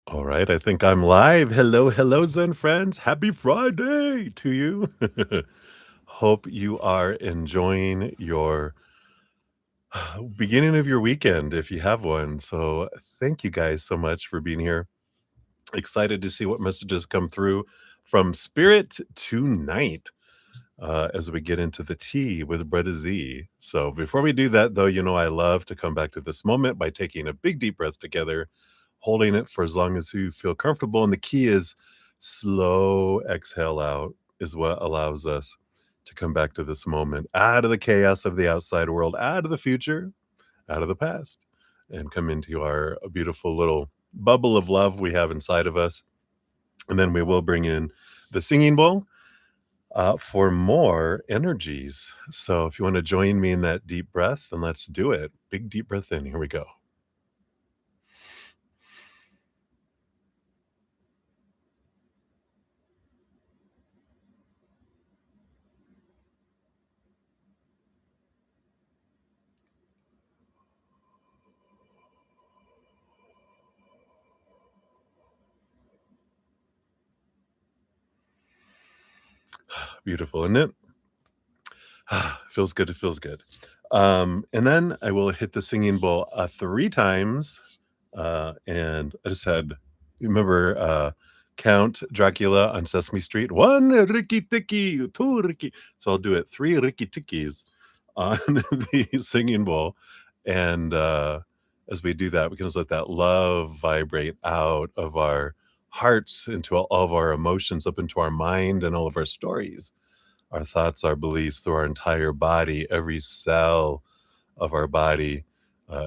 All right, I think I'm live. Hello, hello, Zen friends. Happy Friday to you. Hope you are enjoying your beginning of your weekend if you have one. So, thank you guys so much for being here. Excited to see what messages come through from Spirit tonight as we get into the tea with bruddaZEN. So, before we do that, though, I love to come back to this moment by taking a big deep breath together, holding it for as long as you feel comfortable. And the key is slow exhale out is what allows us to come back to this moment, out of the chaos of the outside world, out of the future, out of the past, and come into our beautiful little bubble of love we have inside of us. And then we will bring in the singing bowl for more energies. So if you want to join me in that deep breath, then let's do it. Big deep breath in. Here we go. Beautiful, isn't it? Feels good. It feels good. And then I will hit the singing bowl three times. And I just had, remember Count Dracula on Sesame Street? One Ricky Ticky, two Ricky. So I'll do it three Ricky Tickies on the singing bowl. And as we do that, we can just let that love vibrate out of our hearts into all of our emotions, up into our mind and all of our stories, our thoughts, our beliefs, through our entire body, every cell of our body,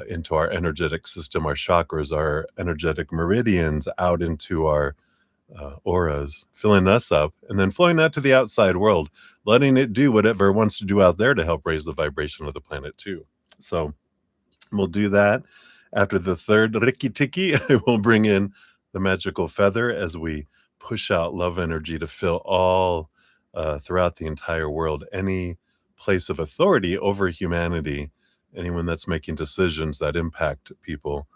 into our energetic system, our chakras, our energetic meridians, out into our auras, filling us up, and then flowing that to the outside world, letting it do whatever it wants to do out there to help raise the vibration of the planet too. So we'll do that. After the third Rikki Tikki, I will bring in the magical feather as we push out love energy to fill all throughout the entire world. Any place of authority over humanity, anyone that's making decisions that impact people,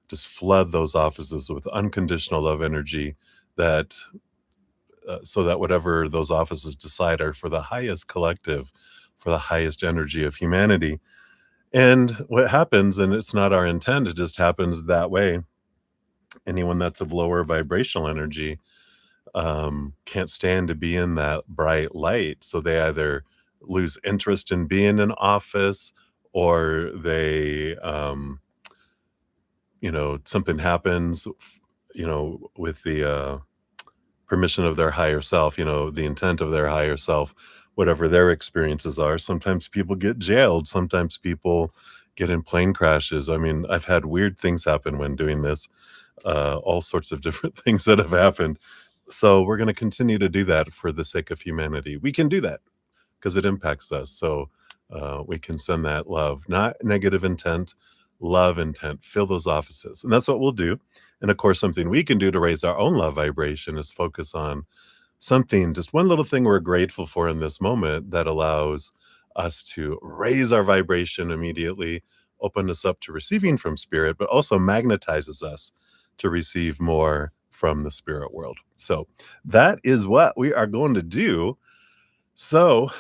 just flood those offices with unconditional love energy that so that whatever those offices decide are for the highest collective, for the highest energy of humanity. And what happens, and it's not our intent, it just happens that way. Anyone that's of lower vibrational energy can't stand to be in that bright light. So they either lose interest in being in office, or they, something happens, with the permission of their higher self, the intent of their higher self, whatever their experiences are. Sometimes people get jailed. Sometimes people get in plane crashes. I mean, I've had weird things happen when doing this, all sorts of different things that have happened. So we're going to continue to do that for the sake of humanity. We can do that because it impacts us. So we can send that love, not negative intent, love intent, fill those offices. And that's what we'll do. And of course, something we can do to raise our own love vibration is focus on something, just one little thing we're grateful for in this moment that allows us to raise our vibration immediately, open us up to receiving from spirit, but also magnetizes us to receive more from the spirit world. So that is what we are going to do. So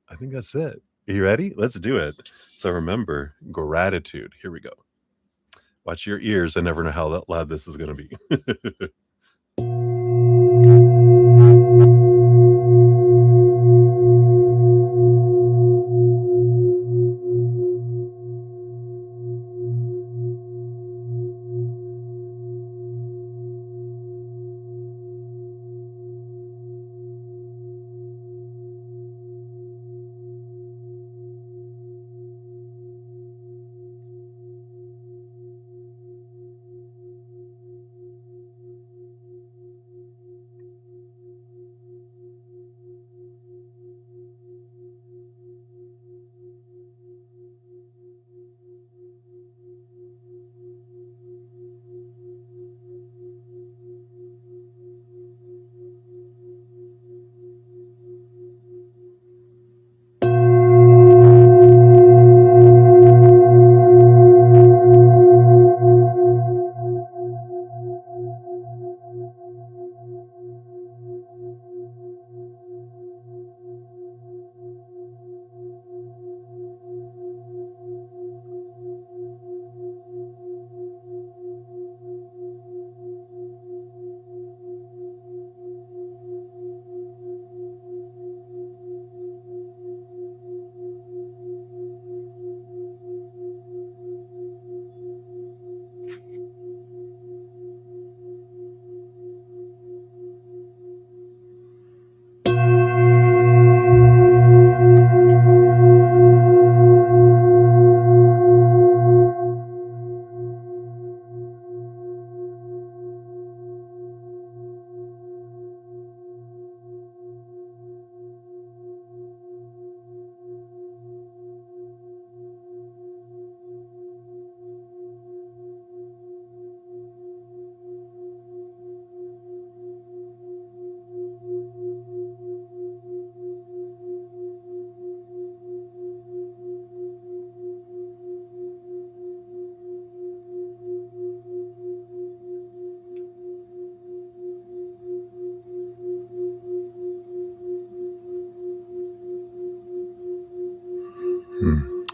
I think that's it. Are you ready? Let's do it. So remember, gratitude. Here we go. Watch your ears. I never know how loud this is going to be.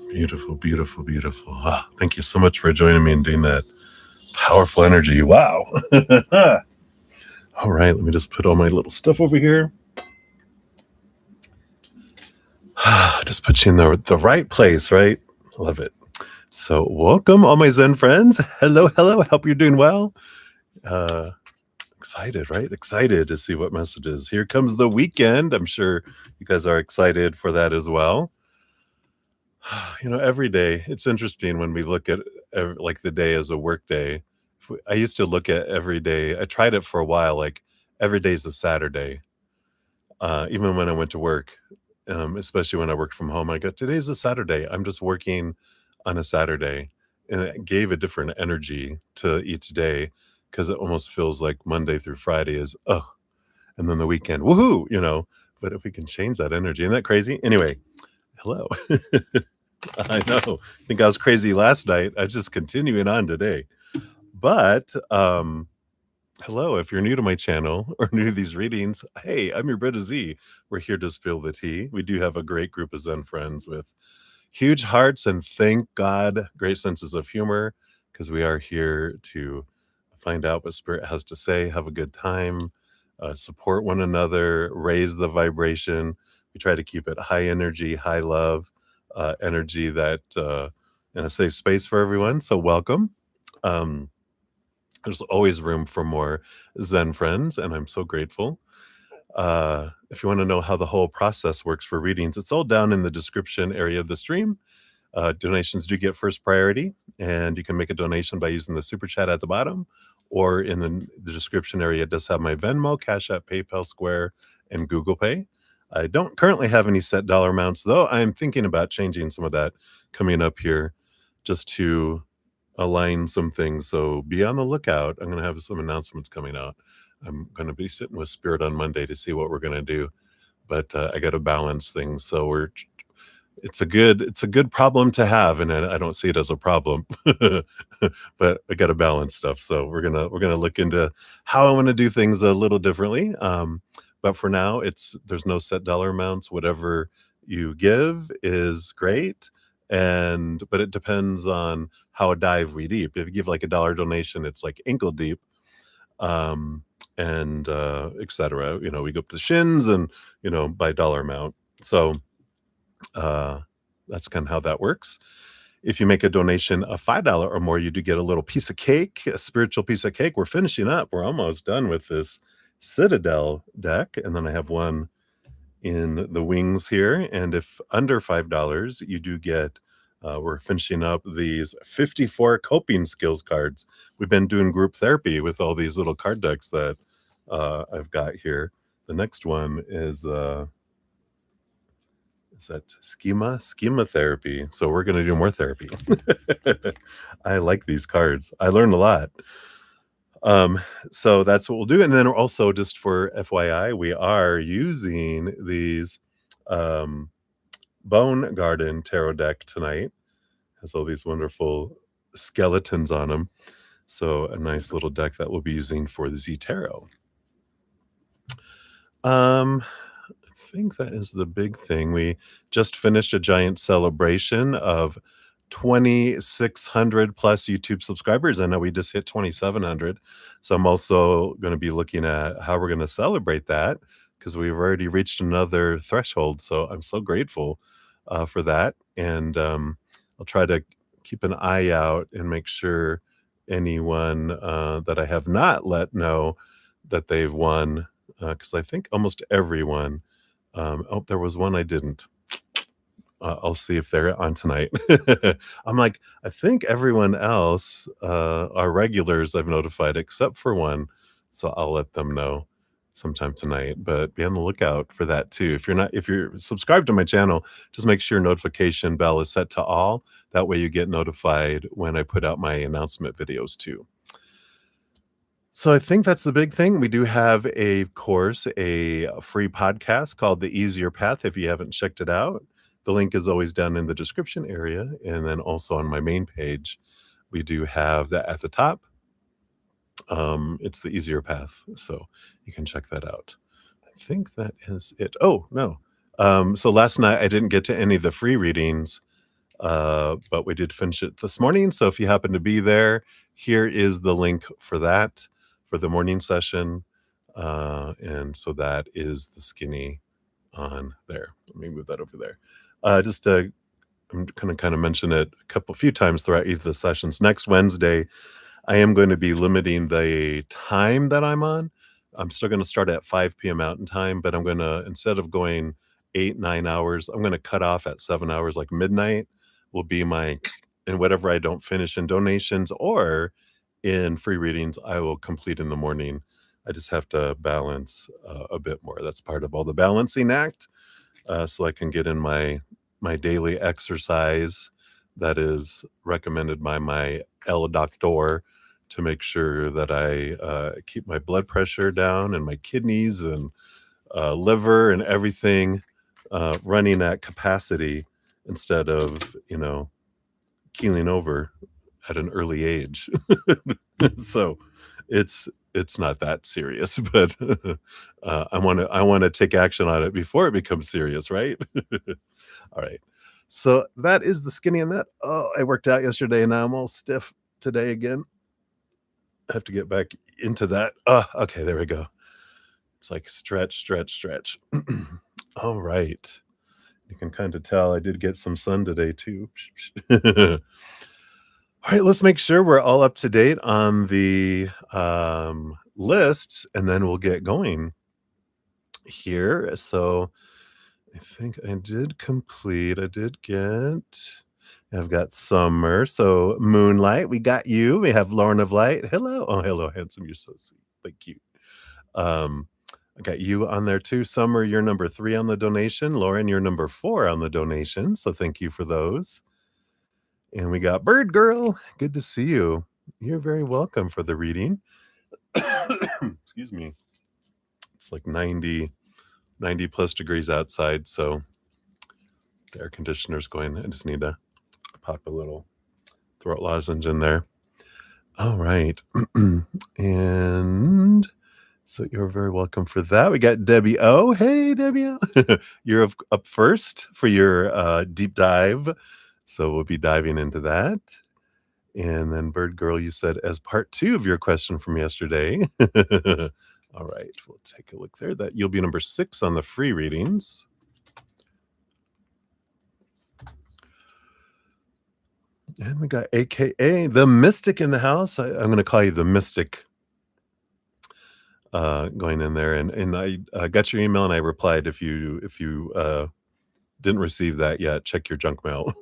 Beautiful, beautiful, beautiful. Thank you so much for joining me and doing that powerful energy. Wow. All right, let me just put all my little stuff over here. Just put you in the right place, right? Love it. So welcome all my Zen friends. Hello, hello. I hope you're doing well. Excited, right? Excited to see what messages. Here comes the weekend. I'm sure you guys are excited for that as well. Every day, it's interesting when we look at like the day as a work day. I used to look at every day. I tried it for a while, like every day's a Saturday. Even when I went to work, especially when I worked from home, I go, today's a Saturday. I'm just working on a Saturday. And it gave a different energy to each day because it almost feels like Monday through Friday is, oh, and then the weekend, woohoo. But if we can change that energy, isn't that crazy? Anyway, hello. I know. I think I was crazy last night. I just continuing on today. But hello, if you're new to my channel or new to these readings, hey, I'm your bruddaZEN. We're here to spill the tea. We do have a great group of Zen friends with huge hearts and thank God, great senses of humor, because we are here to find out what Spirit has to say, have a good time, support one another, raise the vibration. We try to keep it high energy, high love, energy that in a safe space for everyone. So welcome. There's always room for more Zen friends, and I'm so grateful. If you want to know how the whole process works for readings, it's all down in the description area of the stream. Donations do get first priority, and you can make a donation by using the super chat at the bottom, or in the description area, it does have my Venmo, CashApp, PayPal, Square, and Google Pay. I don't currently have any set dollar amounts, though I'm thinking about changing some of that coming up here just to align some things. So be on the lookout. I'm going to have some announcements coming out. I'm going to be sitting with Spirit on Monday to see what we're going to do, but I got to balance things. So it's a good problem to have, and I don't see it as a problem, but I got to balance stuff. So we're gonna look into how I want to do things a little differently. But for now, there's no set dollar amounts. Whatever you give is great, but it depends on how dive we deep. If you give like $1 donation, it's like ankle deep. And etc. We go up to shins and by dollar amount. So that's kind of how that works. If you make a donation of $5 or more, you do get a little piece of cake, a spiritual piece of cake. We're finishing up. We're almost done with this Citadel deck, and then I have one in the wings here. And if under $5, you do get. We're finishing up these 54 coping skills cards. We've been doing group therapy with all these little card decks that I've got here. The next one is that schema therapy. So we're going to do more therapy. I like these cards. I learned a lot. So that's what we'll do. And then also, just for FYI, we are using these Bone Garden tarot deck tonight. Has all these wonderful skeletons on them. So a nice little deck that we'll be using for the Z Tarot. I think that is the big thing. We just finished a giant celebration of 2,600 plus YouTube subscribers. I know we just hit 2,700. So I'm also going to be looking at how we're going to celebrate that, because we've already reached another threshold. So I'm so grateful for that. And I'll try to keep an eye out and make sure anyone that I have not let know that they've won, because I think almost everyone. There was one I didn't. I'll see if they're on tonight. I'm like, I think everyone else are regulars I've notified except for one. So I'll let them know sometime tonight, but be on the lookout for that too. If you're subscribed to my channel, just make sure notification bell is set to all. That way you get notified when I put out my announcement videos too. So I think that's the big thing. We do have a course, a free podcast called The Easier Path. If you haven't checked it out, the link is always down in the description area. And then also on my main page, we do have that at the top. It's The Easier Path. So you can check that out. I think that is it. Oh, no. So last night I didn't get to any of the free readings but we did finish it this morning. So if you happen to be there, here is the link for that, for the morning session. And so that is the skinny on there. Let me move that over there. I'm going to kind of mention it a few times throughout each of the sessions. Next Wednesday, I am going to be limiting the time that I'm on. I'm still going to start at 5 p.m. Mountain Time, but I'm going to, instead of going 8-9 hours, I'm going to cut off at 7 hours, like midnight will be my, and whatever I don't finish in donations or in free readings, I will complete in the morning. I just have to balance a bit more. That's part of all the balancing act, so I can get in my daily exercise that is recommended by my El Doctor to make sure that I keep my blood pressure down and my kidneys and liver and everything running at capacity instead of, keeling over at an early age. So it's not that serious, but I want to take action on it before it becomes serious, right? All right. So that is the skinny on that. Oh, I worked out yesterday and now I'm all stiff today again. I have to get back into that. Oh, okay, there we go. It's like stretch, stretch, stretch. All right. You can kind of tell I did get some sun today too. All right, let's make sure we're all up to date on the lists, and then we'll get going here. So I think I did complete. I've got Summer. So Moonlight, we got you. We have Lauren of Light. Hello. Oh, hello, handsome. You're so sweet. Thank you. I got you on there too. Summer, you're number 3 on the donation. Lauren, you're number 4 on the donation. So thank you for those. And we got Bird Girl. Good to see you. You're very welcome for the reading. Excuse me. It's like 90 plus degrees outside. So the air conditioner's going. I just need to pop a little throat lozenge in there. All right. And so you're very welcome for that. We got Debbie O. Hey, Debbie O. You're up first for your deep dive. So we'll be diving into that. And then Bird Girl, you said as part 2 of your question from yesterday. All right, we'll take a look there. That you'll be number 6 on the free readings. And we got AKA the Mystic in the house. I'm going to call you the Mystic going in there. And I got your email and I replied, if you didn't receive that yet, check your junk mail.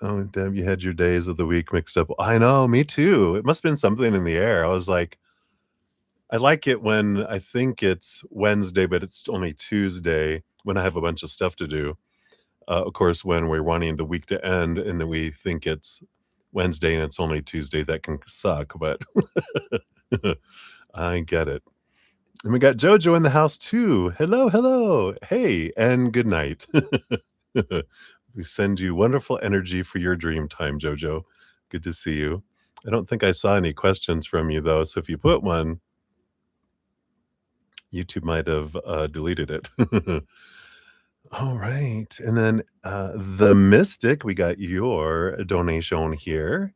Oh, Deb, you had your days of the week mixed up. I know, me too. It must have been something in the air. I was like, I like it when I think it's Wednesday, but it's only Tuesday when I have a bunch of stuff to do. Of course, when we're wanting the week to end and then we think it's Wednesday and it's only Tuesday, that can suck, but I get it. And we got Jojo in the house too. Hello, hello. Hey, and good night. We send you wonderful energy for your dream time, Jojo. Good to see you. I don't think I saw any questions from you, though. So if you put one, YouTube might have deleted it. All right. And then the Mystic, we got your donation here.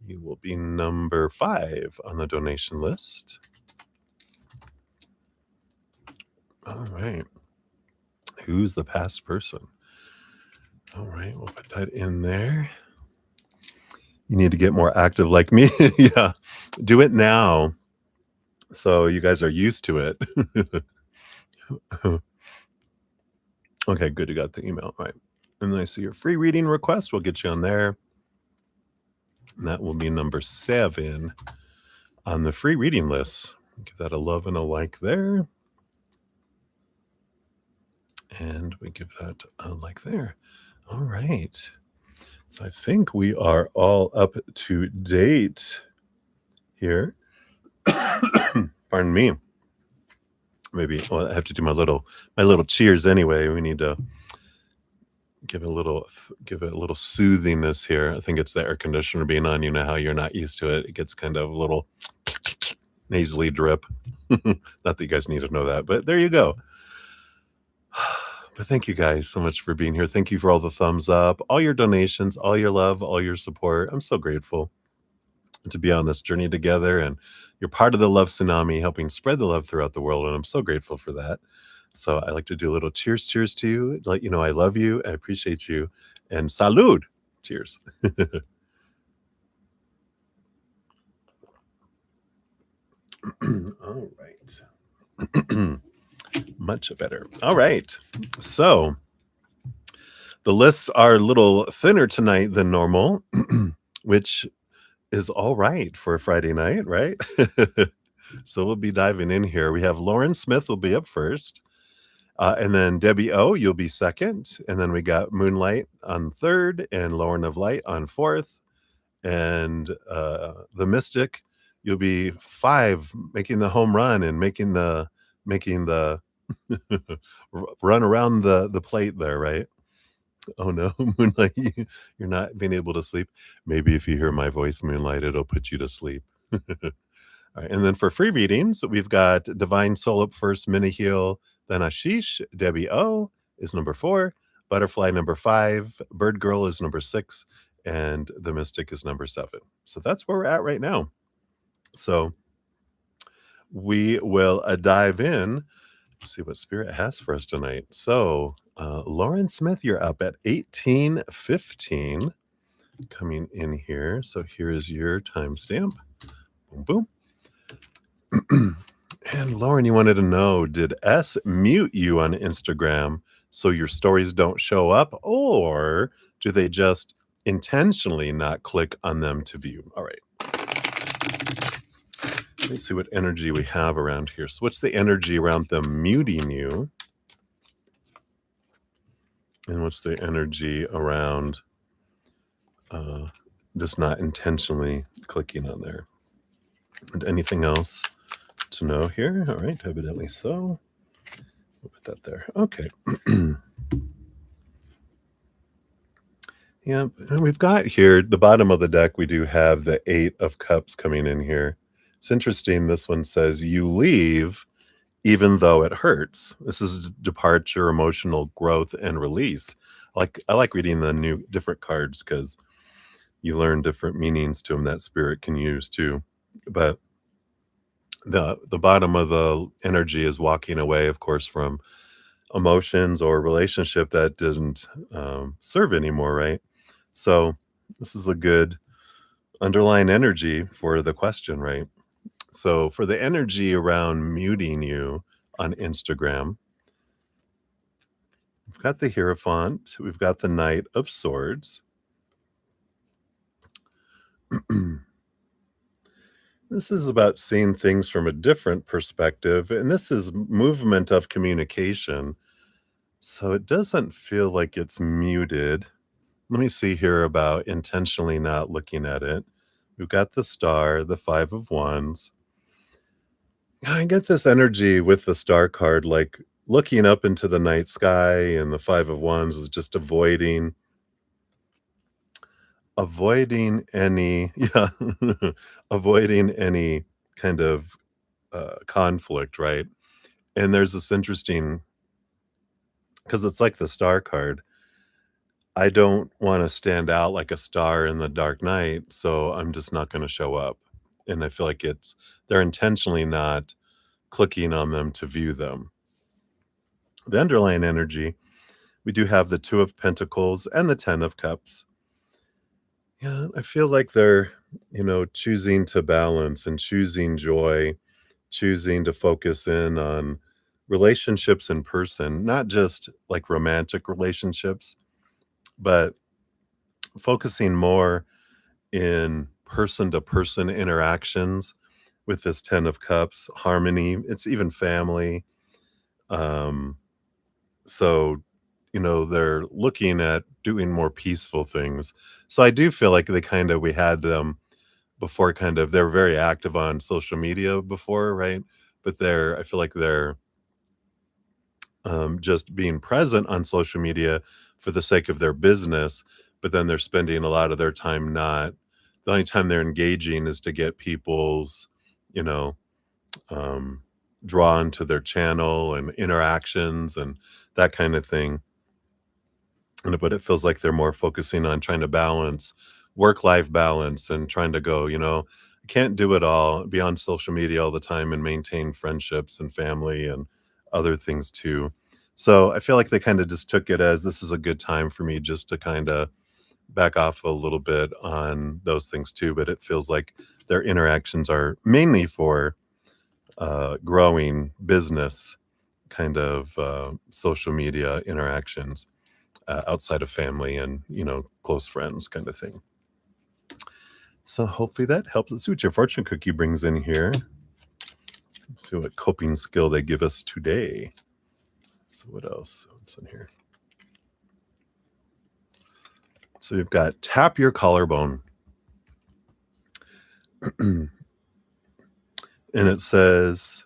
You will be number 5 on the donation list. All right. Who's the past person? All right, we'll put that in there. You need to get more active like me. Yeah, do it now so you guys are used to it. Okay, good. You got the email. All right. And then I see your free reading request. We'll get you on there. And that will be number 7 on the free reading list. Give that a love and a like there. And we give that a like there. All right. So I think we are all up to date here. Pardon me. Maybe I have to do my little cheers anyway. We need to give it a little soothingness here. I think it's the air conditioner being on. You know how you're not used to it. It gets kind of a little nasally drip. Not that you guys need to know that, but there you go. But thank you guys so much for being here. Thank you for all the thumbs up, all your donations, all your love, all your support. I'm so grateful to be on this journey together, and you're part of the love tsunami, helping spread the love throughout the world, and I'm so grateful for that. So I like to do a little cheers to you, let you know I love you, I appreciate you, and salud. Cheers. All right. Much better. All right. So the lists are a little thinner tonight than normal, which is all right for a Friday night, right? So we'll be diving in here. We have Lauren Smith will be up first, and then Debbie O, you'll be second, and then we got Moonlight on third, and Lauren of Light on fourth, and the Mystic, you'll be five, making the home run and making the run around the plate there, right? Oh no, Moonlight, you're not being able to sleep. Maybe if you hear my voice, Moonlight, it'll put you to sleep. All right, and then for free readings, we've got Divine Soul up first, Minnie Heal, then Ashish, Debbie O is number 4, Butterfly number 5, Bird Girl is number 6, and The Mystic is number 7. So that's where we're at right now. So we will dive in, see what Spirit has for us tonight. So Lauren Smith, you're up at 18:15 coming in here. So here is your timestamp. Boom, boom. And Lauren, you wanted to know, did S mute you on Instagram so your stories don't show up, or do they just intentionally not click on them to view? All right. Let's see what energy we have around here. So what's the energy around them muting you? And what's the energy around just not intentionally clicking on there? And anything else to know here? All right, evidently so. We'll put that there. Okay. Yeah, and we've got here, the bottom of the deck, we do have the 8 of Cups coming in here. It's interesting. This one says, you leave even though it hurts. This is departure, emotional growth, and release. I like reading the new different cards because you learn different meanings to them that Spirit can use too. But the bottom of the energy is walking away, of course, from emotions or relationship that didn't serve anymore, right? So this is a good underlying energy for the question, right? So for the energy around muting you on Instagram, we've got the Hierophant, we've got the Knight of Swords. This is about seeing things from a different perspective, and this is movement of communication. So it doesn't feel like it's muted. Let me see here about intentionally not looking at it. We've got the Star, the 5 of Wands. I get this energy with the Star card, like looking up into the night sky, and the 5 of Wands is just avoiding any avoiding any kind of conflict, right? And there's this interesting, because it's like the Star card. I don't want to stand out like a star in the dark night, so I'm just not going to show up. And I feel like they're intentionally not clicking on them to view them. The underlying energy, we do have the 2 of Pentacles and the 10 of Cups. Yeah, I feel like they're, choosing to balance and choosing joy, choosing to focus in on relationships in person, not just like romantic relationships, but focusing more in person to person interactions with this 10 of Cups, harmony. It's even family. So, they're looking at doing more peaceful things. So I do feel like we had them before, they're very active on social media before, right? But I feel like they're just being present on social media for the sake of their business, but then they're spending a lot of their time the only time they're engaging is to get people's, you know, um, drawn to their channel and interactions and that kind of thing. But it feels like they're more focusing on trying to balance work-life balance and trying to go, I can't do it all, be on social media all the time and maintain friendships and family and other things too. So I feel like they kind of just took it as this is a good time for me just to kind of back off a little bit on those things too. But it feels like their interactions are mainly for growing business kind of social media interactions outside of family and close friends kind of thing. So hopefully that helps. Let's see what your fortune cookie brings in here. See what coping skill they give us today. So what else? What's in here? So we've got tap your collarbone. And it says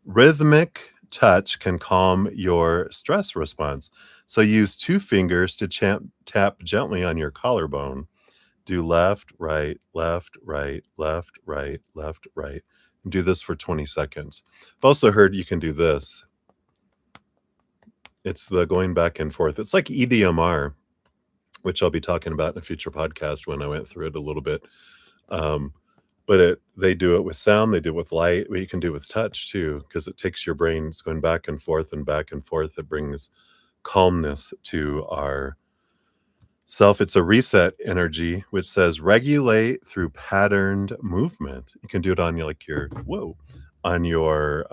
rhythmic touch can calm your stress response. So use 2 fingers to tap gently on your collarbone. Do left, right, left, right, left, right, left, right. And do this for 20 seconds. I've also heard you can do this. It's the going back and forth. It's like EDMR, which I'll be talking about in a future podcast when I went through it a little bit. But they do it with sound, they do it with light, but you can do it with touch too, because it takes your brain, it's going back and forth and back and forth. It brings calmness to our self. It's a reset energy, which says regulate through patterned movement. You can do it on on your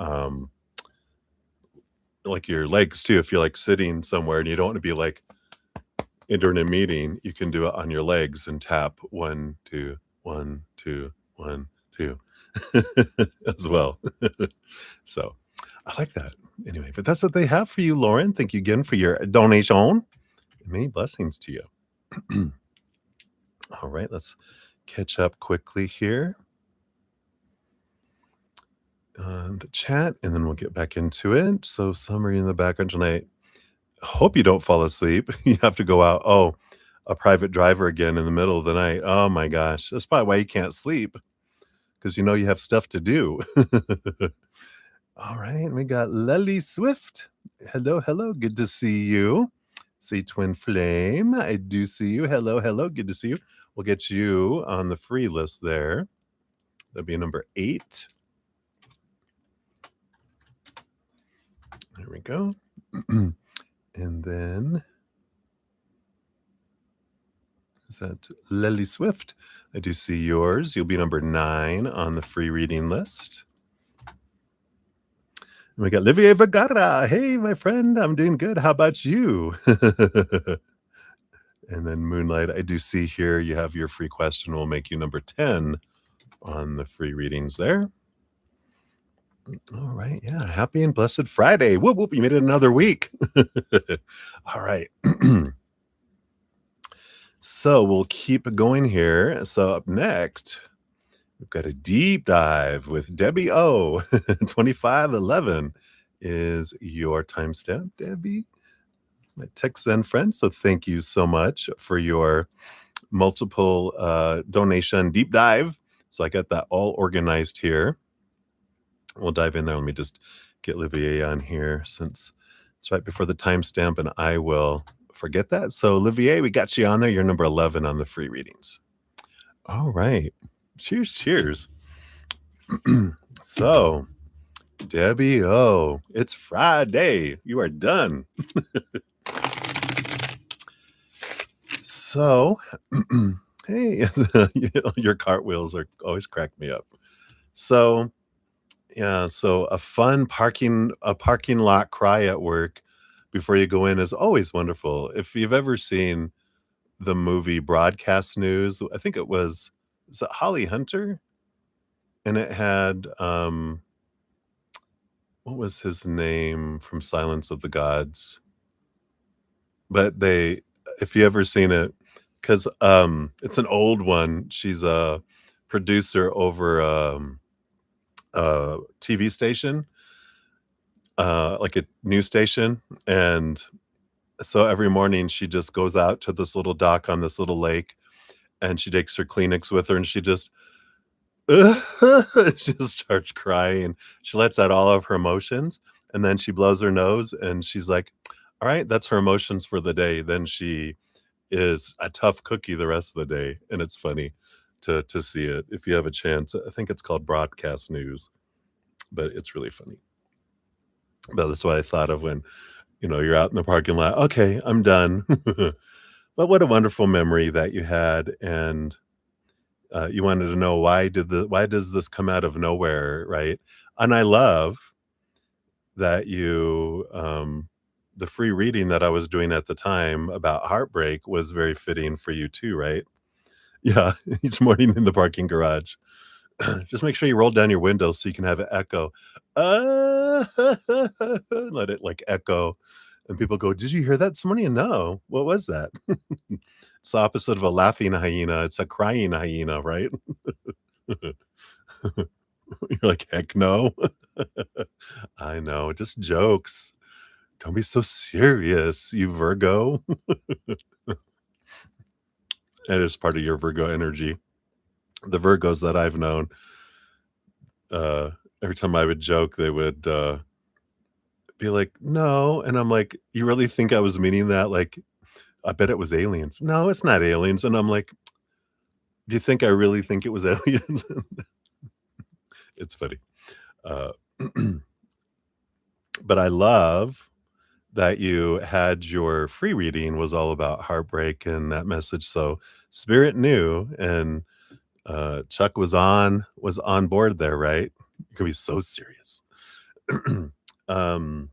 legs too. If you're like sitting somewhere and you don't want to be like during a meeting, you can do it on your legs and tap 1, 2, 1, 2, 1, 2 as well. So I like that. Anyway, but that's what they have for you, Lauren. Thank you again for your donation. Many blessings to you. All right, let's catch up quickly here on the chat, and then we'll get back into it. So summary in the background tonight. Hope you don't fall asleep. You have to go out. Oh, a private driver again in the middle of the night. Oh my gosh. That's probably why you can't sleep, because you have stuff to do. All right. We got Lely Swift. Hello, hello. Good to see you. See Twin Flame. I do see you. Hello, hello. Good to see you. We'll get you on the free list there. That'll be number 8. There we go. And then is that Lely Swift? I do see yours. You'll be number 9 on the free reading list. And we got Olivier Vergara. Hey, my friend, I'm doing good. How about you? And then Moonlight, I do see here you have your free question. We'll make you number 10 on the free readings there. All right. Yeah. Happy and blessed Friday. Whoop, whoop. You made it another week. All right. So we'll keep going here. So up next, we've got a deep dive with Debbie O. 2511 is your timestamp, Debbie, my TechZen friend. So thank you so much for your multiple donation deep dive. So I got that all organized here. We'll dive in there. Let me just get Olivier on here since it's right before the timestamp, and I will forget that. So Olivier, we got you on there. You're number 11 on the free readings. All right. Cheers, cheers. So, Debbie, it's Friday. You are done. So, hey, your cartwheels are always crack me up. So, yeah, so a fun parking lot cry at work before you go in is always wonderful. If you've ever seen the movie Broadcast News, I think was it Holly Hunter? And it had what was his name from Silence of the Gods? But if you ever seen it, because it's an old one. She's a producer over a TV station, like a news station, and so every morning she just goes out to this little dock on this little lake, and she takes her Kleenex with her, and she just She just starts crying. She lets out all of her emotions, and then she blows her nose, and she's like, "Alright, that's her emotions for the day." Then she is a tough cookie the rest of the day, and it's funny to see it if you have a chance. I think it's called broadcast news, but it's really funny. But that's what I thought of when, you're out in the parking lot, "Okay, I'm done." But what a wonderful memory that you had, and, you wanted to know why does this come out of nowhere, right? And I love that the free reading that I was doing at the time about heartbreak was very fitting for you too, right? Yeah, each morning in the parking garage. Just make sure you roll down your windows so you can have it echo. "Ah," let it, like, echo, and people go, "Did you hear that this morning?" "No. What was that?" It's the opposite of a laughing hyena, it's a crying hyena, right? You're like, "Heck no." I know, just jokes. Don't be so serious, you Virgo. It is part of your Virgo energy. The Virgos that I've known, uh, every time I would joke, they would, be like, "No," and I'm like, "You really think I was meaning that? Like, I bet it was aliens." "No, it's not aliens," and I'm like, "Do you think I really think it was aliens?" It's funny. Uh, but I love that you had your free reading was all about heartbreak and that message, so Spirit knew, and, Chuck was on board there, right? You can be so serious. Um,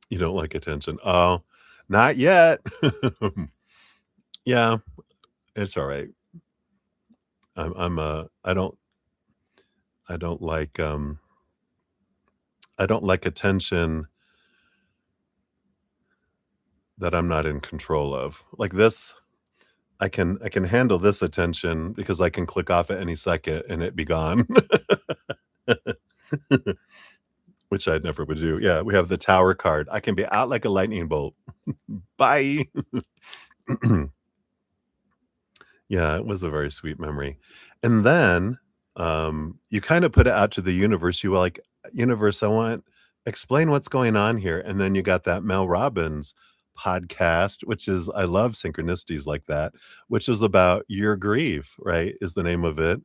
you don't like attention. Oh, not yet. Yeah, it's alright. I don't like, I don't like attention that I'm not in control of. Like this, I can handle this attention because I can click off at any second and it be gone, which I never would do. Yeah, we have the tower card. I can be out like a lightning bolt. Bye. Yeah, it was a very sweet memory. And then, you kinda put it out to the universe. You were like, "Universe, I want explain what's going on here." And then you got that Mel Robbins podcast, which is I love synchronicities like that, which is about your grief, right, is the name of it.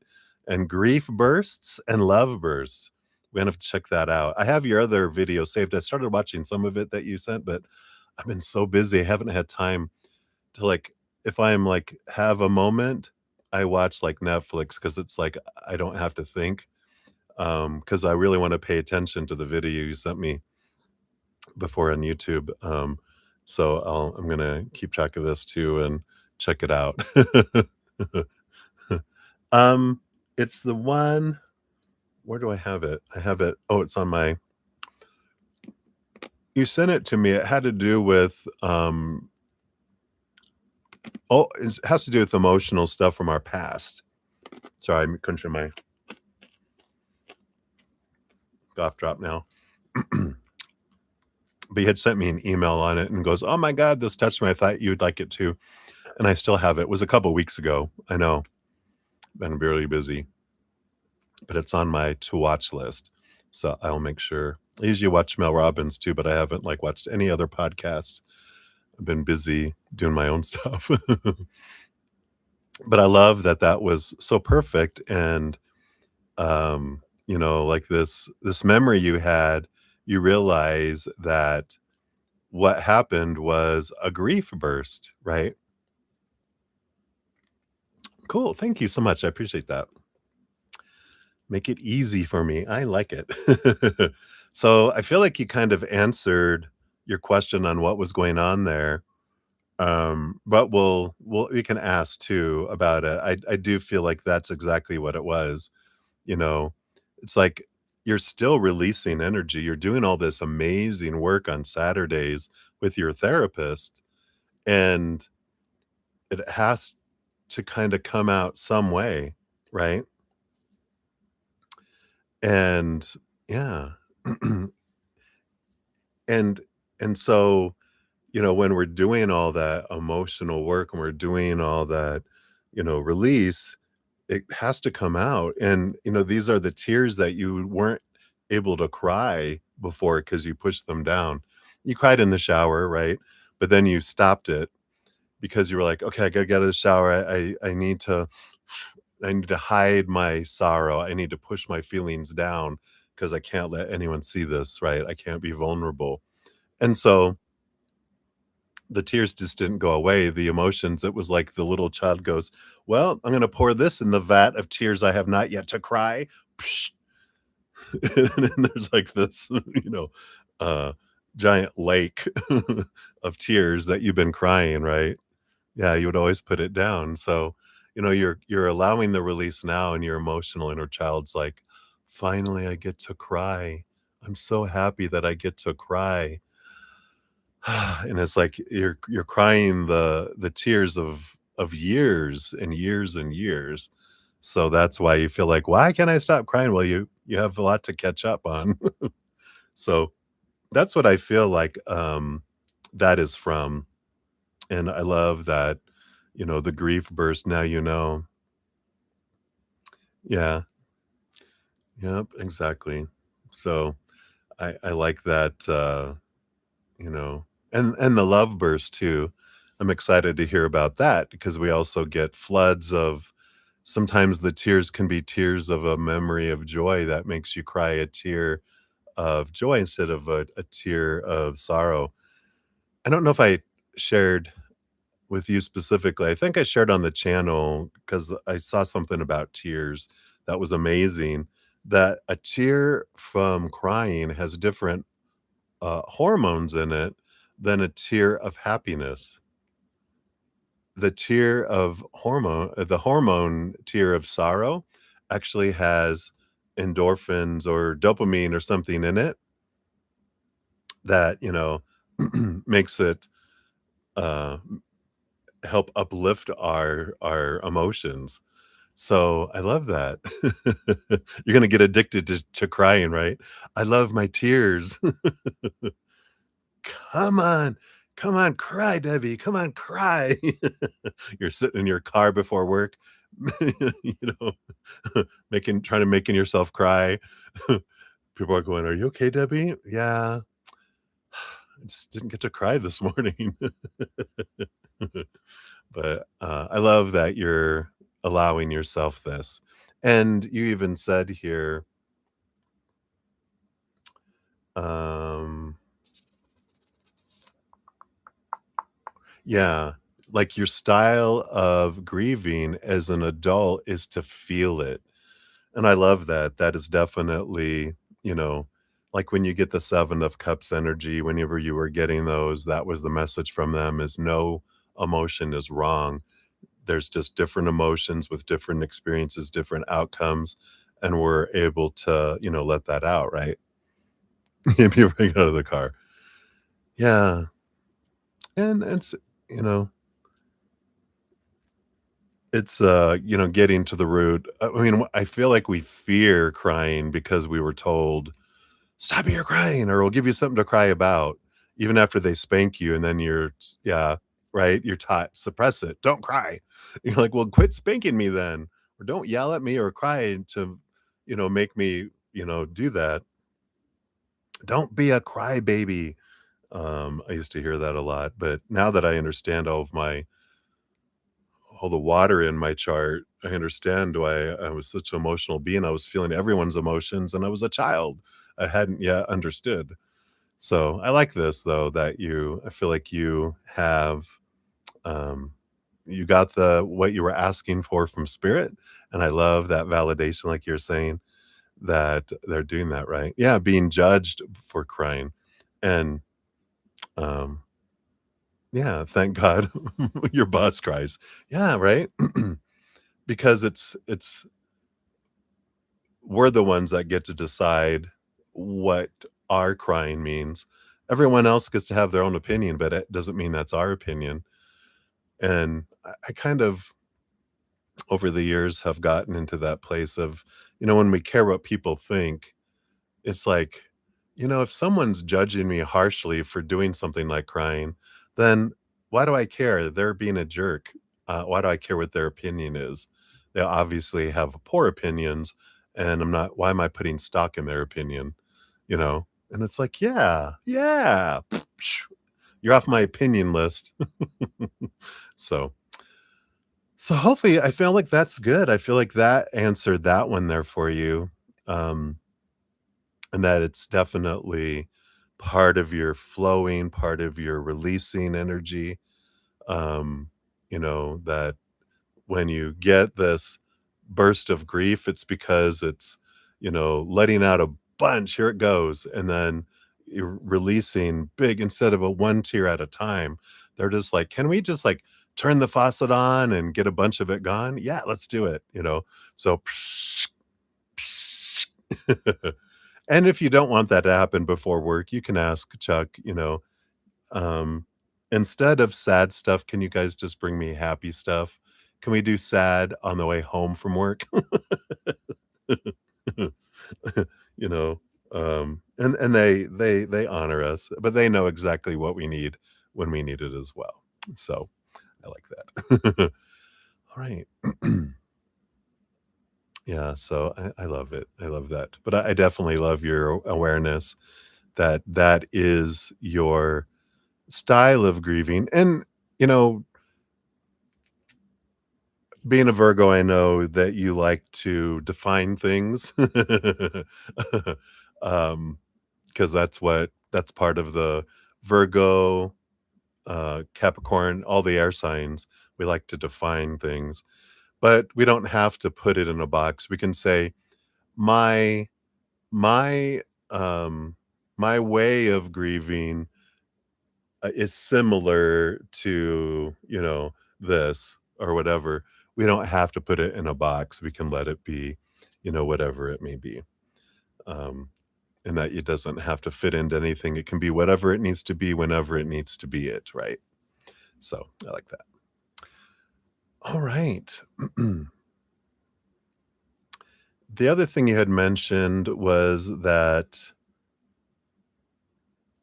And grief bursts and love bursts. We gonna have to check that out. I have your other video saved. I started watching some of it that you sent, but I've been so busy, I haven't had time to, like if I'm, like, have a moment, I watch, like, Netflix because it's, like, I don't have to think, because I really wanna pay attention to the video you sent me before on YouTube, so I'm gonna keep track of this too and check it out. Um, it's the one where do I have it? I have it it's on my you sent it to me, it had to do with, it has to do with emotional stuff from our past. Sorry, I'm crunching my cough drop now. But he had sent me an email on it and goes, "Oh my god, this touched me. I thought you'd like it too." And I still have it. It was a couple weeks ago. I know. Been really busy, but it's on my to watch list. So I'll make sure. I usually watch Mel Robbins too, but I haven't like watched any other podcasts. I've been busy doing my own stuff. But I love that that was so perfect and like this memory you had, you realize that what happened was a grief burst, right? Cool, thank you so much, I appreciate that. Make it easy for me, I like it. So, I feel like you kind of answered your question on what was going on there, but we can ask too about it. I do feel like that's exactly what it was, you know? It's like you're still releasing energy, you're doing all this amazing work on Saturdays with your therapist, and it has to kinda come out some way, right? And yeah. And so, when we're doing all that emotional work and we're doing all that, release, it has to come out, and, these are the tears that you weren't able to cry before because you pushed them down. You cried in the shower, right? But then you stopped it because you were like, "Okay, I gotta get out of the shower. I need to hide my sorrow. I need to push my feelings down because I can't let anyone see this, right? I can't be vulnerable." And so the tears just didn't go away, the emotions, it was like the little child goes, "Well, I'm gonna pour this in the vat of tears I have not yet to cry." Psh, and then there's like this, uh, giant lake of tears that you've been crying, right? Yeah, you would always put it down, so, you're allowing the release now, and your emotional inner child's like, "Finally, I get to cry. I'm so happy that I get to cry." And it's like you're crying the tears of years and years and years. So that's why you feel like, "Why can't I stop crying?" Well, you have a lot to catch up on. So that's what I feel like, that is from, and I love that, the grief burst, now you know. Yeah. Yep, exactly. So I like that, you know, and the love burst too. I'm excited to hear about that because we also get floods of, sometimes the tears can be tears of a memory of joy that makes you cry a tear of joy instead of a tear of sorrow. I don't know if I shared with you specifically. I think I shared on the channel because I saw something about tears that was amazing, that a tear from crying has different hormones in it than a tear of happiness. The hormone tear of sorrow actually has endorphins or dopamine or something in it that, makes it, uh, help uplift our emotions. So, I love that. You're gonna get addicted to crying, right? "I love my tears." "Come on, come on, cry, Debbie, come on, cry." You're sitting in your car before work, you know, making yourself cry. People are going, "Are you okay, Debbie?" "Yeah, I just didn't get to cry this morning." But, I love that you're allowing yourself this. And you even said here, um yeah, like your style of grieving as an adult is to feel it. And I love that. That is definitely, you know, like when you get the 7 of Cups energy, whenever you were getting those, that was the message from them, is no emotion is wrong. There's just different emotions with different experiences, different outcomes, and we're able to, let that out, right? If you bring it out of the car. Yeah. And you know, getting to the root. I mean, I feel like we fear crying because we were told, "Stop your crying, or we'll give you something to cry about." Even after they spank you, and then yeah, right? You're taught, "Suppress it. Don't cry." You're like, "Well, quit spanking me then, or don't yell at me or cry to, make me, do that. Don't be a crybaby." I used to hear that a lot, but now that I understand all the water in my chart, I understand why I was such an emotional being. I was feeling everyone's emotions, and I was a child. I hadn't yet understood. So I like this though, that I feel like um, you got what you were asking for from spirit. And I love that validation, like you're saying, that they're doing that right. Yeah. Being judged for crying. And, um, yeah, thank God your boss cries. Yeah. Right. Because we're the ones that get to decide what our crying means. Everyone else gets to have their own opinion, but it doesn't mean that's our opinion. And I kind of, over the years, have gotten into that place of, when we care what people think, it's like, if someone's judging me harshly for doing something like crying, then why do I care? They're being a jerk. Why do I care what their opinion is? they obviously have poor opinions, and I'm not why am I putting stock in their opinion, you know? And it's like, "Yeah, yeah, you're off my opinion list." So so hopefully I feel like that's good. I feel like that answered that one there for you, um, and that it's definitely part of your flowing, part of your releasing energy, that when you get this burst of grief, it's because it's, letting out a bunch, here it goes, and then you're releasing big instead of a one tear at a time. They're just like, "Can we just, like, turn the faucet on and get a bunch of it gone? Yeah, let's do it," you know? So and if you don't want that to happen before work, you can ask Chuck, um, instead of sad stuff, can you guys just bring me happy stuff? Can we do sad on the way home from work? You know, and they honor us, but they know exactly what we need when we need it as well. So, I like that. All right. Yeah, so I love it. I love that. But I definitely love your awareness that that is your style of grieving, and, you know, being a Virgo, I know that you like to define things. Um, because that's part of the Virgo, Capricorn, all the air signs. We like to define things, but we don't have to put it in a box. We can say, "My my, my way of grieving, is similar to, this," or whatever. We don't have to put it in a box. We can let it be, whatever it may be. Um, and that it doesn't have to fit into anything. It can be whatever it needs to be whenever it needs to be it, right? So I like that. All right. The other thing you had mentioned was that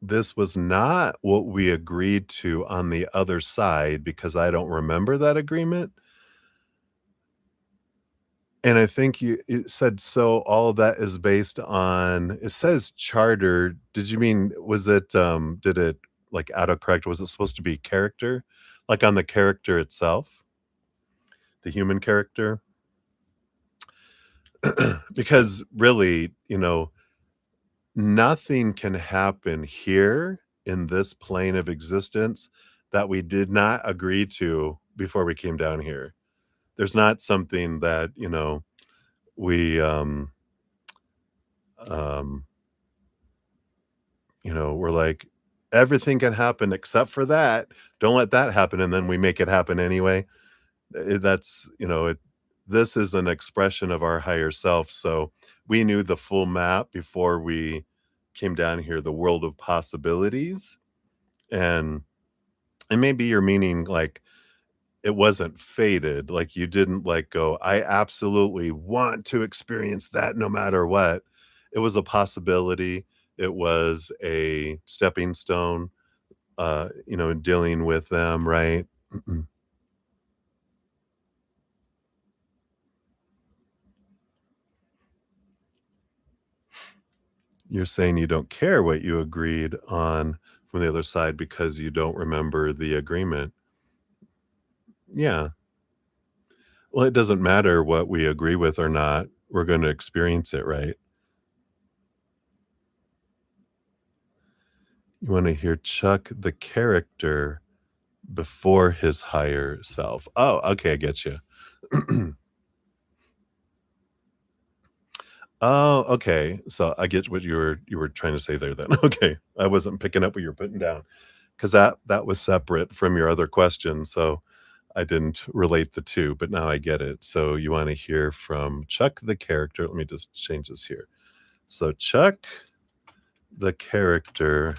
this was not what we agreed to on the other side because I don't remember that agreement. And I think you it said, so all of that is based on it says charter. Did you mean was it, did it, like, autocorrect? Was it supposed to be character? Like, on the character itself? The human character? Because really, nothing can happen here in this plane of existence that we did not agree to before we came down here. There's not something that, we, um we're like, everything can happen except for that. Don't let that happen. And then we make it happen anyway. That's, this is an expression of our higher self. So we knew the full map before we came down here, the world of possibilities. And, and maybe you're meaning like it wasn't fated. Like you didn't like go, I absolutely want to experience that no matter what. It was a possibility. It was a stepping stone, dealing with them, right? You're saying you don't care what you agreed on from the other side because you don't remember the agreement. Yeah. Well, it doesn't matter what we agree with or not. We're going to experience it, right? You want to hear Chuck the character before his higher self. Oh, okay, I get you. Oh, okay. So I get what you were trying to say there then. Okay. I wasn't picking up what you were putting down because that was separate from your other question. So I didn't relate the two, but now I get it. So you want to hear from Chuck the character. Let me just change this here. So Chuck the character,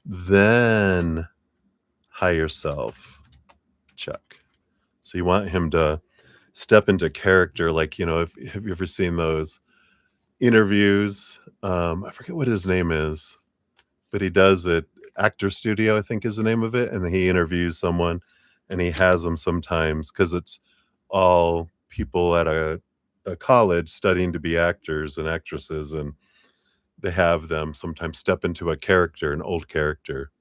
then higher self, Chuck. So you want him to step into character, like, if have you ever seen those interviews? I forget what his name is, but he does it. Actor Studio, I think is the name of it, and he interviews someone, and he has them sometimes because it's all people at a college studying to be actors and actresses, and they have them sometimes step into a character, an old character.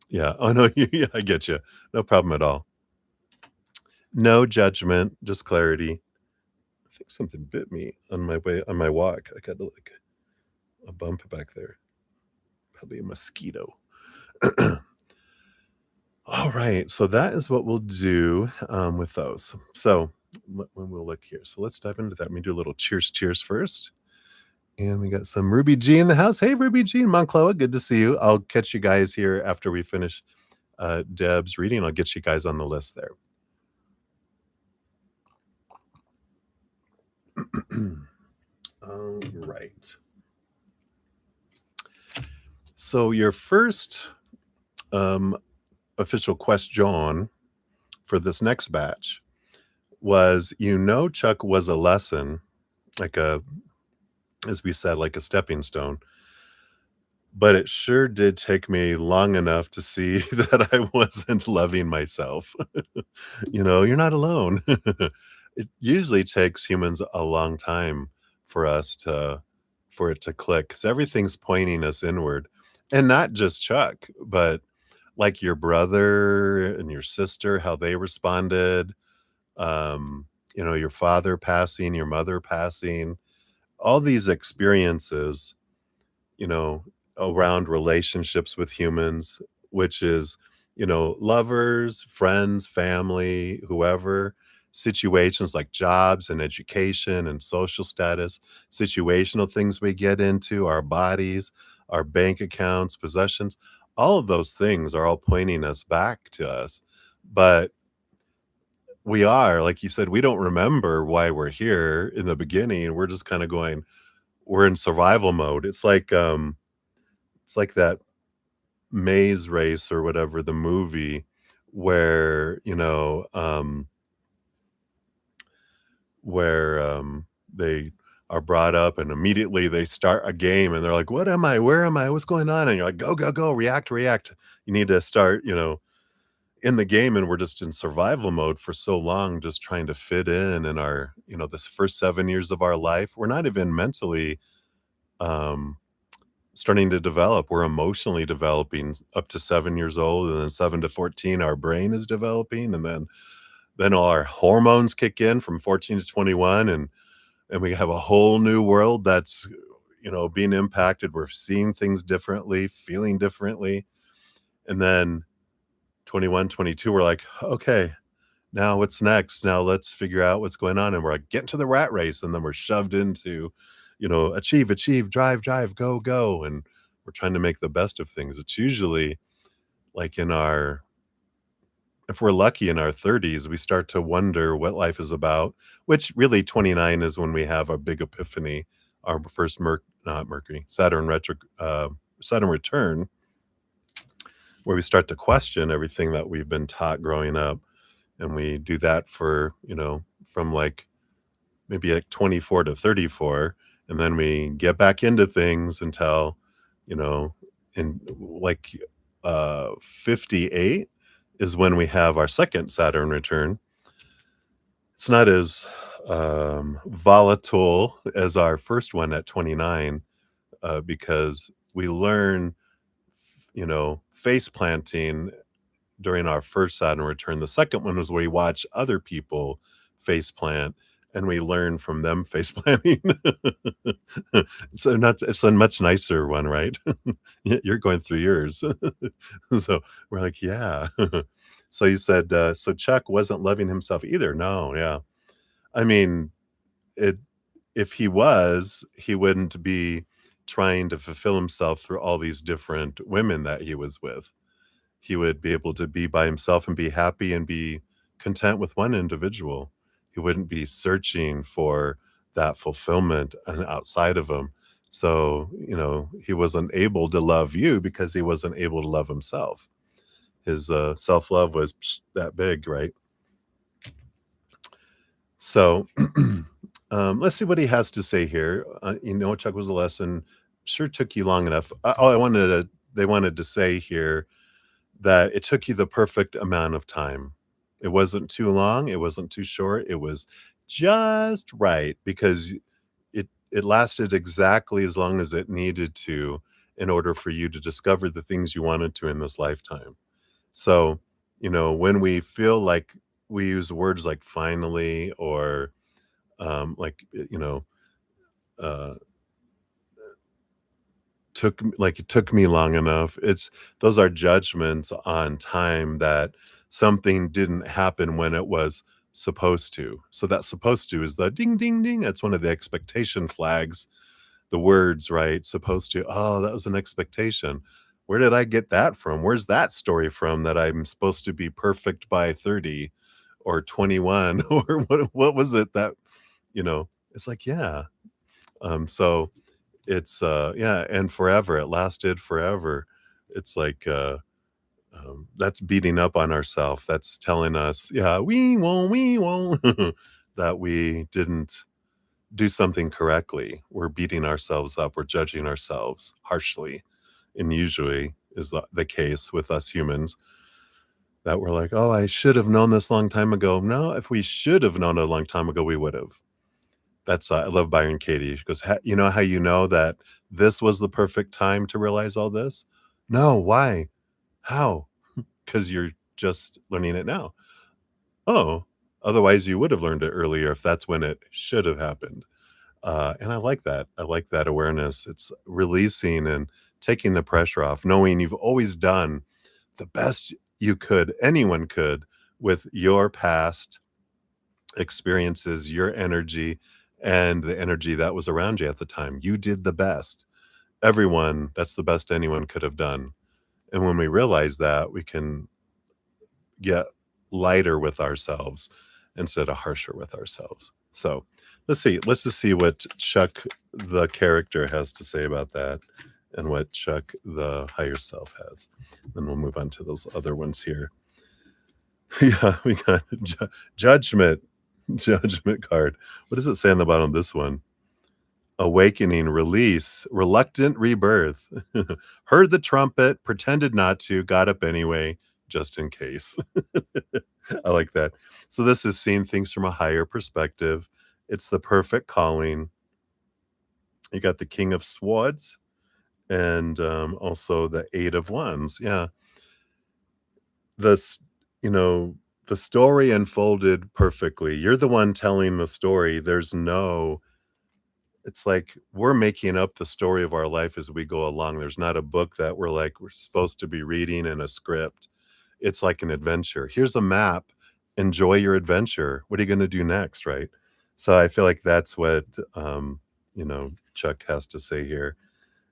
Yeah. Oh, no, yeah, I get you. No problem at all. No judgment, just clarity. I think something bit me on my way on my walk. I got, like, a bump back there. Probably a mosquito. All right, so that is what we'll do, with those. So, when we'll look here. So let's dive into that. Let me do a little cheers first. And we got some Ruby G in the house. Hey, Ruby G in Moncloa, good to see you. I'll catch you guys here after we finish, Deb's reading. I'll get you guys on the list there. All right. So your first, um, official question for this next batch was, Chuck was a lesson, like a as we said, like a stepping stone, but it sure did take me long enough to see that I wasn't loving myself. You're not alone. It usually takes humans a long time for us to for it to click, because everything's pointing us inward, and not just Chuck, but, like, your brother and your sister, how they responded, your father passing, your mother passing, all these experiences, you know, around relationships with humans, which is, lovers, friends, family, whoever, situations like jobs and education and social status, situational things we get into, our bodies, our bank accounts, possessions, all of those things are all pointing us back to us. But we are, like you said, we don't remember why we're here in the beginning. We're just kind of going, we're in survival mode. It's like that Maze Race or whatever, the movie where, they are brought up and immediately they start a game and they're like, "What am I? Where am I? What's going on?" And you're like, "Go, go, go, react, react." You need to start, in the game, and we're just in survival mode for so long, just trying to fit in our, this first 7 years of our life. We're not even mentally, um starting to develop. We're emotionally developing up to 7 years old, and then 7 to 14, our brain is developing, and then all our hormones kick in from 14 to 21, and we have a whole new world that's, being impacted. We're seeing things differently, feeling differently, and then 21, 22, we're like, "Okay, now what's next? Now let's figure out what's going on," and we're like, "Get into the rat race," and then we're shoved into, achieve, achieve, drive, drive, go, go, and we're trying to make the best of things. It's usually like if we're lucky in our 30s, we start to wonder what life is about, which really 29 is when we have our big epiphany, our first not Mercury, Saturn return, where we start to question everything that we've been taught growing up. And we do that for, from like maybe like 24 to 34, and then we get back into things until, you know, in like 58 is when we have our second Saturn return. It's not as volatile as our first one at 29, because we learn, face planting during our first Saturn return. The second one was where we watch other people face plant and we learn from them face planting. It's a much nicer one, right? You're going through yours. So we're like, yeah. So you said, so Chuck wasn't loving himself either. No, yeah. I mean, it if he was, he wouldn't be trying to fulfill himself through all these different women that he was with. He would be able to be by himself and be happy and be content with one individual. He wouldn't be searching for that fulfillment outside of him. So, he wasn't able to love you because he wasn't able to love himself. His self-love was that big, right? So, let's see what he has to say here. Chuck was a lesson. Sure took you long enough. They wanted to say here that it took you the perfect amount of time. It wasn't too long, it wasn't too short, it was just right because it lasted exactly as long as it needed to in order for you to discover the things you wanted to in this lifetime. So, when we feel like we use words like finally or like uh it took me long enough. It's Those are judgments on time that something didn't happen when it was supposed to. So that supposed to is the ding ding ding. That's one of the expectation flags. The words, right? Supposed to. Oh, that was an expectation. Where did I get that from? Where's that story from that I'm supposed to be perfect by 30 or 21 or what was it that, it's like, yeah. So yeah, and forever, it lasted forever. It's like, that's beating up on ourself. That's telling us, "Yeah, we won't," that we didn't do something correctly. We're beating ourselves up, we're judging ourselves harshly, and usually is the case with us humans that we're like, "Oh, I should have known this long time ago." No, if we should have known it a long time ago, we would've. That's, I love Byron Katie. She goes, "You know how you know that this was the perfect time to realize all this?" "No, why? How?" "'Cause you're just learning it now." "Oh, otherwise you would have learned it earlier if that's when it should have happened." And I like that. I like that awareness. It's releasing and taking the pressure off, knowing you've always done the best you could, anyone could, with your past experiences, your energy, and the energy that was around you at the time. You did the best. Everyone, that's the best anyone could have done. And when we realize that, we can get lighter with ourselves instead of harsher with ourselves. So let's see. Let's just see what Chuck, the character, has to say about that and what Chuck, the higher self, has. Then we'll move on to those other ones here. Yeah, we got judgment. Judgment card. What does it say on the bottom of this one? Awakening, release, reluctant rebirth. Heard the trumpet, pretended not to, got up anyway, just in case. I like that. So this is seeing things from a higher perspective. It's the perfect calling. You got the King of Swords and also the Eight of Wands. Yeah. This, you know, the story unfolded perfectly. You're the one telling the story. It's like we're making up the story of our life as we go along. There's not a book that we're supposed to be reading in a script. It's like an adventure. Here's a map. Enjoy your adventure. What are you going to do next, right? So I feel like that's what Chuck has to say here.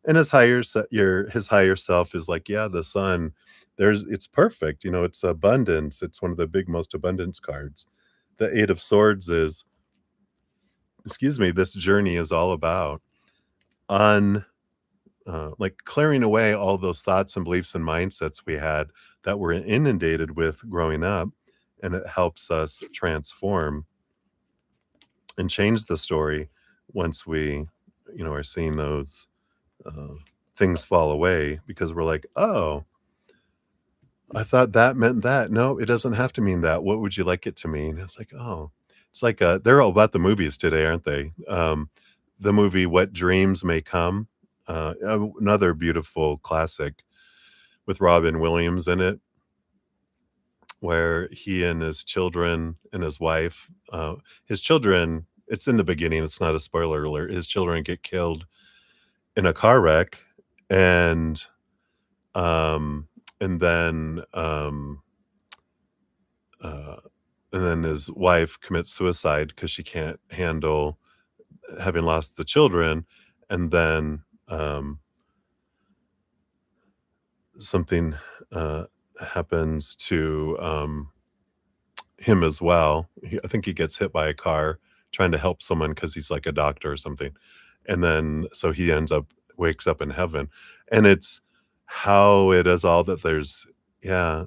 And his higher self is like, yeah, the sun, it's perfect. It's abundance. It's one of the big most abundance cards. The Eight of Swords is, excuse me, this journey is all about on like clearing away all those thoughts and beliefs and mindsets we had that we're inundated with growing up, and it helps us transform and change the story once we are seeing those uh, things fall away, because we're like, oh, I thought that meant that. No, it doesn't have to mean that. What would you like it to mean? It's like, oh, it's like they're all about the movies today, aren't they? The movie What Dreams May Come, another beautiful classic with Robin Williams in it, where he and his children and his wife, his children, it's in the beginning, it's not a spoiler alert, his children get killed in a car wreck, and um, and then um, uh, and then his wife commits suicide because she can't handle having lost the children, and then something happens to him as well. I think he gets hit by a car trying to help someone because he's like a doctor or something, and then so he wakes up in heaven, and it's how it is all that there's, yeah.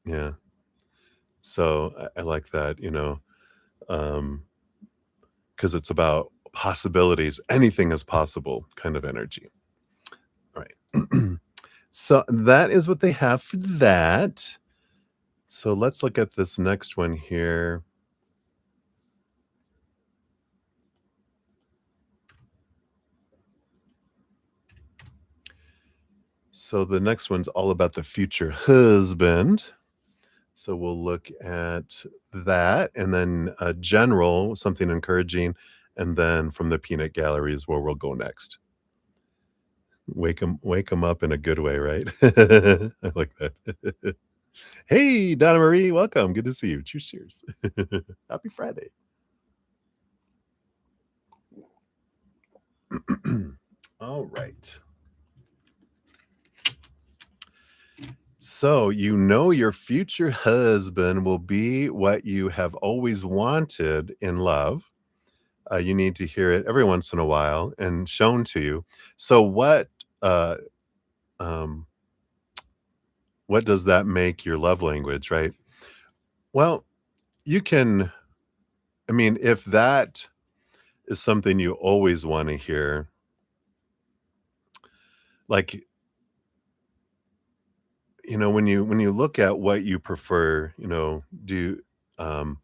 Yeah. So I like that, um, because it's about possibilities. Anything is possible kind of energy. Right. So that is what they have for that. So let's look at this next one here. So the next one's all about the future husband. So we'll look at that, and then general, something encouraging, and then from the peanut gallery is where we'll go next. Wake 'em up in a good way, right? I like that. Hey, Donna Marie, welcome. Good to see you. Cheers, cheers. Happy Friday. All right. So, you know your future husband will be what you have always wanted in love. You need to hear it every once in a while and shown to you. So, uh, um, what does that make your love language, right? Well, you can, I mean, if that is something you always want to hear, like, when you look at what you prefer, do um,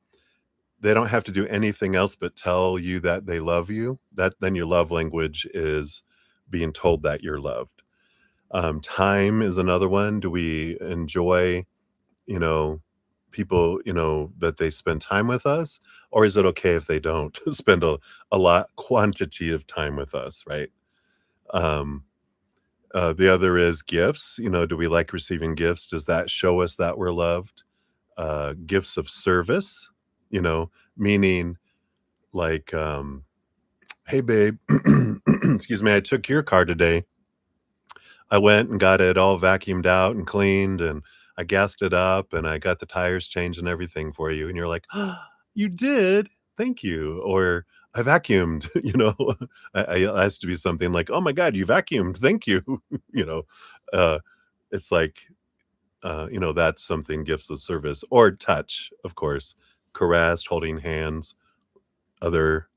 they don't have to do anything else but tell you that they love you. That then your love language is being told that you're loved. Time is another one. Do we enjoy, you know, people, that they spend time with us? Or is it okay if they don't spend a lot quantity of time with us, right? Um, the other is gifts. Do we like receiving gifts? Does that show us that we're loved? Gifts of service, meaning like, hey, babe, excuse me, I took your car today. I went and got it all vacuumed out and cleaned, and I gassed it up, and I got the tires changed and everything for you. And you're like, you did? Thank you. Or I vacuumed, it has to be something like, oh my God, you vacuumed. Thank you. you know, uh, it's like, that's something gifts of service or touch, of course, caressed, holding hands, other,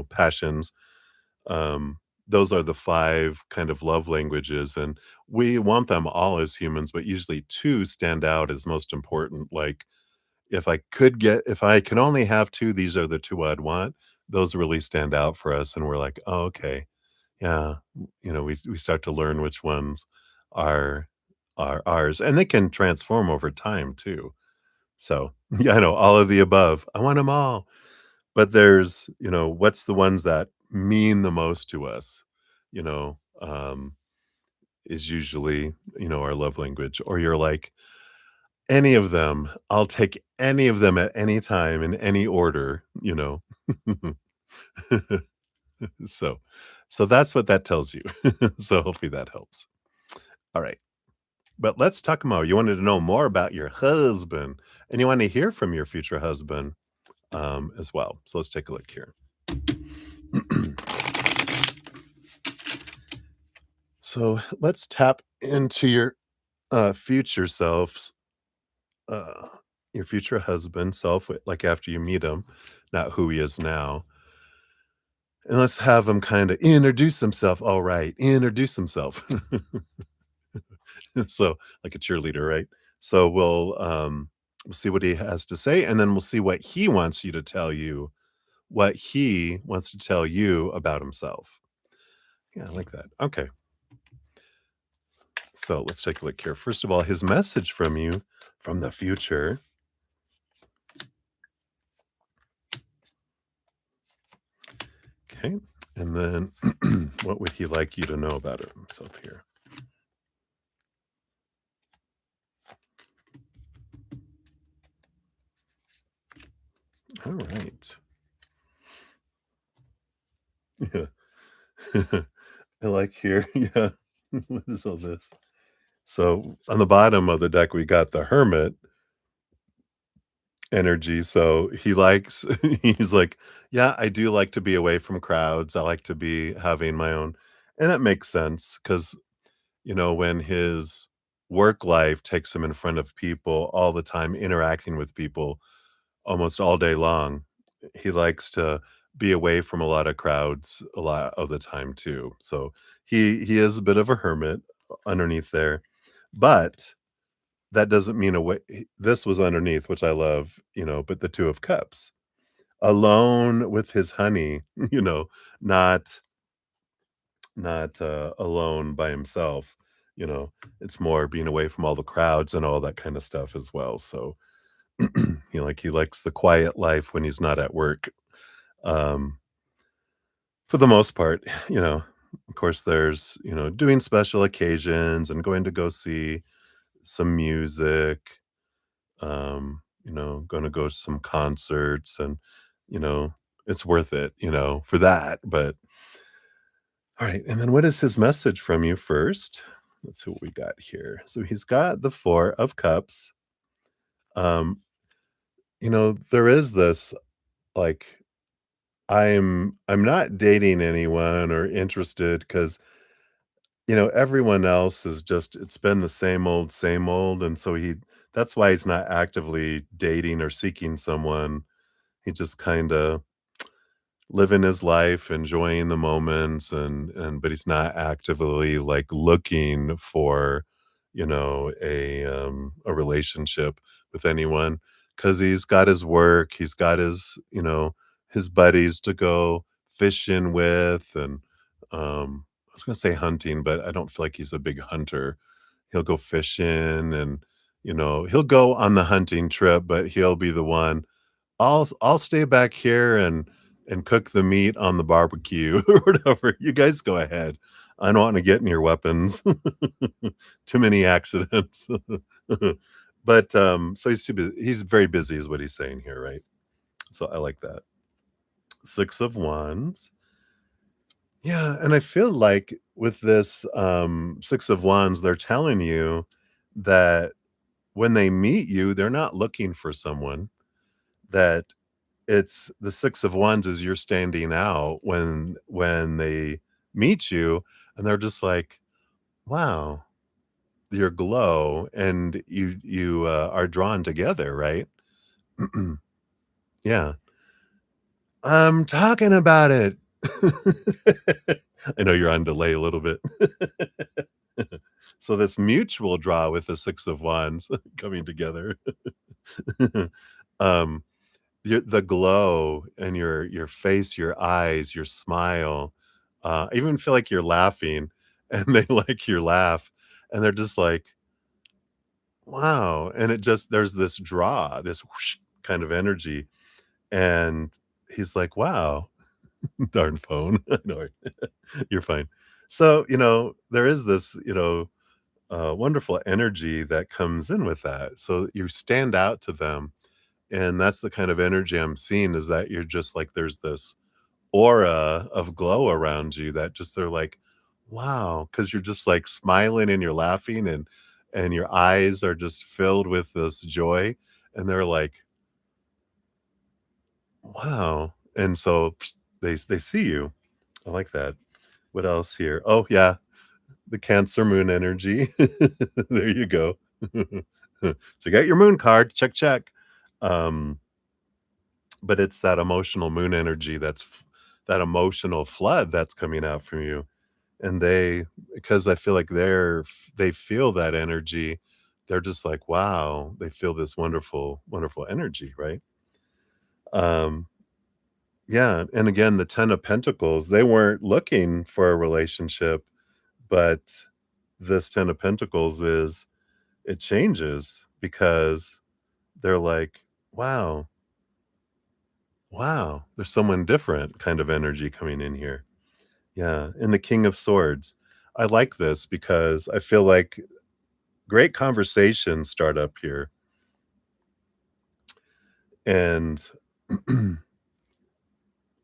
passions. Those are the 5 kind of love languages, and we want them all as humans, but usually 2 stand out as most important. Like, if I can only have 2, these are the 2 I'd want. Those really stand out for us, and we're like, "Oh, okay. Yeah." We start to learn which ones are ours, and they can transform over time too. So, yeah, I know, all of the above. I want them all. But there's, what's the ones that mean the most to us, you know, um, is usually, our love language. Or you're like, any of them, I'll take any of them at any time in any order. So so that's what that tells you. So hopefully that helps. All right. But let's talk more. You wanted to know more about your husband, and you want to hear from your future husband as well. So let's take a look here. So let's tap into future selves, uh, your future husband self, like after you meet him, not who he is now. And let's have him kind of introduce himself. All right, introduce himself. So, like a cheerleader, right? So we'll see what he has to say, and then we'll see what he wants you to tell you, what he wants to tell you about himself. Yeah, I like that. Okay. So let's take a look here. First of all, his message from you from the future. Okay. And then what would he like you to know about himself here? All right. Yeah. I like here. Yeah. What is all this? So on the bottom of the deck, we got the hermit energy. So he likes, he's like, yeah, I do like to be away from crowds. I like to be having my own. And that makes sense because when his work life takes him in front of people all the time, interacting with people almost all day long, he likes to be away from a lot of crowds a lot of the time too. So he is a bit of a hermit, underneath there. But that doesn't mean away this was underneath, which I love, but the 2 of Cups. Alone with his honey, you know, not alone by himself, you know? It's more being away from all the crowds and all that kinda stuff as well, so, he likes the quiet life when he's not at work, um, for the most part, you know? Of course, there's, doing special occasions and going to go see some music, gonna go to some concerts and, you know, it's worth it, for that, but alright, and then what is his message from you first? Let's see what we got here. So he's got the 4 of Cups. Um, there is this, like, I'm not dating anyone or interested because everyone else is just it's been the same old, and so that's why he's not actively dating or seeking someone. He just kinda living his life, enjoying the moments, and but he's not actively, like, looking for, a relationship with anyone because 'cause he's got his work, he's got his buddies to go fishing with, and, I was gonna say hunting, but I don't feel like he's a big hunter. He'll go fishing and, he'll go on the hunting trip, but he'll be the one I'll stay back here and cook the meat on the barbecue or whatever. You guys go ahead. I don't wanna get in your weapons. Too many accidents. But, so he's very busy is what he's saying here, right? So I like that. 6 of Wands. Yeah, and I feel like with this, 6 of Wands, they're telling you that when they meet you, they're not looking for someone, that it's the 6 of Wands is you're standing out when they meet you, and they're just like, "Wow, your glow," and you are drawn together, right? Yeah. "I'm talking about it." I know you're on delay a little bit. So this mutual draw with the 6 of Wands coming together. Um the glow in your face, your eyes, your smile, I even feel like you're laughing, and they like your laugh, and they're just like, "Wow," and there's this draw, this whoosh kind of energy, and he's like, "Wow." Darn phone. No, you're fine. So, there is this, wonderful energy that comes in with that, so you stand out to them. And that's the kind of energy I'm seeing is that you're just like there's this aura of glow around you that just they're like, wow, because 'cause you're just, like, smiling and you're laughing and your eyes are just filled with this joy, and they're like, "Wow." And so they see you. I like that. What else here? Oh, yeah, the Cancer moon energy. There you go. So you got your moon card, check, check. Um But it's that emotional moon energy that emotional flood that's coming out from you, and because I feel like they feel that energy, they're just like, "Wow," they feel this wonderful, wonderful energy, right? Um, yeah, and again, the 10 of Pentacles, they weren't looking for a relationship, but this 10 of Pentacles it changes because they're like, "Wow, wow, there's someone different," kind of energy coming in here. Yeah, and the King of Swords. I like this because I feel like great conversations start up here, and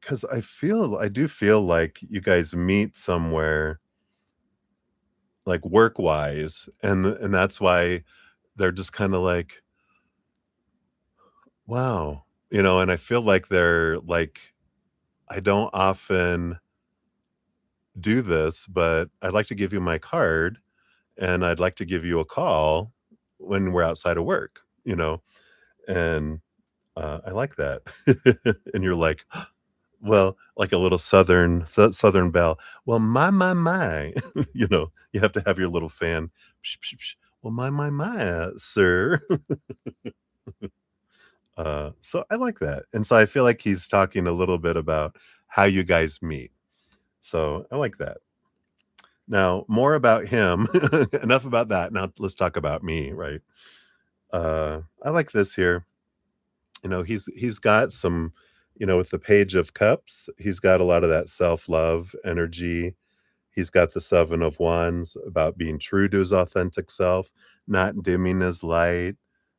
because I do feel like you guys meet somewhere, like, work-wise, and that's why they're just kinda like, "Wow," and I feel like they're like, "I don't often do this, but I'd like to give you my card, and I'd like to give you a call when we're outside of work," and I like that. And you're like, Well, like a little Southern belle. Well, my, you have to have your little fan. "Psh, psh, psh. Well, my, sir." So I like that, and so I feel like he's talking a little bit about how you guys meet. So I like that. Now, more about him. Enough about that. Now let's talk about me, right? I like this here. He's got some, with the Page of Cups, he's got a lot of that self-love energy. He's got the Seven of Wands about being true to his authentic self, not dimming his light,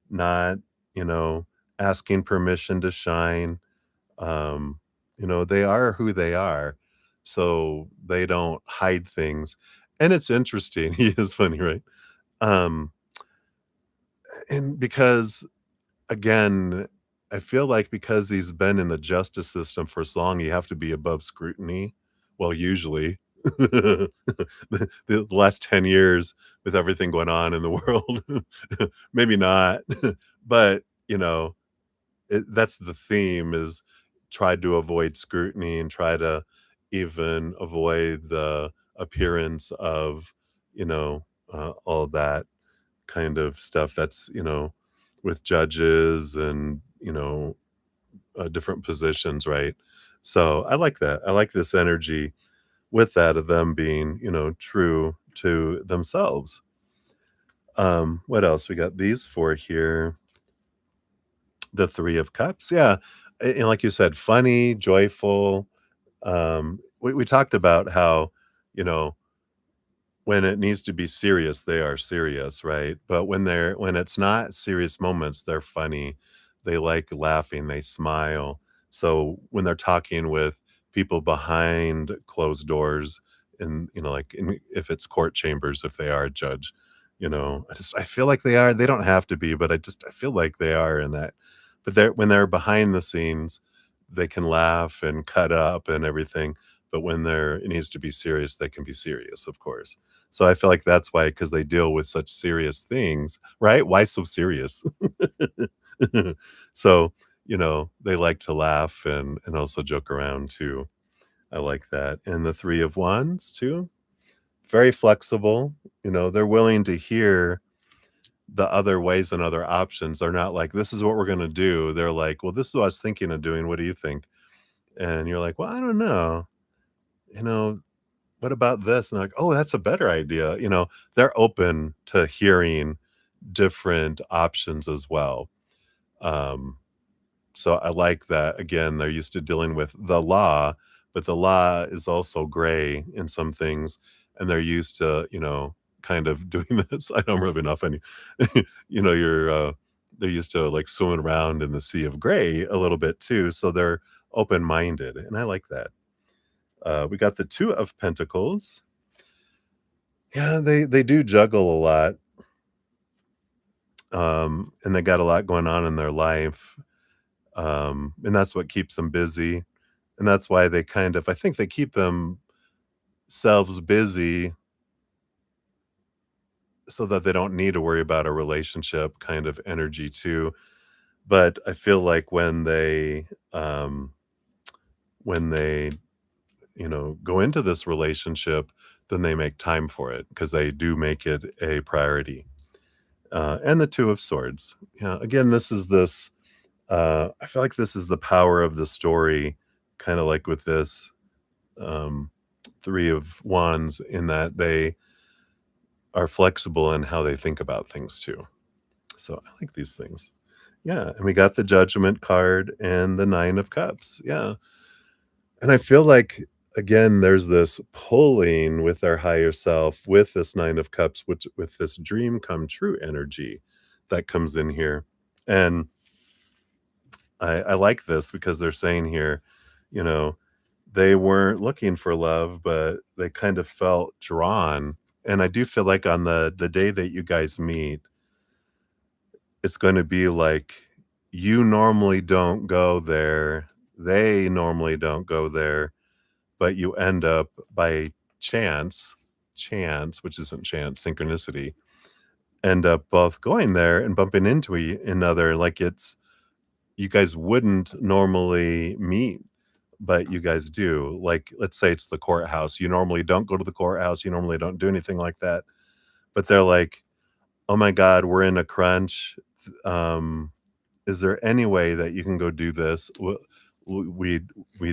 not, you know, asking permission to shine. Um, they are who they are, so they don't hide things. And it's interesting. He is funny, right? Um, and because again, I feel like because he's been in the justice system for so long, you have to be above scrutiny. Well, usually. The last 10 years with everything going on in the world, maybe not, but, that's the theme is try to avoid scrutiny and try to even avoid the appearance of, all that kind of stuff that's, with judges and, different positions, right? So I like that. I like this energy with that of them being, true to themselves. What else? We got these 4 here. The 3 of Cups. Yeah. And like you said, funny, joyful. We talked about how, you know, when it needs to be serious, they are serious, right? But when it's not serious moments, they're funny. They like laughing, they smile. So when they're talking with people behind closed doors and, if it's court chambers, if they are a judge, I feel like they don't have to be, but I feel like they are in that. But when they're behind the scenes, they can laugh and cut up and everything. But when it needs to be serious, they can be serious, of course. So I feel like that's why, because they deal with such serious things, right? Why so serious? So, they like to laugh and also joke around too. I like that. And the 3 of Wands too, very flexible. They're willing to hear the other ways and other options. They're not like, "This is what we're gonna do." They're like, "Well, this is what I was thinking of doing. What do you think?" And you're like, "Well, I don't know. You know, what about this?" And they're like, "Oh, that's a better idea." They're open to hearing different options as well. Um, so I like that. Again, they're used to dealing with the law, but the law is also gray in some things, and they're used to, kind of doing this. I don't really know if any, you're, they're used to like swimming around in the sea of gray a little bit too. So they're open minded, and I like that. We got the 2 of Pentacles. Yeah, they do juggle a lot, and they got a lot going on in their life, and that's what keeps them busy, and that's why they kind of I think they keep themselves busy so that they don't need to worry about a relationship kind of energy too, but I feel like when they, go into this relationship, then they make time for it because they do make it a priority. And the 2 of Swords. Yeah, again, I feel like this is the power of the story, kinda like with this, um, 3 of Wands in that they are flexible in how they think about things too. So I like these things. Yeah, and we got the Judgment card and the 9 of Cups. Yeah, and I feel like, again, there's this pulling with our higher self with this 9 of Cups, which with this dream come true energy that comes in here. And I like this because they're saying here, you know, they weren't looking for love, but they kind of felt drawn. And I do feel like on the day that you guys meet, it's going to be like you normally don't go there, they normally don't go there, but you end up by chance, which isn't chance, synchronicity, end up both going there and bumping into another like it's you guys wouldn't normally meet but you guys do. Like, let's say it's the courthouse. You normally don't go to the courthouse. You normally don't do anything like that. But they're like, "Oh my god, we're in a crunch. Um, is there any way that you can go do this? We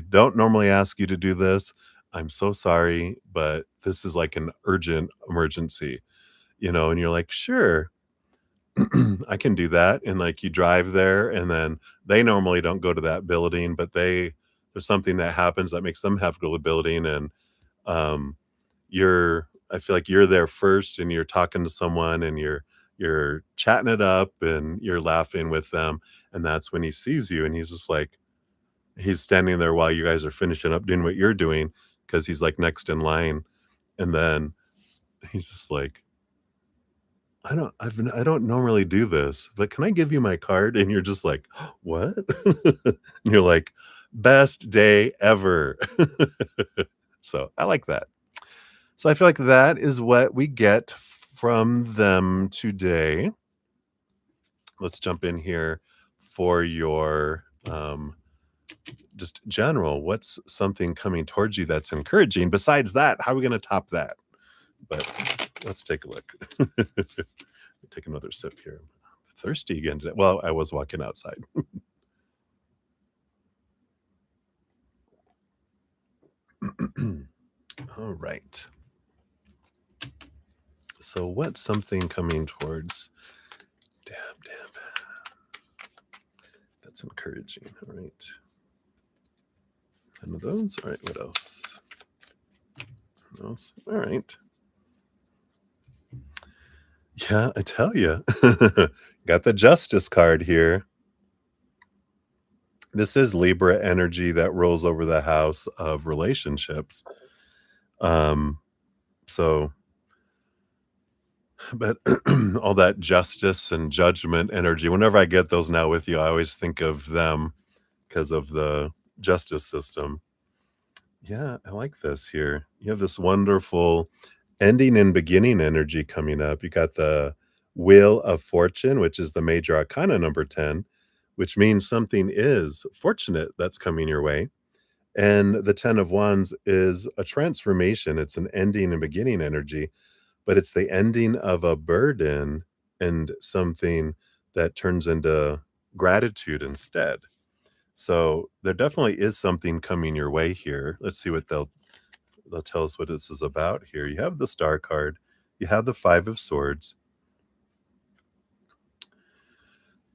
don't normally ask you to do this. I'm so sorry, but this is like an urgent emergency." And you're like, "Sure, I can do that." And like you drive there, and then they normally don't go to that building, but there's something that happens that makes them have to go to the building, and um, I feel like you're there first, and you're talking to someone, and you're chatting it up, and you're laughing with them, and that's when he sees you, and he's just like he's standing there while you guys are finishing up doing what you're doing, because he's like next in line, and then he's just like, I don't normally do this, but can I give you my card?" And you're just like, "What?" And you're like, "Best day ever." So, I like that. So, I feel like that is what we get from them today. Let's jump in here for your, just general, what's something coming towards you that's encouraging? Besides that, how are we gonna top that? But let's take a look. Take another sip here. Thirsty again today. Well, I was walking outside. All right. So what's something coming towards? Damn. That's encouraging. All right. None of those. All right. What else? Those. All right. Yeah, I tell you. Got the justice card here. This is Libra energy that rolls over the house of relationships. Um, so but all that justice and judgment energy, whenever I get those now with you, I always think of them because of the justice system. Yeah, I like this here. You have this wonderful ending and beginning energy coming up. You got the Wheel of Fortune, which is the major arcana number 10, which means something is fortunate that's coming your way. And the 10 of Wands is a transformation. It's an ending and beginning energy, but it's the ending of a burden and something that turns into gratitude instead. So there definitely is something coming your way here. Let's see what they'll tell us what this is about here. You have the Star card, you have the 5 of Swords.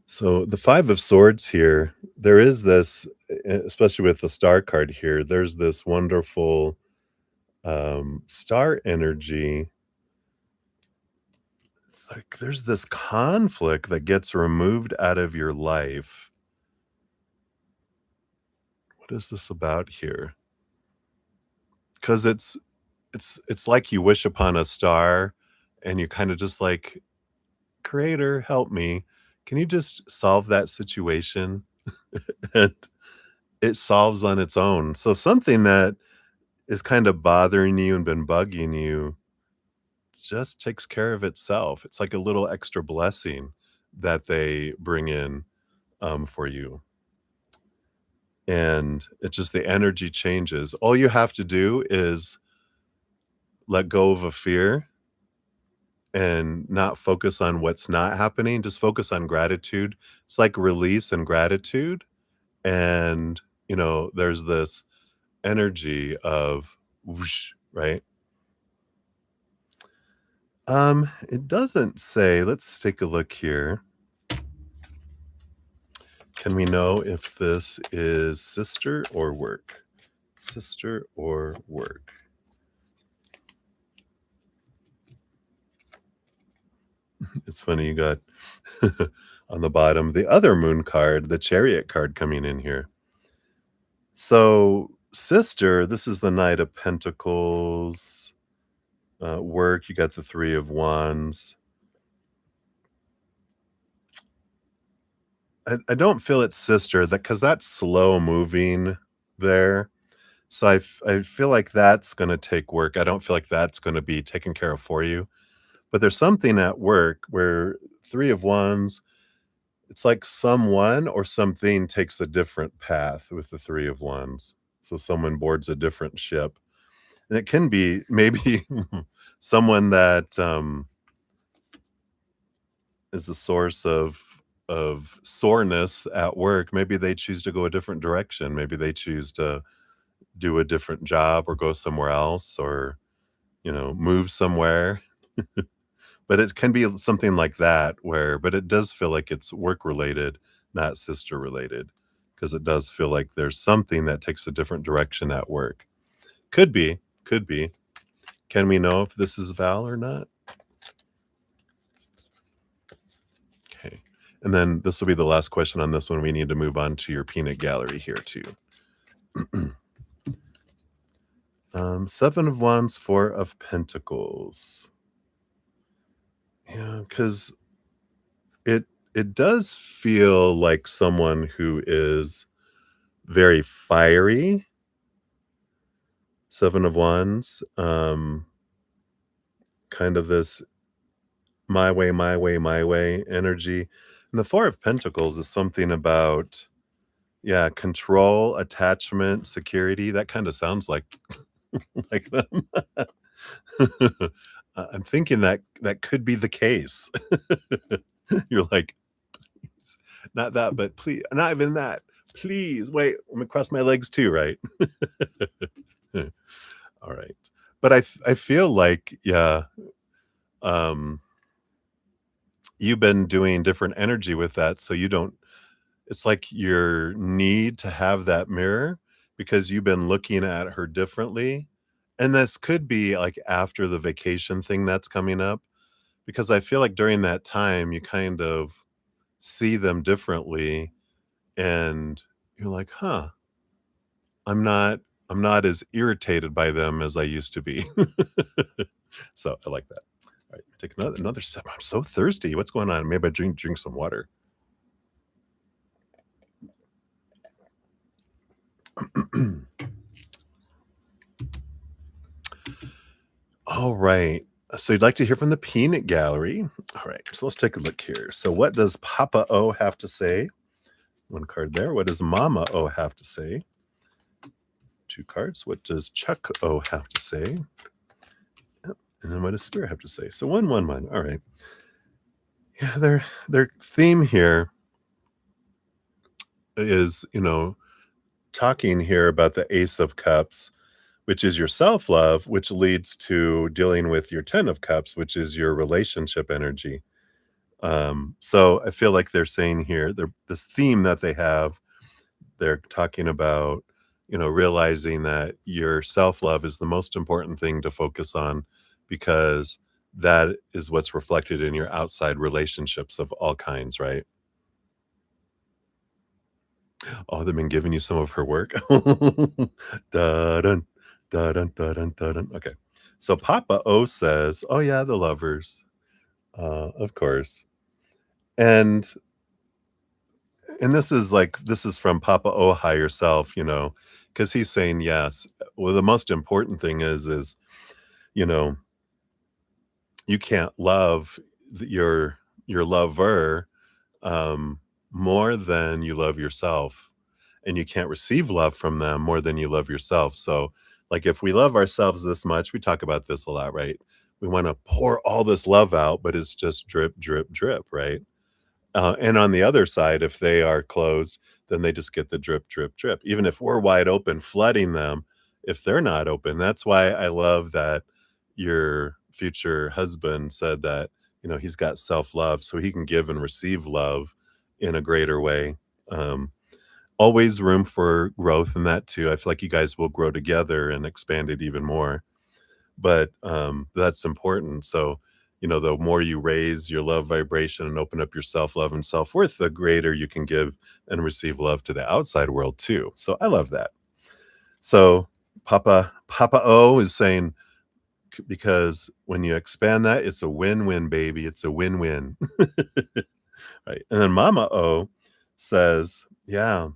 So the 5 of Swords here, there is this, especially with the Star card here, there's this wonderful star energy. It's like there's this conflict that gets removed out of your life. What is this about here? Because it's like you wish upon a star, and you're kind of just like, "Creator, help me. Can you just solve that situation?" And it solves on its own. So something that is kind of bothering you and been bugging you just takes care of itself. It's like a little extra blessing that they bring in, for you. And it's just the energy changes. All you have to do is let go of a fear and not focus on what's not happening, just focus on gratitude. It's like release and gratitude, and, there's this energy of whoosh, right? It doesn't say, let's take a look here. Can we know if this is sister or work? Sister or work? It's funny you got on the bottom the other moon card, the Chariot card coming in here. So, sister, this is the Knight of Pentacles. Work, you got the 3 of Wands. I don't feel it's sister that because that's slow moving there. So I feel like that's gonna take work. I don't feel like that's gonna be taken care of for you. But there's something at work where 3 of Wands, it's like someone or something takes a different path with the 3 of Wands. So someone boards a different ship, and it can be maybe someone that is a source of soreness at work. Maybe they choose to go a different direction. Maybe they choose to do a different job or go somewhere else, or move somewhere. But it can be something like that, but it does feel like it's work related, not sister related, because it does feel like there's something that takes a different direction at work. Could be, could be. Can we know if this is Val or not? Okay. And then this will be the last question on this one. We need to move on to your peanut gallery here too. Seven of Wands, Four of Pentacles. Yeah, because it does feel like someone who is very fiery. Seven of Wands, kind of this my way, my way energy. And the Four of Pentacles is something about, yeah, control, attachment, security. That kind of sounds like like them. I'm thinking that could be the case. You're like, "Please, not that, but please, not even that. Please, wait, let me cross my legs too, right?" All right. But I feel like, yeah, um, you've been doing different energy with that, so you don't it's like your need to have that mirror because you've been looking at her differently, and this could be, like, after the vacation thing that's coming up, because I feel like during that time, you kind of see them differently, and you're like, "Huh, I'm not I'm not as irritated by them as I used to be." So, I like that. Alright, take another sip. I'm so thirsty. What's going on? Maybe I drink some water. All right. So you'd like to hear from the peanut gallery. All right. So let's take a look here. So what does Papa O have to say? One card there. What does Mama O have to say? Two cards. What does Chuck O have to say? Yep. And then what does Spirit have to say? So 1 1 1. All right. Yeah, their theme here is, talking here about the Ace of Cups, which is your self-love, which leads to dealing with your 10 of Cups, which is your relationship energy. So I feel like they're saying here, this theme that they have, they're talking about, realizing that your self-love is the most important thing to focus on, because that is what's reflected in your outside relationships of all kinds, right? Oh, they've been giving you some of her work. Da-dun, da-dun, da-dun, da-dun. Okay. So Papa O says, "Oh yeah, the lovers, of course." And this is from Papa O higher self, because he's saying, yes. Well, the most important thing is, you know, you can't love your lover um, more than you love yourself, and you can't receive love from them more than you love yourself. So, like, if we love ourselves this much, we talk about this a lot, right? We want to pour all this love out, but it's just drip, drip, drip, right? And on the other side, if they are closed, then they just get the drip, drip, drip. Even if we're wide open, flooding them, if they're not open, that's why I love that your future husband said that, he's got self love so he can give and receive love in a greater way. Um, Always room for growth in that too. I feel like you guys will grow together and expand it even more, but that's important. So, the more you raise your love vibration and open up your self-love and self-worth, the greater you can give and receive love to the outside world too. So I love that. So Papa O is saying, because when you expand that, it's a win-win, baby. It's a win-win. Right. And then Mama O says, yeah,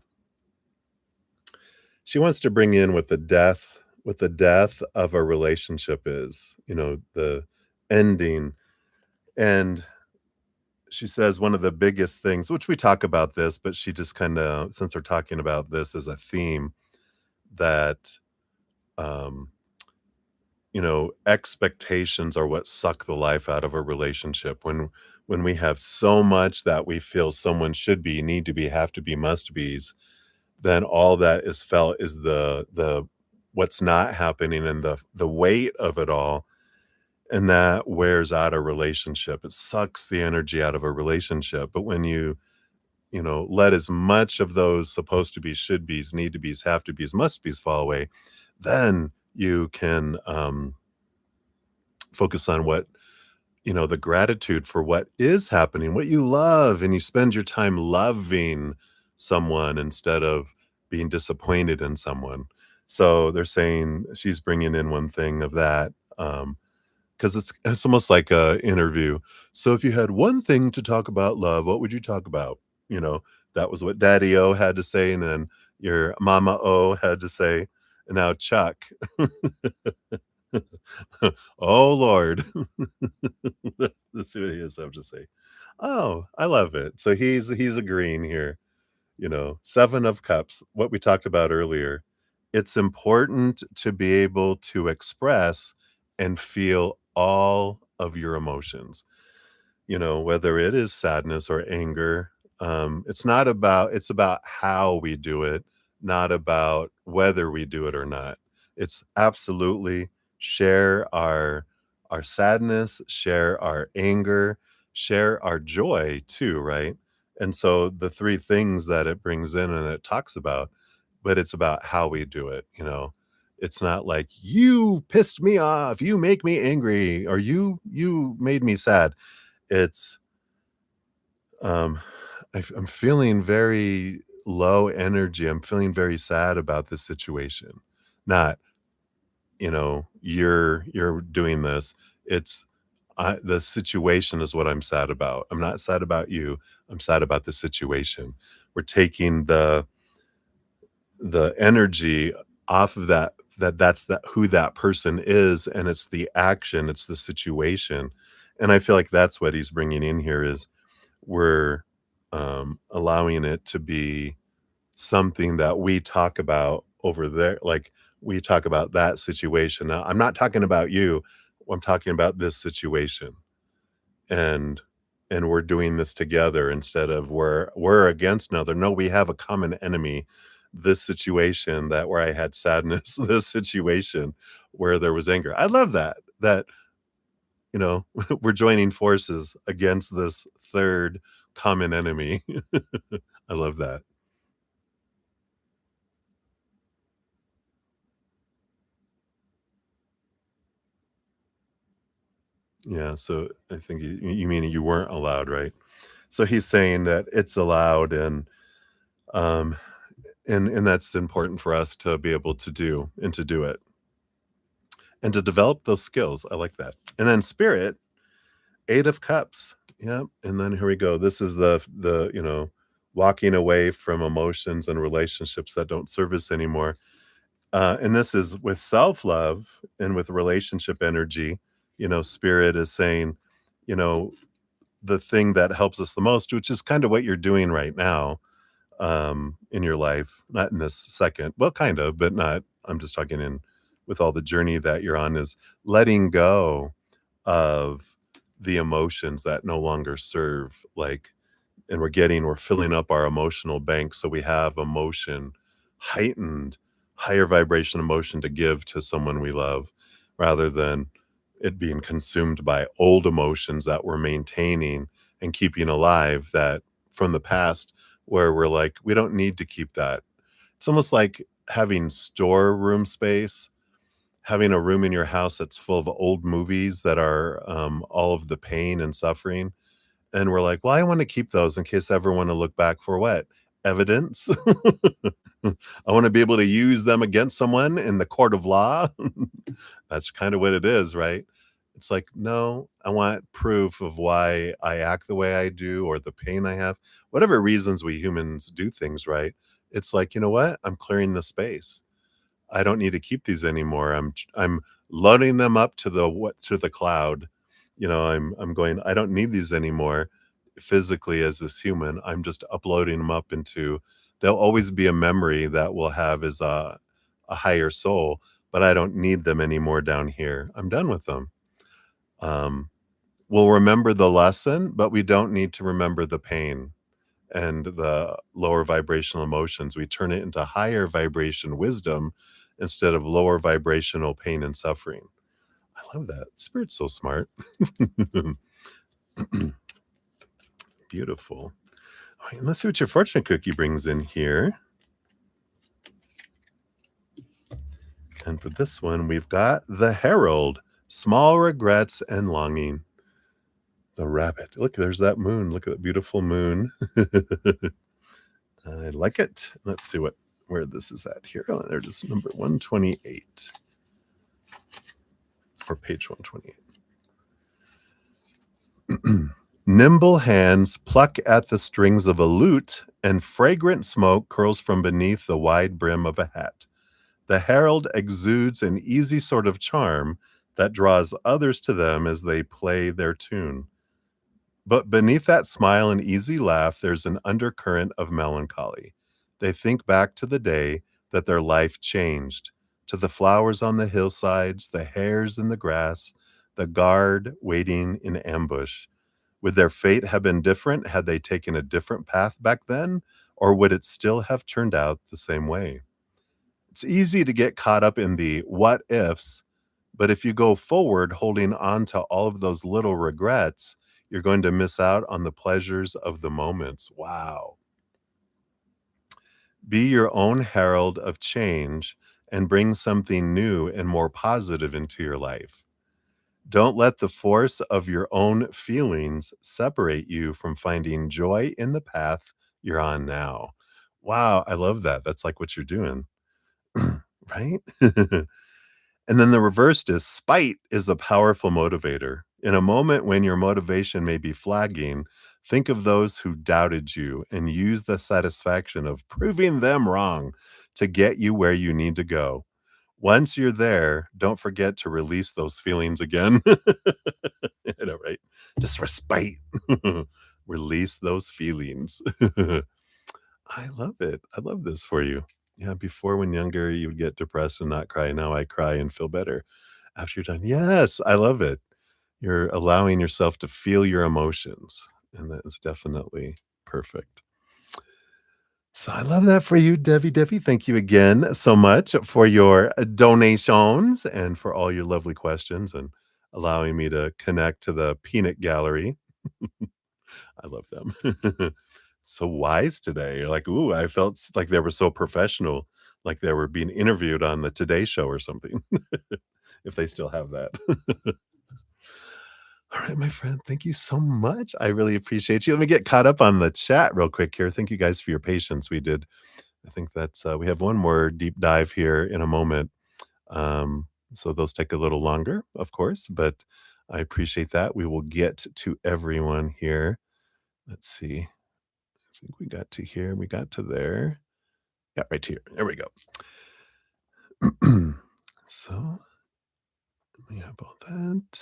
she wants to bring in what the death of a relationship is, the ending. And she says one of the biggest things, which we talk about this, but she just kind of, since we're talking about this as a theme, that, um, expectations are what suck the life out of a relationship. When we have so much that we feel someone should be, need to be, have to be, must be's, then all that is felt is the what's not happening and the weight of it all, and that wears out a relationship. It sucks the energy out of a relationship. But when you let as much of those supposed to be, should be's, need to be's, have to be's, must be's fall away, then you can focus on the gratitude for what is happening, what you love, and you spend your time loving someone instead of being disappointed in someone. So they're saying she's bringing in one thing of that, because it's almost like a interview. So if you had one thing to talk about love, what would you talk about? You know, that was what Daddy O had to say, and then your Mama O had to say, and now Chuck. Oh Lord. Let's see what he has to have to say. Oh, I love it. So he's agreeing here, 7 of cups, what we talked about earlier. It's important to be able to express and feel all of your emotions, whether it is sadness or anger. It's about how we do it, not about whether we do it or not. It's absolutely share our sadness, share our anger, share our joy too, right? And so the three things that it brings in and it talks about, but it's about how we do it. It's not like you pissed me off, you make me angry, or you made me sad. It's um, I'm feeling very low energy. I'm feeling very sad about this situation. Not, you're doing this. It's the situation is what I'm sad about. I'm not sad about you. I'm sad about the situation. We're taking the energy off of that's who that person is, and it's the action, it's the situation. And I feel like that's what he's bringing in here is we're, allowing it to be something that we talk about over there, like, we talk about that situation. Now, I'm not talking about you, I'm talking about this situation, and we're doing this together instead of we're against another. No, we have a common enemy. This situation that where I had sadness, this situation where there was anger. I love that, we're joining forces against this third common enemy. I love that. Yeah, so I think you mean you weren't allowed, right? So he's saying that it's allowed, um, and that's important for us to be able to do and to do it and to develop those skills. I like that. And then spirit, 8 of cups. Yep, and then here we go. This is the walking away from emotions and relationships that don't serve us anymore. And this is with self-love and with relationship energy. Spirit is saying, you know, the thing that helps us the most, which is kind of what you're doing right now, in your life, not in this second. Well, kind of, but not. I'm just talking in with all the journey that you're on is letting go of the emotions that no longer serve, like, and we're filling up our emotional bank so we have emotion, heightened, higher vibration emotion to give to someone we love rather than it being consumed by old emotions that we're maintaining and keeping alive that from the past where we're like, we don't need to keep that. It's almost like having storeroom space, having a room in your house that's full of old movies that are all of the pain and suffering. And we're like, well, I want to keep those in case I ever want to look back for what? Evidence. I want to be able to use them against someone in the court of law. That's kind of what it is, right? It's like, no, I want proof of why I act the way I do or the pain I have, whatever reasons we humans do things, right? It's like, you know what? I'm clearing the space. I don't need to keep these anymore. I'm loading them up to the cloud. I'm going, I don't need these anymore physically as this human. I'm just uploading them up into they'll always be a memory that we'll have as a higher soul, but I don't need them anymore down here. I'm done with them. Um, we'll remember the lesson, but we don't need to remember the pain and the lower vibrational emotions. We turn it into higher vibration wisdom instead of lower vibrational pain and suffering. I love that. Spirit's so smart. Beautiful. All right, let's see what your fortune cookie brings in here. And for this one, we've got the Herald, small regrets and longing. The rabbit. Look, there's that moon. Look at that beautiful moon. I like it. Let's see where this is at here. Oh, there it is, number 128. Or page 128. Nimble hands pluck at the strings of a lute, and fragrant smoke curls from beneath the wide brim of a hat. The herald exudes an easy sort of charm that draws others to them as they play their tune. But beneath that smile and easy laugh, there's an undercurrent of melancholy. They think back to the day that their life changed, to the flowers on the hillsides, the hares in the grass, the guard waiting in ambush. Would their fate have been different had they taken a different path back then, or would it still have turned out the same way? It's easy to get caught up in the what ifs, but if you go forward holding on to all of those little regrets, you're going to miss out on the pleasures of the moments. Wow. Be your own herald of change and bring something new and more positive into your life. Don't let the force of your own feelings separate you from finding joy in the path you're on now. Wow, I love that. That's like what you're doing, right? And then the reversed is spite is a powerful motivator. In a moment when your motivation may be flagging, think of those who doubted you and use the satisfaction of proving them wrong to get you where you need to go. Once you're there, don't forget to release those feelings again. I know, right? Just for spite. Release those feelings. I love it. I love this for you. Yeah, before when younger, you would get depressed and not cry. Now I cry and feel better after you're done. Yes, I love it. You're allowing yourself to feel your emotions, and that is definitely perfect. So I love that for you, Debbie. Debbie, thank you again so much for your donations and for all your lovely questions and allowing me to connect to the peanut gallery. I love them. So wise today. You're like, ooh, I felt like they were so professional, like they were being interviewed on the Today Show or something, if they still have that. All right, my friend, thank you so much. I really appreciate you. Let me get caught up on the chat real quick here. Thank you guys for your patience. I think that's, we have one more deep dive here in a moment. So those take a little longer, of course, but I appreciate that. We will get to everyone here. Let's see. I think we got to here. We got to there. Yeah, right here. There we go. So we have all that.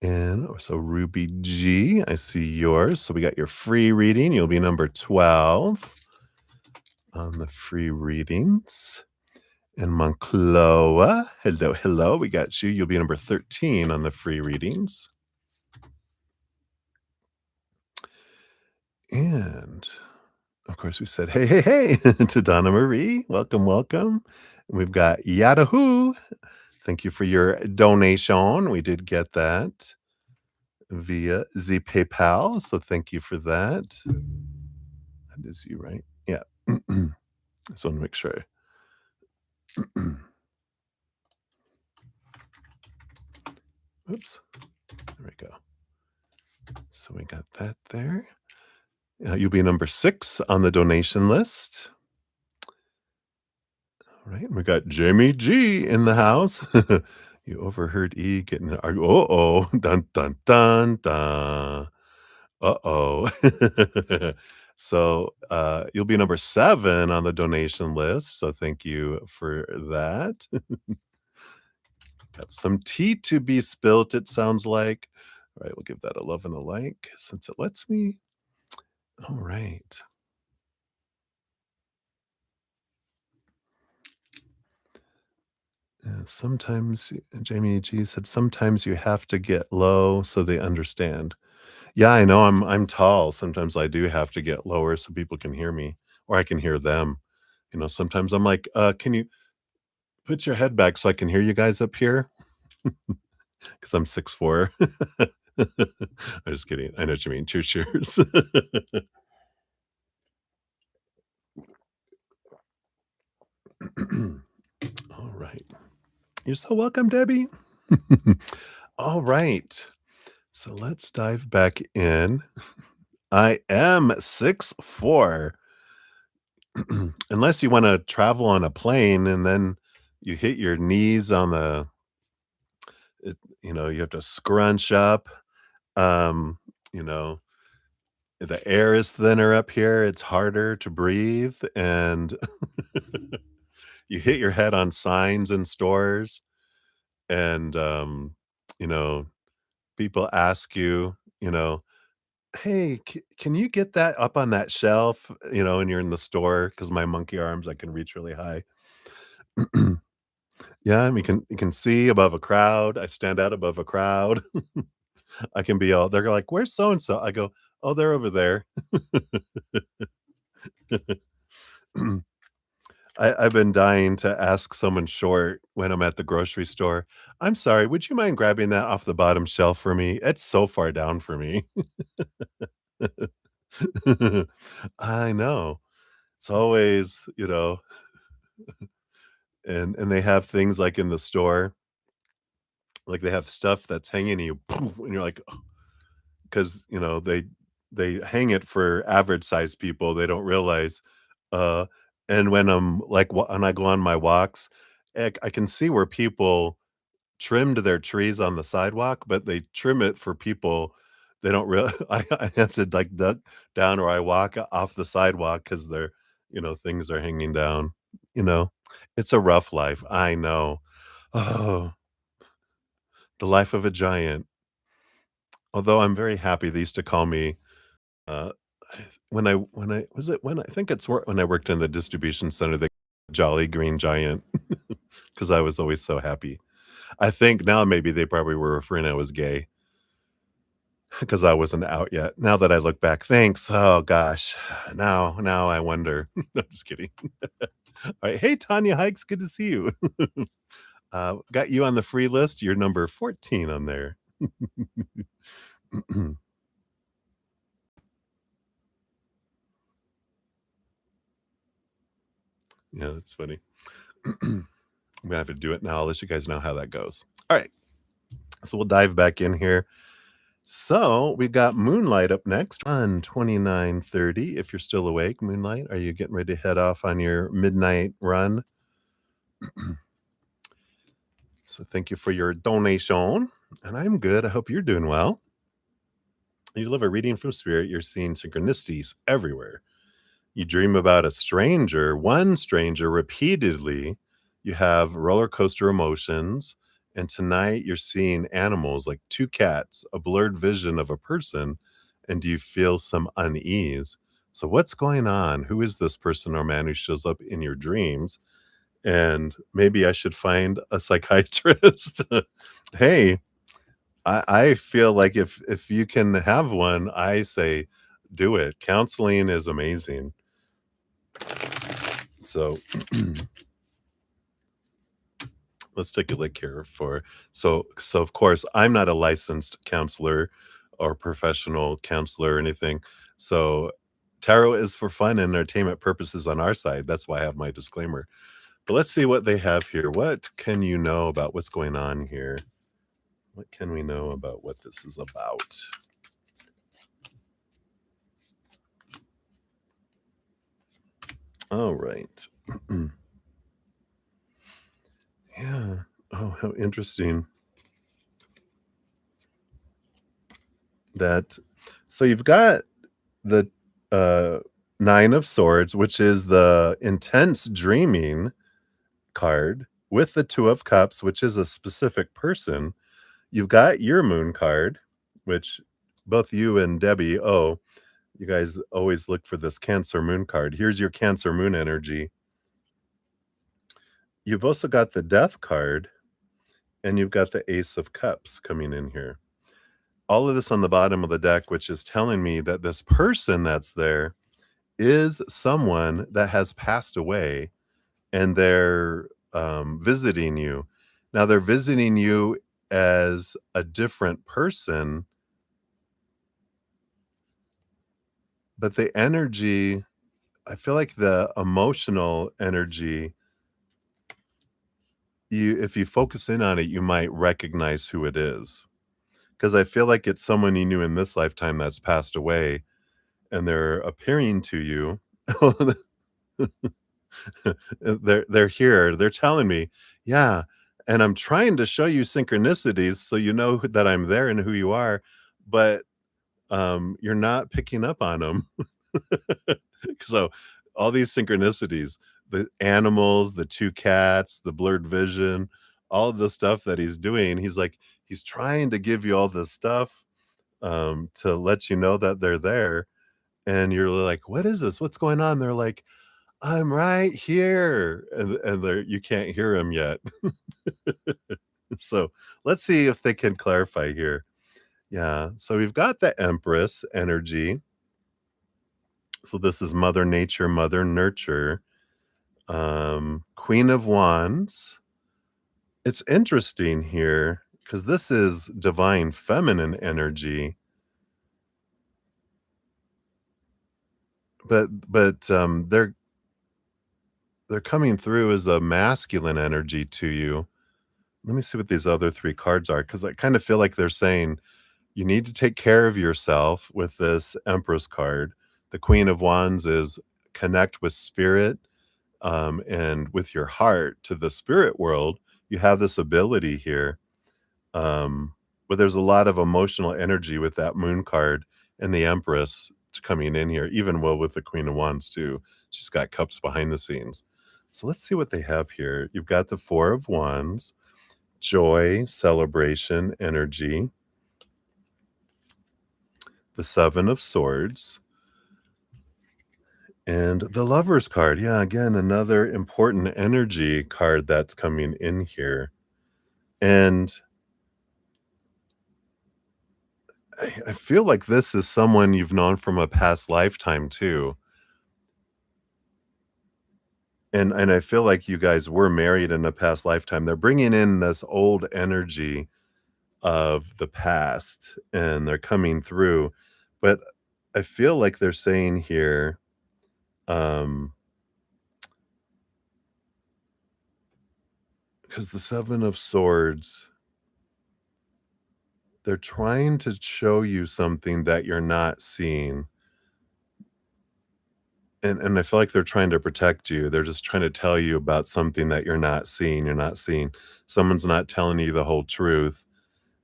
And so Ruby G, I see yours. So we got your free reading. You'll be number 12 on the free readings. And Moncloa, hello, hello. We got you. You'll be number 13 on the free readings. And of course, we said, hey, hey, hey, to Donna Marie. Welcome, welcome. And we've got Yahoo. Thank you for your donation. We did get that via the PayPal. So thank you for that. That is you, right? Yeah. Just want to make sure. Oops. There we go. So we got that there. You'll be number 6 on the donation list. All right. We got Jamie G in the house. You overheard E getting, uh-oh, dun, dun, dun, dun. Uh-oh. So, you'll be number 7 on the donation list, so thank you for that. Got some tea to be spilt, it sounds like. All right, we'll give that a love and a like since it lets me. All right. Sometimes Jamie G said, "Sometimes you have to get low so they understand." Yeah, I know I'm tall. Sometimes I do have to get lower so people can hear me or I can hear them. Sometimes I'm like, can you put your head back so I can hear you guys up here? Because I'm 6'4". I'm just kidding. I know what you mean. Cheers, cheers. All right. You're so welcome, Debbie. All right. So let's dive back in. I am 6'4". Unless you wanna travel on a plane and then you hit your knees on the you have to scrunch up, um, you know, the air is thinner up here, it's harder to breathe, and you hit your head on signs in stores, and, you know, people ask you, "Hey, can you get that up on that shelf?" And you're in the store because my monkey arms, I can reach really high. Yeah, and you can see above a crowd. I stand out above a crowd. I can be all they're like, "Where's so and so?" I go, "Oh, they're over there." I've been dying to ask someone short when I'm at the grocery store, "I'm sorry, would you mind grabbing that off the bottom shelf for me? It's so far down for me." I know. It's always, and they have things like in the store, like they have stuff that's hanging and you poof, and you're like, 'cause, they hang it for average sized people, they don't realize, uh and when I'm, like, when I go on my walks, I can see where people trimmed their trees on the sidewalk, but they trim it for people they don't real I have to, like, duck down or I walk off the sidewalk because things are hanging down, you know? It's a rough life, I know. Oh, the life of a giant. Although I'm very happy they used to call me, uh, when I was it when I think it's when I worked in the distribution center, the Jolly Green Giant, because I was always so happy. I think now maybe they probably were referring I was gay because I wasn't out yet. Now that I look back, thanks. Oh gosh. Now I wonder. No, just kidding. All right. Hey Tanya Hikes, good to see you. Got you on the free list. You're number 14 on there. Yeah, that's funny. I'm gonna have to do it now. I'll let you guys know how that goes. All right. So we'll dive back in here. So we got Moonlight up next on 29:30. If you're still awake, Moonlight, are you getting ready to head off on your midnight run? So thank you for your donation. And I'm good. I hope you're doing well. You live a reading from spirit. You're seeing synchronicities everywhere. You dream about a stranger, one stranger repeatedly. You have roller coaster emotions. And tonight you're seeing animals like two cats, a blurred vision of a person. And you feel some unease. So, what's going on? Who is this person or man who shows up in your dreams? And maybe I should find a psychiatrist. Hey, I feel like if you can have one, I say do it. Counseling is amazing. So let's take a look here so of course I'm not a licensed counselor or professional counselor or anything. So tarot is for fun and entertainment purposes on our side. That's why I have my disclaimer. But let's see what they have here. What can you know about what's going on here? What can we know about what this is about? All right. Yeah. Oh, how interesting that. So you've got the uh, Nine of Swords, which is the intense dreaming card, with the Two of Cups, which is a specific person. You've got your Moon card, which both you and Debbie, you guys always look for this Cancer Moon card. Here's your Cancer Moon energy. You've also got the Death card, and you've got the Ace of Cups coming in here. All of this on the bottom of the deck, which is telling me that this person that's there is someone that has passed away, and they're visiting you. Now, they're visiting you as a different person, but the energy, I feel like the emotional energy, if you focus in on it, you might recognize who it is. Because I feel like it's someone you knew in this lifetime that's passed away, and they're appearing to you. They're here. They're telling me, yeah, and I'm trying to show you synchronicities so you know that I'm there and who you are, but you're not picking up on them. So all these synchronicities, the animals, the two cats, the blurred vision, all of the stuff that he's doing, he's trying to give you all this stuff to let you know that they're there. And you're like, what is this? What's going on? They're like, I'm right here. And they're, you can't hear him yet. So let's see if they can clarify here. Yeah. So we've got the Empress energy. So this is Mother Nature, Mother Nurture, Queen of Wands. It's interesting here because this is divine feminine energy, but they're coming through as a masculine energy to you. Let me see what these other 3 cards are, because I kind of feel like they're saying you need to take care of yourself with this Empress card. The Queen of Wands is connect with spirit, and with your heart to the spirit world. You have this ability here. But there's a lot of emotional energy with that Moon card and the Empress coming in here, even well with the Queen of Wands too. She's got cups behind the scenes. So let's see what they have here. You've got the Four of Wands, joy, celebration, energy, the Seven of Swords, and the Lover's card. Yeah, again, another important energy card that's coming in here. And I feel like this is someone you've known from a past lifetime too. And I feel like you guys were married in a past lifetime. They're bringing in this old energy of the past, and they're coming through. But I feel like they're saying here, um, because the Seven of Swords, they're trying to show you something that you're not seeing. And I feel like they're trying to protect you. They're just trying to tell you about something that you're not seeing. You're not seeing. Someone's not telling you the whole truth,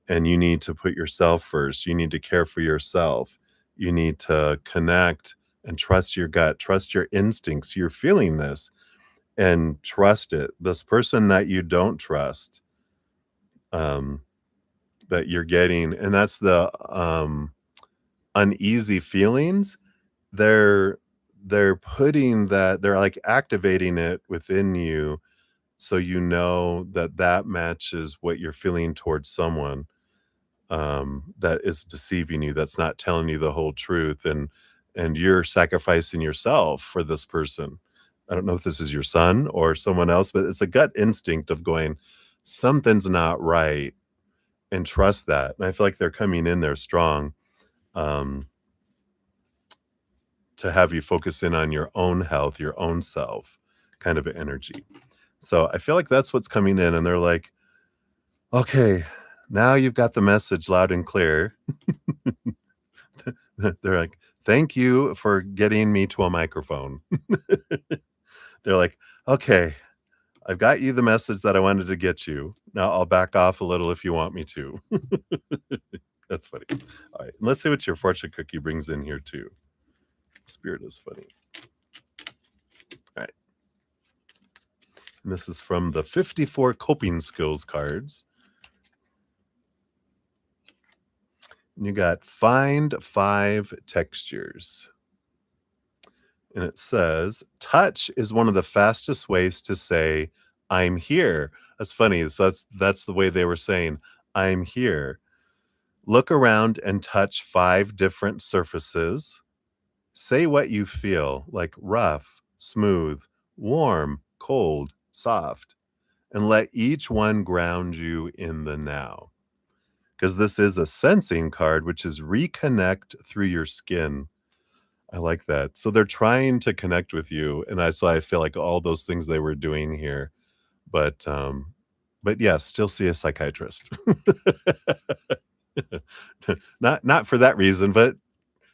and you need to put yourself first. You need to care for yourself. You need to connect and trust your gut, trust your instincts. You're feeling this and trust it. This person that you don't trust, um, that you're getting, and that's the uneasy feelings. They're putting that, they're like activating it within you, so you know that that matches what you're feeling towards someone that is deceiving you, that's not telling you the whole truth, and you're sacrificing yourself for this person. I don't know if this is your son or someone else, but it's a gut instinct of going, something's not right, and trust that. And I feel like they're coming in there strong. Um, to have you focus in on your own health, your own self kind of energy. So I feel like that's what's coming in. And they're like, okay, now you've got the message loud and clear. They're like, thank you for getting me to a microphone. They're like, okay, I've got you the message that I wanted to get you. Now I'll back off a little if you want me to. That's funny. All right. Let's see what your fortune cookie brings in here too. Spirit is funny. All right. And this is from the 54 coping skills cards. And you got find 5 textures. And it says, touch is one of the fastest ways to say, I'm here. That's funny. So that's the way they were saying, I'm here. Look around and touch 5 different surfaces. Say what you feel, like rough, smooth, warm, cold, soft, and let each one ground you in the now. Because this is a sensing card, which is reconnect through your skin. I like that. So they're trying to connect with you, and that's why I feel like all those things they were doing here. But yeah, still see a psychiatrist. Not for that reason, but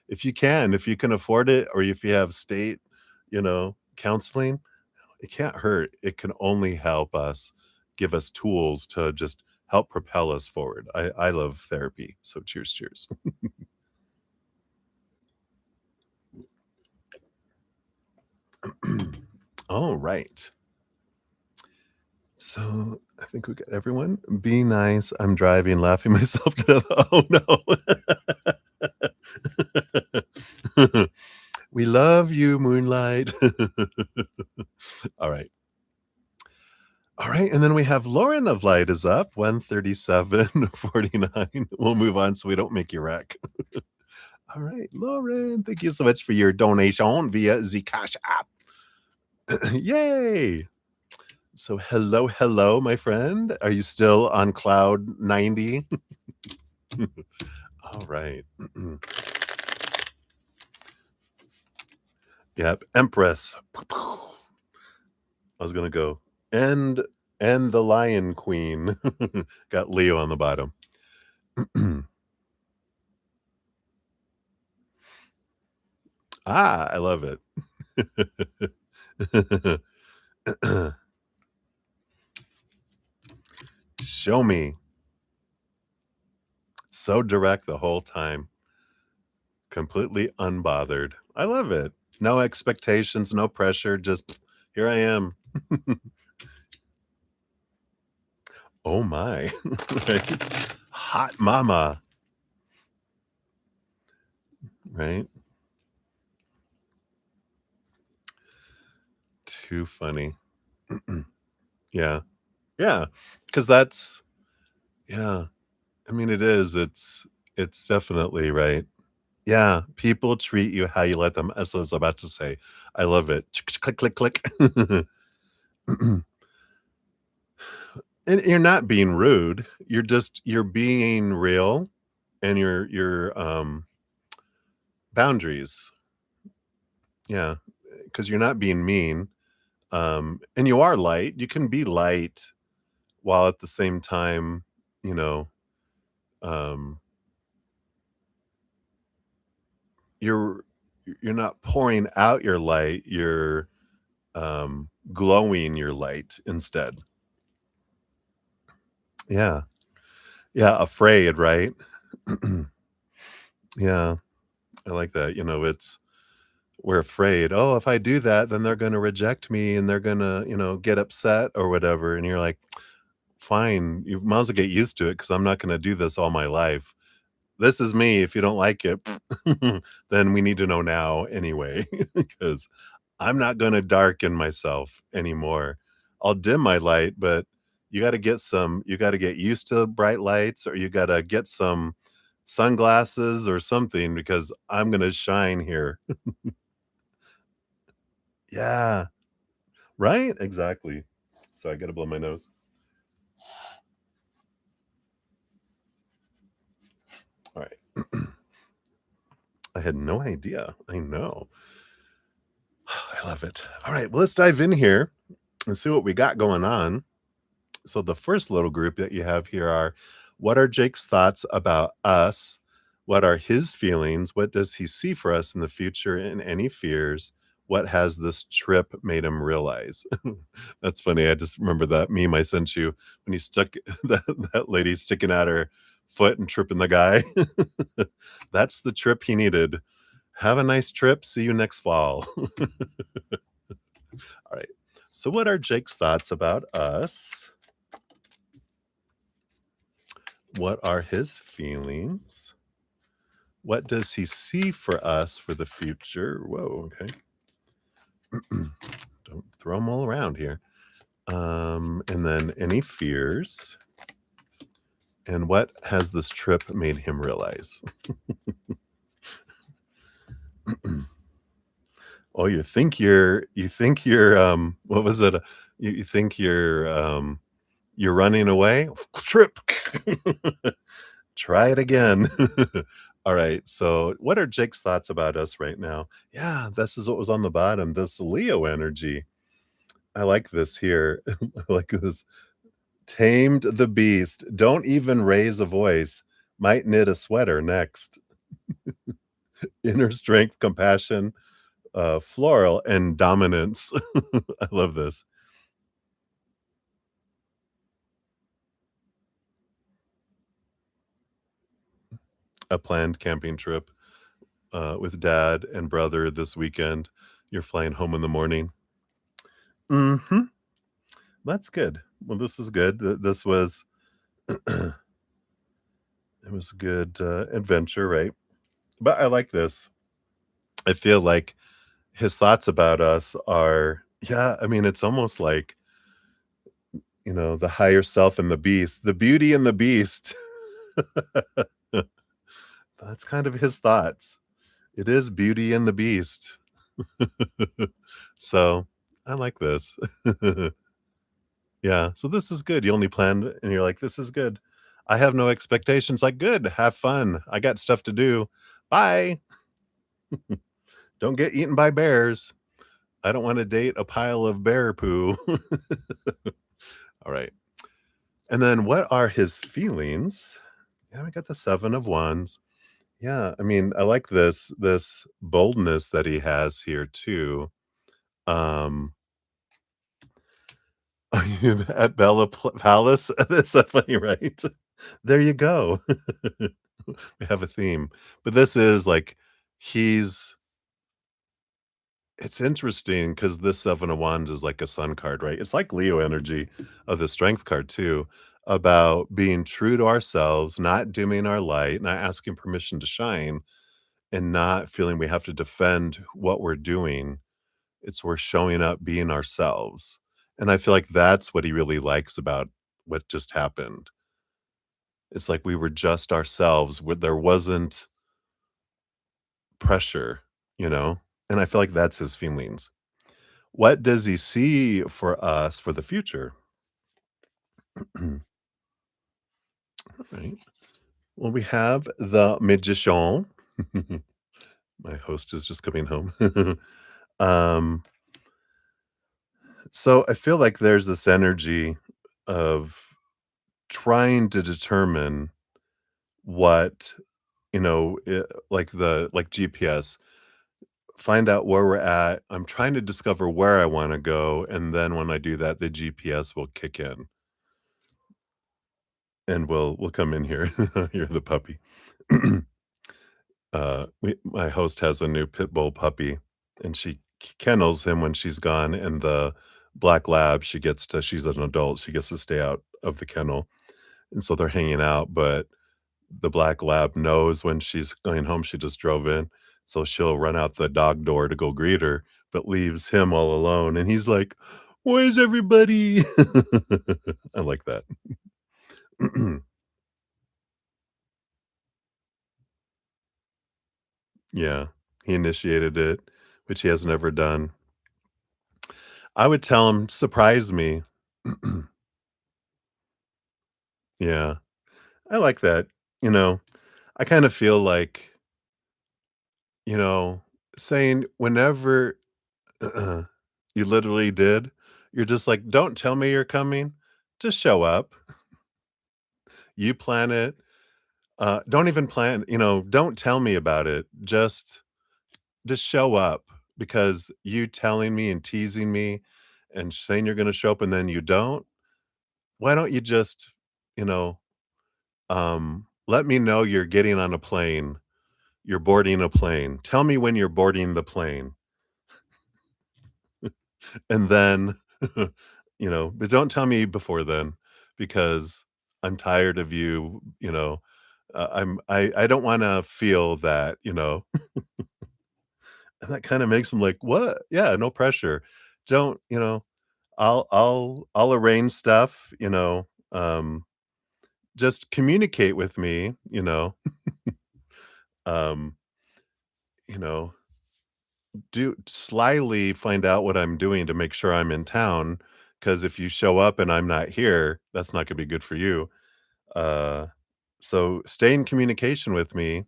if you can afford it, or if you have state, counseling, it can't hurt. It can only help us, give us tools to just help propel us forward. I love therapy. So cheers, cheers. All right. So I think we got everyone. Be nice. I'm driving, laughing myself to death. Oh no. We love you, Moonlight. All right. All right. And then we have Lauren of Light is up, 137.49. We'll move on so we don't make you wreck. All right, Lauren, thank you so much for your donation via the Cash App. Yay. So hello, hello, my friend. Are you still on cloud 90? All right. Yep, Empress. I was gonna go. And the Lion Queen. Got Leo on the bottom. I love it. Show me. So direct the whole time. Completely unbothered. I love it. No expectations, no pressure, just here I am. Oh my. Right? Hot mama, right? Too funny. Yeah. Yeah. Because that's yeah. I mean, it is. It's definitely right. Yeah. People treat you how you let them. As I was about to say. I love it. Click, click, click. And you're not being rude. You're being real, and your boundaries. Yeah, because you're not being mean, and you are light. You can be light while at the same time, you know, um, you're you're not pouring out your light. You're glowing your light instead. Yeah, yeah. Afraid, right? Yeah, I like that. It's we're afraid, "Oh, if I do that, then they're gonna reject me and they're gonna, get upset or whatever," and you're like, "Fine, you might as well get used to it because 'cause I'm not gonna do this all my life. This is me, if you don't like it, then we need to know now anyway, because I'm not gonna darken myself anymore. I'll dim my light, but you gotta get used to bright lights, or you gotta get some sunglasses or something because I'm gonna shine here." Yeah. Right? Exactly. So I gotta blow my nose. All right. I had no idea. I know. I love it. All right. Well, let's dive in here and see what we got going on. So the first little group that you have here are, what are Jake's thoughts about us? What are his feelings? What does he see for us in the future, and any fears? What has this trip made him realize? That's funny. I just remember that meme I sent you when you stuck that lady sticking out her foot and tripping the guy. That's the trip he needed. Have a nice trip. See you next fall. All right. So, what are Jake's thoughts about us? What are his feelings? What does he see for us for the future? Whoa, okay. Don't throw them all around here. And then any fears, and what has this trip made him realize? Oh, you think you're what was it? You think you're running away? Trip. Try it again. All right. So, what are Jake's thoughts about us right now? Yeah, this is what was on the bottom. This Leo energy. I like this here. I like this. Tamed the beast. Don't even raise a voice. Might knit a sweater next. Inner strength, compassion, floral, and dominance. I love this. A planned camping trip with dad and brother this weekend. You're flying home in the morning. Mhm. That's good. Well, this is good. This was it was a good, adventure, right? But I like this. I feel like his thoughts about us are yeah, I mean, it's almost like, the higher self and the beast, the beauty and the beast. That's kind of his thoughts. It is Beauty and the Beast. So, I like this. Yeah, so this is good. You only planned and you're like, "This is good. I have no expectations." Like, "Good, have fun. I got stuff to do. Bye. Don't get eaten by bears. I don't wanna date a pile of bear poo." Alright. And then what are his feelings? Yeah, we got the 7 of Wands. Yeah, I mean, I like this boldness that he has here too. Um, at Bella Palace? That's so funny, right? There you go. We have a theme. But this is like he's it's interesting because this 7 of Wands is like a sun card, right? It's like Leo energy of the strength card too, about being true to ourselves, not dimming our light, not asking permission to shine, and not feeling we have to defend what we're doing. It's we're showing up being ourselves. And I feel like that's what he really likes about what just happened. It's like we were just ourselves, where there wasn't pressure, you know? And I feel like that's his feelings. What does he see for us for the future? Right. Well, we have the magician. My host is just coming home. um, so I feel like there's this energy of trying to determine what like GPS, find out where we're at. I'm trying to discover where I want to go, and then when I do that, the GPS will kick in and we'll come in here. You're the puppy. My host has a new pit bull puppy, and she kennels him when she's gone. And the black lab, she's an adult. She gets to stay out of the kennel, and so they're hanging out. But the black lab knows when she's going home. She just drove in, so she'll run out the dog door to go greet her, but leaves him all alone. And he's like, "Where's everybody?" I like that. Yeah, he initiated it, which he has never done. I would tell him, "Surprise me." Yeah, I like that. You know, I kind of feel like, you know, saying whenever you literally did, you're just like, "Don't tell me you're coming, just show up. You plan it. Don't even plan, don't tell me about it. Just show up because you telling me and teasing me and saying you're gonna show up and then you don't, why don't you just, you know, let me know you're getting on a plane, you're boarding a plane. Tell me when you're boarding the plane, and then, but don't tell me before then because I'm tired of you, I don't wanna feel that, and that kinda makes them like, "What?" Yeah, no pressure. Don't, I'll arrange stuff, just communicate with me, um, you know, do slyly find out what I'm doing to make sure I'm in town. Because if you show up and I'm not here, that's not gonna be good for you. Uh, so stay in communication with me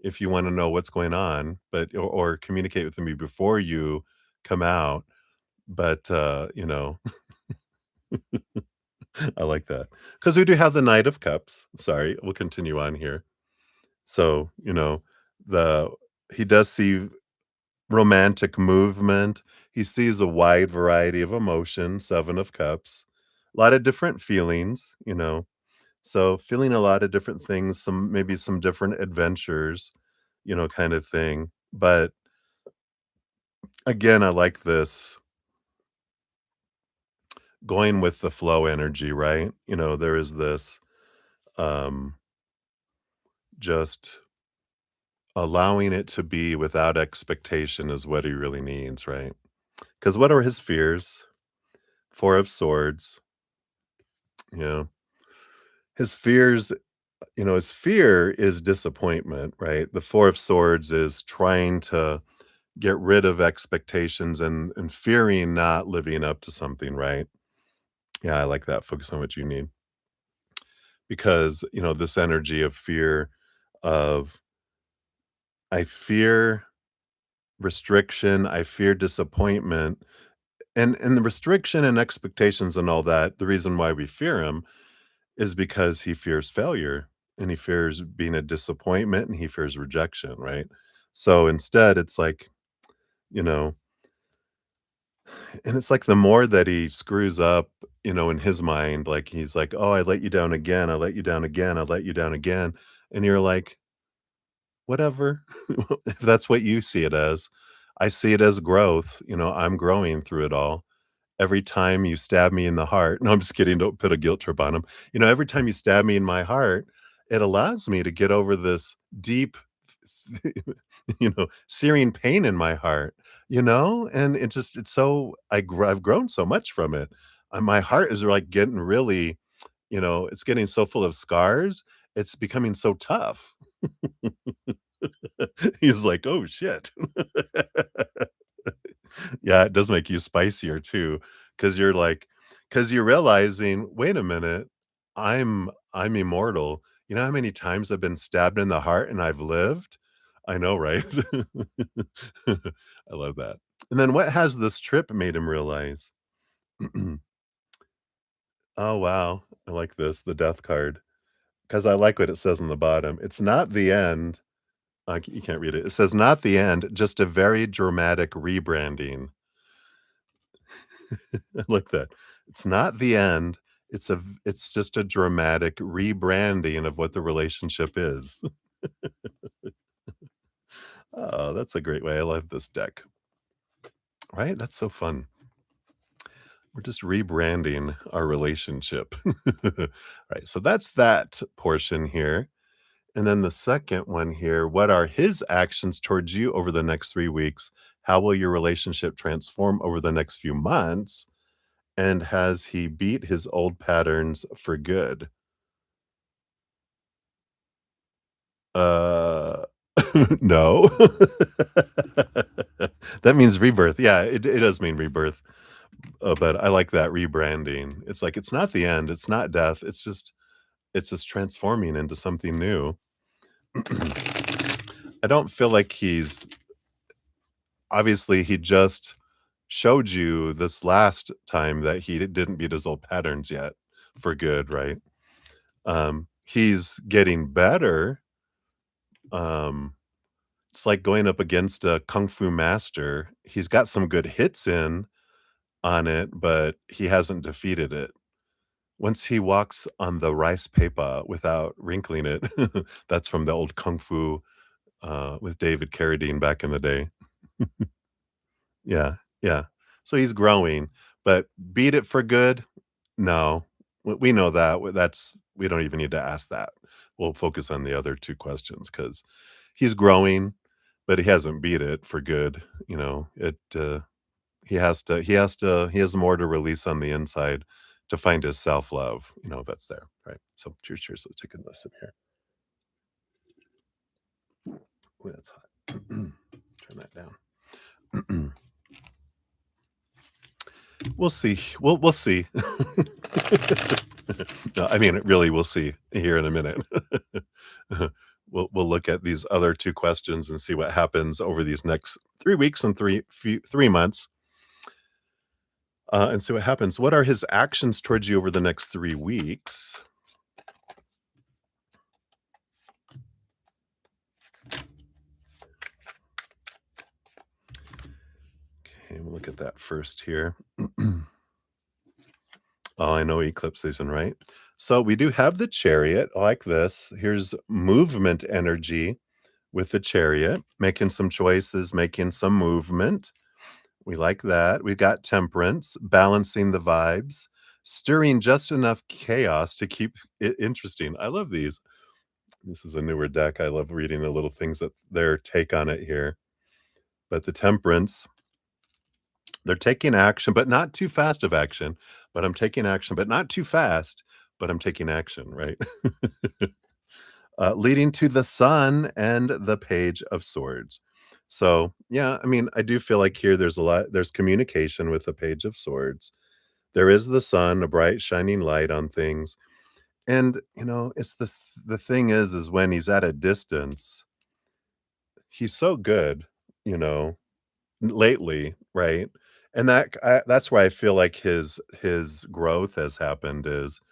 if you wanna know what's going on, but or communicate with me before you come out, but, I like that because we do have the Knight of Cups. Sorry, we'll continue on here. So, the he does see romantic movement. He sees a wide variety of emotion, 7 of Cups, a lot of different feelings, So, feeling a lot of different things, some maybe some different adventures, kind of thing. But again, I like this going with the flow energy, right? There is this um just allowing it to be without expectation is what he really needs, right? Because what are his fears? 4 of Swords, you know, his fears, his fear is disappointment, right? The 4 of Swords is trying to get rid of expectations and fearing not living up to something, right? Yeah, I like that. Focus on what you need. Because, this energy of fear of I fear restriction, I fear disappointment. And the restriction and expectations and all that, the reason why we fear him is because he fears failure, and he fears being a disappointment, and he fears rejection, right? So instead, it's like, you know and it's like the more that he screws up, in his mind, like, he's like, "Oh, I let you down again, I let you down again, I let you down again," and you're like, "Whatever." If that's what you see it as. I see it as growth, I'm growing through it all. Every time you stab me in the heart no, I'm just kidding, don't put a guilt trip on him. Every time you stab me in my heart, it allows me to get over this deep, searing pain in my heart, and it's so I've grown so much from it. My heart is, like, getting really, it's getting so full of scars, it's becoming so tough. He's like, "Oh, shit." Yeah, it does make you spicier too, because 'cause you're like, because 'cause you're realizing, "Wait a minute, I'm immortal." You know how many times I've been stabbed in the heart and I've lived? I know, right? I love that. And then what has this trip made him realize? Oh, wow. I like this, the death card, because I like what it says on the bottom. It's not the end. You can't read it. It says, "Not the end, just a very dramatic rebranding." I like that. It's not the end. It's just a dramatic rebranding of what the relationship is. Oh, that's a great way. I love this deck. Right? That's so fun. We're just rebranding our relationship. Right. So that's that portion here. And then the second one here, what are his actions towards you over the next 3 weeks? How will your relationship transform over the next few months? And has he beat his old patterns for good? Uh, no. That means rebirth. Yeah, it does mean rebirth, but I like that rebranding. It's like, it's not the end, it's not death, it's just transforming into something new. I don't feel like obviously, he just showed you this last time that he didn't beat his old patterns yet for good, right? He's getting better, um it's like going up against a kung fu master. He's got some good hits in on it, but he hasn't defeated it. Once he walks on the rice paper without wrinkling it, that's from the old kung fu, with David Carradine back in the day. Yeah, yeah. So he's growing, but beat it for good? No. We know that. We don't even need to ask that. We'll focus on the other 2 questions because he's growing, but he hasn't beat it for good, It, he has more to release on the inside to find his self-love, that's there, right? So cheers, cheers. Let's take a sip here. Ooh, that's hot. Turn that down. We'll see. We'll see. No, I mean, really, we'll see here in a minute. We'll look at these other 2 questions and see what happens over these next 3 weeks and 3 months, and see what happens. What are his actions towards you over the next 3 weeks? Okay, we'll look at that first here. Oh, I know eclipse season, right? So we do have the chariot like this. Here's movement energy with the chariot, making some choices, making some movement. We like that. We got temperance, balancing the vibes, stirring just enough chaos to keep it interesting. I love these. This is a newer deck. I love reading the little things that their take on it here. But the temperance, they're taking action, but not too fast of action. But I'm taking action, but not too fast. But I'm taking action, right? Leading to the sun and the page of swords. So, yeah, I mean, I do feel like here there's communication with the page of swords. There is the sun, a bright shining light on things. And, it's the thing is when he's at a distance, he's so good, you know, lately, right? And that's why I feel like his growth has happened is,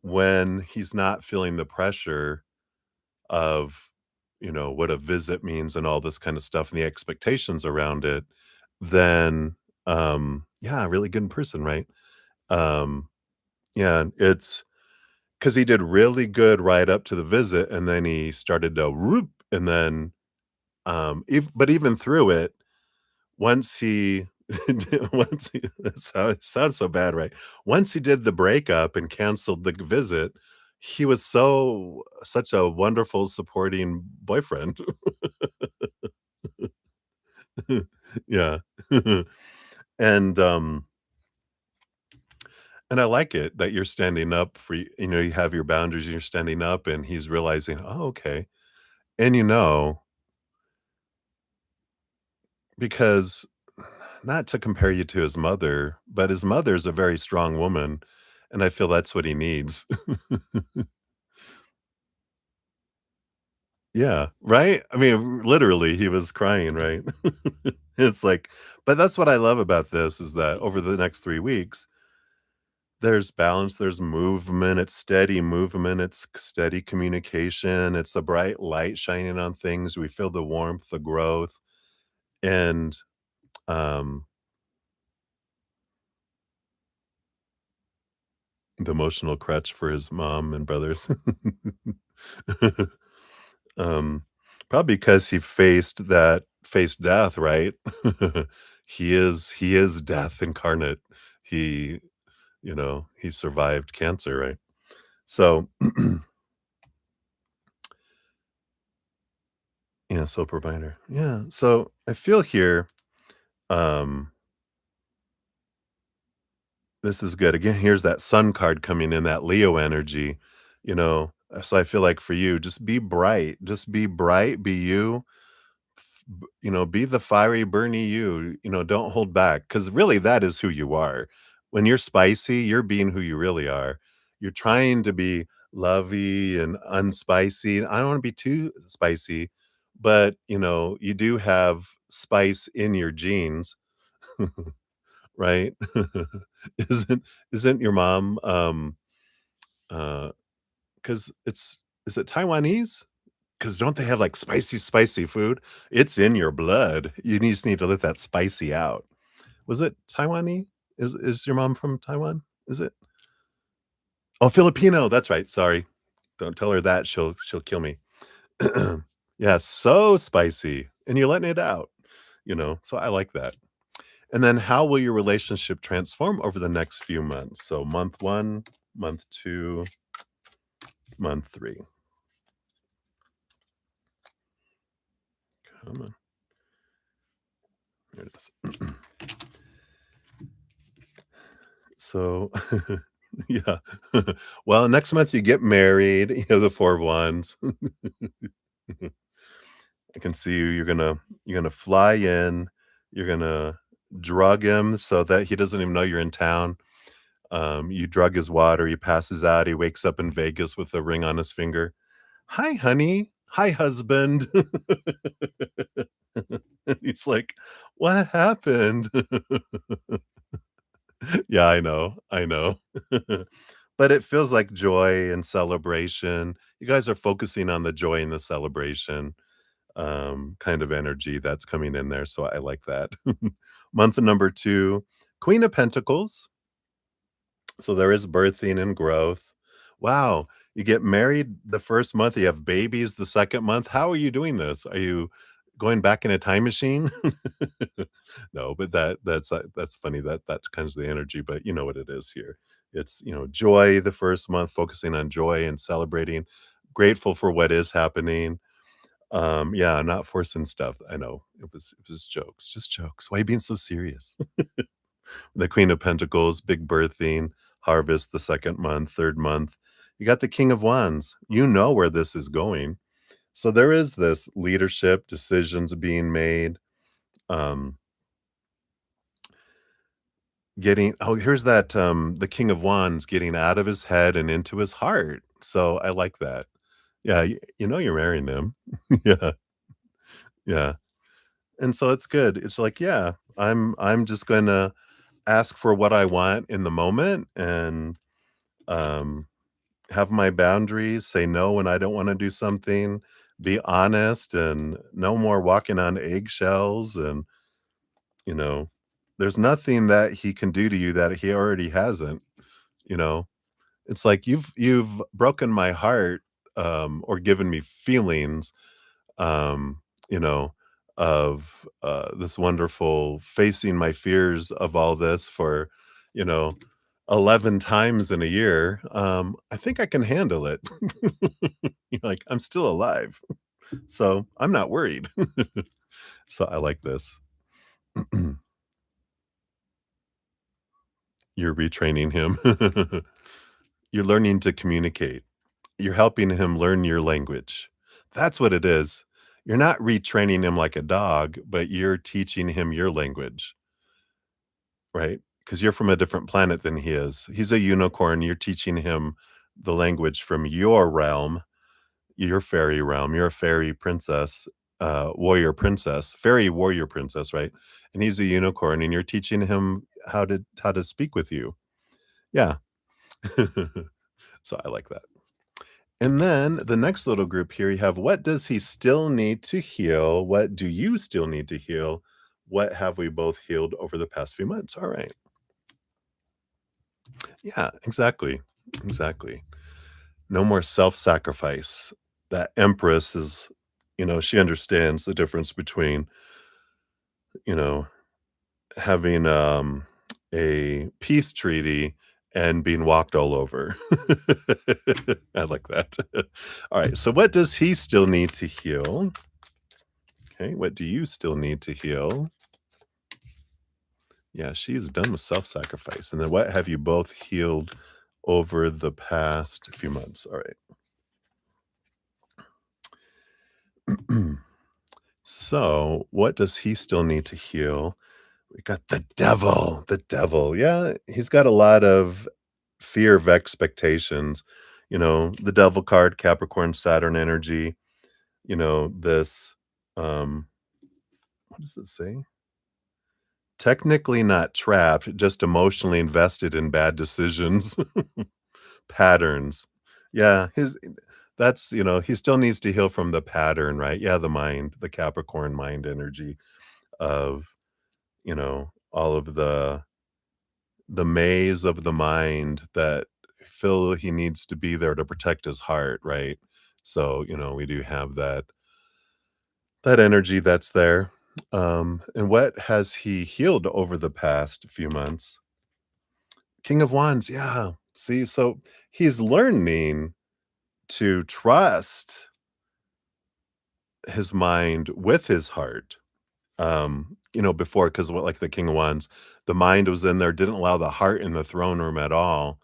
when he's not feeling the pressure of, what a visit means and all this kind of stuff and the expectations around it, then, yeah, a really good person, right? Um, yeah, it's because he did really good right up to the visit, and then he started to whoop, and then, but even through it, once he once he it sounds so bad, right? Once he did the breakup and canceled the visit, he was such a wonderful supporting boyfriend. Yeah. And, and I like it that you're standing up for you have your boundaries, and you're standing up, and he's realizing, "Oh, okay." And, because not to compare you to his mother, but his mother's a very strong woman, and I feel that's what he needs. Yeah, right? I mean, literally, he was crying, right? It's like but that's what I love about this is that over the next 3 weeks, there's balance, there's movement, it's steady movement, it's steady communication, it's a bright light shining on things, we feel the warmth, the growth, and, um, the emotional crutch for his mom and brothers. Um, Probably because he faced death, right? He is death incarnate. He, he survived cancer, right? So, yeah, sole provider. Yeah, so I feel here, um, this is good. Again, here's that sun card coming in, that Leo energy, so I feel like for you, just be bright, be you, be the fiery, burny you, don't hold back because really that is who you are. When you're spicy, you're being who you really are. You're trying to be lovey and unspicy. I don't want to be too spicy, but you do have spice in your genes, right? isn't isn't your mom uh because is it Taiwanese? Because don't they have, like, spicy, spicy food? It's in your blood. Just need to let that spicy out. Was it Taiwanese? Is your mom from Taiwan? Is it? Oh, Filipino, that's right, sorry. Don't tell her that, she'll kill me. Yeah, so spicy, and you're letting it out, so I like that. And then how will your relationship transform over the next few months? So month 1, month 2, month 3. Come on. Here it is. So, yeah. Well, next month you get married, the 4 of Wands. I can see you, you're gonna fly in, you're gonna drug him so that he doesn't even know you're in town. You drug his water, he passes out, he wakes up in Vegas with a ring on his finger. "Hi, honey. Hi, husband." And he's like, "What happened?" Yeah, I know, I know. But it feels like joy and celebration. You guys are focusing on the joy and the celebration, kind of energy that's coming in there, so I like that. Month number 2, Queen of Pentacles. So there is birthing and growth. Wow, you get married the 1st month, you have babies the 2nd month. How are you doing this? Are you going back in a time machine? No, but that's funny, that's kind of the energy, but you know what it is here. It's, joy the 1st month, focusing on joy and celebrating, grateful for what is happening. Yeah, not forcing stuff. I know. It was jokes, just jokes. Why are you being so serious? The Queen of Pentacles, big birthing, harvest the 2nd month, 3rd month. You got the King of Wands. You know where this is going. So there is this leadership, decisions being made, um, here's that, the King of Wands getting out of his head and into his heart. So I like that. Yeah, you know you're marrying him. Yeah, yeah. And so it's good. It's like, yeah, I'm just gonna ask for what I want in the moment and, um have my boundaries, say no when I don't wanna do something, be honest, and no more walking on eggshells, and, you know, there's nothing that he can do to you that he already hasn't, you know? It's like, you've broken my heart, or given me feelings, um, you know, of, this wonderful facing my fears of all this for, you know, 11 times in a year. I think I can handle it. You're like, I'm still alive, so I'm not worried. So I like this. You're retraining him. You're learning to communicate. You're helping him learn your language. That's what it is. You're not retraining him like a dog, but you're teaching him your language, right? Because you're from a different planet than he is. He's a unicorn. You're teaching him the language from your realm, your fairy realm. You're a fairy princess, warrior princess, fairy warrior princess, right? And he's a unicorn, and you're teaching him how to speak with you. Yeah. So I like that. And then the next little group here, you have what does he still need to heal? What do you still need to heal? What have we both healed over the past few months? All right. Yeah, exactly. Exactly. No more self-sacrifice. That Empress is, she understands the difference between, you know, having a peace treaty and being walked all over. I like that. All right. So what does he still need to heal? Okay, what do you still need to heal? Yeah, she's done with self-sacrifice. And then what have you both healed over the past few months? All right. So, what does he still need to heal? We got the devil. The devil. Yeah, he's got a lot of fear of expectations. The devil card, Capricorn, Saturn energy, this what does it say? Technically not trapped, just emotionally invested in bad decisions, patterns. Yeah, he still needs to heal from the pattern, right? Yeah, the mind, the Capricorn mind energy of, all of the maze of the mind that feel he needs to be there to protect his heart, right? So, we do have that energy that's there. And what has he healed over the past few months? King of Wands, yeah. See, so he's learning to trust his mind with his heart. before, because what, like the King of Wands, the mind was in there, didn't allow the heart in the throne room at all.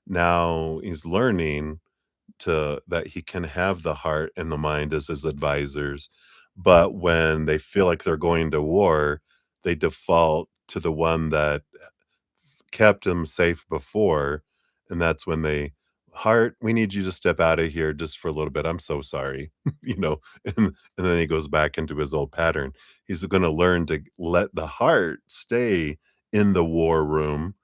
Now he's learning to that he can have the heart and the mind as his advisors, but when they feel like they're going to war, they default to the one that kept him safe before, and that's when they, "Heart, we need you to step out of here just for a little bit. I'm so sorry." You know, and then he goes back into his old pattern. He's gonna learn to let the heart stay in the war room,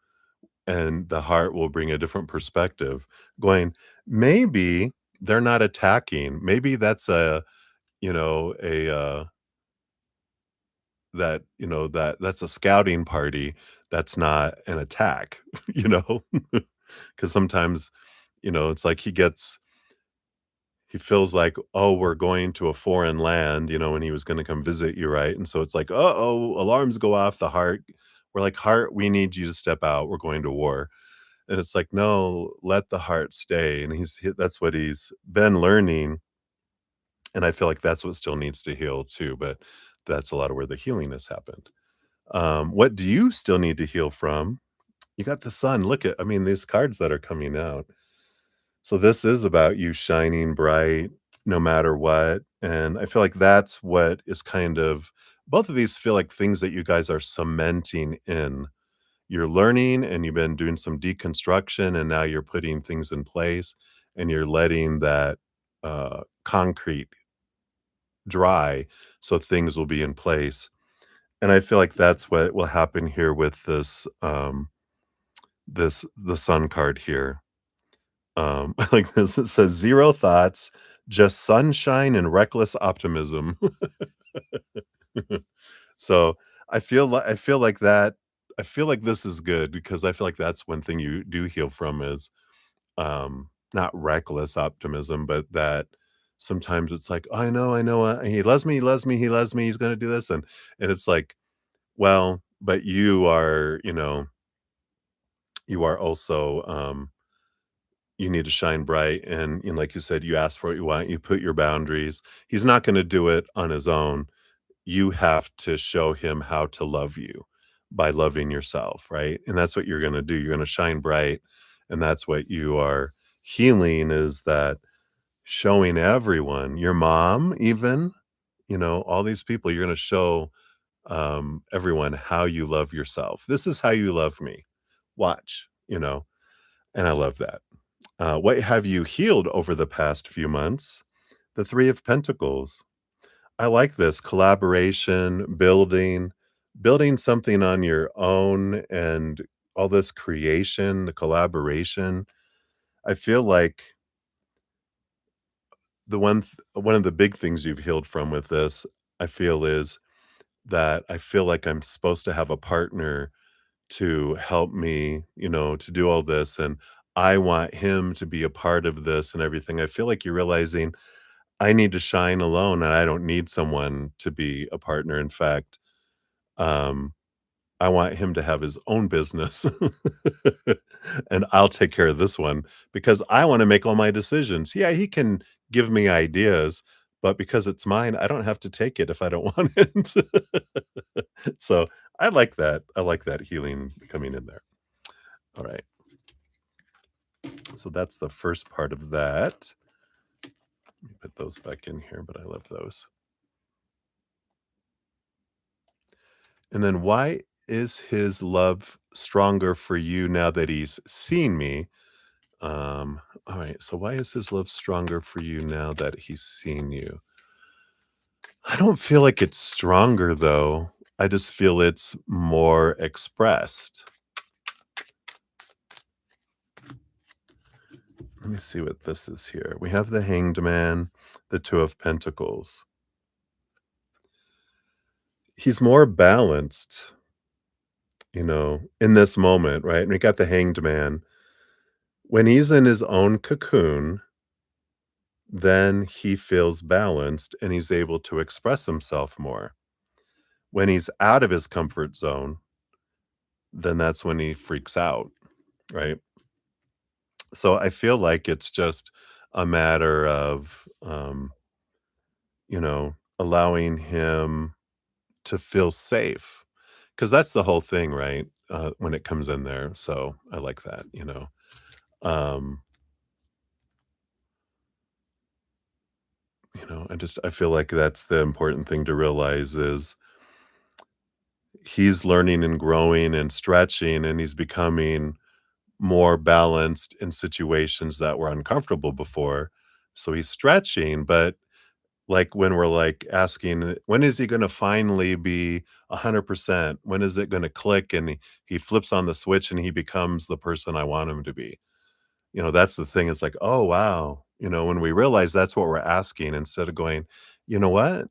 and the heart will bring a different perspective, going, "Maybe they're not attacking. Maybe that's that's a scouting party. That's not an attack," you know? Because sometimes, it's like he feels like, "Oh, we're going to a foreign land," and he was gonna come visit you, right? And so it's like, "Uh-oh, alarms go off, the heart." We're like, "Heart, we need you to step out. We're going to war." And it's like, "No, let the heart stay." And that's what he's been learning, and I feel like that's what still needs to heal too, but that's a lot of where the healing has happened. What do you still need to heal from? You got the sun. Look at, I mean, these cards that are coming out. So this is about you shining bright no matter what. And I feel like that's what is kind of, both of these feel like things that you guys are cementing in. You're learning and you've been doing some deconstruction, and now you're putting things in place, and you're letting that concrete dry so things will be in place. And I feel like that's what will happen here with the sun card here. I like this. It says zero thoughts, just sunshine and reckless optimism. So I feel like this is good, because I feel like that's one thing you do heal from is not reckless optimism, but that sometimes it's like, I know, he loves me, he loves me, he loves me, he's gonna do this, and it's like, well, but you are also, you need to shine bright, and, like you said, you ask for what you want, you put your boundaries. He's not gonna do it on his own. You have to show him how to love you by loving yourself, right? And that's what you're gonna do. You're gonna shine bright, and that's what you are healing, is that showing everyone, your mom even, all these people, you're gonna show, everyone how you love yourself. "This is how you love me. Watch," and I love that. What have you healed over the past few months? The 3 of Pentacles. I like this collaboration, building something on your own, and all this creation, the collaboration. I feel like one of the big things you've healed from with this, I feel, is that I feel like I'm supposed to have a partner to help me, to do all this, and I want him to be a part of this and everything. I feel like you're realizing I need to shine alone, and I don't need someone to be a partner. In fact, um, I want him to have his own business, and I'll take care of this one, because I wanna make all my decisions. Yeah, he can give me ideas, but because it's mine, I don't have to take it if I don't want it. So, I like that. I like that healing coming in there. Alright, so that's the first part of that. Let me put those back in here, but I love those. And then, why is his love stronger for you now that he's seen me? All right. So why is his love stronger for you now that he's seen you? I don't feel like it's stronger though. I just feel it's more expressed. Let me see what this is here. We have the Hanged Man, the Two of Pentacles. He's more balanced, in this moment, right? And we got the Hanged Man. When he's in his own cocoon, then he feels balanced and he's able to express himself more. When he's out of his comfort zone, then that's when he freaks out, right? So I feel like it's just a matter of, allowing him. to feel safe, because that's the whole thing, right? When it comes in there, so I like that, you know? Um, I feel like that's the important thing to realize is he's learning and growing and stretching, and he's becoming more balanced in situations that were uncomfortable before. So he's stretching, but like when we're like asking, when is he going to finally be 100%? When is it going to click? And he flips on the switch and he becomes the person I want him to be. That's the thing. It's like, oh, wow. When we realize that's what we're asking, instead of going, you know what?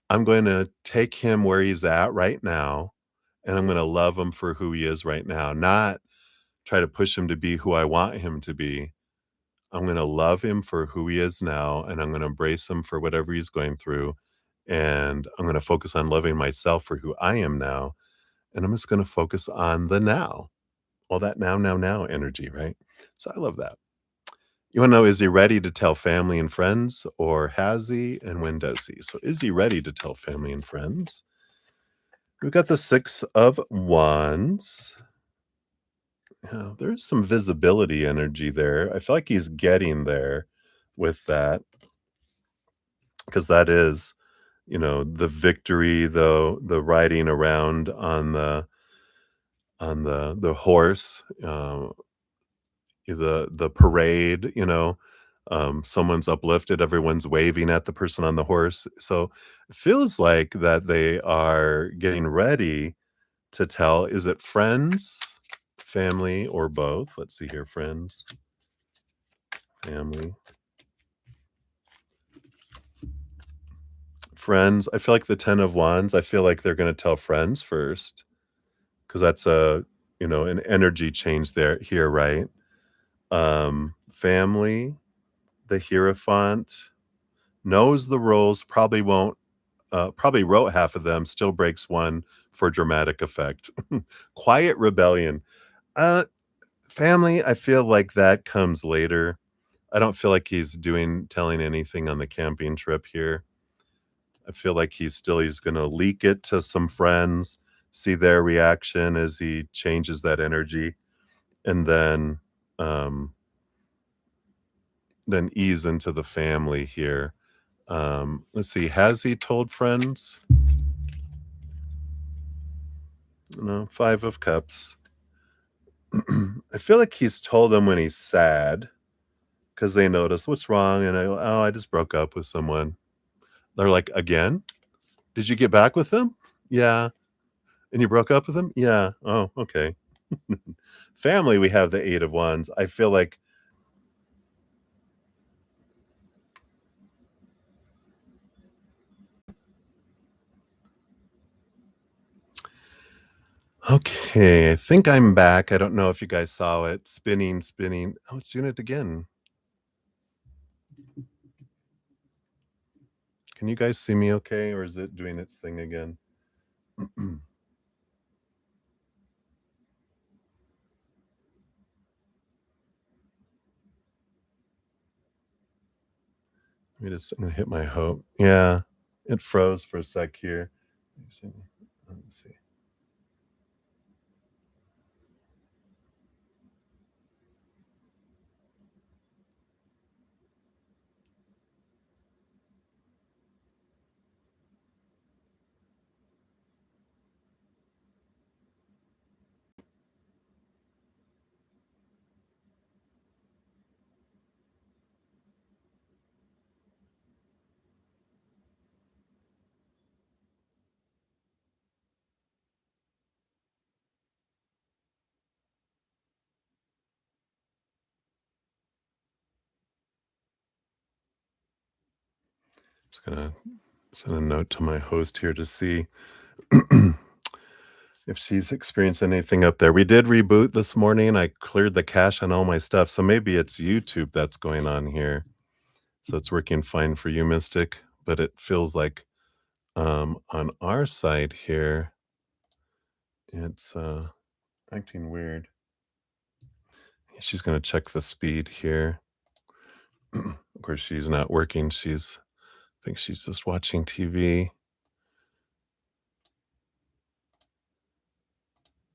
I'm going to take him where he's at right now, and I'm going to love him for who he is right now, not try to push him to be who I want him to be. I'm gonna love him for who he is now, and I'm gonna embrace him for whatever he's going through, and I'm gonna focus on loving myself for who I am now, and I'm just gonna focus on the now. All that now, now, now energy, right? So I love that. You wanna know, is he ready to tell family and friends, or has he, and when does he? So is he ready to tell family and friends? We've got the 6 of Wands. Yeah, there's some visibility energy there. I feel like he's getting there with that, because that is, the victory, though, the riding around on the horse, the parade, someone's uplifted, everyone's waving at the person on the horse. So it feels like that they are getting ready to tell. Is it friends, family, or both? Let's see here. Friends, family, friends. I feel like the 10 of Wands, I feel like they're gonna tell friends first, because that's an energy change there here, right? Family, the Hierophant, knows the roles, probably won't, probably wrote half of them, still breaks one for dramatic effect. Quiet rebellion. Uh, Family, I feel like that comes later. I don't feel like he's telling anything on the camping trip here. I feel like he's gonna leak it to some friends, see their reaction as he changes that energy, and um, then ease into the family here. Let's see, has he told friends? No, 5 of Cups. I feel like he's told them when he's sad, because they notice, "What's wrong?" And "Oh, I just broke up with someone." They're like, "Again? Did you get back with them?" "Yeah." "And you broke up with them?" "Yeah." "Oh, okay." Family, we have the 8 of Wands. I feel like, okay, I think I'm back. I don't know if you guys saw it. Spinning, spinning. Oh, it's doing it again. Can you guys see me okay, or is it doing its thing again? I'm gonna hit my hope. Yeah, it froze for a sec here. Let me see. Just gonna send a note to my host here to see if she's experienced anything up there. We did reboot this morning. I cleared the cache on all my stuff, so maybe it's YouTube that's going on here. So it's working fine for you, Mystic, but it feels like, on our side here, it's, acting weird. She's gonna check the speed here. Of course, she's not working. I think she's just watching TV.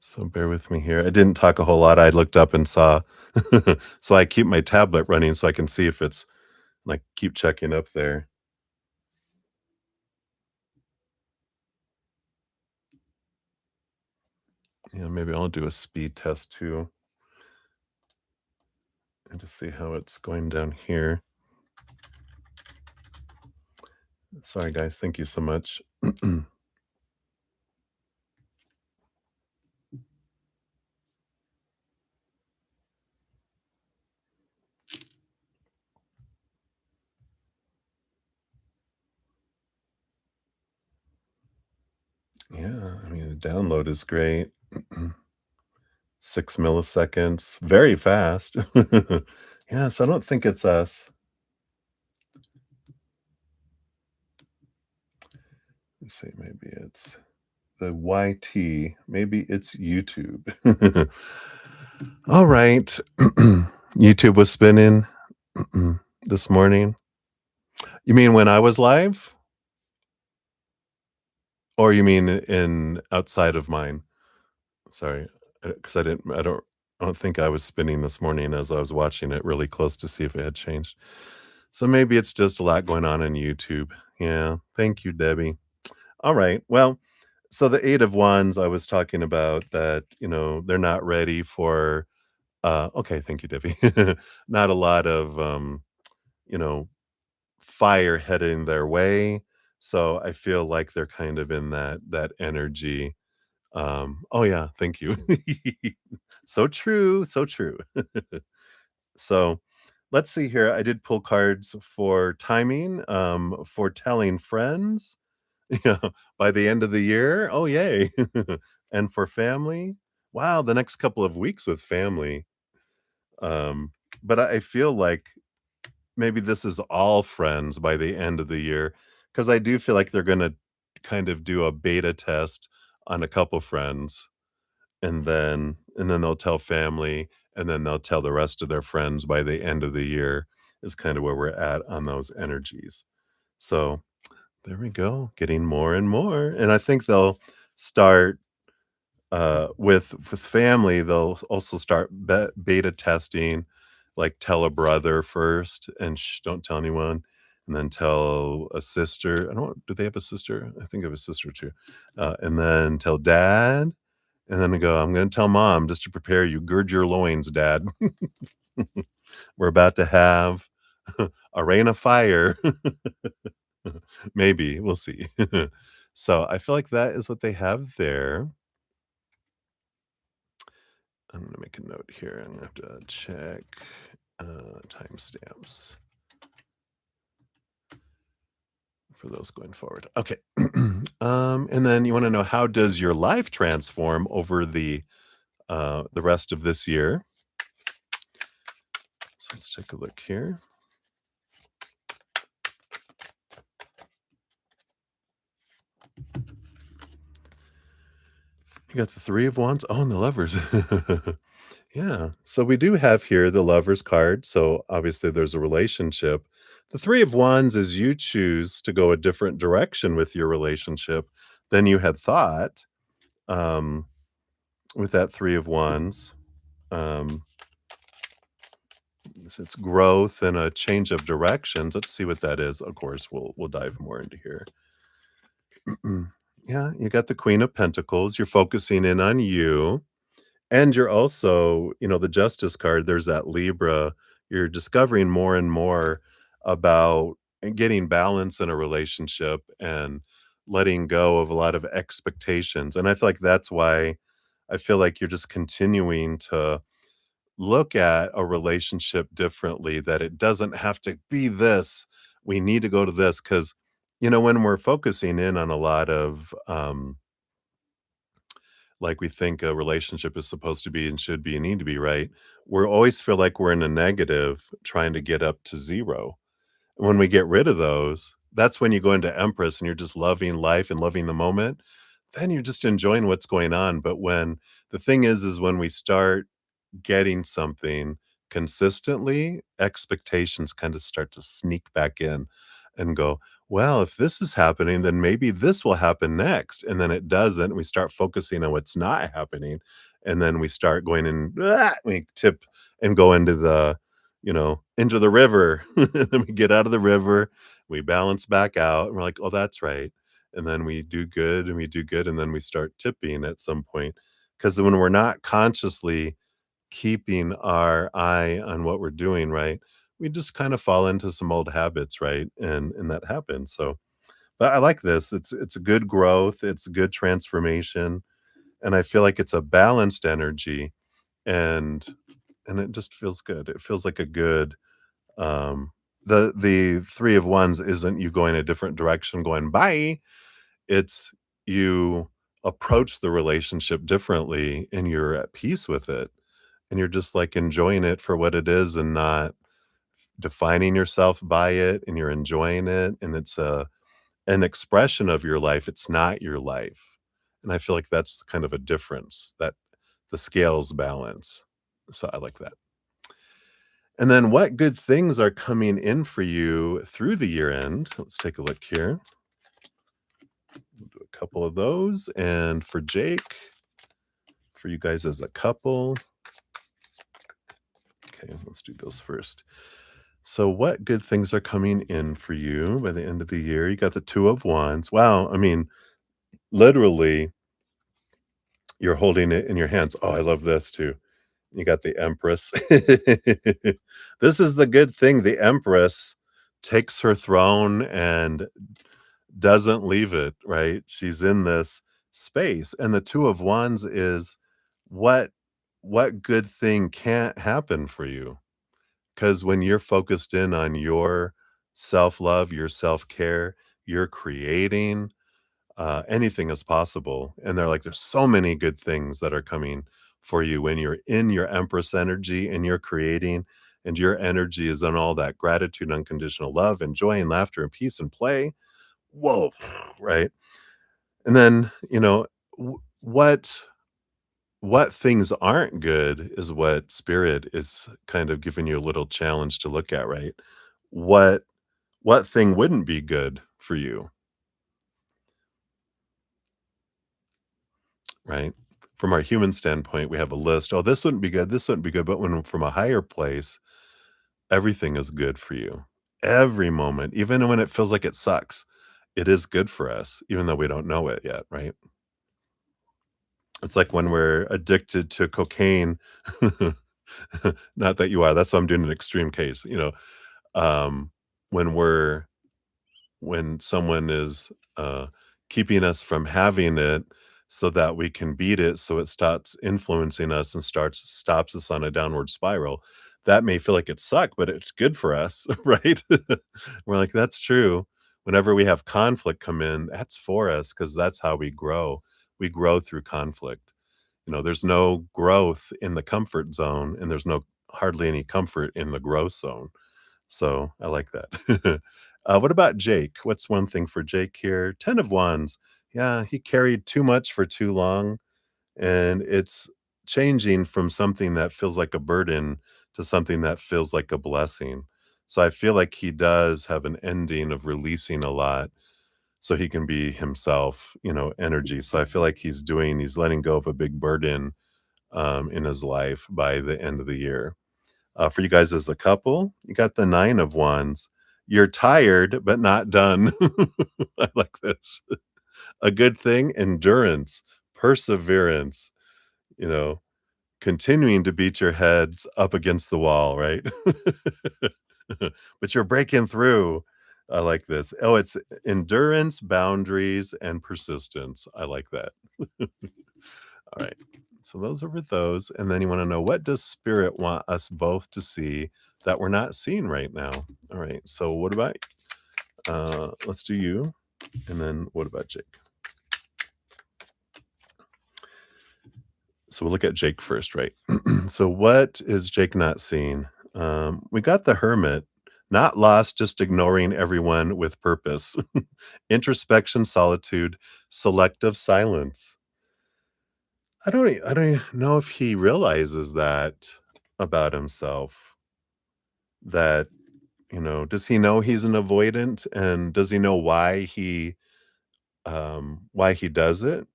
So bear with me here. I didn't talk a whole lot. I looked up and saw. So I keep my tablet running so I can see if it's like keep checking up there. Yeah, maybe I'll do a speed test too and just see how it's going down here. Sorry, guys. Thank you so much. Yeah, I mean, the download is great. 6 milliseconds, very fast. Yeah, so I don't think it's us. Let's see, maybe it's the YT. Maybe it's YouTube. All right. YouTube was spinning this morning. You mean when I was live? Or you mean in outside of mine? Sorry, because I don't think I was spinning this morning as I was watching it really close to see if it had changed. So maybe it's just a lot going on in YouTube. Yeah. Thank you, Debbie. All right. Well, so the 8 of Wands I was talking about that, they're not ready for okay, thank you, Debbie. Not a lot of you know, fire heading their way. So I feel like they're kind of in that energy. Oh yeah, thank you. So true, so true. So let's see here. I did pull cards for timing, for telling friends, yeah, by the end of the year. Oh yay. And for family. Wow, the next couple of weeks with family. Um, but I feel like maybe this is all friends by the end of the year because I do feel like they're gonna kind of do a beta test on a couple friends, and then they'll tell family, and then they'll tell the rest of their friends by the end of the year is kind of where we're at on those energies. So, there we go, getting more and more, and I think they'll start, with family, they'll also start beta testing, like, tell a brother first and don't tell anyone, and then tell a sister. I don't do they have a sister? I think I have a sister too. And then tell dad, and then I go, "I'm gonna tell mom just to prepare you. Gird your loins, dad. We're about to have a rain of fire." Maybe, we'll see. So, I feel like that is what they have there. I'm gonna make a note here. I'm gonna have to check, timestamps for those going forward. Okay. And then you wanna know how does your life transform over the rest of this year? So let's take a look here. You got the 3 of Wands. Oh, and the Lovers. Yeah. So we do have here the Lovers card. So obviously there's a relationship. The 3 of Wands is you choose to go a different direction with your relationship than you had thought, um, with that 3 of Wands. Um, it's growth and a change of directions. Let's see what that is. Of course, we'll dive more into here. Yeah, you got the Queen of Pentacles. You're focusing in on you. And you're also, the Justice card, there's that Libra. You're discovering more and more about getting balance in a relationship and letting go of a lot of expectations. And I feel like that's why I feel like you're just continuing to look at a relationship differently, that it doesn't have to be this. We need to go to this because, when we're focusing in on a lot of, like we think a relationship is supposed to be and should be and need to be, right? We always feel like we're in a negative trying to get up to 0. When we get rid of those, that's when you go into Empress and you're just loving life and loving the moment, then you're just enjoying what's going on. But when the thing is when we start getting something consistently, expectations kind of start to sneak back in and go, well, if this is happening, then maybe this will happen next. And then it doesn't. We start focusing on what's not happening. And then we start going and we tip and go into into the river. Then we get out of the river, we balance back out, and we're like, oh, that's right. And then we do good and we do good. And then we start tipping at some point. Because when we're not consciously keeping our eye on what we're doing, right, we just kind of fall into some old habits, right? And that happens. So, but I like this. It's a good growth, it's a good transformation, and I feel like it's a balanced energy and and it just feels good. It feels like a good the 3 of wands isn't you going a different direction going bye. It's you approach the relationship differently and you're at peace with it and you're just like enjoying it for what it is and not defining yourself by it, and you're enjoying it, and it's an expression of your life, it's not your life, and I feel like that's kind of a difference, that the scales balance, so I like that. And then what good things are coming in for you through the year end? Let's take a look here. We'll do a couple of those, and for Jake, for you guys as a couple. Okay, let's do those first. So what good things are coming in for you by the end of the year? You got the 2 of wands. Wow, I mean, literally, you're holding it in your hands. Oh, I love this too. You got the Empress. This is the good thing. The Empress takes her throne and doesn't leave it, right? She's in this space. And the 2 of wands is what what good thing can't happen for you? Because when you're focused in on your self-love, your self-care, you're creating, anything is possible, and they're like, there's so many good things that are coming for you when you're in your Empress energy and you're creating, and your energy is on all that gratitude, unconditional love, and joy, and laughter, and peace, and play. Whoa, right? And then, what things aren't good is what spirit is kind of giving you a little challenge to look at, right? What what thing wouldn't be good for you, right? From our human standpoint, we have a list. Oh, this wouldn't be good. This wouldn't be good. But when from a higher place, everything is good for you. Every moment, even when it feels like it sucks, it is good for us, even though we don't know it yet, right? It's like when we're addicted to cocaine. Not that you are. That's why I'm doing an extreme case. Um, when we're when someone is keeping us from having it so that we can beat it so it starts influencing us and starts stops us on a downward spiral, that may feel like it sucked but it's good for us, right? We're like, that's true. Whenever we have conflict come in, that's for us because that's how we grow through conflict. There's no growth in the comfort zone and there's no hardly any comfort in the growth zone, so I like that. What about Jake? What's one thing for Jake here? 10 of wands. Yeah, he carried too much for too long, and it's changing from something that feels like a burden to something that feels like a blessing. So I feel like he does have an ending of releasing a lot so he can be himself, energy. So I feel like he's letting go of a big burden in his life by the end of the year. For you guys as a couple, you got the 9 of wands. You're tired, but not done. I like this. A good thing, endurance, perseverance, you know, continuing to beat your heads up against the wall, right? But you're breaking through. I like this. Oh, it's endurance, boundaries, and persistence. I like that. All right. So those are for those. And then you want to know, what does spirit want us both to see that we're not seeing right now? All right. So what about let's do you. And then what about Jake? So we'll look at Jake first, right? So what is Jake not seeing? We got the hermit, not lost, just ignoring everyone with purpose. Introspection, solitude, selective silence. I don't know if he realizes that about himself, that Does he know he's an avoidant, and does he know why he does it?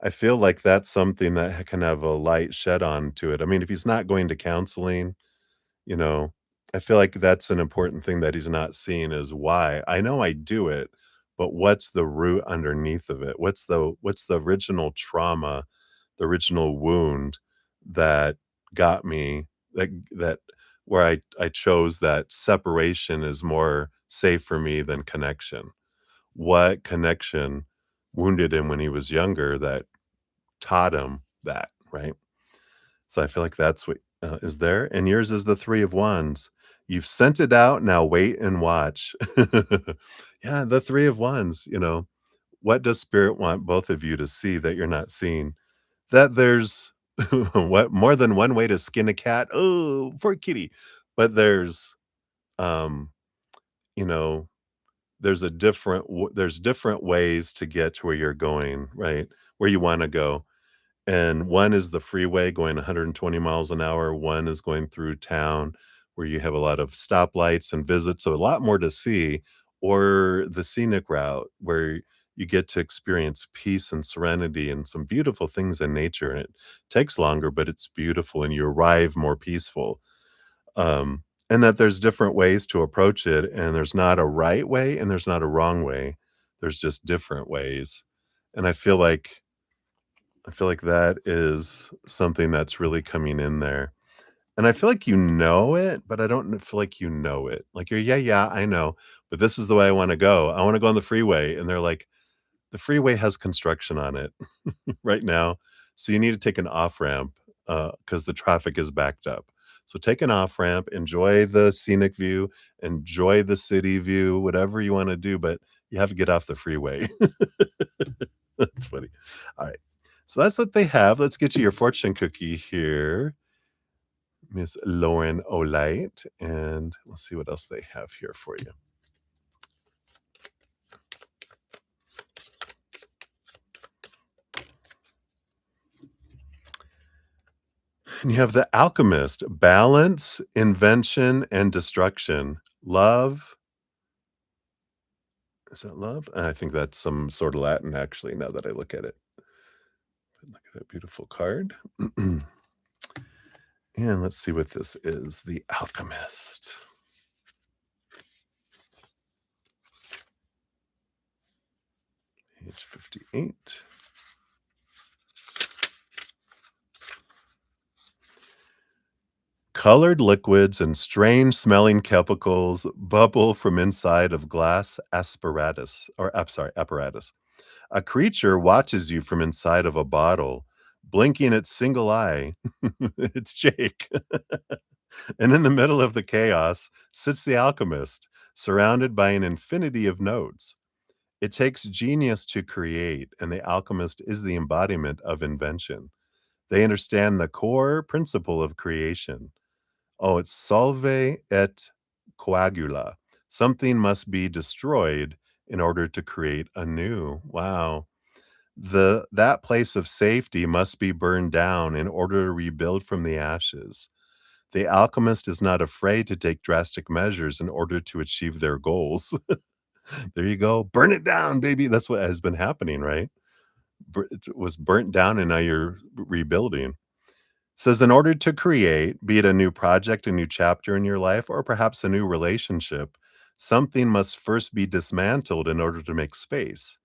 I feel like that's something that can have a light shed on to it. I mean, if he's not going to counseling, you know, I feel like that's an important thing that he's not seeing is why. I know I do it, but what's the root underneath of it? What's the original trauma, the original wound that got me that where I chose that separation is more safe for me than connection. What connection wounded him when he was younger that taught him that, right? So I feel like that's what, is there, and yours is the 3 of Wands. You've sent it out, now wait and watch. Yeah, the 3 of Wands, what does Spirit want both of you to see that you're not seeing? That there's what more than one way to skin a cat? Oh, for kitty. But um, you know, there's different ways to get to where you're going, right? Where you wanna go. And one is the freeway going 120 miles an hour, one is going through town where you have a lot of stoplights and visits, so a lot more to see, or the scenic route where you get to experience peace and serenity and some beautiful things in nature, and it takes longer, but it's beautiful and you arrive more peaceful. And that there's different ways to approach it, and there's not a right way and there's not a wrong way. There's just different ways. And I feel like that is something that's really coming in there. And I feel like you know it, but I don't feel like you know it. Like you're, yeah, yeah, I know, but this is the way I want to go. I want to go on the freeway. And they're like, the freeway has construction on it right now. So you need to take an off ramp because the traffic is backed up. So take an off ramp, enjoy the scenic view, enjoy the city view, whatever you want to do, but you have to get off the freeway. That's funny. All right. So that's what they have. Let's get you your fortune cookie here, Miss Lauren Olight, and let's see what else they have here for you. And you have the Alchemist, balance, invention, and destruction. Love. Is that love? I think that's some sort of Latin, actually, now that I look at it. Look at that beautiful card. And let's see what this is, the Alchemist. Page 58. Colored liquids and strange smelling chemicals bubble from inside of glass apparatus. A creature watches you from inside of a bottle, blinking its single eye. It's Jake. And in the middle of the chaos sits the alchemist, surrounded by an infinity of notes. It takes genius to create, and the alchemist is the embodiment of invention. They understand the core principle of creation. Oh, it's solve et coagula. Something must be destroyed in order to create a new. Wow. That place of safety must be burned down in order to rebuild from the ashes. The alchemist is not afraid to take drastic measures in order to achieve their goals. There you go. Burn it down, baby. That's what has been happening, right? It was burnt down and now you're rebuilding. Says in order to create, be it a new project, a new chapter in your life, or perhaps a new relationship, something must first be dismantled in order to make space.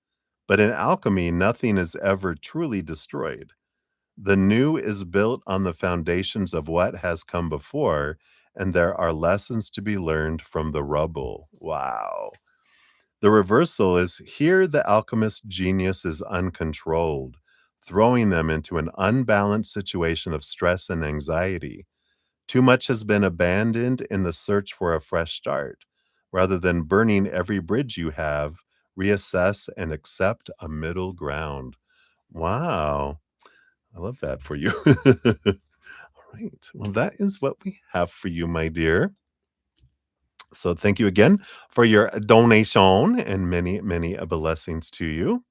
But in alchemy, nothing is ever truly destroyed. The new is built on the foundations of what has come before, and there are lessons to be learned from the rubble. Wow. The reversal is here the alchemist's genius is uncontrolled, throwing them into an unbalanced situation of stress and anxiety. Too much has been abandoned in the search for a fresh start. Rather than burning every bridge you have, reassess and accept a middle ground. Wow. I love that for you. All right. Well, that is what we have for you, my dear. So thank you again for your donation and many, many blessings to you.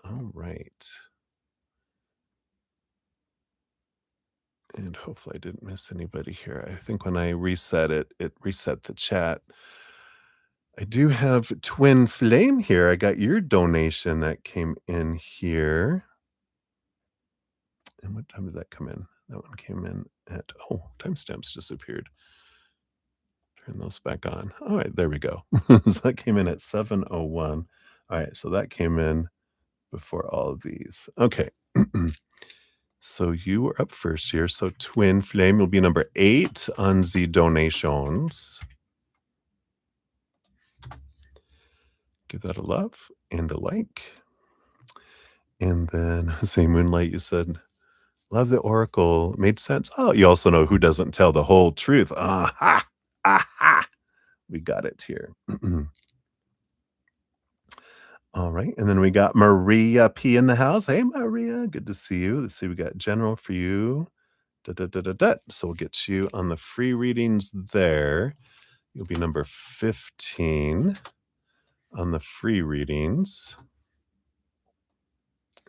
All right. And hopefully I didn't miss anybody here. I think when I reset it, it reset the chat. I do have Twin Flame here. I got your donation that came in here. And what time did that come in? That one came in at, oh, timestamps disappeared. Turn those back on. All right, there we go. So that came in at 7:01. All right, so that came in before all of these. Okay. So you were up first here. So Twin Flame will be number 8 on the donations. Give that a love and a like. And then, say Moonlight, you said, love the Oracle. Made sense. Oh, you also know who doesn't tell the whole truth. Aha! Aha! We got it here. All right. And then we got Maria P in the house. Hey, Maria. Good to see you. Let's see. We got General for you. Da, da, da, da, da. So we'll get you on the free readings there. You'll be number 15 on the free readings.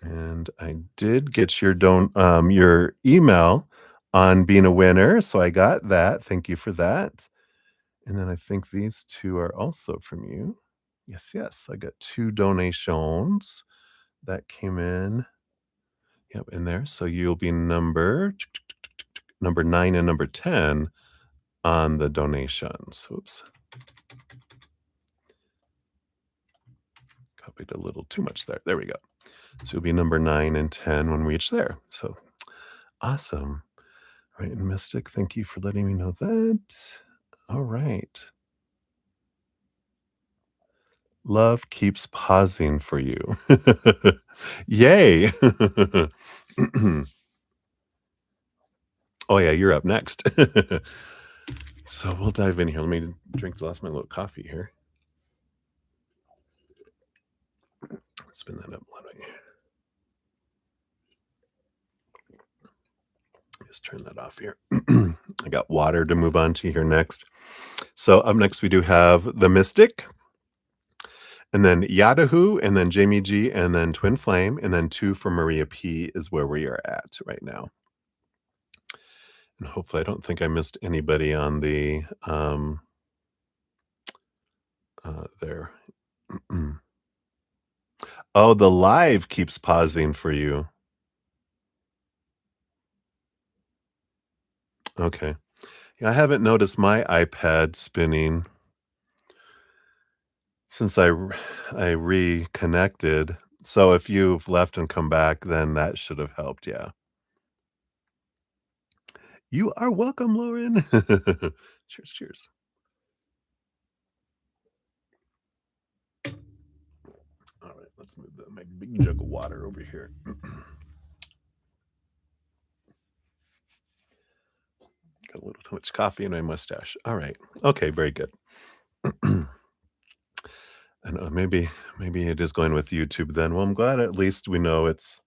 And I did get your email on being a winner. So I got that. Thank you for that. And then I think these two are also from you. Yes, yes. I got 2 donations that came in. Yep, in there. So you'll be number 9 and number 10 on the donations. Oops. Copied a little too much there. There we go. So you'll be number 9 and 10 when we reach there. So awesome. All right, and Mystic, thank you for letting me know that. All right. Love keeps pausing for you. Yay. Oh, yeah, you're up next. So we'll dive in here. Let me drink the last of my little coffee here. Spin that up one way. Just turn that off here. I got water to move on to here next. So up next, we do have the Mystic, and then Yadahu, and then Jamie G, and then Twin Flame, and then 2 for Maria P is where we are at right now. And hopefully I don't think I missed anybody on the there. Oh, the live keeps pausing for you. Okay. Yeah, I haven't noticed my iPad spinning since I reconnected. So if you've left and come back, then that should have helped, yeah. You are welcome, Lauren. Cheers, cheers. All right, let's move my big jug of water over here. Got a little too much coffee in my mustache. All right. Okay, very good. And maybe it is going with YouTube then. Well, I'm glad at least we know it's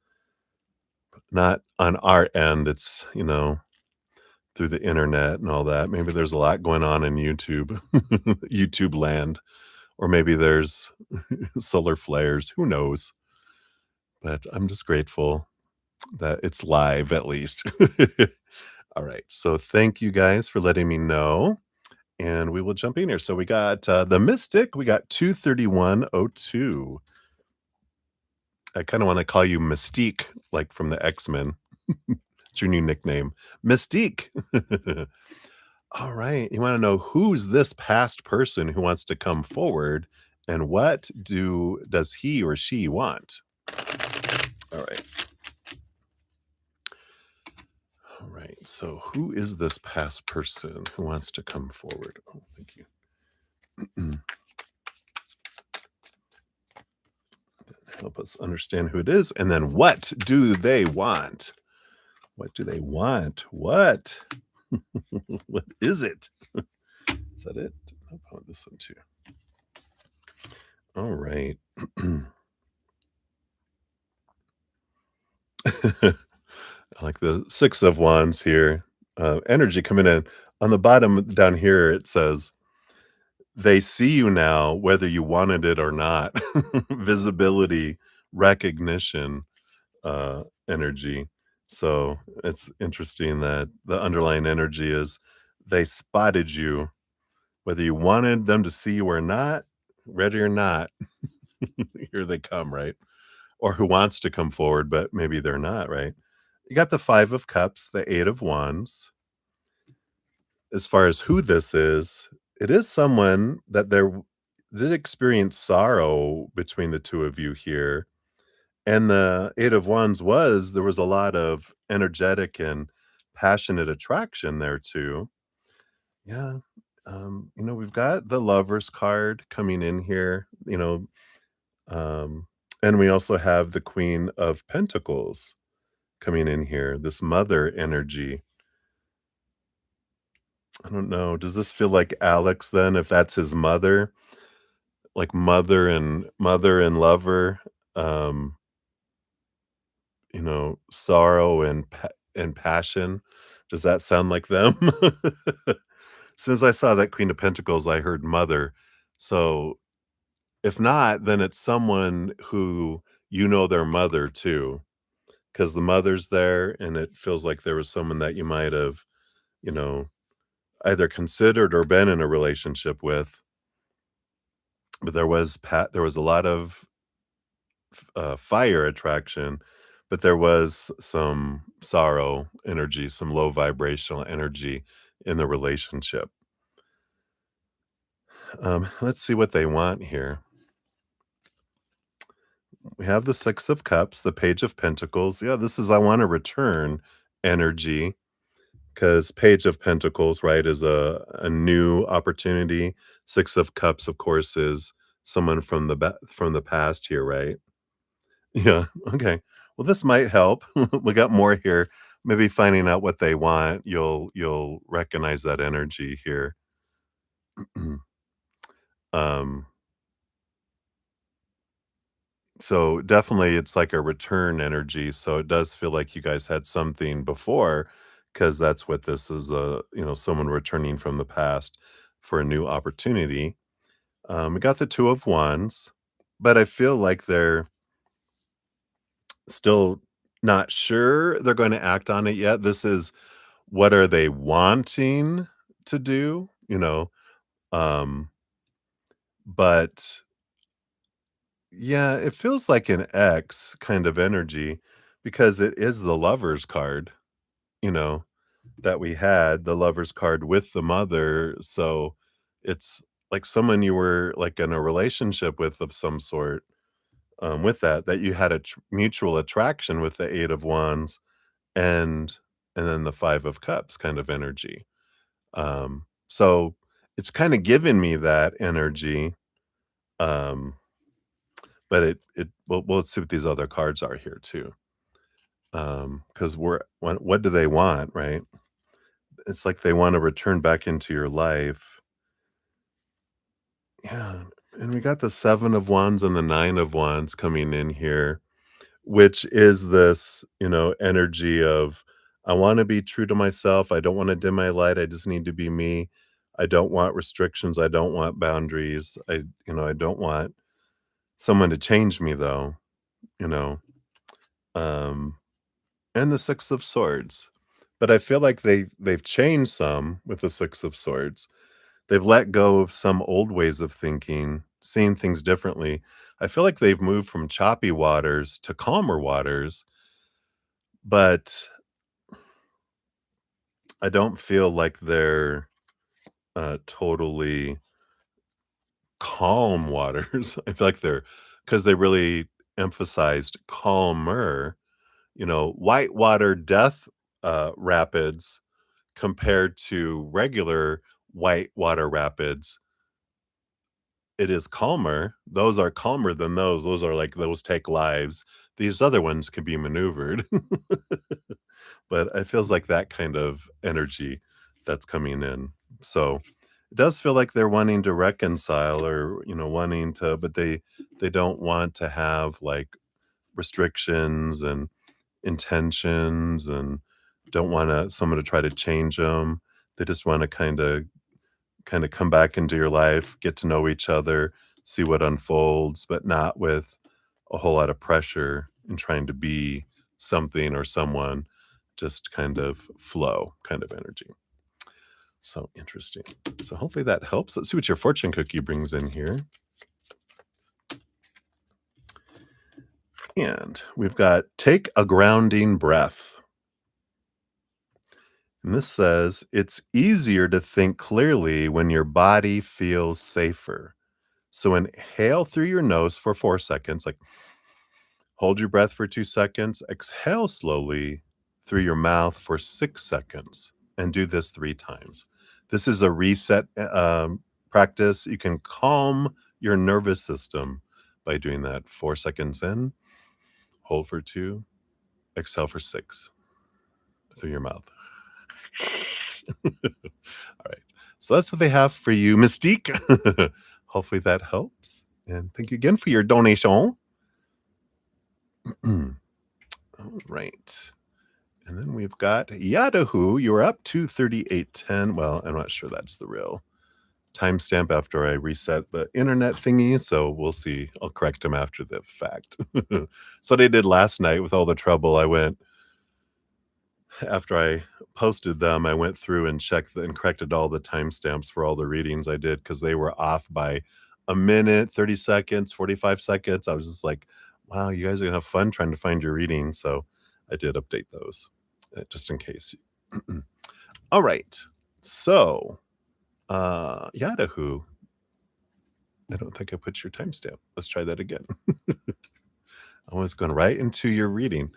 not on our end. It's, through the internet and all that. Maybe there's a lot going on in YouTube, YouTube land, or maybe there's solar flares. Who knows? But I'm just grateful that it's live at least. All right. So thank you guys for letting me know. And we will jump in here. So we got the Mystic. We got 23102. I kind of want to call you Mystique, like from the X-Men. It's your new nickname, Mystique. All right. You want to know who's this past person who wants to come forward and what does he or she want? All right. All right. So who is this past person who wants to come forward? Oh, thank you. Help us understand who it is. And then what do they want? What do they want? What? What is it? Is that it? I want this one too. All right. I like the 6 of Wands here. Energy coming in. On the bottom down here, it says, they see you now, whether you wanted it or not. Visibility, recognition, energy. So it's interesting that the underlying energy is they spotted you, whether you wanted them to see you or not, ready or not, here they come, right? Or who wants to come forward, but maybe they're not, right? You got the 5 of Cups, the 8 of Wands. As far as who this is, it is someone that there did experience sorrow between the 2 of you here, and the 8 of Wands was there was a lot of energetic and passionate attraction there too. Yeah, we've got the Lovers card coming in here, um, and we also have the Queen of Pentacles coming in here, this mother energy. I don't know, does this feel like Alex then, if that's his mother? Like mother and lover, um, sorrow and passion. Does that sound like them? As soon as I saw that Queen of Pentacles, I heard mother. So, if not, then it's someone who their mother too, because the mother's there, and it feels like there was someone that you might have, you know, either considered or been in a relationship with, but there was a lot of fire attraction, but there was some sorrow energy, some low vibrational energy in the relationship. Let's see what they want here. We have the 6 of Cups, the Page of Pentacles. Yeah, this is I want to return energy because Page of Pentacles, right, is a new opportunity. 6 of Cups, of course, is someone from from the past here, right? Yeah, okay. Well, this might help. We got more here. Maybe finding out what they want, you'll recognize that energy here. Um, so definitely it's like a return energy, so it does feel like you guys had something before, because that's what this is, someone returning from the past for a new opportunity. We got the 2 of Wands, but I feel like they're still not sure they're gonna act on it yet. This is what are they wanting to do, Um, but yeah, it feels like an X kind of energy because it is the Lovers card, you know, that we had, the Lovers card with the mother, so it's like someone you were, like, in a relationship with of some sort, with that you had a mutual attraction with the 8 of Wands and then the 5 of Cups kind of energy. So it's kinda given me that energy, um, but let's see what these other cards are here too. Because what do they want, right? It's like they wanna return back into your life. Yeah, and we got the 7 of Wands and the 9 of Wands coming in here, which is this, energy of, "I wanna be true to myself, I don't wanna dim my light, I just need to be me. I don't want restrictions, I don't want boundaries, I don't want someone to change me though," you know? Um, and the 6 of Swords. But I feel like they've changed some with the 6 of Swords. They've let go of some old ways of thinking, seeing things differently. I feel like they've moved from choppy waters to calmer waters, but I don't feel like they're, totally calm waters. I feel like they're because they really emphasized calmer, whitewater death, rapids compared to regular whitewater rapids, it is calmer. Those are calmer than those. Those are like those take lives. These other ones can be maneuvered. But it feels like that kind of energy that's coming in. So it does feel like they're wanting to reconcile or, wanting to, but they don't want to have like restrictions and intentions and don't want someone to try to change them. They just want to kind of come back into your life, get to know each other, see what unfolds, but not with a whole lot of pressure in trying to be something or someone. just kind of flow kind of energy. So interesting. So hopefully that helps. Let's see what your fortune cookie brings in here. And we've got take a grounding breath. And this says it's easier to think clearly when your body feels safer. So inhale through your nose for 4 seconds, like hold your breath for 2 seconds, exhale slowly through your mouth for 6 seconds, and do this 3 times. This is a reset practice. You can calm your nervous system by doing that. 4 seconds in, hold for 2, exhale for 6 through your mouth. All right. So that's what they have for you, Mystique. Hopefully that helps. And thank you again for your donation. All right. And then we've got Yahoo. You're up to 3810. Well, I'm not sure that's the real timestamp after I reset the internet thingy. So we'll see. I'll correct them after the fact. So what I did last night with all the trouble, I went after I posted them, I went through and checked and corrected all the timestamps for all the readings I did because they were off by a minute, 30 seconds, 45 seconds. I was just like, wow, you guys are gonna have fun trying to find your reading. So I did update those just in case. All right. So Yahoo. I don't think I put your timestamp. Let's try that again. I was going right into your reading.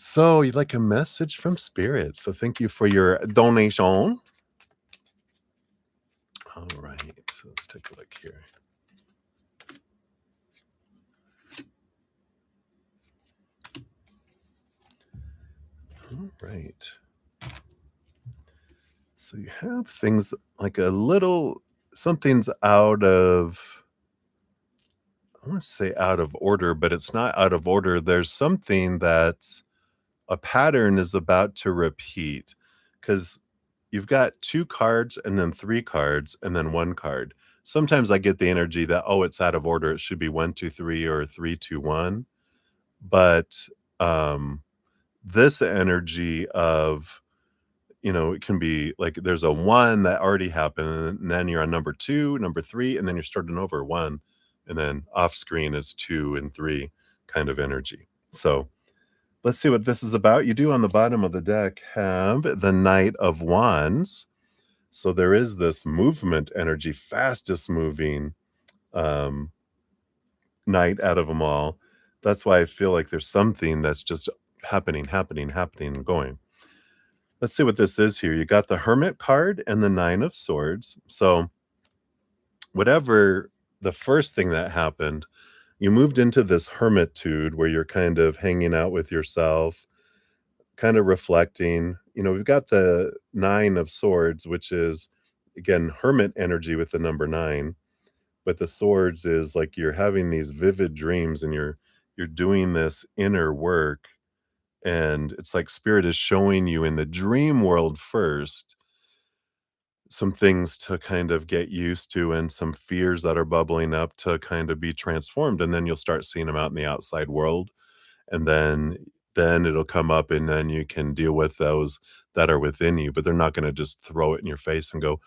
So you'd like a message from Spirit. So thank you for your donation. All right. So let's take a look here. All right. So you have things like a little, something's out of, I want to say out of order, but it's not out of order. There's something that's a pattern is about to repeat because you've got 2 cards and then 3 cards and then 1 card. Sometimes I get the energy that, oh, it's out of order. It should be 1, 2, 3 or 3, 2, 1. But this energy of, it can be like there's a 1 that already happened, and then you're on number 2, number 3, and then you're starting over 1, and then off screen is 2 and 3 kind of energy. So let's see what this is about. You do on the bottom of the deck have the Knight of Wands. So there is this movement energy, fastest moving knight out of them all. That's why I feel like there's something that's just happening, and going. Let's see what this is here. You got the Hermit card and the 9 of Swords. So whatever the first thing that happened, you moved into this hermitude where you're kind of hanging out with yourself, kind of reflecting. We've got the 9 of Swords, which is, again, hermit energy with the number 9. But the swords is like you're having these vivid dreams and you're doing this inner work. And it's like spirit is showing you in the dream world first some things to kind of get used to and some fears that are bubbling up to kind of be transformed. And then you'll start seeing them out in the outside world. And then it'll come up and then you can deal with those that are within you, but they're not going to just throw it in your face and go,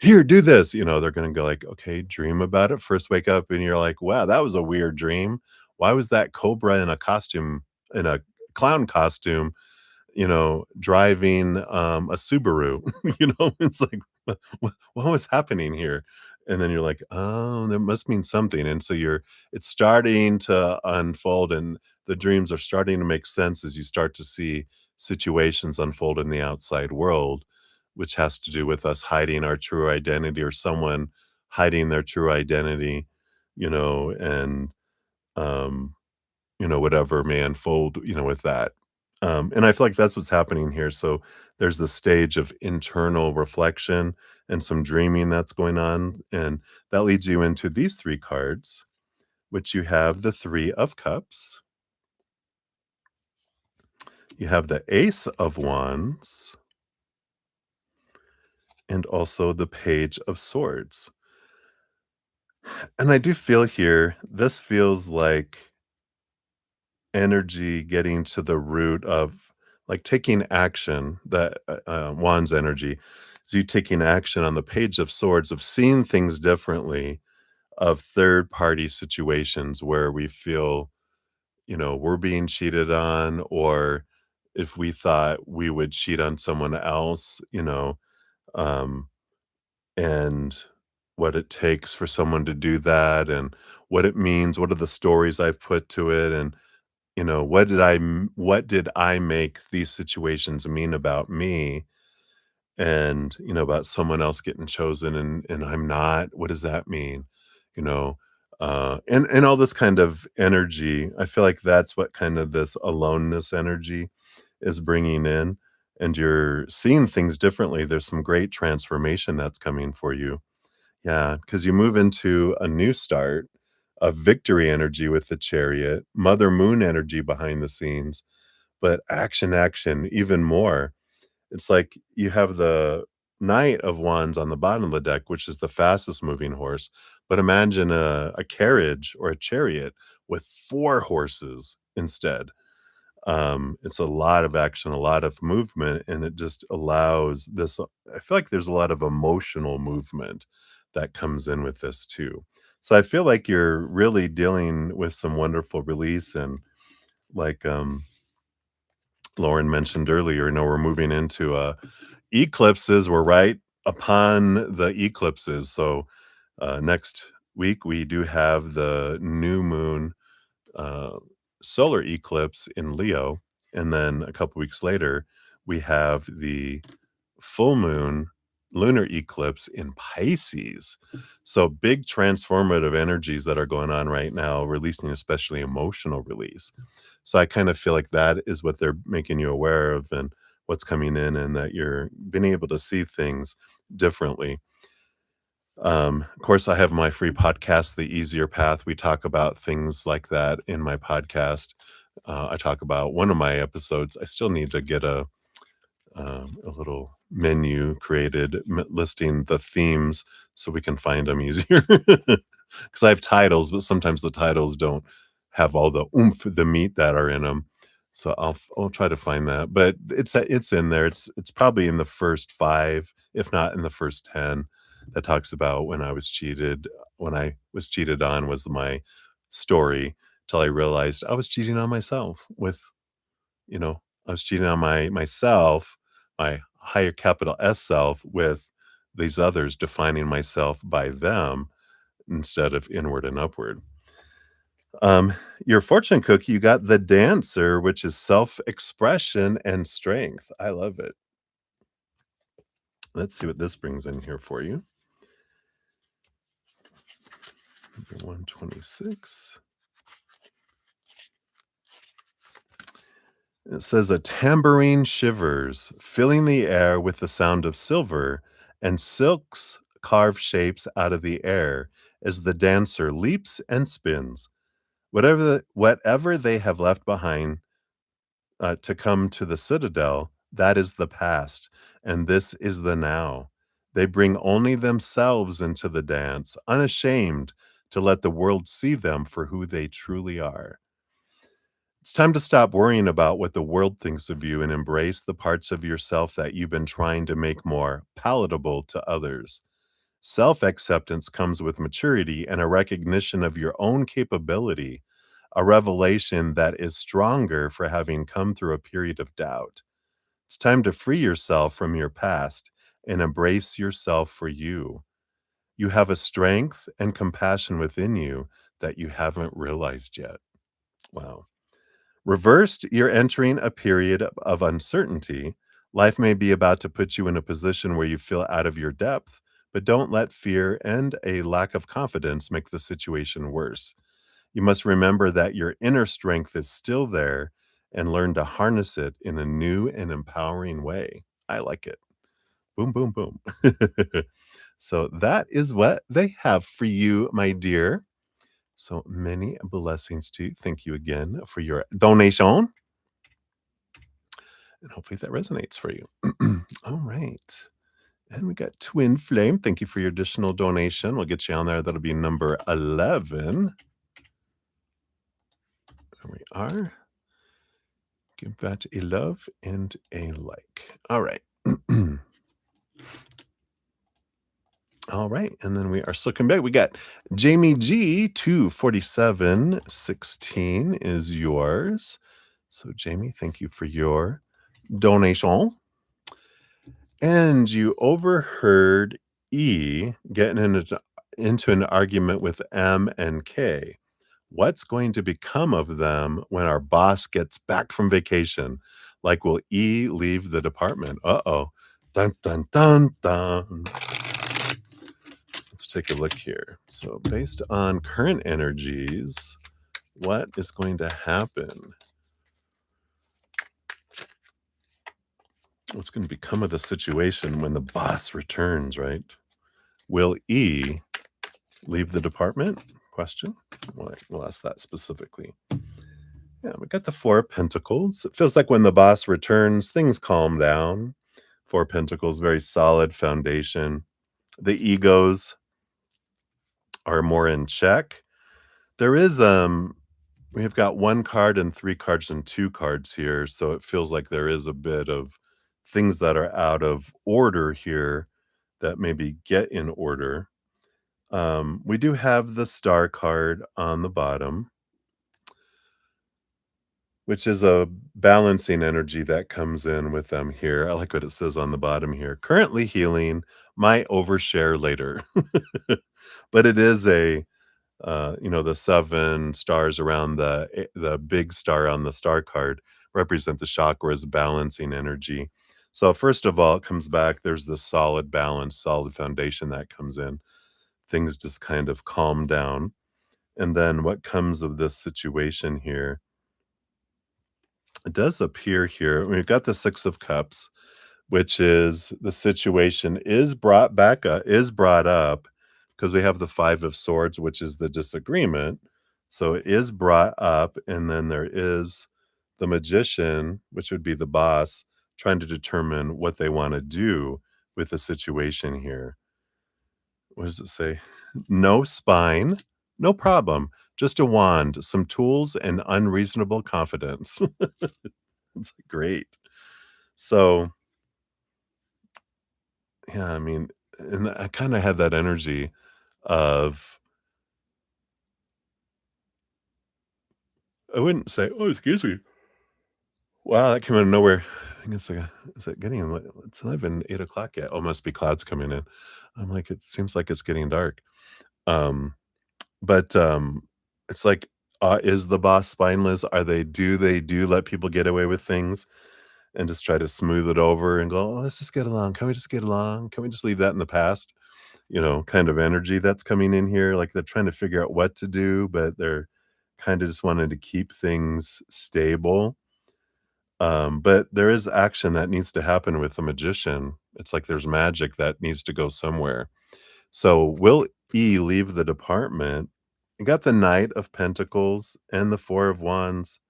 here, do this. They're going to go like, okay, dream about it. First wake up and you're like, wow, that was a weird dream. Why was that cobra in a costume, in a clown costume, driving a Subaru? It's like, what was happening here? And then you're like, oh, that must mean something. And so it's starting to unfold and the dreams are starting to make sense as you start to see situations unfold in the outside world, which has to do with us hiding our true identity or someone hiding their true identity, and, um, whatever may unfold, with that. And I feel like that's what's happening here. So there's the stage of internal reflection and some dreaming that's going on. And that leads you into these 3 cards, which you have the 3 of Cups. You have the Ace of Wands and also the Page of Swords. And I do feel here, this feels like energy getting to the root of like taking action, that Wands energy is you taking action on the Page of Swords of seeing things differently, of third party situations where we feel, we're being cheated on, or if we thought we would cheat on someone else, um, and what it takes for someone to do that, and what it means, what are the stories I've put to it, and what did I make these situations mean about me, and about someone else getting chosen, and I'm not. What does that mean? You know, and all this kind of energy. I feel like that's what kind of this aloneness energy is bringing in, and you're seeing things differently. There's some great transformation that's coming for you. Yeah, because you move into a new start of victory energy with the Chariot, Mother Moon energy behind the scenes, but action, action, even more. It's like you have the Knight of Wands on the bottom of the deck, which is the fastest moving horse, but imagine a carriage or a chariot with 4 horses instead. It's a lot of action, a lot of movement, and it just allows this. I feel like there's a lot of emotional movement that comes in with this too. So I feel like you're really dealing with some wonderful release, and like Lauren mentioned earlier, we're moving into eclipses. We're right upon the eclipses. So next week we do have the new moon uh, solar eclipse in Leo, and then a couple weeks later we have the full moon lunar eclipse in Pisces. So big transformative energies that are going on right now, releasing especially emotional release. So I kind of feel like that is what they're making you aware of, and what's coming in, and that you're being able to see things differently. Of course, I have my free podcast, The Easier Path. We talk about things like that in my podcast. I talk about one of my episodes. I still need to get a little menu created listing the themes so we can find them easier. Because I have titles, but sometimes the titles don't have all the oomph, the meat that are in them. So I'll try to find that, but it's in there. It's probably in the first 5, if not in the first 10, that talks about when I was cheated. When I was cheated on was my story, till I realized I was cheating on myself with, I was cheating on myself, my higher capital S self, with these others, defining myself by them instead of inward and upward. Um, your fortune cookie, you got the Dancer, which is self-expression and strength. I love it. Let's see what this brings in here for you. Number 126. It says, a tambourine shivers, filling the air with the sound of silver, and silks carve shapes out of the air as the dancer leaps and spins. Whatever they have left behind to come to the citadel, that is the past, and this is the now. They bring only themselves into the dance, unashamed to let the world see them for who they truly are. It's time to stop worrying about what the world thinks of you and embrace the parts of yourself that you've been trying to make more palatable to others. Self acceptance comes with maturity and a recognition of your own capability, a revelation that is stronger for having come through a period of doubt. It's time to free yourself from your past and embrace yourself for you. You have a strength and compassion within you that you haven't realized yet. Wow. Reversed, you're entering a period of uncertainty. Life may be about to put you in a position where you feel out of your depth, but don't let fear and a lack of confidence make the situation worse. You must remember that your inner strength is still there and learn to harness it in a new and empowering way. I like it. Boom, boom, boom. So that is what they have for you, my dear. So many blessings to you. Thank you again for your donation. And hopefully that resonates for you. All right. And we got Twin Flame. Thank you for your additional donation. We'll get you on there. That'll be number 11. There we are. Give that a love and a like. All right. All right, and then we are looking back. We got Jamie G 24716 is yours. So Jamie, thank you for your donation. And you overheard E getting into an argument with M and K. What's going to become of them when our boss gets back from vacation? Like, will E leave the department? Uh-oh. Dun, dun, dun, dun. Let's take a look here. So, based on current energies, what is going to happen? What's going to become of the situation when the boss returns, right? Will E leave the department? Question. We'll ask that specifically. Yeah, we got the Four of Pentacles. It feels like when the boss returns, things calm down. Four of Pentacles, very solid foundation. The egos are more in check. There is we've got one card and three cards and two cards here, so it feels like there is a bit of things that are out of order here that maybe get in order. We do have the Star card on the bottom, which is a balancing energy that comes in with them here. I like what it says on the bottom here. Currently healing, might overshare later. But it is the 7 stars around the big star on the star card represent the chakras balancing energy. So first of all, it comes back, there's this solid balance, solid foundation that comes in. Things just kind of calm down. And then what comes of this situation here? It does appear here, we've got the 6 of Cups, which is the situation is brought up because we have the 5 of Swords, which is the disagreement. So it is brought up, and then there is the Magician, which would be the boss, trying to determine what they wanna do with the situation here. What does it say? No spine, no problem, just a wand, some tools, and unreasonable confidence. It's great. So, yeah, I mean, and I kinda had that energy of I wouldn't say, "Oh, excuse me." Wow, that came out of nowhere. I think it's like is it getting late? It's not even 8 o'clock yet. Oh, must be clouds coming in. I'm like, "It seems like it's getting dark." Um, but it's like, is the boss spineless? They do let people get away with things and just try to smooth it over and go, "Oh, let's just get along. Can we just get along? Can we just leave that in the past?" Kind of energy that's coming in here, like they're trying to figure out what to do, but they're kinda just wanting to keep things stable. But there is action that needs to happen with the Magician. It's like there's magic that needs to go somewhere. So, will E leave the department? You got the Knight of Pentacles and the Four of Wands.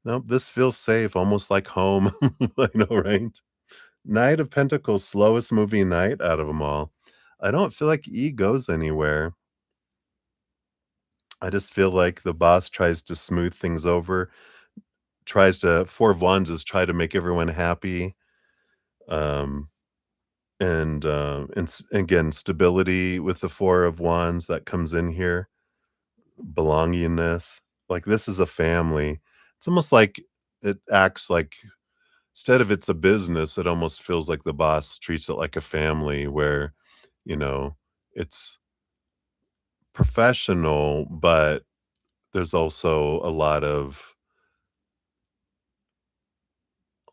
Nope, this feels safe, almost like home. I know, right? Knight of Pentacles, slowest moving knight out of them all. I don't feel like E goes anywhere. I just feel like the boss tries to smooth things over, tries to 4 of Wands is try to make everyone happy, um, again, stability with the 4 of Wands that comes in here, belongingness, like, this is a family. It's almost like it acts like instead of it's a business, it almost feels like the boss treats it like a family where, you know, it's professional, but there's also a lot of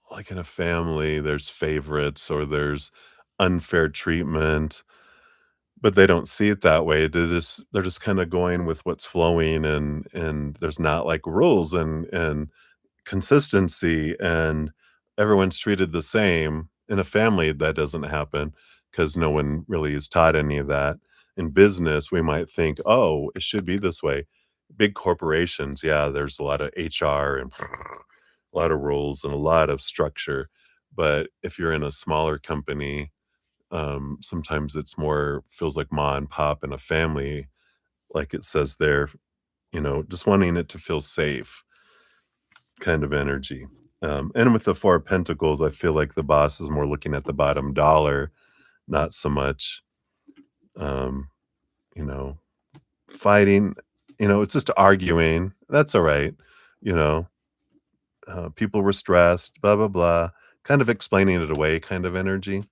like in a family, there's favorites or there's unfair treatment, but they don't see it that way. They're just kinda going with what's flowing and there's not like rules and consistency and everyone's treated the same. In a family, that doesn't happen because no one really is taught any of that. In business, we might think, "Oh, it should be this way." Big corporations, yeah, there's a lot of HR and a lot of rules and a lot of structure. But if you're in a smaller company, sometimes it's more feels like ma and pop and a family, like it says there, just wanting it to feel safe kind of energy. And with the Four of Pentacles, I feel like the boss is more looking at the bottom dollar, not so much, um, you know, fighting. It's just arguing. That's all right. You know, people were stressed, blah, blah, blah, kind of explaining it away kind of energy.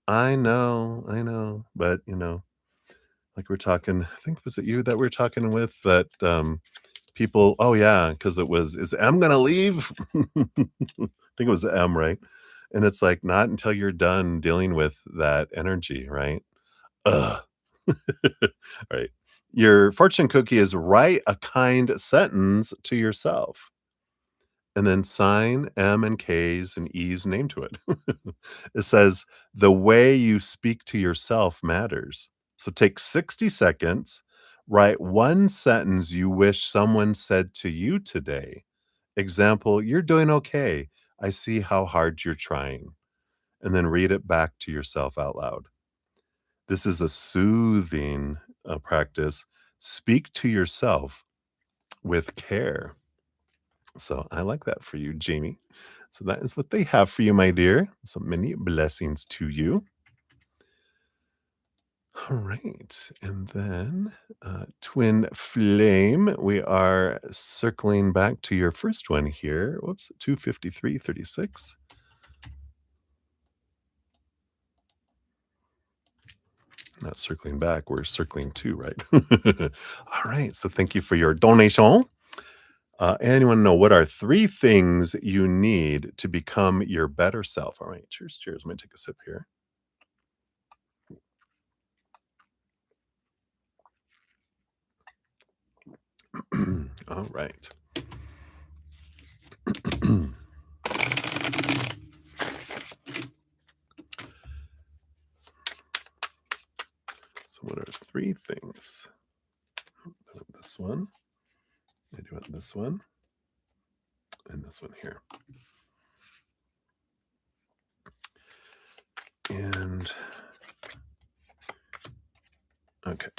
I know. But, like we're talking, I think, was it you that we're talking with that people, oh, yeah, because is M going to leave? I think it was M, right? And it's like, not until you're done dealing with that energy, right? Ugh. Right. Your fortune cookie is write a kind sentence to yourself and then sign M and K's and E's name to it. It says, the way you speak to yourself matters. So take 60 seconds, write one sentence you wish someone said to you today. Example, you're doing okay. I see how hard you're trying. And then read it back to yourself out loud. This is a soothing practice. Speak to yourself with care. So I like that for you, Jamie. So that is what they have for you, my dear. So many blessings to you. All right. And then Twin Flame, we are circling back to your first one here. Whoops, 25336. Not circling back, we're circling to, right? All right. So thank you for your donation. And you want to know what are three things you need to become your better self? All right. Cheers. Cheers. Let me take a sip here. All right. So, what are three things? This one, I do it this one, and this one here. And okay.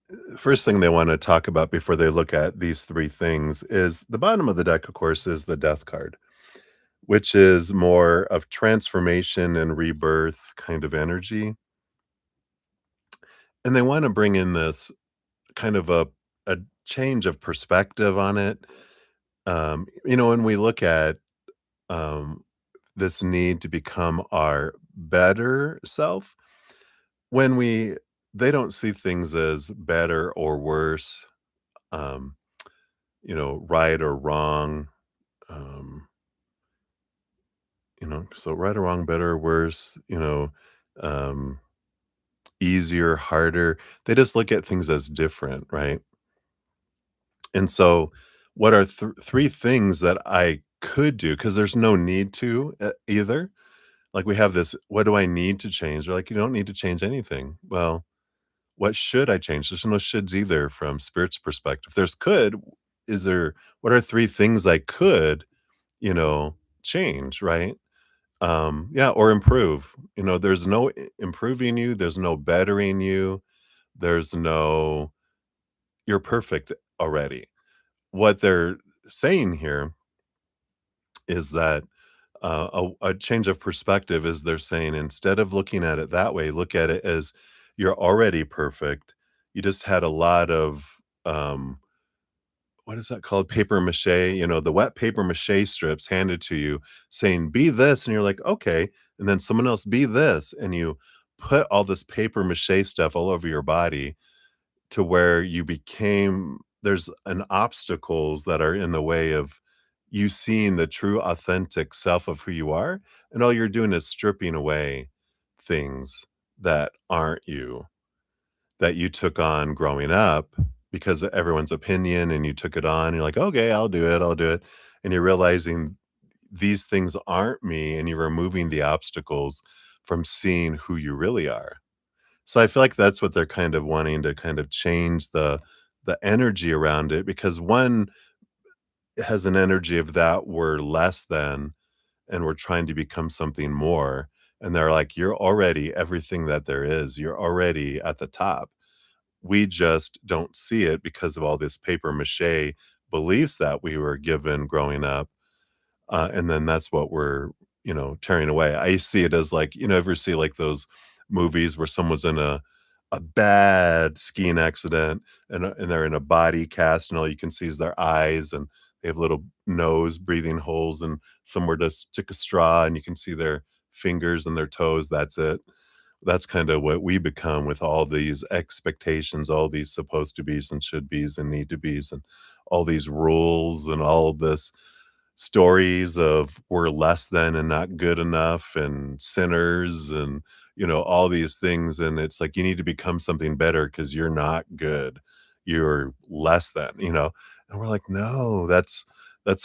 The first thing they want to talk about before they look at these three things is the bottom of the deck, of course, is the death card, which is more of transformation and rebirth kind of energy. And they want to bring in this kind of a change of perspective on it. When we look at um, this need to become our better self, when they don't see things as better or worse, um, right or wrong, um, so right or wrong, better or worse, um, easier, harder. They just look at things as different, right? And so, what are three things that I could do? Because there's no need to either. Like we have this, what do I need to change? They're like, you don't need to change anything. Well, what should I change? There's no shoulds either from spirit's perspective. There's could, what are three things I could, change, right? Yeah, or improve. There's no improving you, there's no bettering you, there's no, you're perfect already. What they're saying here is that a change of perspective is they're saying instead of looking at it that way, look at it as you're already perfect. You just had a lot of what is that called? Paper mache, the wet paper mache strips handed to you saying, be this. And you're like, okay. And then someone else, be this. And you put all this paper mache stuff all over your body to where there's an obstacles that are in the way of you seeing the true authentic self of who you are, and all you're doing is stripping away things that aren't you, that you took on growing up because of everyone's opinion, and you took it on, you're like, "Okay, I'll do it," and you're realizing these things aren't me, and you're removing the obstacles from seeing who you really are. So I feel like that's what they're kind of wanting to kind of change the energy around it, because one has an energy of that we're less than and we're trying to become something more. and they're like, "You're already everything that there is. You're already at the top. We just don't see it because of all this paper mache beliefs that we were given growing up, and then that's what we're, tearing away." I see it as like, ever see like those movies where someone's in a bad skiing accident and they're in a body cast and all you can see is their eyes and they have little nose breathing holes and somewhere to stick a straw and you can see their fingers and their toes. That's it. That's kind of what we become with all these expectations, all these supposed to be's and should be's and need to be's and all these rules and all this stories of we're less than and not good enough and sinners and all these things, and it's like you need to become something better because you're not good, you're less than, and we're like, no, that's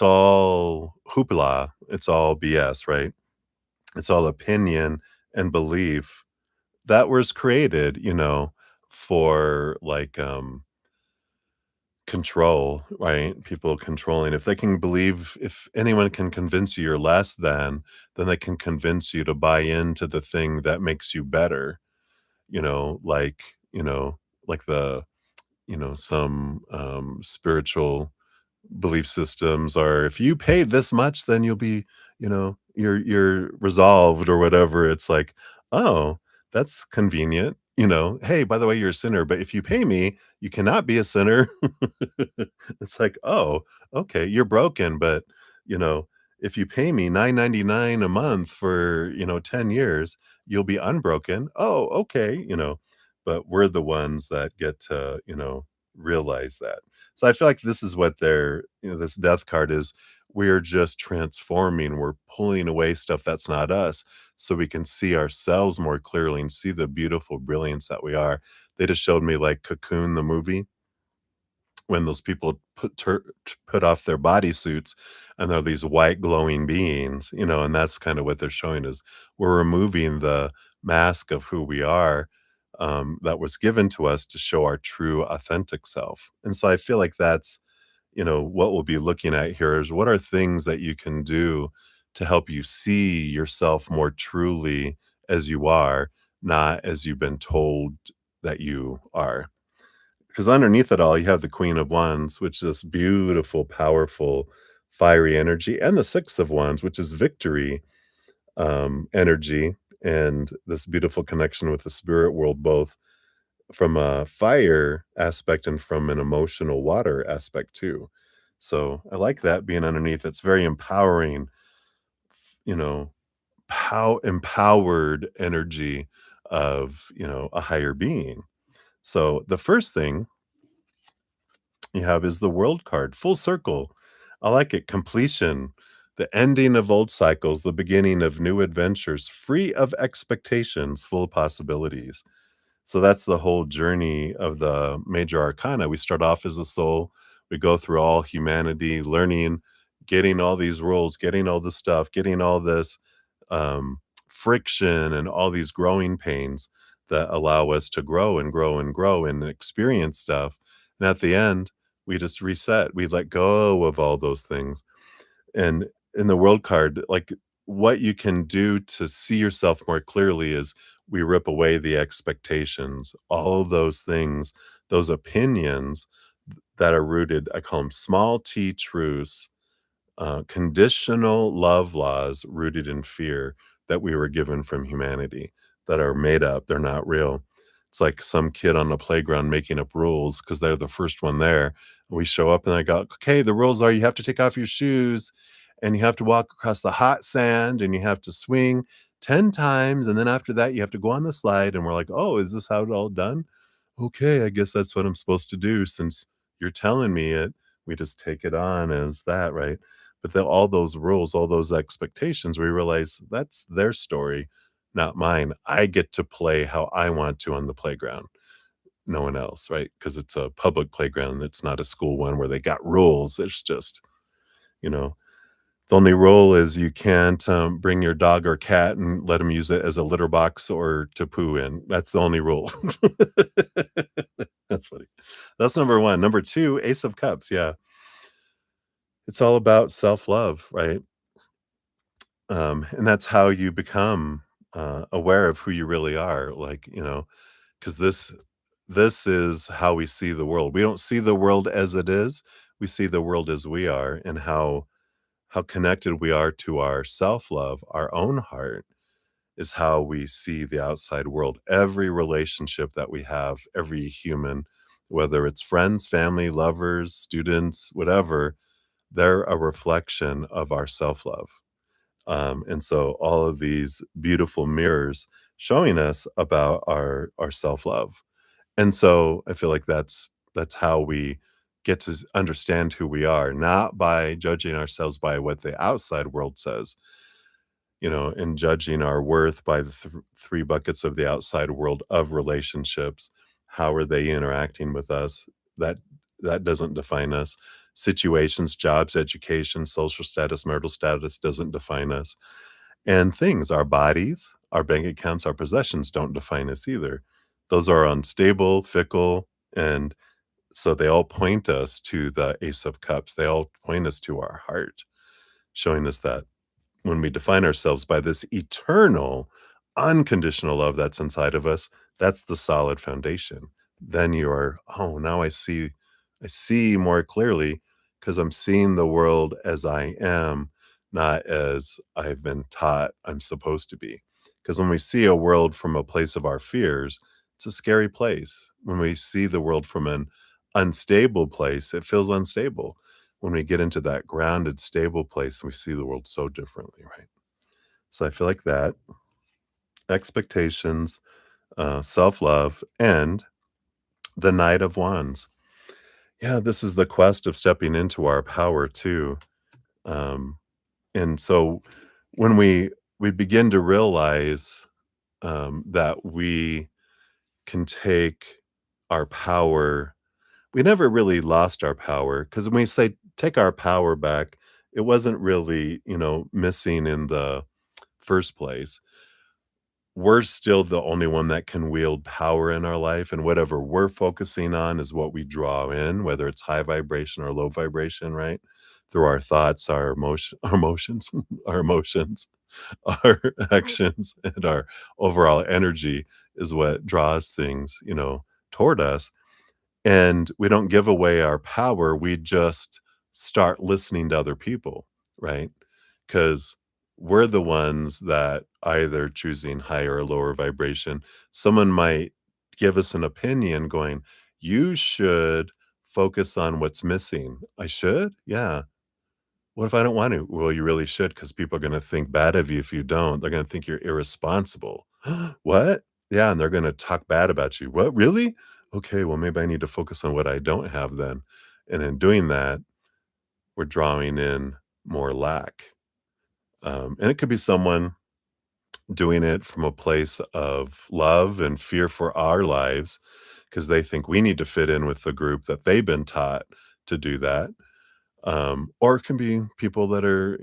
all hoopla, it's all BS, right? It's all opinion and belief that was created, for like control, right? People controlling. If they can believe, if anyone can convince you you're less than, then they can convince you to buy into the thing that makes you better, you know, like, you know, like some spiritual belief systems are if you pay this much, then you'll be, you're resolved or whatever. It's like, oh, that's convenient. Hey, by the way, you're a sinner, but if you pay me, you cannot be a sinner. It's like, oh, okay, you're broken, but you know, if you pay me 9.99 a month for 10 years, you'll be unbroken. Oh, okay, but we're the ones that get to, realize that. So I feel like this is what this death card is. We're just transforming, we're pulling away stuff that's not us so we can see ourselves more clearly and see the beautiful brilliance that we are. They just showed me like Cocoon, the movie, when those people put off their bodysuits and they're these white glowing beings, and that's kind of what they're showing is we're removing the mask of who we are, that was given to us to show our true authentic self. And so I feel like that's, what we'll be looking at here is what are things that you can do to help you see yourself more truly as you are, not as you've been told that you are. Because underneath it all, you have the Queen of Wands, which is this beautiful, powerful, fiery energy, and the Six of Wands, which is victory, energy, and this beautiful connection with the spirit world, both from a fire aspect and from an emotional water aspect too. So I like that being underneath. It's very empowering, you know, empowered energy of, a higher being. So the first thing you have is the world card, full circle. I like it. Completion, the ending of old cycles, the beginning of new adventures, free of expectations, full of possibilities. So that's the whole journey of the major arcana. We start off as a soul, we go through all humanity, learning, getting all these rules, getting all this stuff, getting all this friction and all these growing pains that allow us to grow and grow and grow and experience stuff. And at the end, we just reset. We let go of all those things. And in the world card, like what you can do to see yourself more clearly is we rip away the expectations, all of those things, those opinions that are rooted, I call them small t truths, conditional love laws rooted in fear that we were given from humanity that are made up. They're not real. It's like some kid on the playground making up rules because they're the first one there. We show up and I go, okay, the rules are you have to take off your shoes and you have to walk across the hot sand and you have to swing 10 times. And then after that, you have to go on the slide. And we're like, oh, is this how it all done? Okay, I guess that's what I'm supposed to do since you're telling me it. We just take it on as that, right? But all those rules, all those expectations, we realize that's their story, not mine. I get to play how I want to on the playground, no one else, right? Because it's a public playground. It's not a school one where they got rules. It's just, you know, the only rule is you can't bring your dog or cat and let them use it as a litter box or to poo in. That's the only rule. That's funny. That's number one. Number two, Ace of Cups. Yeah. It's all about self love, right? And that's how you become aware of who you really are, like, because this is how we see the world. We don't see the world as it is. We see the world as we are, and how connected we are to our self-love, our own heart, is how we see the outside world. Every relationship that we have, every human, whether it's friends, family, lovers, students, whatever, they're a reflection of our self-love. And so all of these beautiful mirrors showing us about our self-love. And so I feel like that's how we get to understand who we are, not by judging ourselves by what the outside world says, and judging our worth by the three buckets of the outside world of relationships. How are they interacting with us? That that doesn't define us. Situations, jobs, education, social status, marital status doesn't define us. And things, our bodies, our bank accounts, our possessions don't define us either. Those are unstable, fickle, and so they all point us to the Ace of Cups. They all point us to our heart, showing us that when we define ourselves by this eternal, unconditional love that's inside of us, that's the solid foundation. Then you are, oh, now I see more clearly because I'm seeing the world as I am, not as I've been taught I'm supposed to be. Because when we see a world from a place of our fears, it's a scary place. When we see the world from an unstable place, it feels unstable. When we get into that grounded, stable place, we see the world so differently, right? So I feel like that expectations, self-love, and the Knight of Wands. Yeah, this is the quest of stepping into our power too. Um, and so when we begin to realize that we can take our power, we never really lost our power because when we say take our power back, it wasn't really, missing in the first place. We're still the only one that can wield power in our life, and whatever we're focusing on is what we draw in, whether it's high vibration or low vibration, right? Through our thoughts, our emotions, our emotions, our actions, and our overall energy is what draws things, toward us. And we don't give away our power, we just start listening to other people, right? Because we're the ones that either choosing higher or lower vibration. Someone might give us an opinion going, "You should focus on what's missing." "I should?" "Yeah." "What if I don't want to?" "Well, you really should, because people are gonna think bad of you if you don't. They're gonna think you're irresponsible." "What?" "Yeah, and they're gonna talk bad about you." "What, really?" "Okay, well, maybe I need to focus on what I don't have then." And in doing that, we're drawing in more lack. And it could be someone doing it from a place of love and fear for our lives because they think we need to fit in with the group that they've been taught to do that. Or it can be people that are,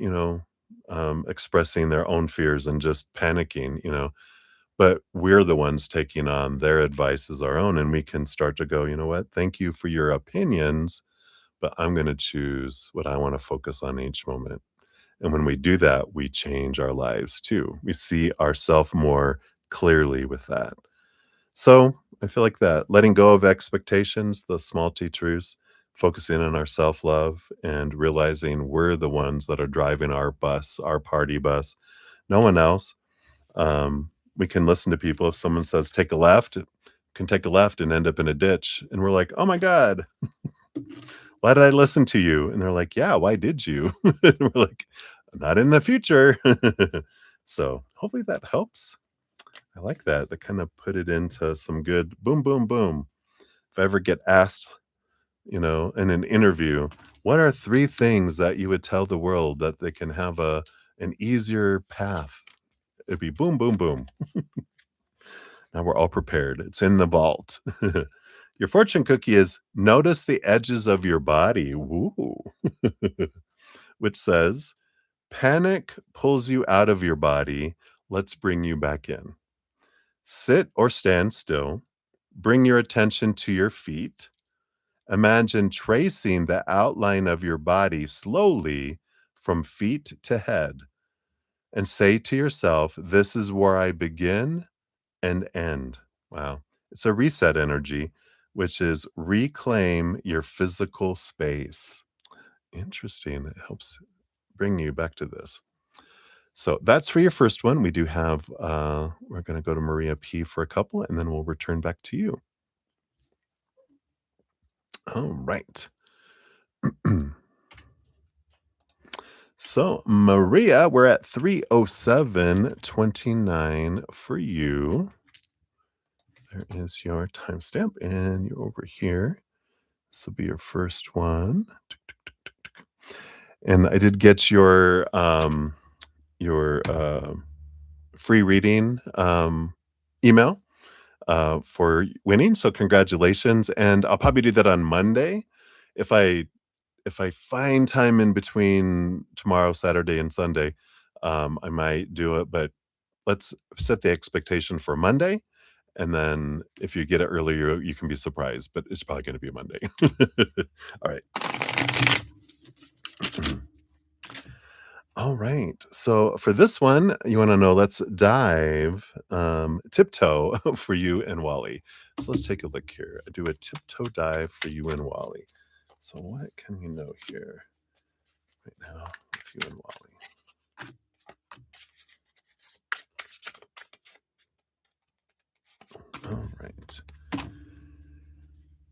expressing their own fears and just panicking, but we're the ones taking on their advice as our own. And we can start to go, you know what? Thank you for your opinions, but I'm going to choose what I want to focus on each moment. And when we do that, we change our lives too. We see ourselves more clearly with that. So I feel like that letting go of expectations, the small T truths, focusing on our self love and realizing we're the ones that are driving our bus, our party bus, no one else. We can listen to people. If someone says take a left, it can take a left and end up in a ditch. And we're like, oh my God, why did I listen to you? And they're like, yeah, why did you? And we're like, not in the future. So hopefully that helps. I like that. That kind of put it into some good boom, boom, boom. If I ever get asked, in an interview, what are three things that you would tell the world that they can have an easier path? It'd be boom, boom, boom. Now we're all prepared. It's in the vault. Your fortune cookie is notice the edges of your body. Woo. Which says, panic pulls you out of your body. Let's bring you back in. Sit or stand still. Bring your attention to your feet. Imagine tracing the outline of your body slowly from feet to head. and say to yourself, "This is where I begin and end." Wow. It's a reset energy, which is reclaim your physical space. Interesting. It helps bring you back to this. So that's for your first one. We do have, we're going to go to Maria P for a couple, and then we'll return back to you. All right. So, Maria, we're at 307:29 for you. There is your timestamp, and you're over here. This will be your first one. And I did get your free reading email for winning. So congratulations. And I'll probably do that on Monday. If I if I find time in between tomorrow, Saturday, and Sunday, I might do it. But let's set the expectation for Monday. And then if you get it earlier, you can be surprised, but it's probably going to be Monday. All right. All right. So for this one, you want to know, let's dive tiptoe for you and Wally. So let's take a look here. I do a tiptoe dive for you and Wally. So what can we know here right now with you and Wally? All right.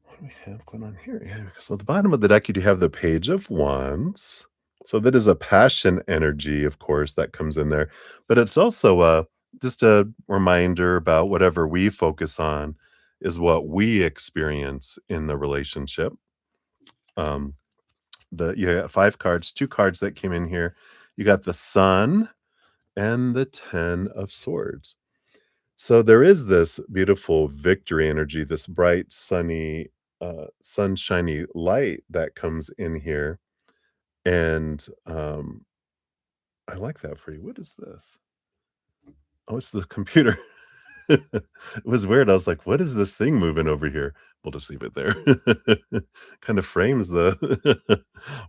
What do we have going on here? Yeah, so at the bottom of the deck, you do have the Page of Wands. So that is a passion energy, of course, that comes in there. But it's also just a reminder about whatever we focus on is what we experience in the relationship. Um, you got 5 cards, 2 cards that came in here. You got the Sun and the 10 of Swords. So there is this beautiful victory energy, this bright, sunny, sunshiny light that comes in here. And I like that for you. What is this? Oh, it's the computer. It was weird. I was like, "What is this thing moving over here?" We'll just leave it there. Kind of frames the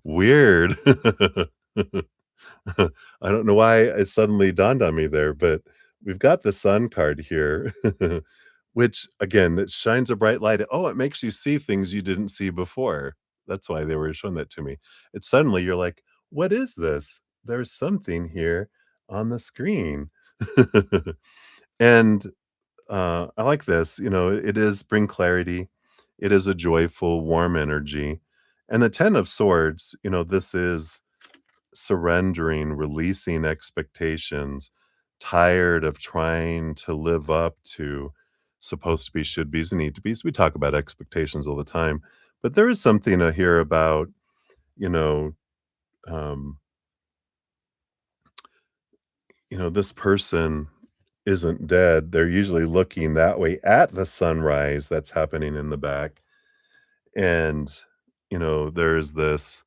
weird. I don't know why it suddenly dawned on me there, but we've got the Sun card here, which again, it shines a bright light. Oh, it makes you see things you didn't see before. That's why they were showing that to me. It's suddenly you're like, "What is this? There's something here on the screen." And I like this. It is bring clarity. It is a joyful, warm energy. And the 10 of Swords, this is surrendering, releasing expectations, tired of trying to live up to supposed to be, should be's, and need to be's. We talk about expectations all the time, but there is something to hear about, you know, um, this person isn't dead. They're usually looking that way at the sunrise that's happening in the back. And, there's this,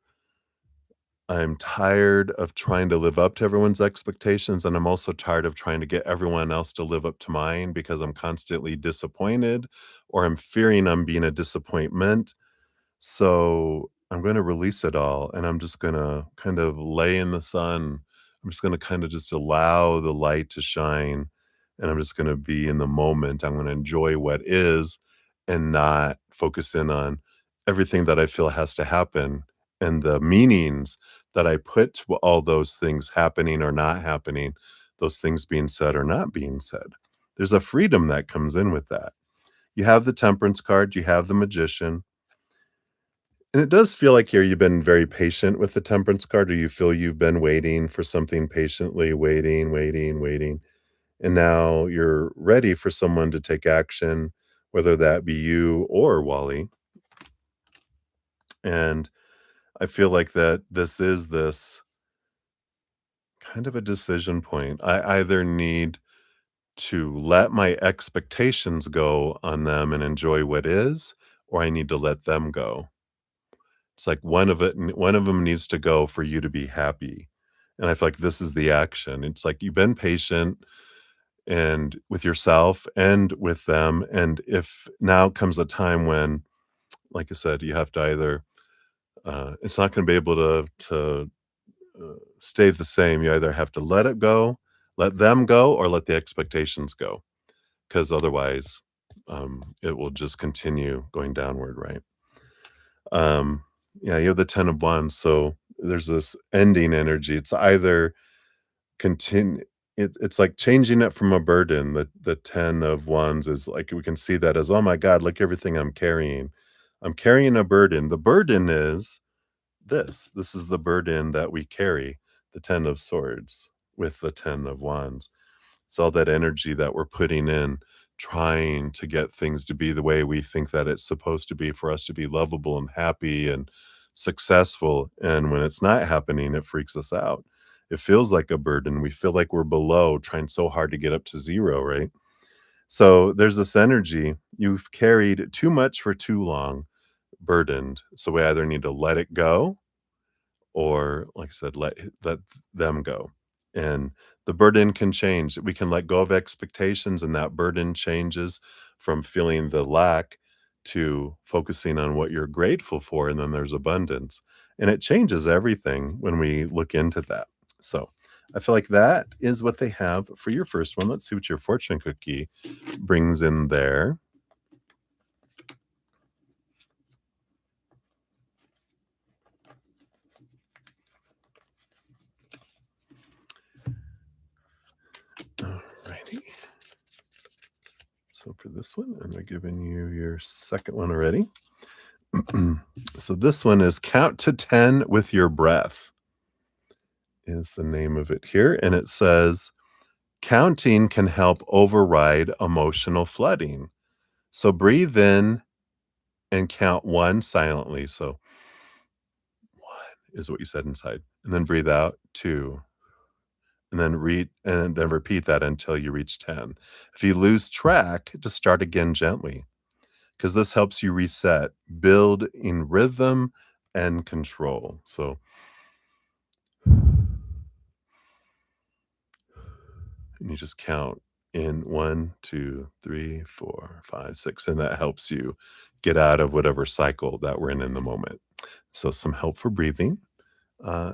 I'm tired of trying to live up to everyone's expectations, and I'm also tired of trying to get everyone else to live up to mine because I'm constantly disappointed or I'm fearing I'm being a disappointment. So I'm going to release it all and I'm just going to kind of lay in the sun. I'm just going to kind of just allow the light to shine and I'm just going to be in the moment. I'm going to enjoy what is and not focus in on everything that I feel has to happen and the meanings that I put to all those things happening or not happening, those things being said or not being said. There's a freedom that comes in with that. You have the Temperance card, you have the Magician, and it does feel like here you've been very patient with the Temperance card, or you feel you've been waiting for something patiently, waiting, waiting, waiting, and now you're ready for someone to take action, whether that be you or Wally. And I feel like that this kind of a decision point. I either need to let my expectations go on them and enjoy what is, or I need to let them go. It's like one of them needs to go for you to be happy. And I feel like this is the action. It's like you've been patient and with yourself and with them. And if now comes a time when, like I said, you have to either it's not going to be able to stay the same. You either have to let it go, let them go, or let the expectations go, because otherwise, it will just continue going downward, right? Um, yeah, you have the 10 of wands, so there's this ending energy. It's either continue it's like changing it from a burden. The 10 of wands is like we can see that as, "Oh my god, look everything I'm carrying. I'm carrying a burden." The burden is this. This is the burden that we carry, the 10 of swords with the 10 of wands. It's all that energy that we're putting in, trying to get things to be the way we think that it's supposed to be for us to be lovable and happy and successful. And when it's not happening, it freaks us out. It feels like a burden. We feel like we're below, trying so hard to get up to zero, right? So there's this energy. You've carried too much for too long, burdened. So we either need to let it go or, like I said, let them go. And the burden can change. We can let go of expectations, and that burden changes from feeling the lack to focusing on what you're grateful for, and then there's abundance. And it changes everything when we look into that. So I feel like that is what they have for your first one. Let's see what your fortune cookie brings in there. Alrighty. So for this one, and they're giving you your second one already. So this one is count to 10 with your breath is the name of it here. And it says, counting can help override emotional flooding. So breathe in and count one silently. So one is what you said inside. And then breathe out two. And then repeat that until you reach 10. If you lose track, just start again gently, because this helps you reset, build in rhythm and control. So and you just count in one, two, three, four, five, six, and that helps you get out of whatever cycle that we're in the moment. So some help for breathing, uh,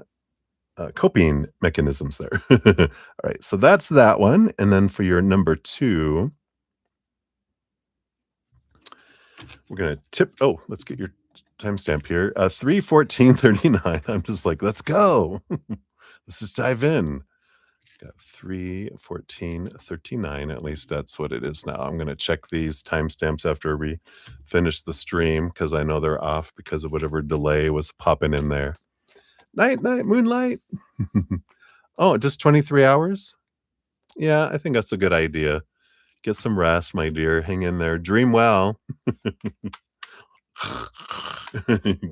coping mechanisms there. All right, so that's that one. And then for your number two, we're gonna tip. Oh, let's get your timestamp here. 3:14:39. I'm just like, let's go. Let's just dive in. Got 3:14:39. At least that's what it is now. I'm gonna check these timestamps after we finish the stream because I know they're off because of whatever delay was popping in there. Night, night, moonlight. Oh, just 23 hours? Yeah, I think that's a good idea. Get some rest, my dear. Hang in there. Dream well.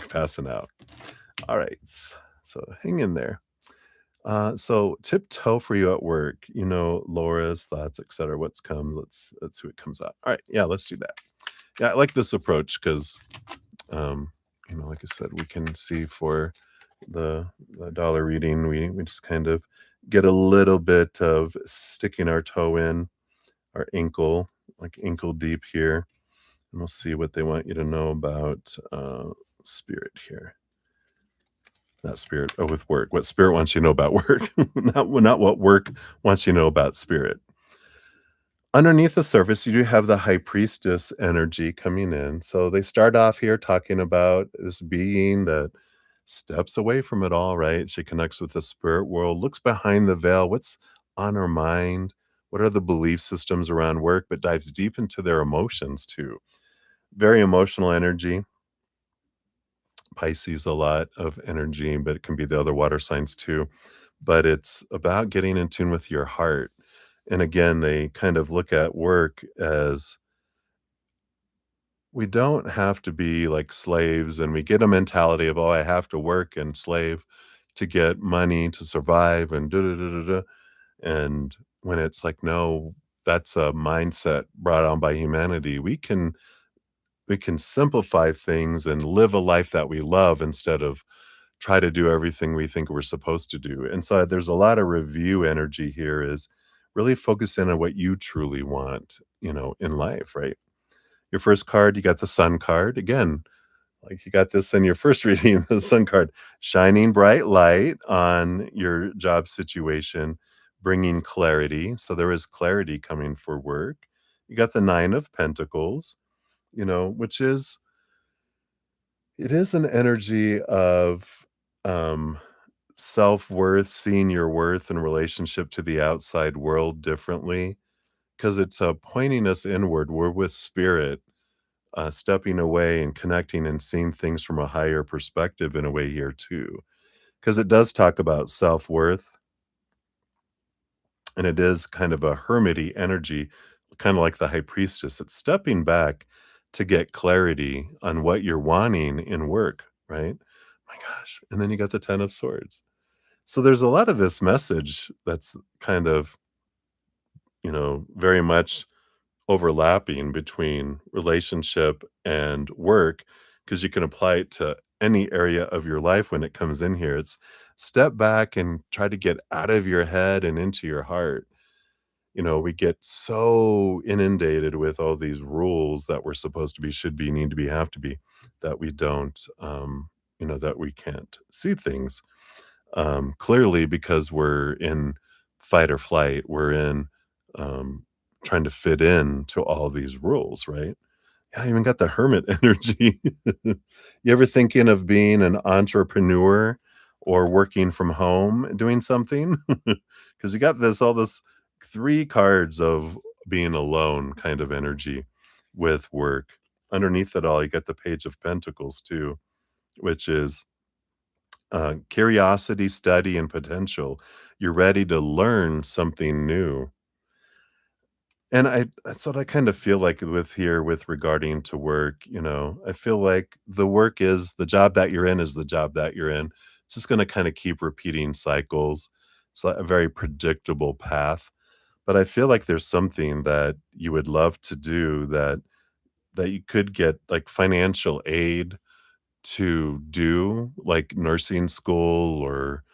Passing out. All right. So hang in there. So tiptoe for you at work, Laura's thoughts, etc. What's come? Let's see what comes out. All right, yeah, let's do that. Yeah, I like this approach because, like I said, we can see for the dollar reading, we just kind of get a little bit of sticking our toe in our ankle, like ankle deep here, and we'll see what they want you to know about spirit here. Not spirit, with work. What spirit wants you to know about work, not what work wants you to know about spirit. Underneath the surface, you do have the high priestess energy coming in. So they start off here talking about this being that steps away from it all, right? She connects with the spirit world, looks behind the veil. What's on her mind? What are the belief systems around work? But dives deep into their emotions too. Very emotional energy. Pisces, a lot of energy, but it can be the other water signs too. But it's about getting in tune with your heart. And again, they kind of look at work as we don't have to be like slaves, and we get a mentality of, oh, I have to work and slave to get money to survive and da da da da da. And when it's like, no, that's a mindset brought on by humanity. We can simplify things and live a life that we love instead of try to do everything we think we're supposed to do. And so there's a lot of review energy here, is really focus in on what you truly want, in life, right? Your first card, you got the sun card. Again, Like you got this in your first reading, the sun card, shining bright light on your job situation, bringing clarity. So there is clarity coming for work. You got the 9 of Pentacles, which is it is an energy of um self-worth, seeing your worth in relationship to the outside world differently, because it's pointing us inward. We're with spirit, stepping away and connecting and seeing things from a higher perspective in a way here too. Because it does talk about self-worth, and it is kind of a hermity energy, kind of like the high priestess. It's stepping back to get clarity on what you're wanting in work, right? My gosh. And then you got the 10 of swords. So there's a lot of this message that's kind of, very much overlapping between relationship and work, because you can apply it to any area of your life when it comes in here. It's step back and try to get out of your head and into your heart. We get so inundated with all these rules that we're supposed to be, should be, need to be, have to be, that we don't, that we can't see things clearly, because we're in fight or flight. We're in um, trying to fit in to all these rules, right? Yeah, I even got the hermit energy. You ever thinking of being an entrepreneur or working from home doing something? Because you got all this 3 cards of being alone kind of energy with work. Underneath it all, you got the Page of Pentacles too, which is curiosity, study, and potential. You're ready to learn something new. And that's what I kind of feel like with here with regarding to work. I feel like the job that you're in is the job that you're in. It's just going to kind of keep repeating cycles. It's like a very predictable path. But I feel like there's something that you would love to do that you could get like financial aid to do, like nursing school or,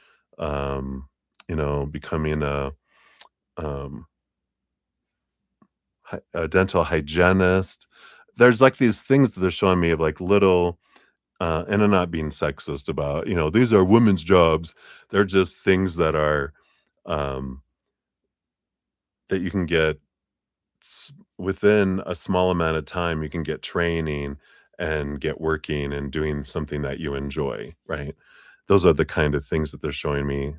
becoming um, a dental hygienist. There's like these things that they're showing me of like little, and I'm not being sexist about, these are women's jobs. They're just things that are, um, that you can get within a small amount of time. You can get training and get working and doing something that you enjoy, right? Those are the kind of things that they're showing me.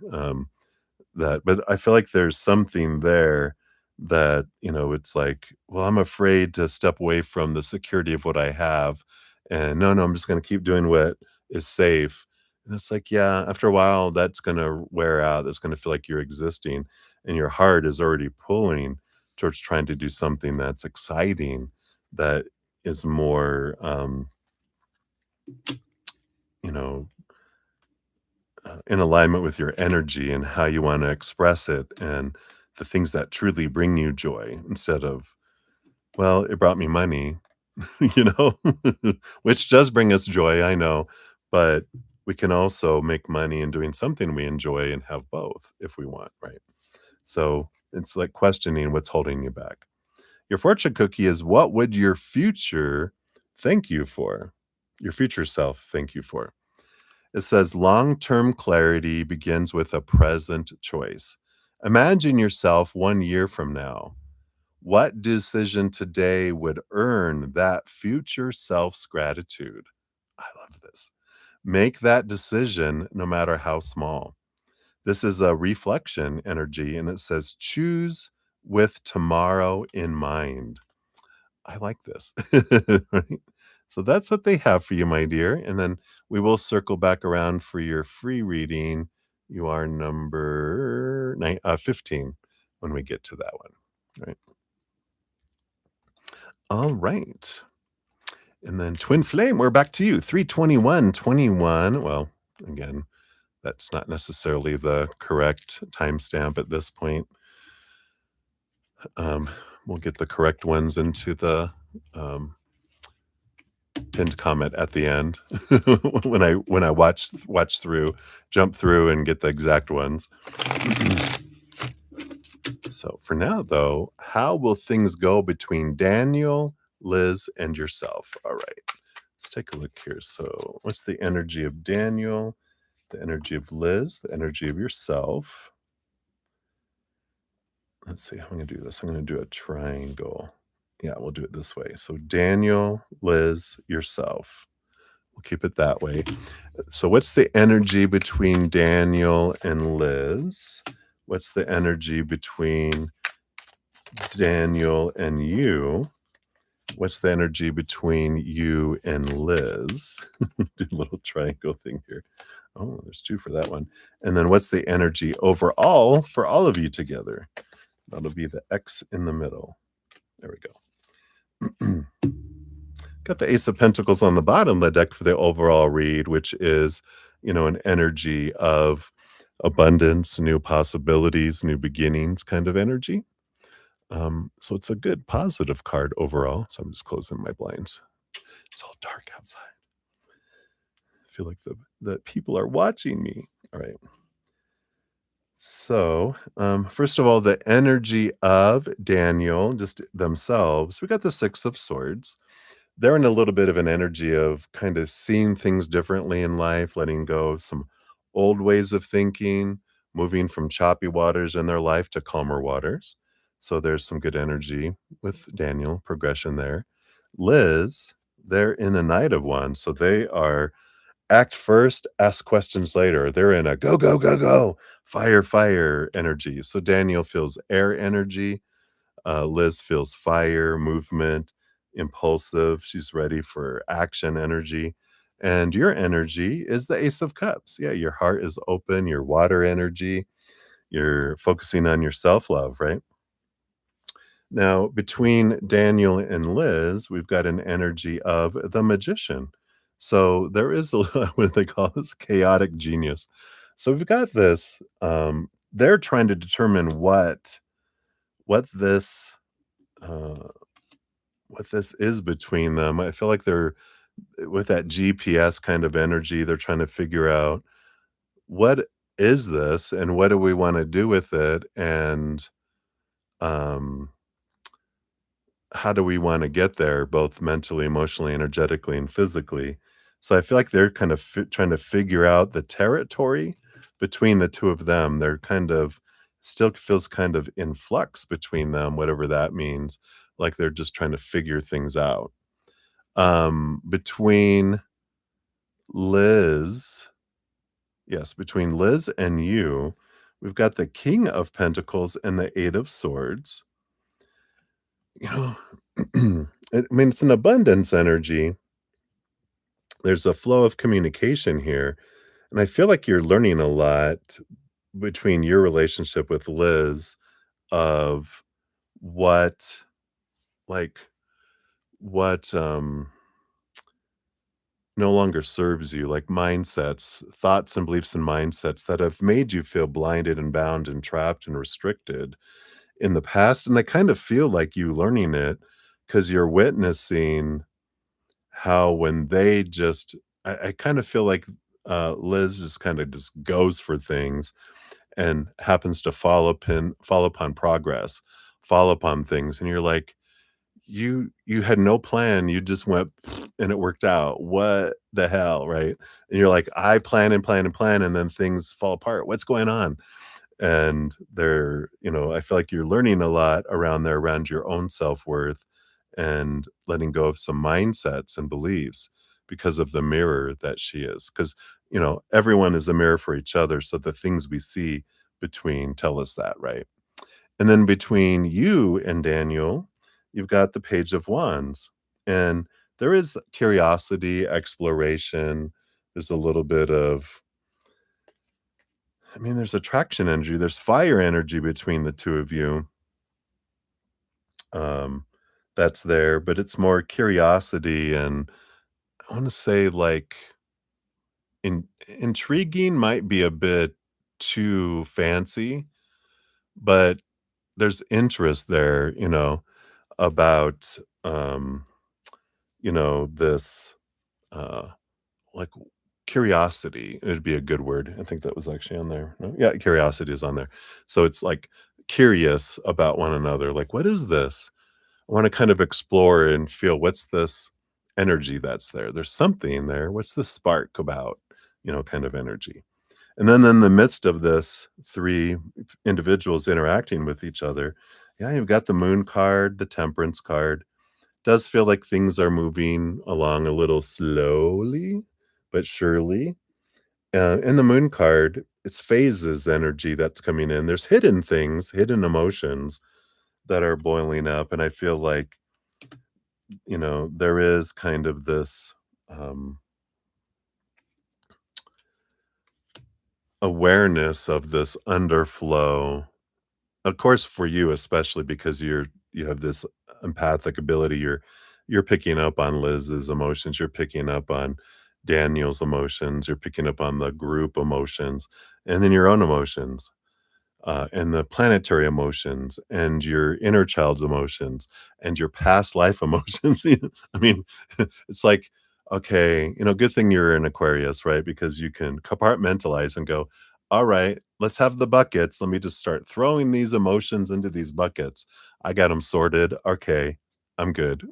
But I feel like there's something there that, it's like, well, I'm afraid to step away from the security of what I have. And no, I'm just going to keep doing what is safe. And it's like, yeah, after a while, that's going to wear out. That's going to feel like you're existing, and your heart is already pulling towards trying to do something that's exciting, that is more, you know, in alignment with your energy and how you want to express it, and the things that truly bring you joy, instead of, well, it brought me money, you know, which does bring us joy, I know, but we can also make money in doing something we enjoy and have both if we want, right? So it's like questioning what's holding you back. Your fortune cookie is, what would your future thank you for? Your future self thank you for. It says long-term clarity begins with a present choice. Imagine yourself 1 year from now. What decision today would earn that future self's gratitude? I love this. Make that decision no matter how small. This is a reflection energy, and it says choose with tomorrow in mind. I like this. Right? So that's what they have for you, my dear. And then we will circle back around for your free reading. You are number 15 when we get to that one. Right. All right. And then Twin Flame, we're back to you. 32121. Well, again, that's not necessarily the correct timestamp at this point. Um, we'll get the correct ones into the pinned comment at the end when I watch through, jump through, and get the exact ones. So for now, though, how will things go between Daniel, Liz, and yourself? All right. Let's take a look here. So, what's the energy of Daniel, the energy of Liz, the energy of yourself? Let's see how I'm going to do this. I'm going to do a triangle. Yeah, we'll do it this way. So, Daniel, Liz, yourself. We'll keep it that way. So, what's the energy between Daniel and Liz? What's the energy between Daniel and you? What's the energy between you and Liz? Do a little triangle thing here. Oh, there's two for that one. And then what's the energy overall for all of you together? That'll be the X in the middle. There we go. Got the Ace of Pentacles on the bottom of the deck for the overall read, which is, an energy of abundance, new possibilities, new beginnings kind of energy. So it's a good positive card overall. So I'm just closing my blinds. It's all dark outside. I feel like the people are watching me. All right. So, first of all, the energy of Daniel, just themselves, we got the Six of Swords. They're in a little bit of an energy of kind of seeing things differently in life, letting go of some old ways of thinking, moving from choppy waters in their life to calmer waters. So there's some good energy with Daniel, progression there. Liz, they're in the Knight of Wands. So they are act first, ask questions later. They're in a go, go, go, go, fire, fire energy. So Daniel feels air energy. Liz feels fire, movement, impulsive. She's ready for action energy. And your energy is the Ace of Cups. Yeah, your heart is open, your water energy. You're focusing on your self love, right? Now, between Daniel and Liz, we've got an energy of the magician. So there is a what they call this chaotic genius. So we've got this. They're trying to determine what this uh, what this is between them. I feel like they're with that GPS kind of energy. They're trying to figure out what is this and what do we want to do with it, and um, how do we want to get there, both mentally, emotionally, energetically, and physically. So I feel like they're kind of trying to figure out the territory between the two of them. They're kind of still feels kind of in flux between them, whatever that means. Like they're just trying to figure things out. Between Liz, yes, between Liz and you, we've got the King of Pentacles and the Eight of Swords. You know, it's an abundance energy. There's a flow of communication here, and I feel like you're learning a lot between your relationship with Liz of what, like, what no longer serves you, like mindsets, thoughts and beliefs and mindsets that have made you feel blinded and bound and trapped and restricted in the past. And I kind of feel like you learning it because you're witnessing how when they just, I kind of feel like Liz just kind of just goes for things and happens to fall upon progress, fall upon things. And you're like, you had no plan, you just went and it worked out. What the hell, right? And you're like, I plan and plan and plan, and then things fall apart. What's going on? And I feel like you're learning a lot around there, around your own self-worth and letting go of some mindsets and beliefs because of the mirror that she is. Because, everyone is a mirror for each other. So the things we see between tell us that, right? And then between you and Daniel, you've got the Page of Wands. And there is curiosity, exploration. There's a little bit of, there's attraction energy. There's fire energy between the two of you. Um, that's there, but it's more curiosity, and I want to say like intriguing might be a bit too fancy, but there's interest there, about this uh like curiosity. It'd be a good word. I think that was actually on there. No? Yeah, curiosity is on there. So it's like curious about one another. Like, what is this? I want to kind of explore and feel what's this energy that's there. There's something there. What's the spark about? Kind of energy. And then in the midst of this, 3 individuals interacting with each other, yeah, you've got the moon card, the temperance card. Does feel like things are moving along a little slowly, but surely. In the moon card, it's phases energy that's coming in. There's hidden things, hidden emotions that are boiling up, and I feel like, there is kind of this, um, awareness of this underflow. Of course, for you, especially because you have this empathic ability, you're picking up on Liz's emotions, you're picking up on Daniel's emotions, you're picking up on the group emotions, and then your own emotions, and the planetary emotions, and your inner child's emotions, and your past life emotions. I mean, it's like, okay, good thing you're an Aquarius, right? Because you can compartmentalize and go, all right, let's have the buckets. Let me just start throwing these emotions into these buckets. I got them sorted. Okay, I'm good.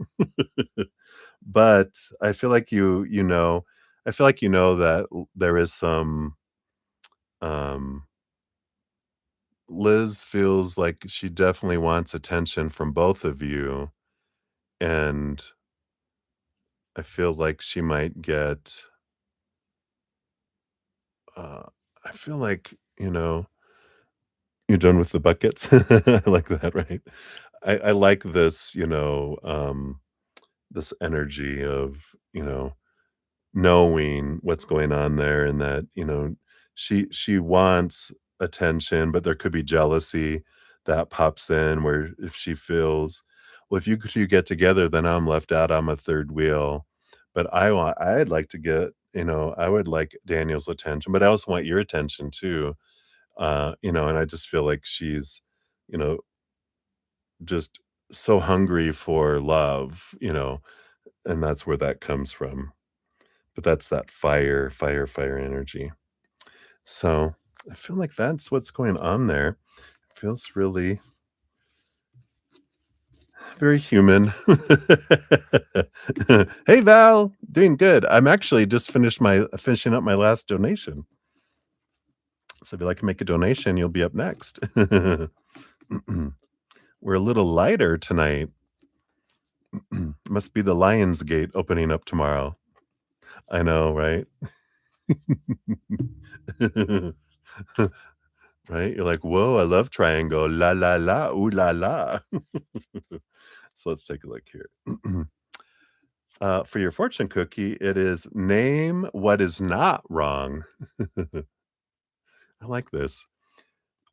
But I feel like I feel like that there is some um Liz feels like she definitely wants attention from both of you, and I feel like she might get, uh I feel like, you're done with the buckets? I like that, right? I like this, this energy of, knowing what's going on there and that, she wants attention, but there could be jealousy that pops in where if she feels, "Well, if you 2 get together, then I'm left out, I'm a 3rd wheel." But I'd like to get, I would like Daniel's attention, but I also want your attention too, and I just feel like she's, you know, just so hungry for love, and that's where that comes from. But that's that fire, fire, fire energy. So, I feel like that's what's going on there. It feels really very human. Hey, Val, doing good. I'm actually just finishing up my last donation. So if you'd like to make a donation, you'll be up next. We're a little lighter tonight. Must be the Lions Gate opening up tomorrow. I know, right? Right? You're like, "Whoa, I love triangle. La, la, la, ooh, la, la." So let's take a look here. For your fortune cookie, it is name what is not wrong. I like this.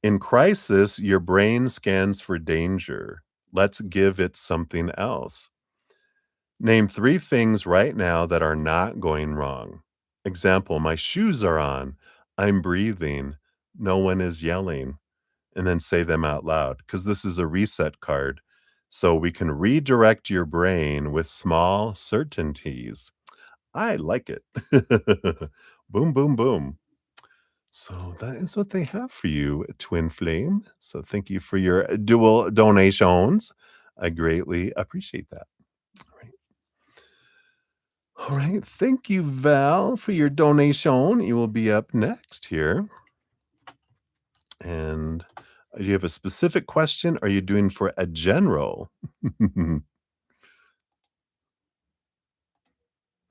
In crisis, your brain scans for danger. Let's give it something else. Name 3 things right now that are not going wrong. Example, my shoes are on. I'm breathing. No one is yelling. And then say them out loud because this is a reset card. So we can redirect your brain with small certainties. I like it. Boom, boom, boom. So that is what they have for you, Twin Flame. So thank you for your dual donations. I greatly appreciate that. All right. All right. Thank you, Val, for your donation. You will be up next here. And do you have a specific question? Or are you doing for a general?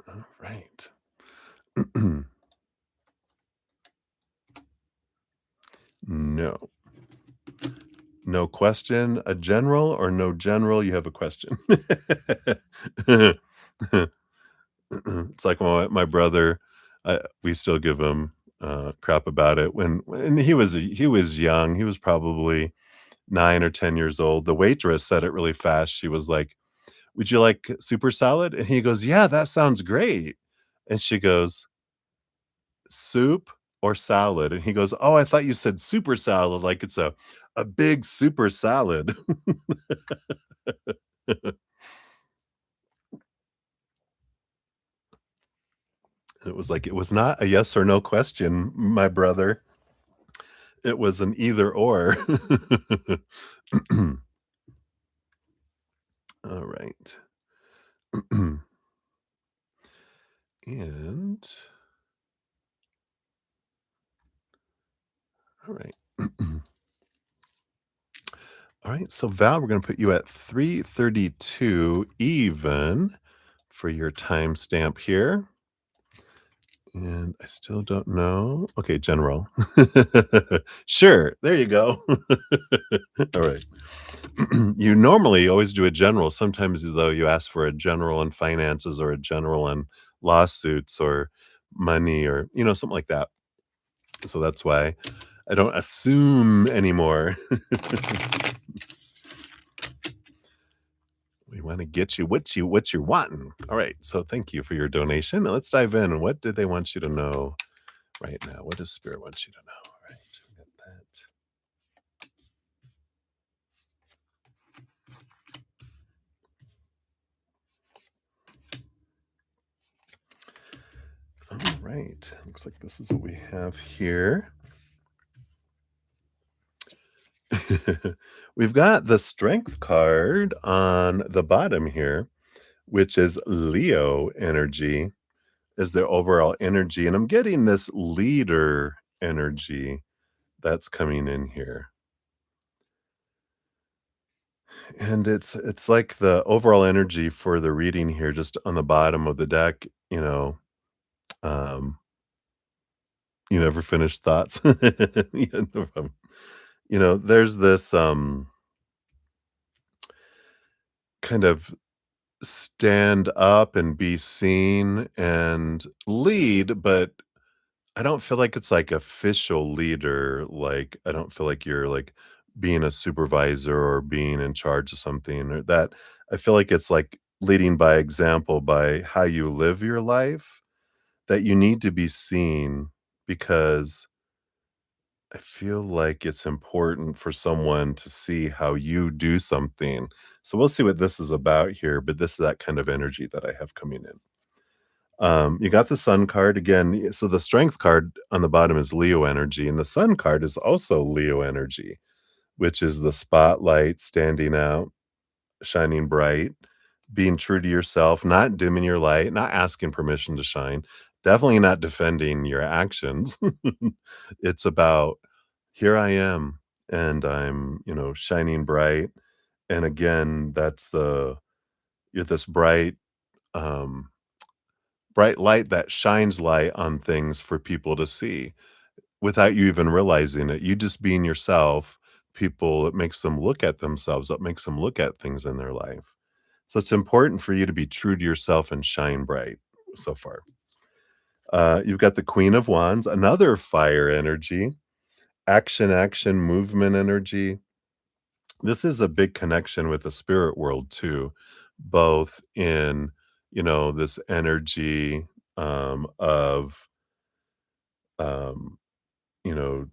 All right. No. No question, a general, or no general, you have a question? It's like my brother, we still give him, crap about it when he was young, he was probably 9 or 10 years old. The waitress said it really fast. She was like, "Would you like super salad?" And he goes, "Yeah, that sounds great." And she goes, "Soup or salad?" And he goes, "Oh, I thought you said super salad, like it's a big super salad." It was like, it was not a yes or no question, my brother. It was an either or. All right. All right, so Val, we're going to put you at 332 even for your timestamp here. And I still don't know. Okay, general. Sure, there you go. All right. You normally always do a general. Sometimes, though, you ask for a general in finances or a general in lawsuits or money or, something like that. So that's why I don't assume anymore. We want to get you what you're wanting. All right. So thank you for your donation. Now let's dive in. What do they want you to know right now? What does Spirit want you to know? All right. We got that. All right. Looks like this is what we have here. We've got the strength card on the bottom here, which is Leo energy, is their overall energy. And I'm getting this leader energy that's coming in here. And it's like the overall energy for the reading here, just on the bottom of the deck, um, you never finished thoughts. Yeah, no problem. There's this kind of stand up and be seen and lead, but I don't feel like it's like official leader. Like, I don't feel like you're like being a supervisor or being in charge of something or that. I feel like it's like leading by example by how you live your life, that you need to be seen because I feel like it's important for someone to see how you do something. So we'll see what this is about here, but this is that kind of energy that I have coming in. You got the sun card again. So the strength card on the bottom is Leo energy, and the sun card is also Leo energy, which is the spotlight standing out, shining bright, being true to yourself, not dimming your light, not asking permission to shine, definitely not defending your actions. It's about here I am and I'm, shining bright. And again, you're this um, bright light that shines light on things for people to see without you even realizing it. You just being yourself, it makes them look at themselves, it makes them look at things in their life. So it's important for you to be true to yourself and shine bright so far. You've got the Queen of Wands, another fire energy, action, movement energy. This is a big connection with the spirit world too, both in, this energy of, um, you know,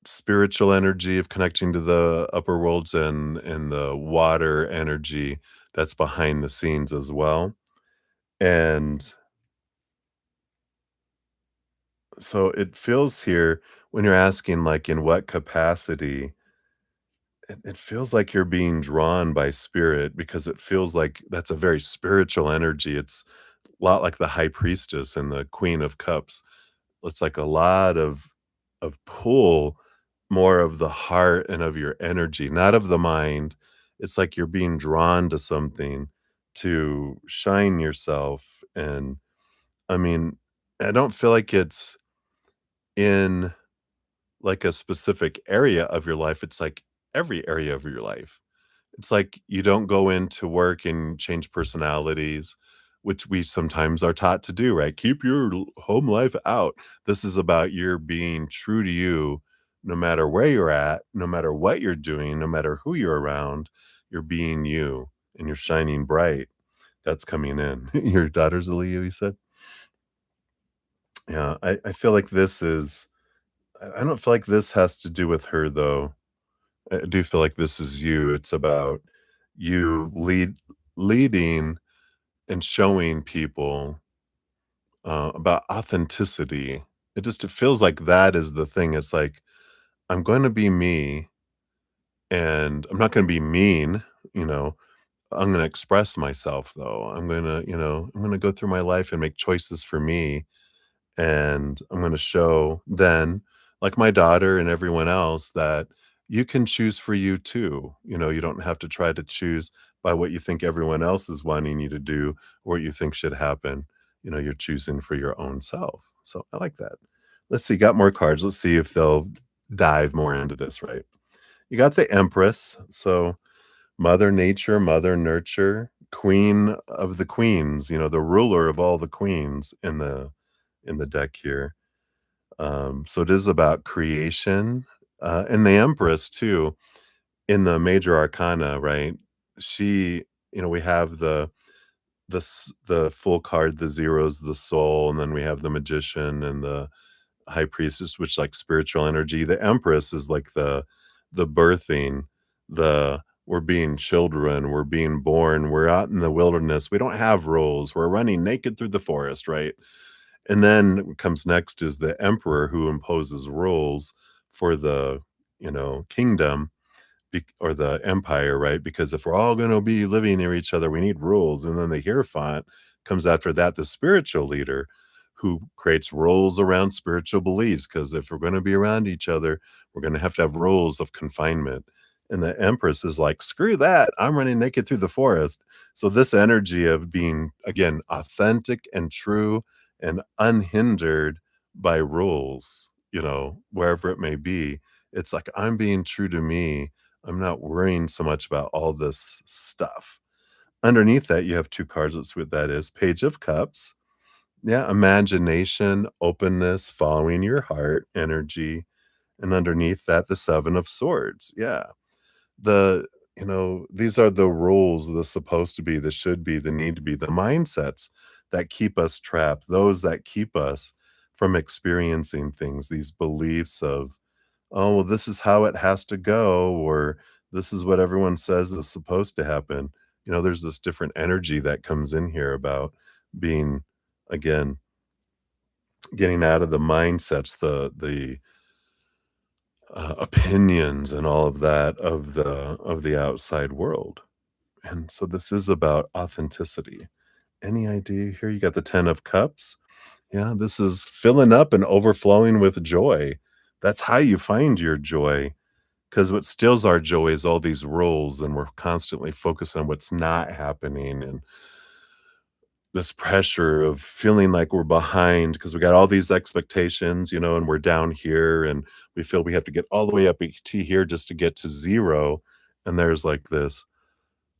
spiritual energy of connecting to the upper worlds and the water energy that's behind the scenes as well. And so it feels here when you're asking, like, in what capacity, it feels like you're being drawn by spirit because it feels like that's a very spiritual energy. It's a lot like the high priestess and the queen of cups. It's like a lot of pull, more of the heart and of your energy, not of the mind. It's like you're being drawn to something to shine yourself. And I mean, I don't feel like it's in like a specific area of your life. It's like every area of your life. It's like you don't go into work and change personalities, which we sometimes are taught to do, right? Keep your home life out. This is about your being true to you, no matter where you're at, no matter what you're doing, no matter who you're around, you're being you and you're shining bright. That's coming in. Your daughter's a Leo, you said? Yeah, I feel like I don't feel like this has to do with her though. I do feel like this is you. It's about you leading and showing people, about authenticity. It feels like that is the thing. It's like, I'm gonna be me, and I'm not gonna be mean, you know? I'm gonna express myself, though. I'm gonna go through my life and make choices for me, and I'm gonna show then, like my daughter and everyone else, that you can choose for you too. You don't have to try to choose by what you think everyone else is wanting you to do or what you think should happen. You're choosing for your own self. So I like that. Let's see, got more cards. Let's see if they'll dive more into this, right? You got the Empress. So Mother Nature, Mother Nurture, Queen of the Queens, the ruler of all the queens in the deck here. So it is about creation, and the Empress too in the major arcana, right? She, we have the full card, the zeros, the soul, and then we have the magician and the high priestess, which like spiritual energy. The Empress is like the birthing, the we're being children, we're being born, we're out in the wilderness. We don't have rules. We're running naked through the forest, right? And then what comes next is the emperor who imposes rules for the, kingdom or the empire, right? Because if we're all going to be living near each other, we need rules. And then the Hierophant comes after that, the spiritual leader who creates rules around spiritual beliefs. Because if we're going to be around each other, we're going to have rules of confinement. And the Empress is like, screw that. I'm running naked through the forest. So, this energy of being, again, authentic and true and unhindered by rules, wherever it may be, it's like I'm being true to me. I'm not worrying so much about all this stuff. Underneath that, you have 2 cards. Let's see what that is. Page of Cups. Yeah, imagination, openness, following your heart, energy. And underneath that, the 7 of Swords. Yeah. The, these are the rules, the supposed to be, the should be, the need to be, the mindsets that keep us trapped, those that keep us from experiencing things, these beliefs of, oh, well, this is how it has to go, or this is what everyone says is supposed to happen. There's this different energy that comes in here about being, again, getting out of the mindsets, the opinions and all of that of the outside world. And so this is about authenticity. Any idea here? You got the 10 of Cups. Yeah, this is filling up and overflowing with joy. That's how you find your joy. Because what steals our joy is all these rules, and we're constantly focused on what's not happening, and this pressure of feeling like we're behind because we got all these expectations, and we're down here, and we feel we have to get all the way up to here just to get to zero. And there's like this,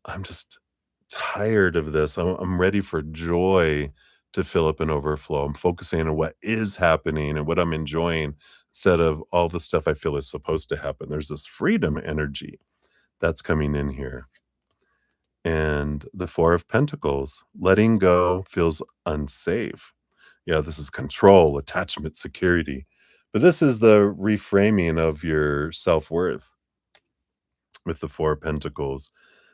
I'm just tired of this. I'm ready for joy to fill up and overflow. I'm focusing on what is happening and what I'm enjoying instead of all the stuff I feel is supposed to happen. There's this freedom energy that's coming in here. And the 4 of Pentacles, letting go feels unsafe. Yeah, this is control, attachment, security. But this is the reframing of your self-worth with the 4 of Pentacles.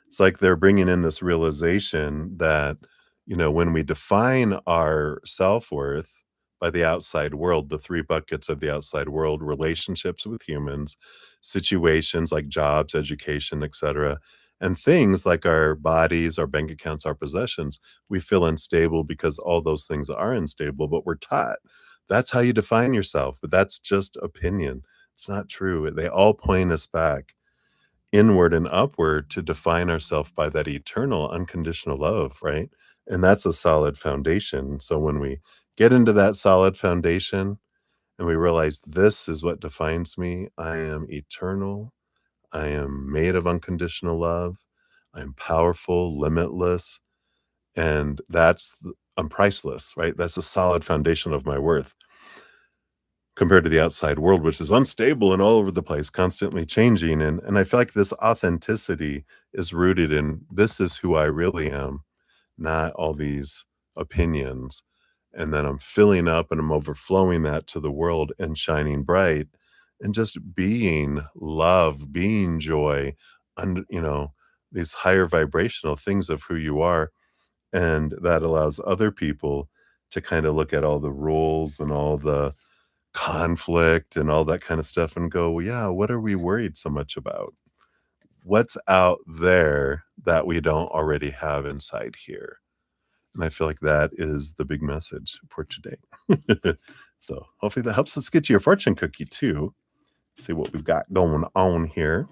It's like they're bringing in this realization that, when we define our self-worth by the outside world, the 3 buckets of the outside world, relationships with humans, situations like jobs, education, etc., and things like our bodies, our bank accounts, our possessions, we feel unstable because all those things are unstable, but we're taught that's how you define yourself. But that's just opinion. It's not true. They all point us back inward and upward to define ourselves by that eternal unconditional love, right? And that's a solid foundation. So when we get into that solid foundation and we realize this is what defines me, I am eternal, I am made of unconditional love, I'm powerful, limitless, and I'm priceless, right? That's a solid foundation of my worth compared to the outside world, which is unstable and all over the place, constantly changing. And I feel like this authenticity is rooted in this is who I really am, not all these opinions. And then I'm filling up and I'm overflowing that to the world and shining bright and just being love, being joy, and these higher vibrational things of who you are. And that allows other people to kind of look at all the rules and all the conflict and all that kind of stuff and go, well, yeah, what are we worried so much about? What's out there that we don't already have inside here? And I feel like that is the big message for today. So hopefully that helps. Let's get you your fortune cookie too. See what we've got going on here.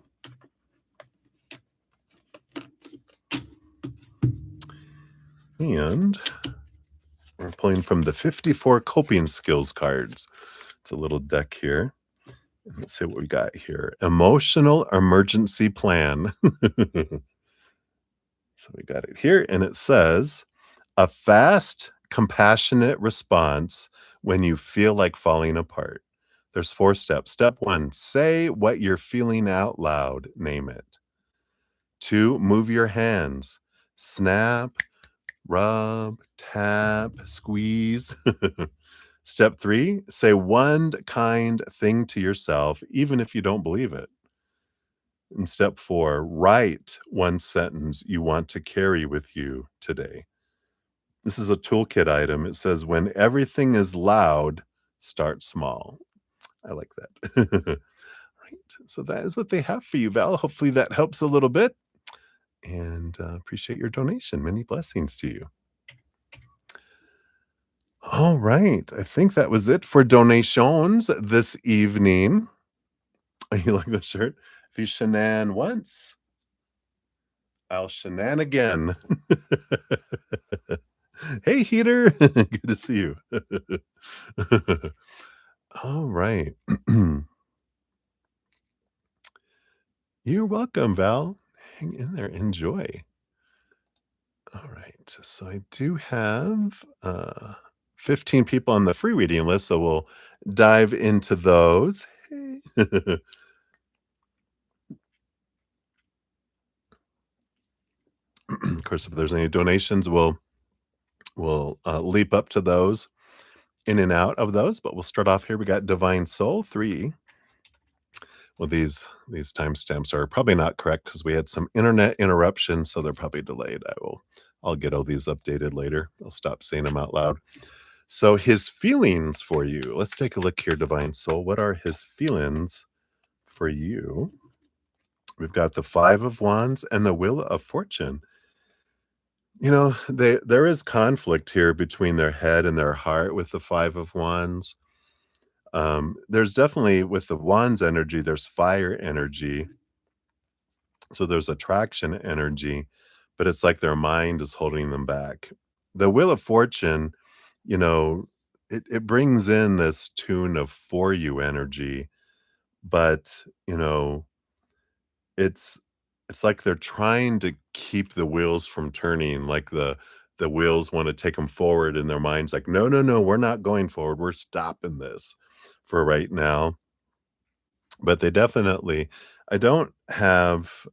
And we're pulling from the 54 coping skills cards. It's a little deck here. Let's see what we got here. Emotional emergency plan. So we got it here, and it says, a fast, compassionate response when you feel like falling apart. There's 4 steps. Step 1, say what you're feeling out loud, name it. 2, move your hands. Snap, rub, tap, squeeze. Step 3, say one kind thing to yourself, even if you don't believe it. And step 4, write one sentence you want to carry with you today. This is a toolkit item. It says, when everything is loud, start small. I like that. Right. So that is what they have for you, Val. Hopefully that helps a little bit. And appreciate your donation. Many blessings to you. All right. I think that was it for donations this evening. You like the shirt? If you shenan once, I'll shenan again. Hey, Heater. Good to see you. All right. You're welcome, Val. Hang in there. Enjoy. All right. So I do have 15 people on the free reading list, so we'll dive into those. Hey. Of course, if there's any donations, we'll leap up to those, in and out of those. But we'll start off here. We got Divine Soul 3. Well, these timestamps are probably not correct because we had some internet interruptions, so they're probably delayed. I'll get all these updated later. I'll stop saying them out loud. So his feelings for you. Let's take a look here, Divine Soul. What are his feelings for you? We've got the 5 of Wands and the Wheel of Fortune. You know, there is conflict here between their head and their heart with the 5 of Wands. There's definitely, with the Wands energy, there's fire energy. So there's attraction energy, but it's like their mind is holding them back. The Wheel of Fortune, you know, it brings in this tune of for you energy, but, you know, it's like they're trying to keep the wheels from turning, like the wheels wanna take them forward, and their mind's like, "No, no, no, we're not going forward. We're stopping this for right now." But they definitely, I don't have,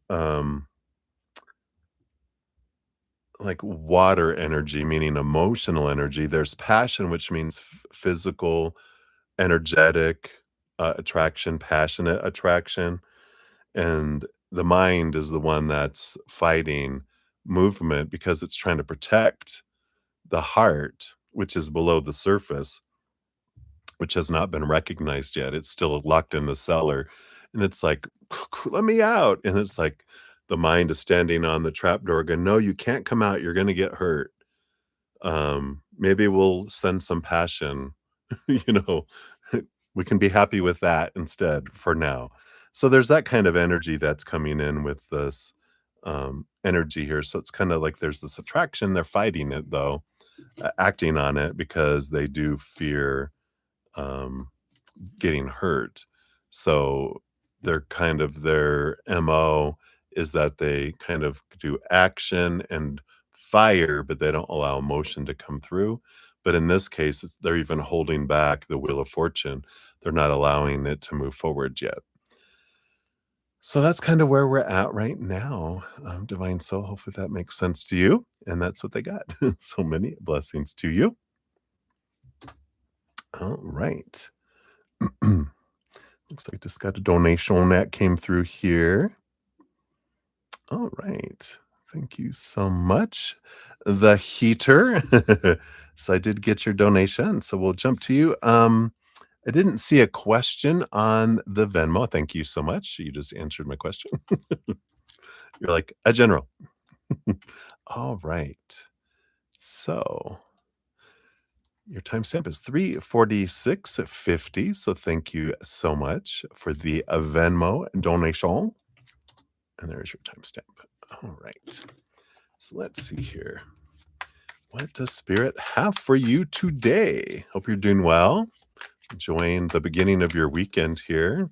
like water energy, meaning emotional energy. There's passion, which means physical, energetic, attraction, passionate attraction. And the mind is the one that's fighting movement because it's trying to protect the heart, which is below the surface, which has not been recognized yet. It's still locked in the cellar. And it's like, let me out. And it's like the mind is standing on the trap door going, no, you can't come out. You're going to get hurt. Maybe we'll send some passion, you know, we can be happy with that instead for now. So there's that kind of energy that's coming in with this energy here. So it's kind of like there's this attraction. They're fighting it though, acting on it because they do fear um, getting hurt. So they're kind of their MO is that they kind of do action and fire, but they don't allow emotion to come through. But in this case, they're even holding back the Wheel of Fortune. They're not allowing it to move forward yet. So that's kind of where we're at right now, Divine Soul. Hopefully that makes sense to you. And that's what they got. So many blessings to you. All right. Looks like I just got a donation that came through here. All right. Thank you so much. The Heater. So I did get your donation. So we'll jump to you. I didn't see a question on the Venmo. Thank you so much. You just answered my question. You're like a general. All right. So Your timestamp is 3:46:50. So thank you so much for the Venmo donation. And there's your timestamp. All right. So let's see here. What does Spirit have for you today? Hope you're doing well. Enjoying the beginning of your weekend here.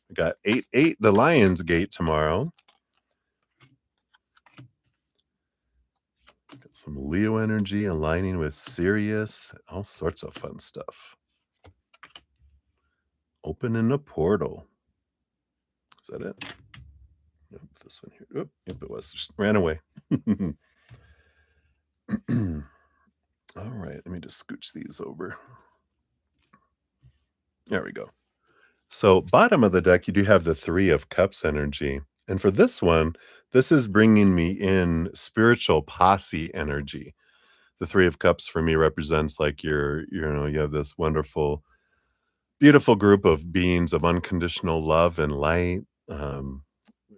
We got 8-8, the Lions Gate tomorrow. Got some Leo energy aligning with Sirius. All sorts of fun stuff. Opening a portal. Is that it? Nope, this one here. Oop, yep, it was. Just ran away. All right, let me just scooch these over. There we go. So, bottom of the deck, you do have the Three of Cups energy. And for this one, this is bringing me in spiritual posse energy. The Three of Cups for me represents like you have this wonderful, beautiful group of beings of unconditional love and light.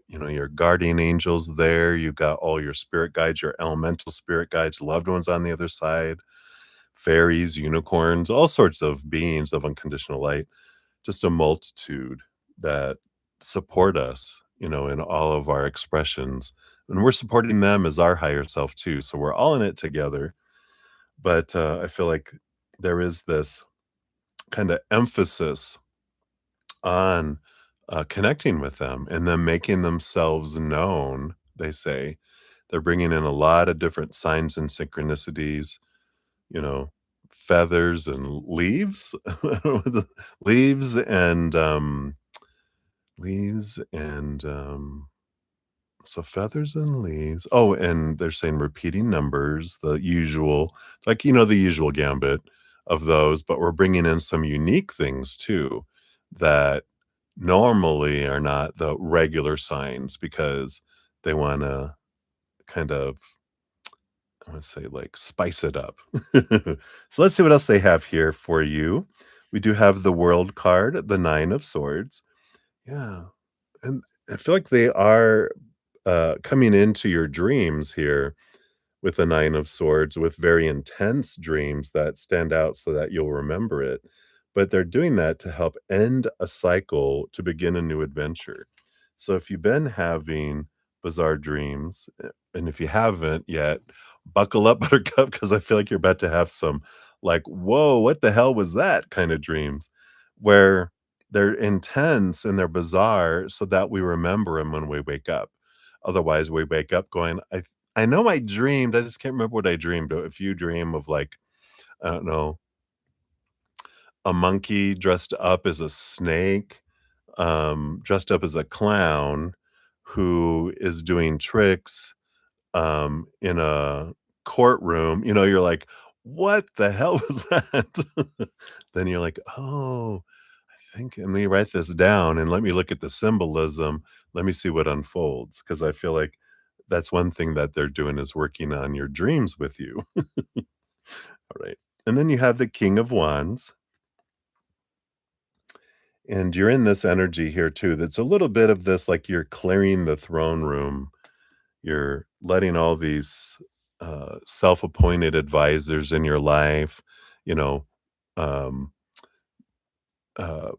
Your guardian angels there. You've got all your spirit guides, your elemental spirit guides, loved ones on the other side, fairies, unicorns, all sorts of beings of unconditional light. Just a multitude that support us, in all of our expressions. And we're supporting them as our higher self too. So we're all in it together. But I feel like there is this kind of emphasis on connecting with them and then making themselves known. They say they're bringing in a lot of different signs and synchronicities, you know, feathers and leaves, leaves and leaves and so feathers and leaves. Oh, and they're saying repeating numbers, the usual, like, the usual gambit of those, but we're bringing in some unique things too that normally are not the regular signs because they want to kind of, I want to say, like, spice it up. So let's see what else they have here for you. We do have the World card, the Nine of Swords. Yeah. And I feel like they are coming into your dreams here with the Nine of Swords with very intense dreams that stand out so that you'll remember it. But they're doing that to help end a cycle to begin a new adventure. So if you've been having bizarre dreams, and if you haven't yet, buckle up, Buttercup, because I feel like you're about to have some like, whoa, what the hell was that kind of dreams where they're intense and they're bizarre so that we remember them when we wake up. Otherwise, we wake up going, I know I dreamed, I just can't remember what I dreamed. If you dream of, like, I don't know, a monkey dressed up as a snake, dressed up as a clown who is doing tricks, in a courtroom, you're like, "What the hell was that?" Then you're like, "Oh, I think let me write this down and let me look at the symbolism. Let me see what unfolds." Because I feel like that's one thing that they're doing is working on your dreams with you. All right. And then you have the King of Wands, and you're in this energy here too. That's a little bit of this, like you're clearing the throne room. You're letting all these self-appointed advisors in your life, you know, um,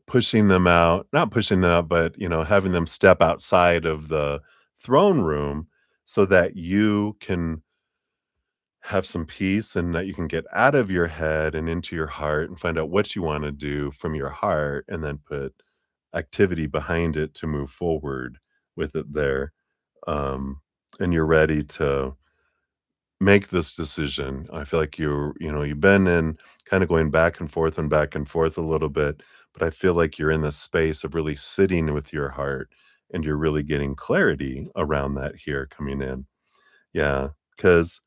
pushing them out, not pushing them out, but having them step outside of the throne room so that you can have some peace and that you can get out of your head and into your heart and find out what you want to do from your heart and then put activity behind it to move forward with it there. And you're ready to make this decision. I feel like you've been in kind of going back and forth a little bit, but I feel like you're in this space of really sitting with your heart and you're really getting clarity around that here coming in. Yeah, because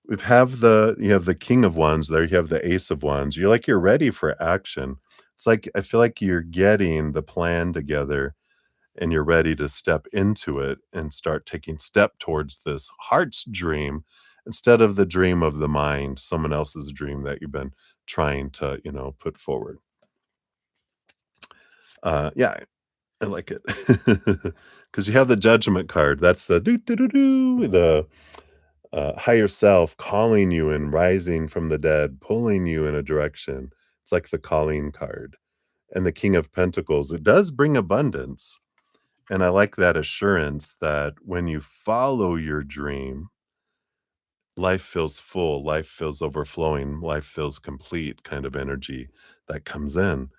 you have the King of Wands there, you have the Ace of Wands. You're ready for action. It's like I feel like you're getting the plan together and you're ready to step into it and start taking step towards this heart's dream instead of the dream of the mind, someone else's dream that you've been trying to, put forward. Yeah, I like it. Because you have the Judgment card. That's the do do do do, higher self calling you and rising from the dead, pulling you in a direction. It's like the calling card. And the King of Pentacles, it does bring abundance. And I like that assurance that when you follow your dream, life feels full, life feels overflowing, life feels complete kind of energy that comes in.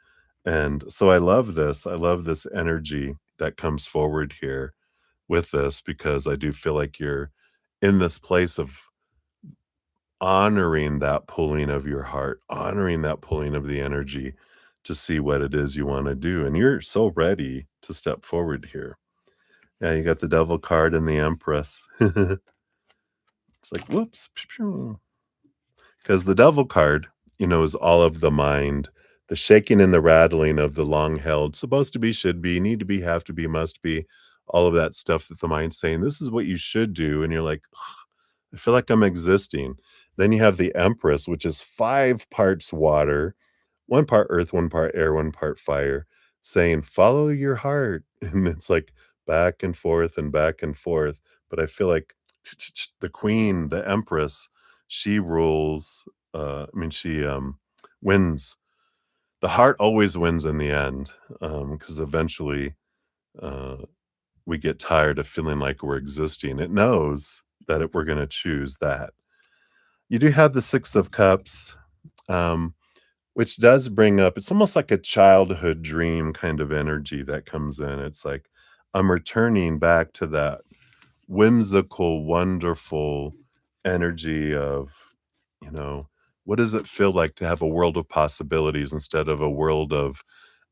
And so I love this. I love this energy that comes forward here with this because I do feel like you're in this place of honoring that pulling of your heart, honoring that pulling of the energy to see what it is you want to do. And you're so ready to step forward here. Yeah, you got the devil card and the empress. It's like, whoops. Because the devil card, is all of the mind, the shaking and the rattling of the long held, supposed to be, should be, need to be, have to be, must be, all of that stuff that the mind's saying, this is what you should do. And you're like, I feel like I'm existing. Then you have the Empress, which is 5 parts water, 1 part earth, 1 part air, 1 part fire, saying, "Follow your heart." And it's like back and forth and back and forth. But I feel like the queen, the Empress, she rules, she wins. The heart always wins in the end, because eventually, uh we get tired of feeling like we're existing. It knows that we're going to choose that. You do have the Six of Cups, um, which does bring up, it's almost like a childhood dream kind of energy that comes in. It's like, I'm returning back to that whimsical, wonderful energy of, you know, what does it feel like to have a world of possibilities instead of a world of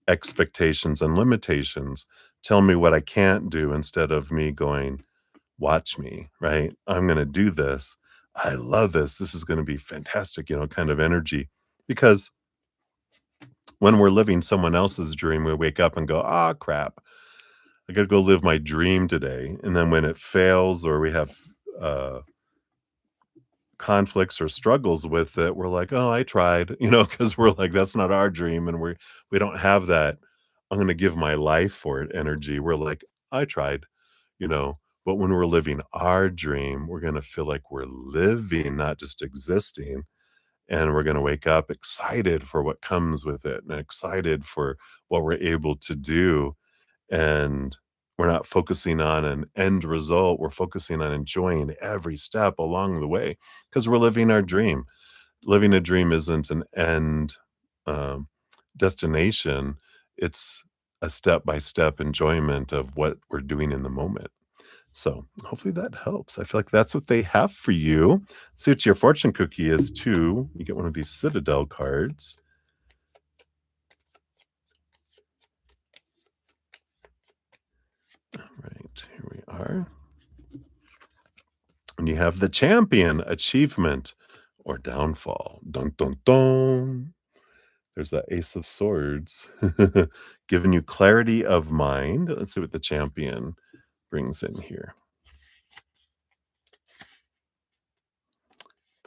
expectations and limitations? Tell me what I can't do instead of me going, watch me, right? I'm going to do this. I love this. This is going to be fantastic, kind of energy. Because when we're living someone else's dream, we wake up and go, ah, crap, I got to go live my dream today. And then when it fails or we have uh, conflicts or struggles with it, we're like, oh, I tried, because we're like, that's not our dream. And we don't have that, I'm going to give my life for it energy. We're like, I tried, you know. But when we're living our dream, we're going to feel like we're living, not just existing. And we're going to wake up excited for what comes with it and excited for what we're able to do. And we're not focusing on an end result. We're focusing on enjoying every step along the way because we're living our dream. Living a dream isn't an end um, destination, it's a step by step enjoyment of what we're doing in the moment. So hopefully that helps. I feel like that's what they have for you. See what your fortune cookie is too. You get one of these Citadel cards. All right, here we are. And you have the champion achievement or downfall. Dun dun dun. There's that Ace of Swords, giving you clarity of mind. Let's see what the champion brings in here.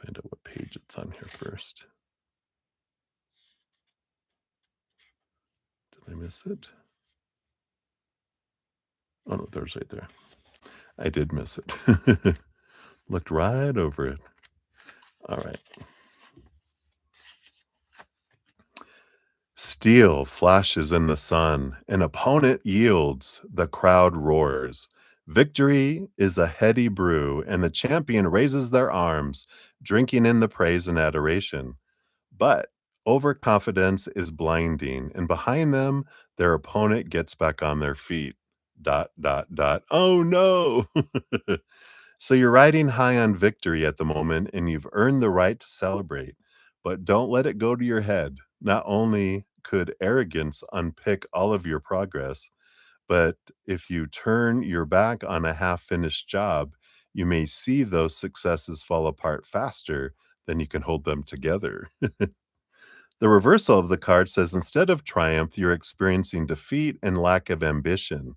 Find out what page it's on here first. Did I miss it? Oh, no, there's right there. I did miss it. Looked right over it. All right. Steel flashes in the sun. An opponent yields. The crowd roars. Victory is a heady brew, and the champion raises their arms, drinking in the praise and adoration. But overconfidence is blinding, and behind them, their opponent gets back on their feet. Dot, dot, dot. Oh no. So you're riding high on victory at the moment, and you've earned the right to celebrate, but don't let it go to your head. Not only could arrogance unpick all of your progress, but if you turn your back on a half finished job, you may see those successes fall apart faster than you can hold them together. The reversal of the card says instead of triumph, you're experiencing defeat and lack of ambition.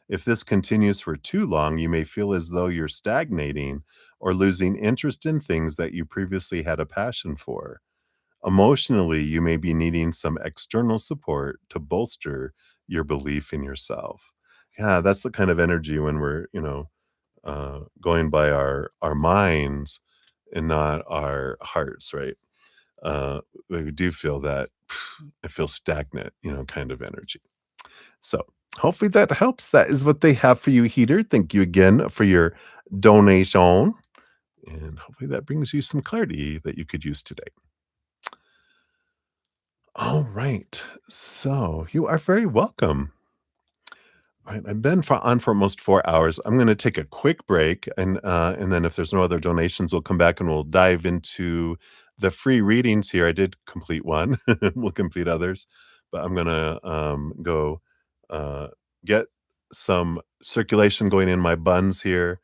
If this continues for too long, you may feel as though you're stagnating or losing interest in things that you previously had a passion for. Emotionally, you may be needing some external support to bolster your belief in yourself. Yeah, that's the kind of energy when we're, going by our minds and not our hearts, right? Uh, we do feel that it feels stagnant, kind of energy. So hopefully that helps. That is what they have for you, Heater. Thank you again for your donation. And hopefully that brings you some clarity that you could use today. All right. So you are very welcome. All right, I've been on for almost 4 hours. I'm going to take a quick break, and then if there's no other donations, we'll come back and we'll dive into the free readings here. I did complete one. We'll complete others, but I'm going to go uh, get some circulation going in my buns here,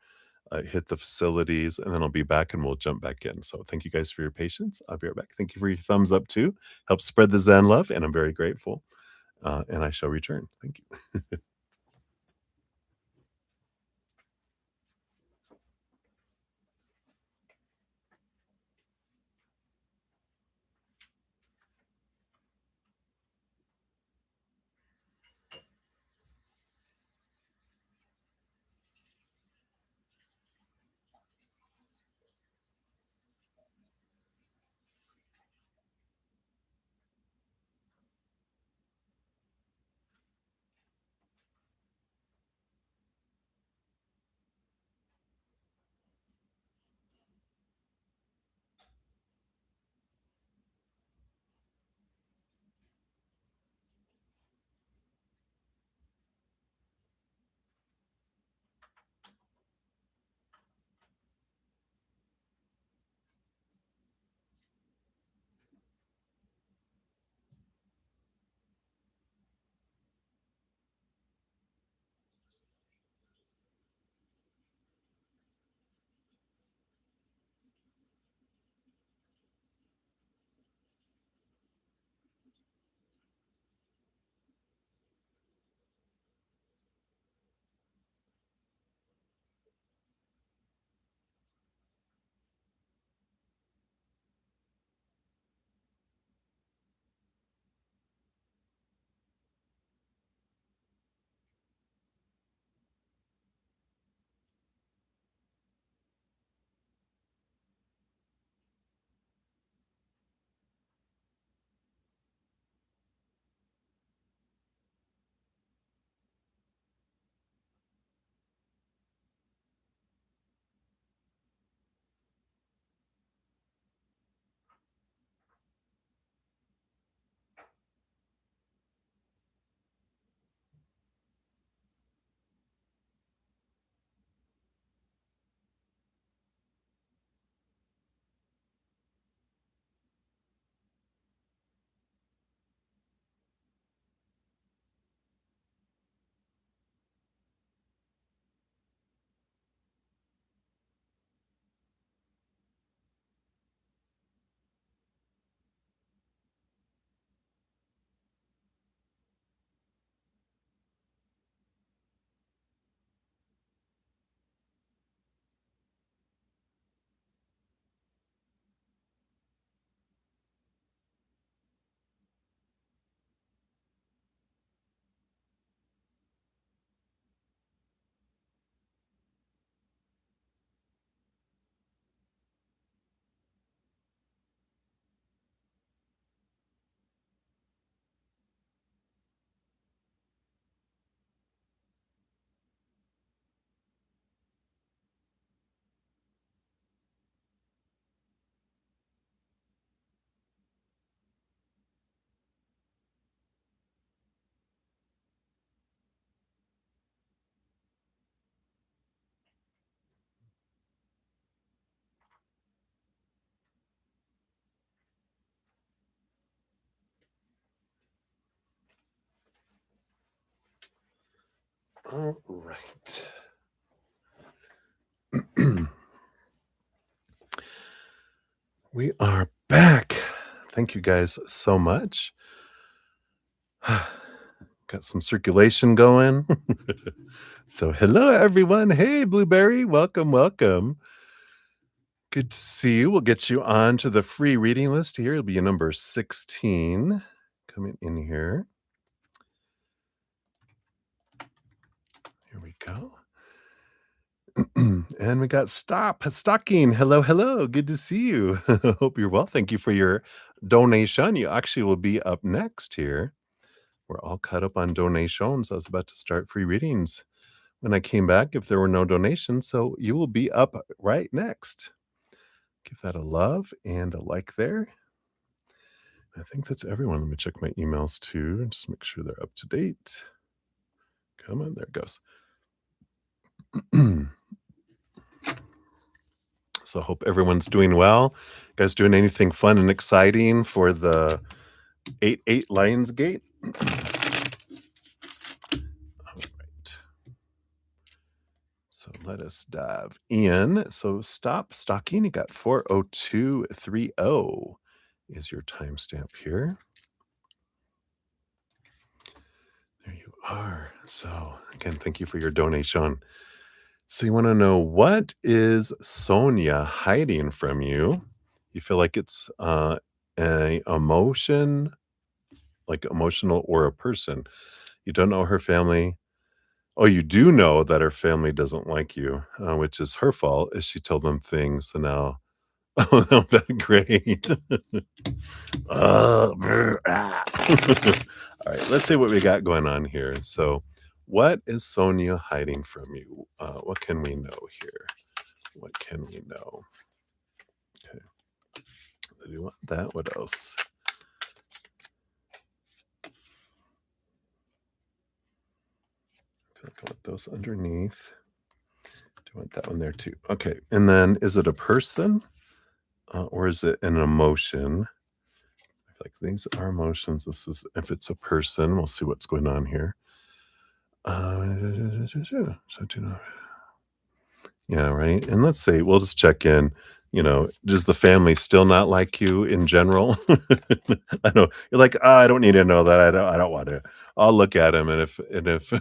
hit the facilities, and then I'll be back and we'll jump back in. So thank you guys for your patience. I'll be right back. Thank you for your thumbs up too. Help spread the Zen love, and I'm very grateful. And I shall return. Thank you. All right. We are back. Thank you guys so much. Got some circulation going. So, hello, everyone. Hey, Blueberry. Welcome, welcome. Good to see you. We'll get you on to the free reading list here. It'll be your number 16 coming in here. Here we go. And we got Stocking. Hello, hello. Good to see you. Hope you're well. Thank you for your donation. You actually will be up next here. We're all caught up on donations. I was about to start free readings when I came back if there were no donations. So you will be up right next. Give that a love and a like there. I think that's everyone. Let me check my emails too and just make sure they're up to date. Come on, there it goes. So hope everyone's doing well. You guys doing anything fun and exciting for the 8-8 Lionsgate? All right. So let us dive in. So stop stalking. You got 40230 is your timestamp here. There you are. So again, thank you for your donation. So you want to know, what is Sonia hiding from you? You feel like it's a emotion, like emotional, or a person. You don't know her family. Oh, you do know that her family doesn't like you, which is her fault, is she told them things, so now oh, no, but great. Brr, ah. Alright, let's see what we got going on here. So, what is Sonia hiding from you? What can we know here? What can we know? Okay. Do you want that? What else? I feel like I want those underneath. Do you want that one there too? Okay, and then is it a person, or is it an emotion? I feel like these are emotions. This is, if it's a person, we'll see what's going on here. So do not, yeah, right. And let's say we'll just check in. Does the family still not like you in general? I know you're like, I don't need to know that. I don't want to. I'll look at him, and if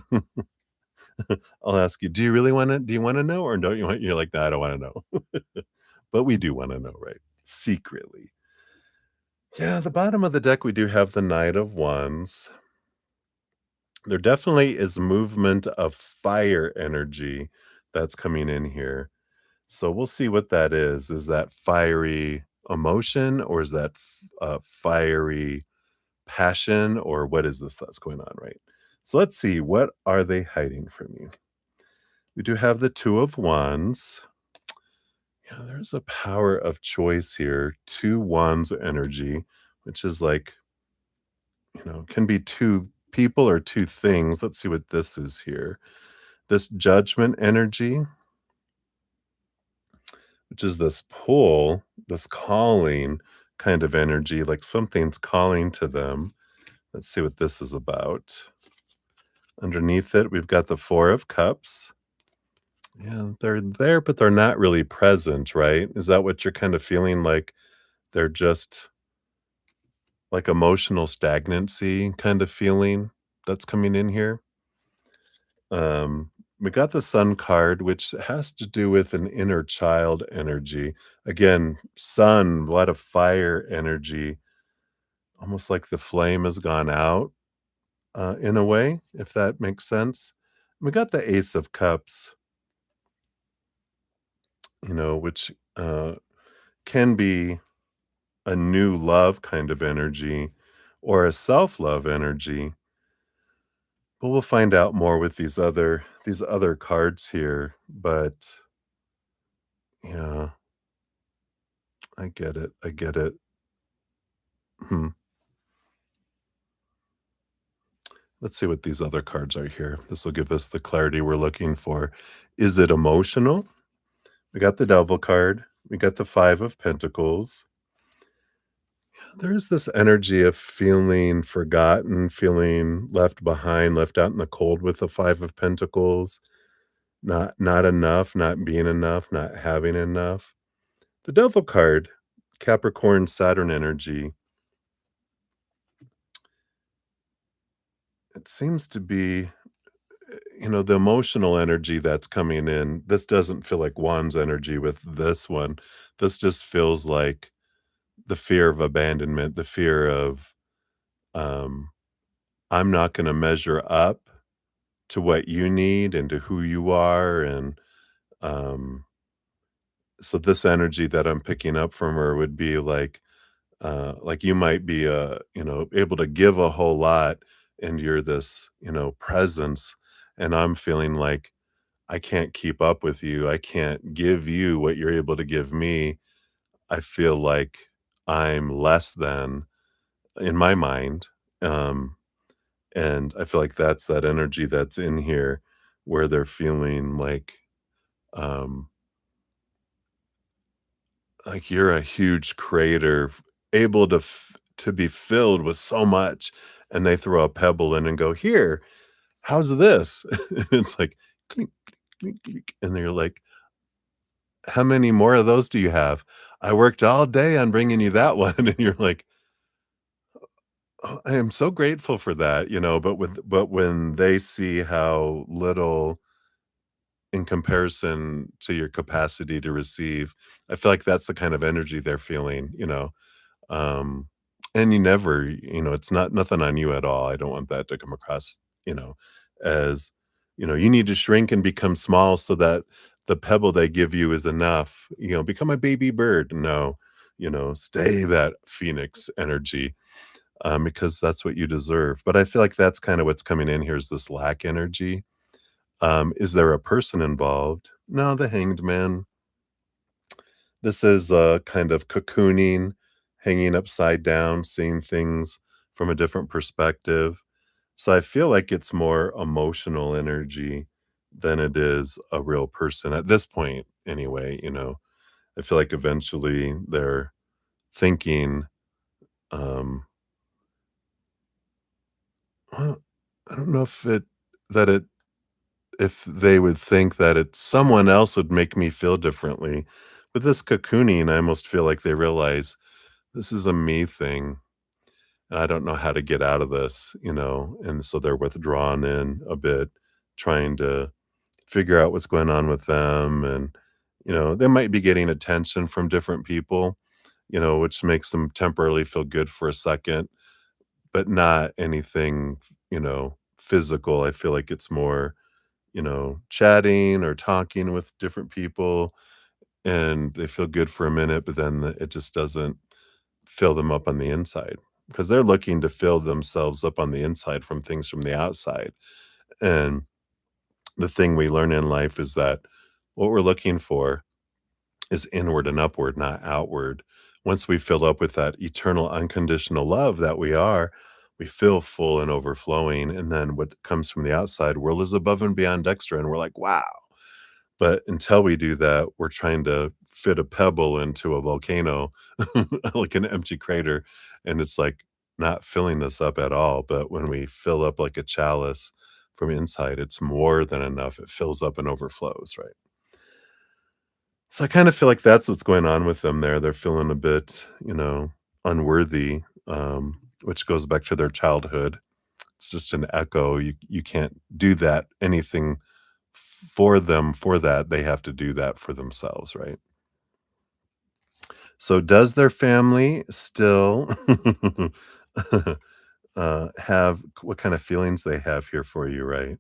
I'll ask you, do you really want to? Do you want to know, or don't you want? You're like, no, I don't want to know. But we do want to know, right? Secretly. Yeah, the bottom of the deck, we do have the Knight of Wands. There definitely is movement of fire energy that's coming in here. So we'll see what that is. Is that fiery emotion, or is that fiery passion, or what is this that's going on, right? So let's see. What are they hiding from you? We do have the Two of Wands. Yeah, there's a power of choice here. Two Wands energy, which is like, can be two people or two things. Let's see what this is here. This Judgment energy, which is this pull, this calling kind of energy, like something's calling to them. Let's see what this is about. Underneath it, we've got the Four of Cups. Yeah, they're there, but they're not really present, right? Is that what you're kind of feeling like? They're just like emotional stagnancy kind of feeling that's coming in here. Um, we got the Sun card, which has to do with an inner child energy. Again, sun, a lot of fire energy, almost like the flame has gone out, in a way, if that makes sense. We got the Ace of Cups, which can be a new love kind of energy or a self-love energy. But we'll find out more with these other cards here. But yeah, I get it. I get it. Hmm. Let's see what these other cards are here. This will give us the clarity we're looking for. Is it emotional? We got the Devil card. We got the Five of Pentacles. There's this energy of feeling forgotten, feeling left behind, left out in the cold with the Five of Pentacles. Not enough, not being enough, not having enough. The Devil card, Capricorn Saturn energy. It seems to be, the emotional energy that's coming in. This doesn't feel like Wands energy with this one. This just feels like the fear of abandonment, the fear of, um, I'm not going to measure up to what you need and to who you are. And Um, so this energy that I'm picking up from her would be like you might be, able to give a whole lot and you're this, presence. And I'm feeling like I can't keep up with you. I can't give you what you're able to give me. I feel like I'm less than in my mind. Um, and I feel like that's that energy that's in here where they're feeling um, like you're a huge creator, able to be filled with so much, and they throw a pebble in and go, "Here, how's this?" And it's like, "Clink, clink, clink," and they're like, "How many more of those do you have? I worked all day on bringing you that one," and you're like, "Oh, I am so grateful for that," but when they see how little in comparison to your capacity to receive, I feel like that's the kind of energy they're feeling. Um, and it's not nothing on you at all. I don't want that to come across, as, you need to shrink and become small so that the pebble they give you is enough, become a baby bird. No, stay that phoenix energy, because that's what you deserve. But I feel like that's kind of what's coming in here is this lack energy. Is there a person involved? No, the hanged man. This is, kind of cocooning, hanging upside down, seeing things from a different perspective. So I feel like it's more emotional energy than it is a real person at this point anyway. I feel like eventually they're thinking, um, well, I don't know that it if they would think that it's someone else would make me feel differently. With this cocooning, I almost feel like they realize this is a me thing. And I don't know how to get out of this, and so they're withdrawn in a bit, trying to figure out what's going on with them. And, they might be getting attention from different people, which makes them temporarily feel good for a second, but not anything, physical. I feel like it's more, chatting or talking with different people and they feel good for a minute, but then it just doesn't fill them up on the inside because they're looking to fill themselves up on the inside from things from the outside. And the thing we learn in life is that what we're looking for is inward and upward, not outward. Once we fill up with that eternal unconditional love that we are, we feel full and overflowing. And then what comes from the outside world is above and beyond extra. And we're like, wow. But until we do that, we're trying to fit a pebble into a volcano, like an empty crater, and it's, like, not filling us up at all, but when we fill up like a chalice from inside, it's more than enough, it fills up and overflows, right? So I kinda feel like that's what's going on with them there, they're feeling a bit, unworthy, which goes back to their childhood. It's just an echo, you can't do that anything for them for that, they have to do that for themselves, right? So does their family still, have what kind of feelings they have here for you, right?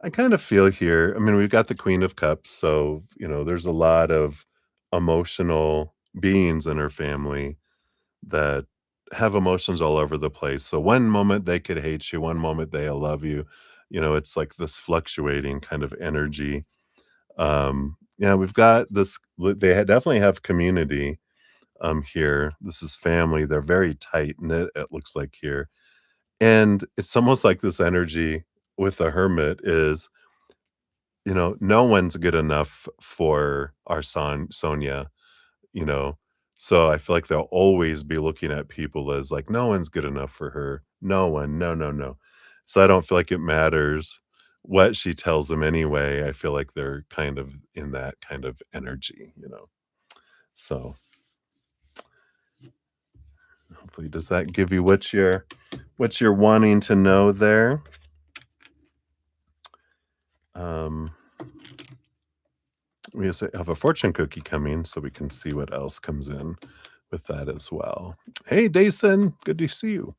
I kind of feel here I mean, we've got the Queen of Cups, so, there's a lot of emotional beings in her family that have emotions all over the place. So one moment they could hate you, one moment they'll love you. It's like this fluctuating kind of energy. Yeah, we've got this definitely have community, here. This is family, they're very tight knit, it looks like here, and it's almost like this energy with the hermit is, no one's good enough for our son Sonia, you know? So I feel like they'll always be looking at people as like, "No one's good enough for her. No one. No, no, no." So I don't feel like it matters what she tells them anyway. I feel like they're kind of in that kind of energy. So, hopefully does that give you what you're wanting to know there? Um, we have a fortune cookie coming, so we can see what else comes in with that as well. Hey, Dason, good to see you.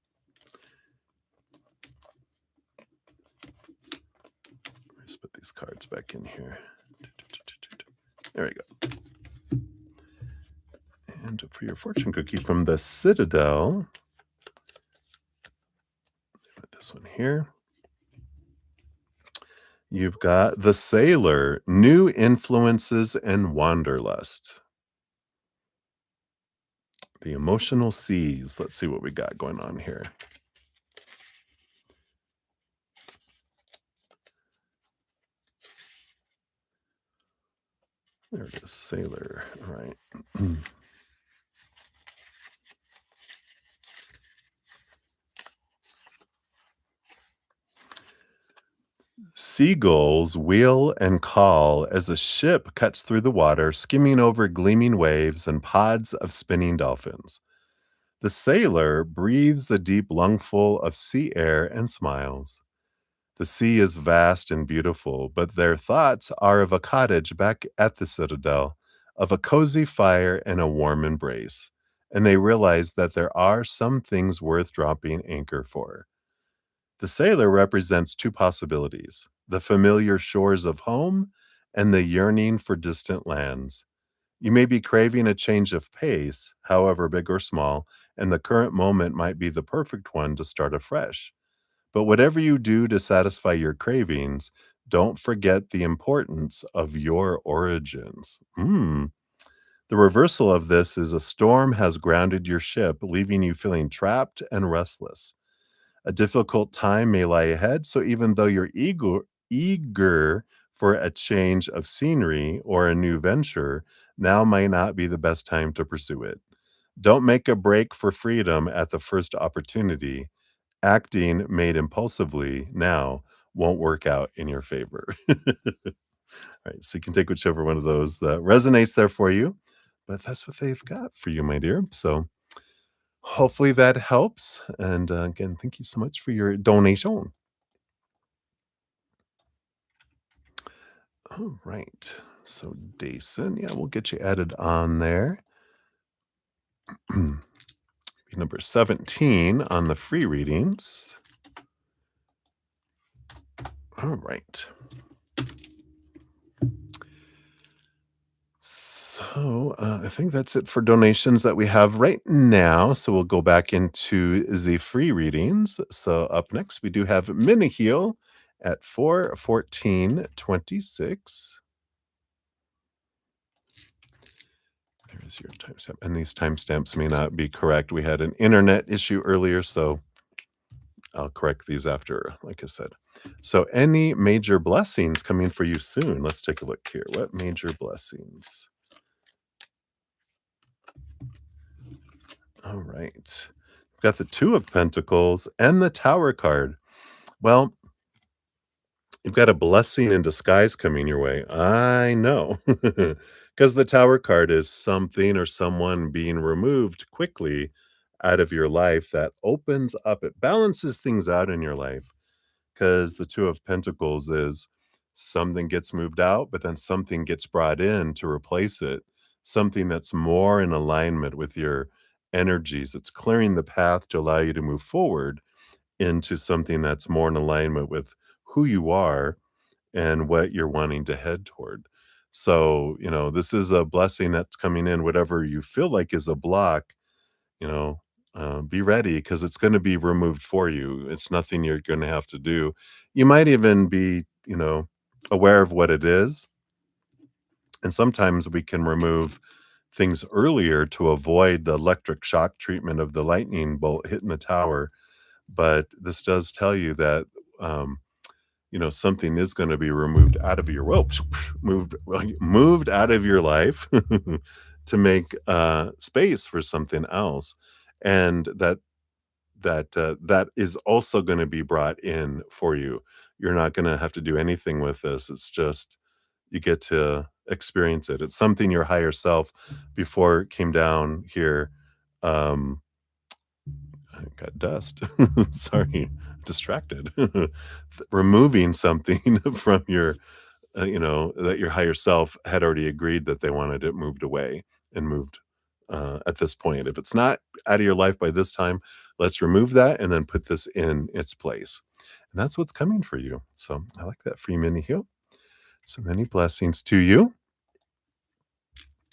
Just put these cards back in here. There we go. And for your fortune cookie from the Citadel, put this one here. You've got the Sailor, new influences and wanderlust. The emotional seas. Let's see what we got going on here. There it is, Sailor. All right. Seagulls wheel and call as a ship cuts through the water, skimming over gleaming waves and pods of spinning dolphins. The sailor breathes a deep lungful of sea air and smiles. The sea is vast and beautiful, but their thoughts are of a cottage back at the citadel, of a cozy fire and a warm embrace. And they realize that there are some things worth dropping anchor for. The sailor represents two possibilities: the familiar shores of home and the yearning for distant lands. You may be craving a change of pace, however big or small, and the current moment might be the perfect one to start afresh. But whatever you do to satisfy your cravings, don't forget the importance of your origins. The reversal of this is a storm has grounded your ship, leaving you feeling trapped and restless. A difficult time may lie ahead, so even though you're eager for a change of scenery or a new venture, now might not be the best time to pursue it. Don't make a break for freedom at the first opportunity. Acting made impulsively now won't work out in your favor. Right, so you can take whichever one of those that resonates there for you, but that's what they've got for you, my dear. So hopefully that helps. And again, thank you so much for your donation. All right. So, Dason, yeah, we'll get you added on there. Number 17 on the free readings. All right. So, I think that's it for donations that we have right now. So, we'll go back into the free readings. So, up next, we do have Mini Heal at 4:14:26. There's your timestamp. And these timestamps may not be correct. We had an internet issue earlier, so I'll correct these after, like I said. So, any major blessings coming for you soon? Let's take a look here. What major blessings? All right. We've got the Two of Pentacles and the Tower card. Well, you've got a blessing in disguise coming your way. I know. Because the Tower card is something or someone being removed quickly out of your life that opens up, it balances things out in your life. Because the Two of Pentacles is something gets moved out, but then something gets brought in to replace it. Something that's more in alignment with your energies. It's clearing the path to allow you to move forward into something that's more in alignment with who you are and what you're wanting to head toward. So, this is a blessing that's coming in. Whatever you feel like is a block, you know, be ready because it's going to be removed for you. It's nothing you're going to have to do. You might even be, aware of what it is. And sometimes we can remove things earlier to avoid the electric shock treatment of the lightning bolt hitting the tower. But this does tell you that, something is going to be removed out of your ropes, moved out of your life to make space for something else. And that is also going to be brought in for you. You're not going to have to do anything with this. It's just you get to experience it. It's something your higher self before it came down here. I got dust. Sorry, distracted. Removing something from your, that your higher self had already agreed that they wanted it moved away and moved at this point. If it's not out of your life by this time, let's remove that and then put this in its place. And that's what's coming for you. So I like that free mini heal. So many blessings to you.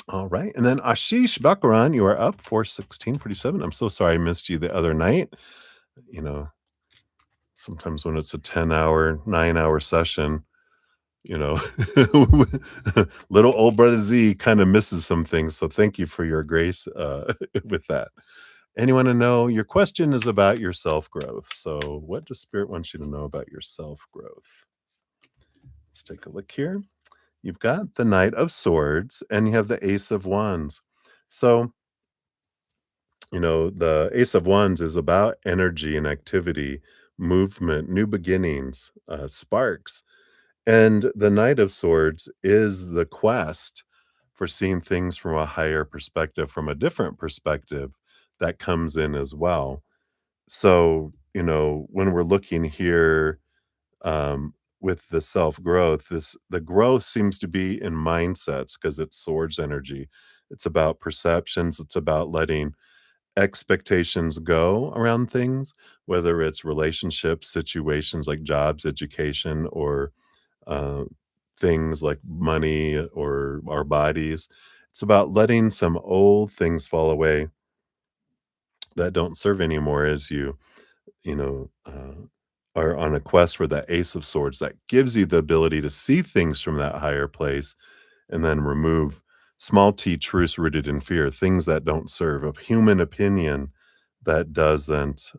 All right. And then Ashish Bakaran, you are up 41647. I'm so sorry I missed you the other night. You know, sometimes when it's a 10-hour, 9-hour session, you know, little old brother Z kind of misses some things. So thank you for your grace with that. And you want to know your question is about your self growth. So, what does Spirit want you to know about your self growth? Let's take a look here. You've got the Knight of Swords and you have the Ace of Wands. So, the Ace of Wands is about energy and activity, movement, new beginnings, sparks. And the Knight of Swords is the quest for seeing things from a higher perspective, from a different perspective that comes in as well. So, when we're looking here with the self growth, the growth seems to be in mindsets because it's swords energy. It's about perceptions, it's about letting expectations go around things, whether it's relationships, situations like jobs, education, or uh, things like money or our bodies. It's about letting some old things fall away that don't serve anymore as are on a quest for that Ace of Swords that gives you the ability to see things from that higher place and then remove small t truths rooted in fear, things that don't serve, a human opinion that doesn't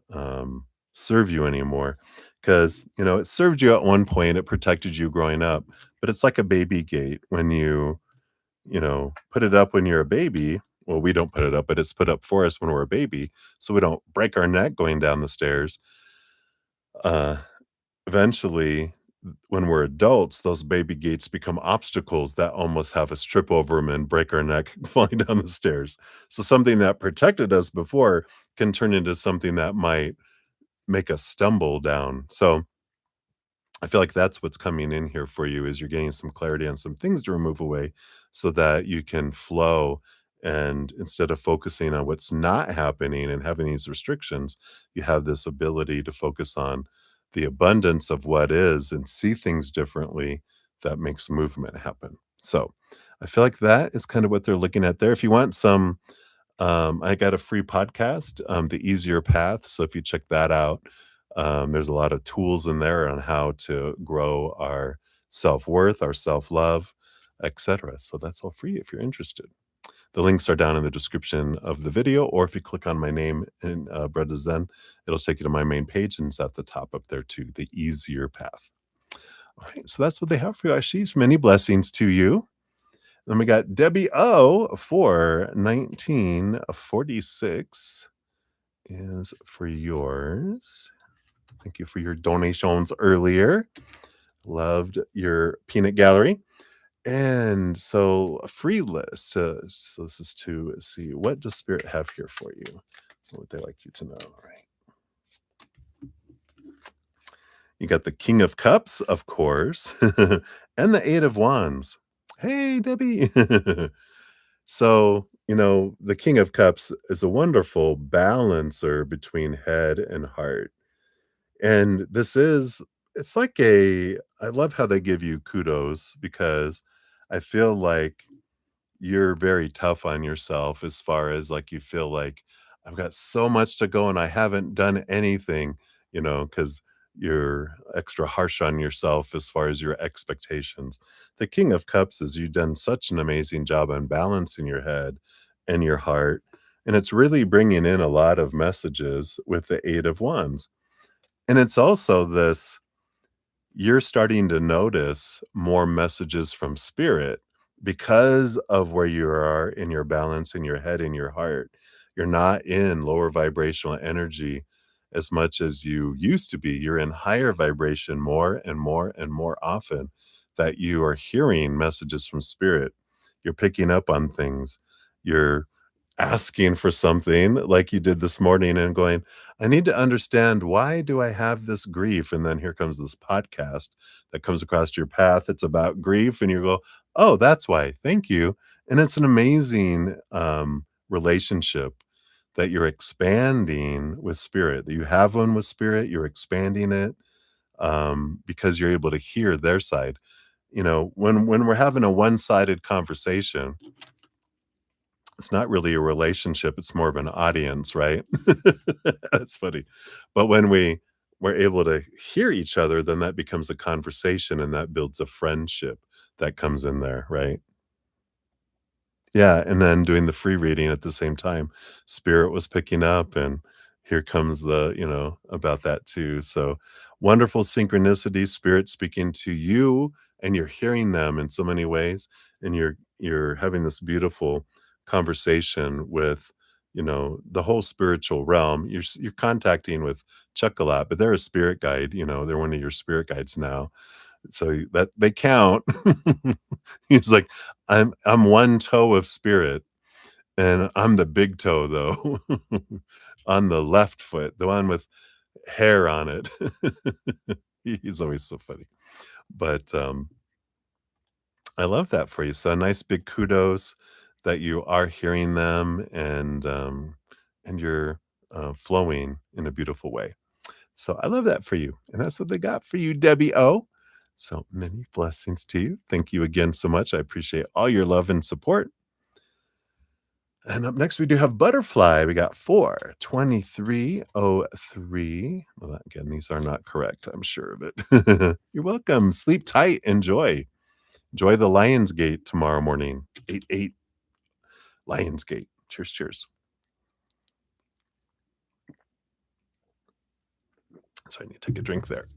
serve you anymore. Because, it served you at one point, it protected you growing up, but it's like a baby gate when put it up when you're a baby. Well, we don't put it up, but it's put up for us when we're a baby, so we don't break our neck going down the stairs. Uh, Eventually, when we're adults, those baby gates become obstacles that almost have us trip over them and break our neck falling down the stairs. So something that protected us before can turn into something that might make us stumble down. So I feel like that's what's coming in here for you is you're getting some clarity on some things to remove away so that you can flow, and instead of focusing on what's not happening and having these restrictions, you have this ability to focus on the abundance of what is and see things differently that makes movement happen. So, I feel like that is kind of what they're looking at there. If you want some I got a free podcast, The Easier Path. So if you check that out, there's a lot of tools in there on how to grow our self worth, our self love, etc. So that's all free if you're interested. The links are down in the description of the video, or if you click on my name in bruddaZEN, it'll take you to my main page, and it's at the top up there too. The Easier Path. All right, so that's what they have for you, Ashish. Many blessings to you. Then we got Debbie O for 1946 is for yours. Thank you for your donations earlier. Loved your peanut gallery. And so a free list. So this is to see what does Spirit have here for you? What would they like you to know? All right. You got the King of Cups, of course, and the Eight of Wands. Hey, Debbie. So, the King of Cups is a wonderful balancer between head and heart. And it's like I love how they give you kudos because I feel like you're very tough on yourself as far as like you feel like I've got so much to go and I haven't done anything, because you're extra harsh on yourself as far as your expectations. The King of Cups is you've done such an amazing job on balancing your head and your heart. And it's really bringing in a lot of messages with the Eight of Wands. And it's also this you're starting to notice more messages from spirit because of where you are in your balance in your head and your heart. You're not in lower vibrational energy as much as you used to be. You're in higher vibration more and more and more often that you are hearing messages from spirit. You're picking up on things. You're asking for something like you did this morning and going, I need to understand why do I have this grief? And then here comes this podcast that comes across your path. It's about grief, and you go, oh, that's why. Thank you. And it's an amazing relationship that you're expanding with spirit. That you have one with spirit, you're expanding it because you're able to hear their side. when we're having a one-sided conversation, it's not really a relationship, it's more of an audience, right? That's funny. But when we're able to hear each other, then that becomes a conversation, and that builds a friendship that comes in there, right? Yeah, and then doing the free reading at the same time. Spirit was picking up, and here comes about that too. So, wonderful synchronicity, Spirit speaking to you, and you're hearing them in so many ways, and you're having this beautiful conversation with, the whole spiritual realm. You're contacting with Chuck a lot, but they're a spirit guide, they're one of your spirit guides now. So that they count. He's like, I'm one toe of spirit, and I'm the big toe though, on the left foot, the one with hair on it. He's always so funny. But, I love that for you. So a nice big kudos that you are hearing them, and you're, flowing in a beautiful way. So I love that for you, and that's what they got for you, Debbie O. So many blessings to you. Thank you again so much. I appreciate all your love and support. And up next, we do have Butterfly. We got 42303. Well, again, these are not correct. I'm sure of it. You're welcome. Sleep tight. Enjoy. Enjoy the Lionsgate tomorrow morning. 8 Lionsgate. Cheers, cheers. So I need to take a drink there.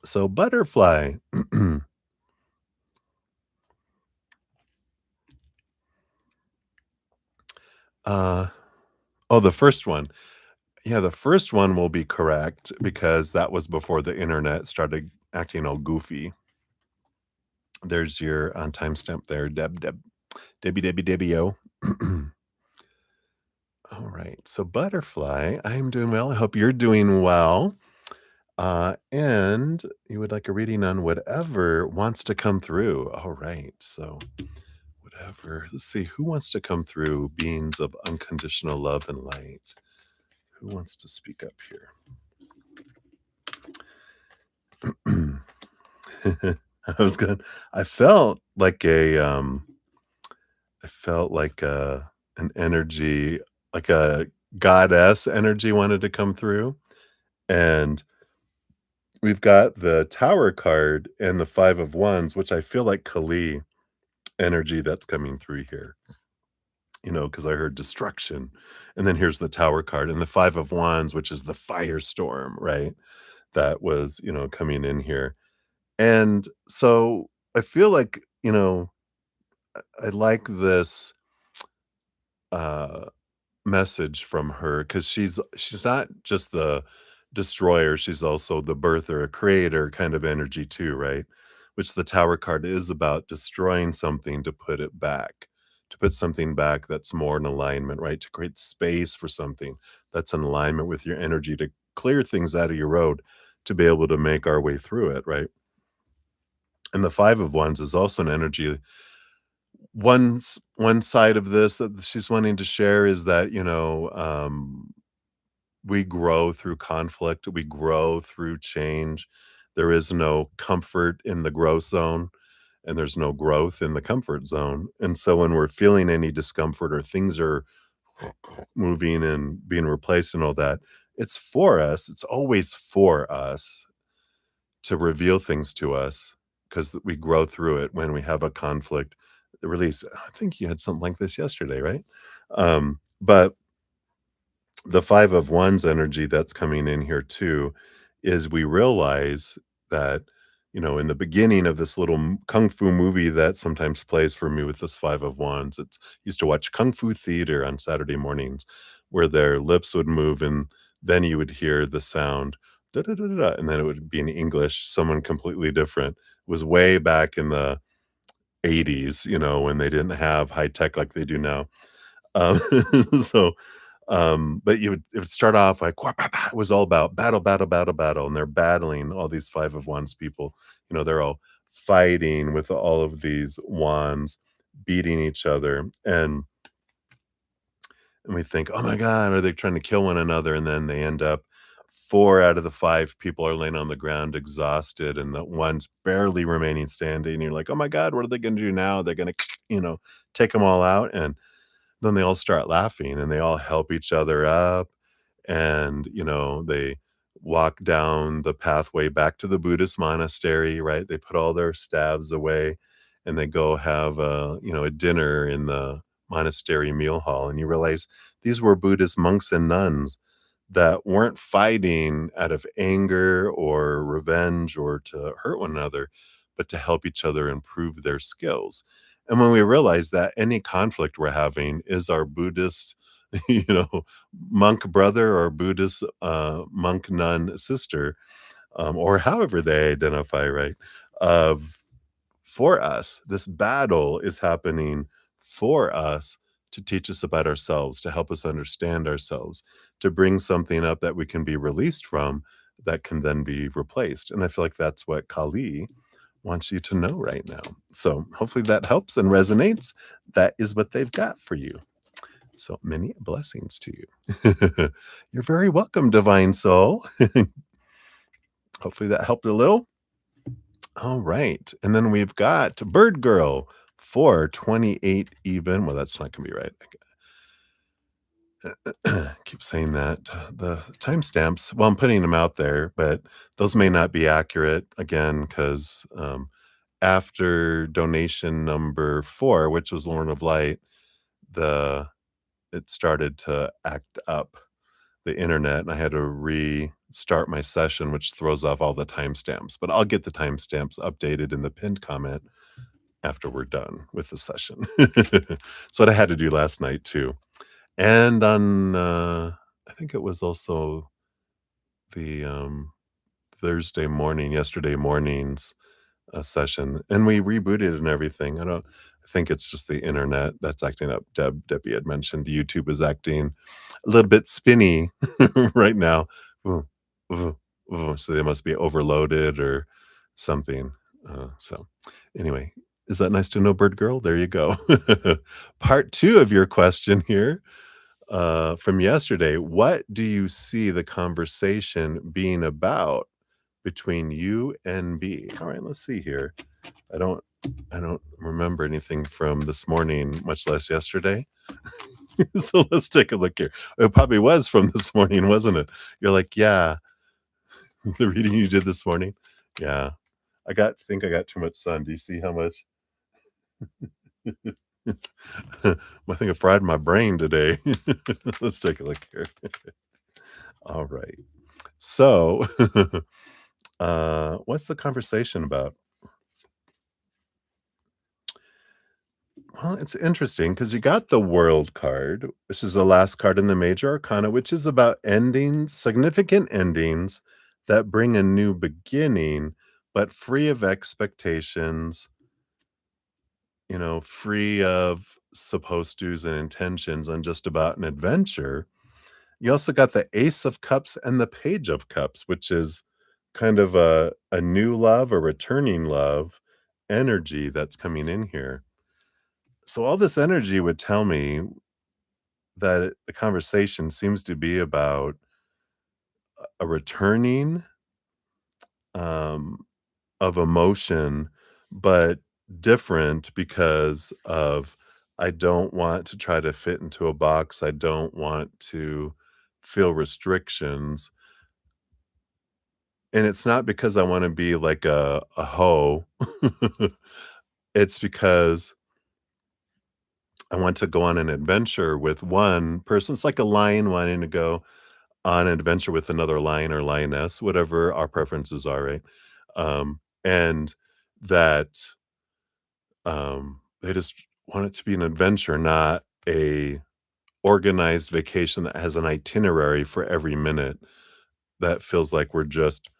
So Butterfly. uh oh, the first one. Yeah, the first one will be correct because that was before the internet started acting all goofy. There's your timestamp there, Debbie O. All right, so Butterfly, I am doing well. I hope you're doing well. And you would like a reading on whatever wants to come through. All right, so whatever. Let's see, who wants to come through? Beings of unconditional love and light. Who wants to speak up here? I was going I felt like an energy, like a goddess energy wanted to come through. And we've got the Tower card and the 5 of Wands, which I feel like Kali energy that's coming through here, because I heard destruction. And then here's the Tower card and the 5 of Wands, which is the firestorm, right? That was, coming in here. And so I feel like, I like this uh message from her because she's not just the destroyer, she's also the birther, a creator kind of energy too, right? Which the Tower card is about destroying something to put it back, to put something back that's more in alignment, right? To create space for something that's in alignment with your energy, to clear things out of your road, to be able to make our way through it, right? And the 5 of Wands is also an energy. One side of this that she's wanting to share is that, we grow through conflict, we grow through change. There is no comfort in the growth zone, and there's no growth in the comfort zone. And so when we're feeling any discomfort or things are moving and being replaced and all that, it's for us. It's always for us to reveal things to us because we grow through it when we have a conflict. The release, I think you had something like this yesterday, right? But the 5 of Wands energy that's coming in here too is we realize that, in the beginning of this little kung fu movie that sometimes plays for me with this 5 of Wands, it's used to watch kung fu theater on Saturday mornings where their lips would move and then you would hear the sound da, da, da, da, da, and then it would be in English, someone completely different. It was way back in the 80s, when they didn't have high tech like they do now. Um, so but it would start off like "Kwa ba ba," it was all about battle, battle, battle, battle, and they're battling all these 5 of Wands people. They're all fighting with all of these wands, beating each other, and we think, "Oh my god, are they trying to kill one another?" And then they end up 4 out of the 5 people are laying on the ground exhausted, and the one's barely remaining standing. You're like, "Oh my god, what are they gonna do now? They're gonna, you know, take them all out," and then they all start laughing, and they all help each other up, and, they walk down the pathway back to the Buddhist monastery, right? They put all their staves away, and they go have a dinner in the monastery meal hall, and you realize these were Buddhist monks and nuns that weren't fighting out of anger or revenge or to hurt one another, but to help each other improve their skills. And when we realize that any conflict we're having is our Buddhist, you know, monk brother or Buddhist monk nun sister, or however they identify, right? Of For us, this battle is happening for us to teach us about ourselves, to help us understand ourselves, to bring something up that we can be released from that can then be replaced. And I feel like that's what Kali wants you to know right now. So hopefully that helps and resonates. That is what they've got for you. So many blessings to you. You're very welcome, divine soul. Hopefully that helped a little. All right. And then we've got Bird Girl 428 even. Well, that's not going to be right. Keep saying that. The timestamps, well, I'm putting them out there, but those may not be accurate again because after donation number 4, which was Lord of Light, it started to act up the internet, and I had to restart my session, which throws off all the timestamps. But I'll get the timestamps updated in the pinned comment after we're done with the session. It's what I had to do last night too. And on, I think it was also the yesterday morning's session, and we rebooted and everything. I think it's just the internet that's acting up. Debbie had mentioned YouTube is acting a little bit spinny right now. Ooh, ooh, ooh, so they must be overloaded or something. So anyway, is that nice to know, Bird Girl? There you go. Part 2 of your question here from yesterday. What do you see the conversation being about between you and B? All right, let's see here. I don't I don't remember anything from this morning, much less yesterday. So let's take a look here. It probably was from this morning, wasn't it? You're like, "Yeah, the reading you did this morning." Yeah. I got too much sun. Do you see how much? I think I fried my brain today. Let's take a look here. All right. So, what's the conversation about? Well, it's interesting because you got the World card, which is the last card in the Major Arcana, which is about endings, significant endings that bring a new beginning, but free of expectations, free of supposed to's and intentions, and just about an adventure. You also got the Ace of Cups and the Page of Cups, which is kind of a new love, a returning love energy that's coming in here. So all this energy would tell me that the conversation seems to be about a returning um, of emotion, but different because of I don't want to try to fit into a box. I don't want to feel restrictions. And it's not because I want to be like a hoe. It's because I want to go on an adventure with one person. It's like a lion wanting to go on an adventure with another lion or lioness, whatever our preferences are, right? And that they just want it to be an adventure, not a organized vacation that has an itinerary for every minute that feels like we're just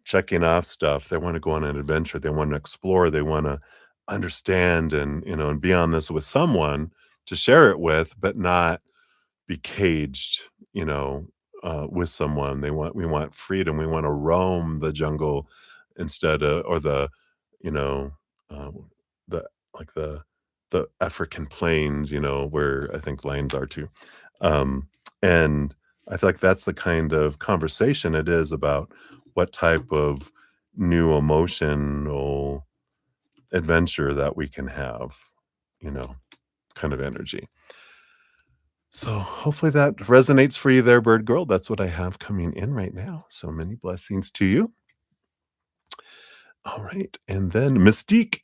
checking off stuff. They want to go on an adventure. They want to explore. They want to understand and be on this with someone to share it with, but not be caged, with someone. We want freedom. We want to roam the jungle instead of, or you know, the like the African plains, where I think lions are too. And I feel like that's the kind of conversation it is about what type of new emotional adventure that we can have, you know, kind of energy. So hopefully that resonates for you there, bird girl. That's what I have coming in right now. So many blessings to you. All right. And then Mystique.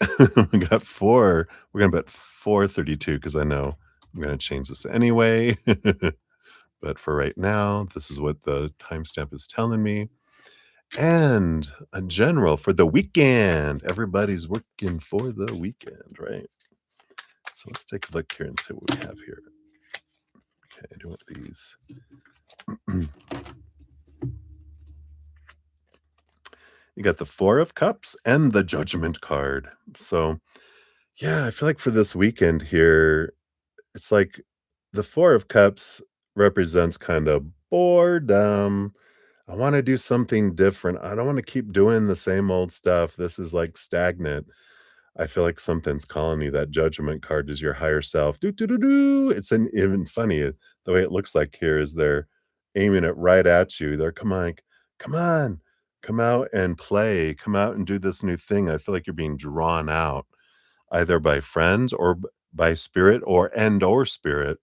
We got four. We're going to bet 432 because I know I'm going to change this anyway. But for right now, this is what the timestamp is telling me. And a general for the weekend. Everybody's working for the weekend, right? So let's take a look here and see what we have here. Okay, I do want these. You got the Four of Cups and the Judgment card. So, yeah, I feel like for this weekend here, it's like the Four of Cups represents kind of boredom. I want to do something different. I don't want to keep doing the same old stuff. This is like stagnant. I feel like something's calling me. That Judgment card is your higher self. Do do do do. It's an even funny the way it looks like here is they're aiming it right at you. They're come on, come out and play, come out and do this new thing. I feel like you're being drawn out either by friends or by spirit or spirit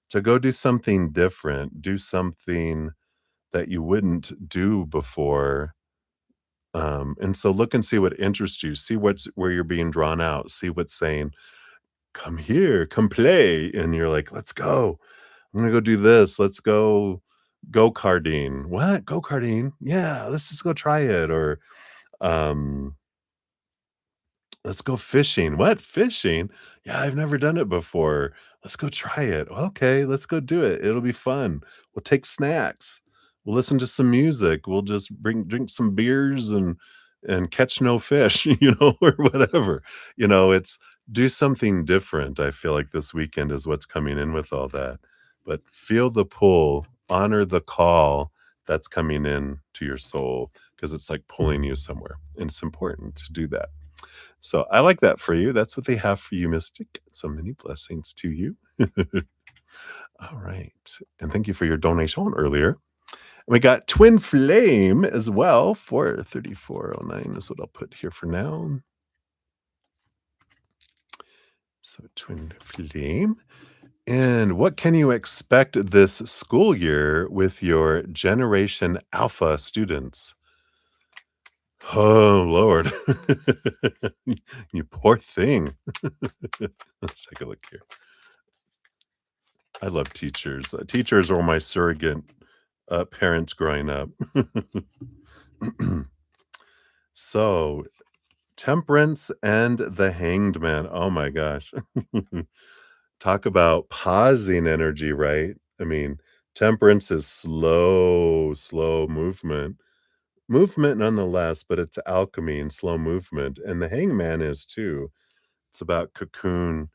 to go do something different, do something that you wouldn't do before. And so look and see what interests you, see what's where you're being drawn out, see what's saying, come here, come play. And you're like, let's go. I'm gonna go do this. Let's go karting. What? Go-karting? Yeah, let's just go try it. Or um let's go fishing. What? Fishing? Yeah, I've never done it before. Let's go try it. Okay, let's go do it. It'll be fun. We'll take snacks. We'll listen to some music. We'll just drink some beers and catch no fish, or whatever. It's do something different. I feel like this weekend is what's coming in with all that. But feel the pull, honor the call that's coming in to your soul because it's like pulling you somewhere. And it's important to do that. So I like that for you. That's what they have for you, Mystic. So many blessings to you. All right. And thank you for your donation earlier. And we got Twin Flame as well for 3409 is what I'll put here for now. So Twin Flame. And what can you expect this school year with your Generation Alpha students? Oh, Lord. You poor thing. Let's take a look here. I love teachers. Teachers were my surrogate parents growing up. So, Temperance and the Hanged Man. Oh my gosh. Talk about pausing energy, right? I mean, Temperance is slow movement. Movement nonetheless, but it's alchemy and slow movement. And the Hangman is too. It's about cocoon.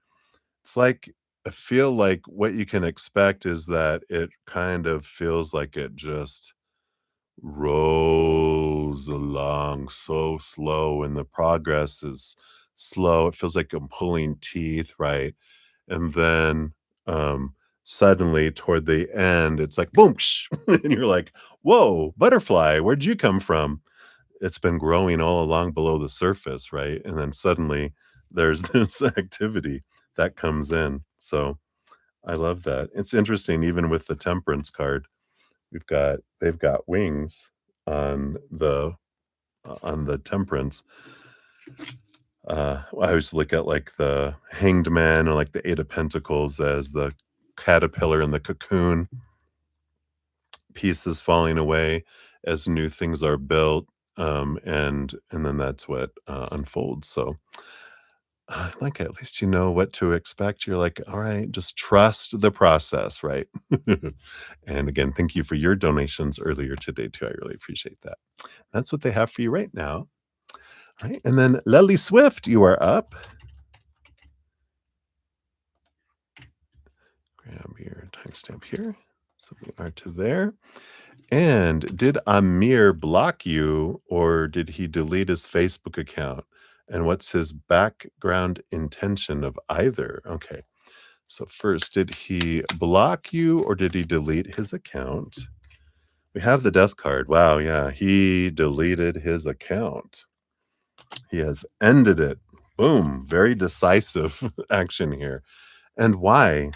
It's like I feel like what you can expect is that it kind of feels like it just rolls along so slow and the progress is slow. It feels like I'm pulling teeth, right? And then suddenly toward the end, it's like boom, and you're like, whoa, butterfly, where'd you come from? It's been growing all along below the surface, right? And then suddenly there's this activity that comes in. So I love that. It's interesting, even with the temperance card, they've got wings on the temperance. I always look at like the hanged man or like the Eight of Pentacles as the caterpillar in the cocoon, pieces falling away as new things are built. And then that's what unfolds. So like at least you know what to expect. You're like, all right, just trust the process, right? And again, thank you for your donations earlier today too. I really appreciate that. That's what they have for you right now. All right, and then Lely Swift, you are up. Grab your timestamp here. So we are to there. And did Amir block you or did he delete his Facebook account? And what's his background intention of either? Okay. So first, did he block you or did he delete his account? We have the death card. Wow, yeah, he deleted his account. He has ended it. Boom, very decisive action here. And why?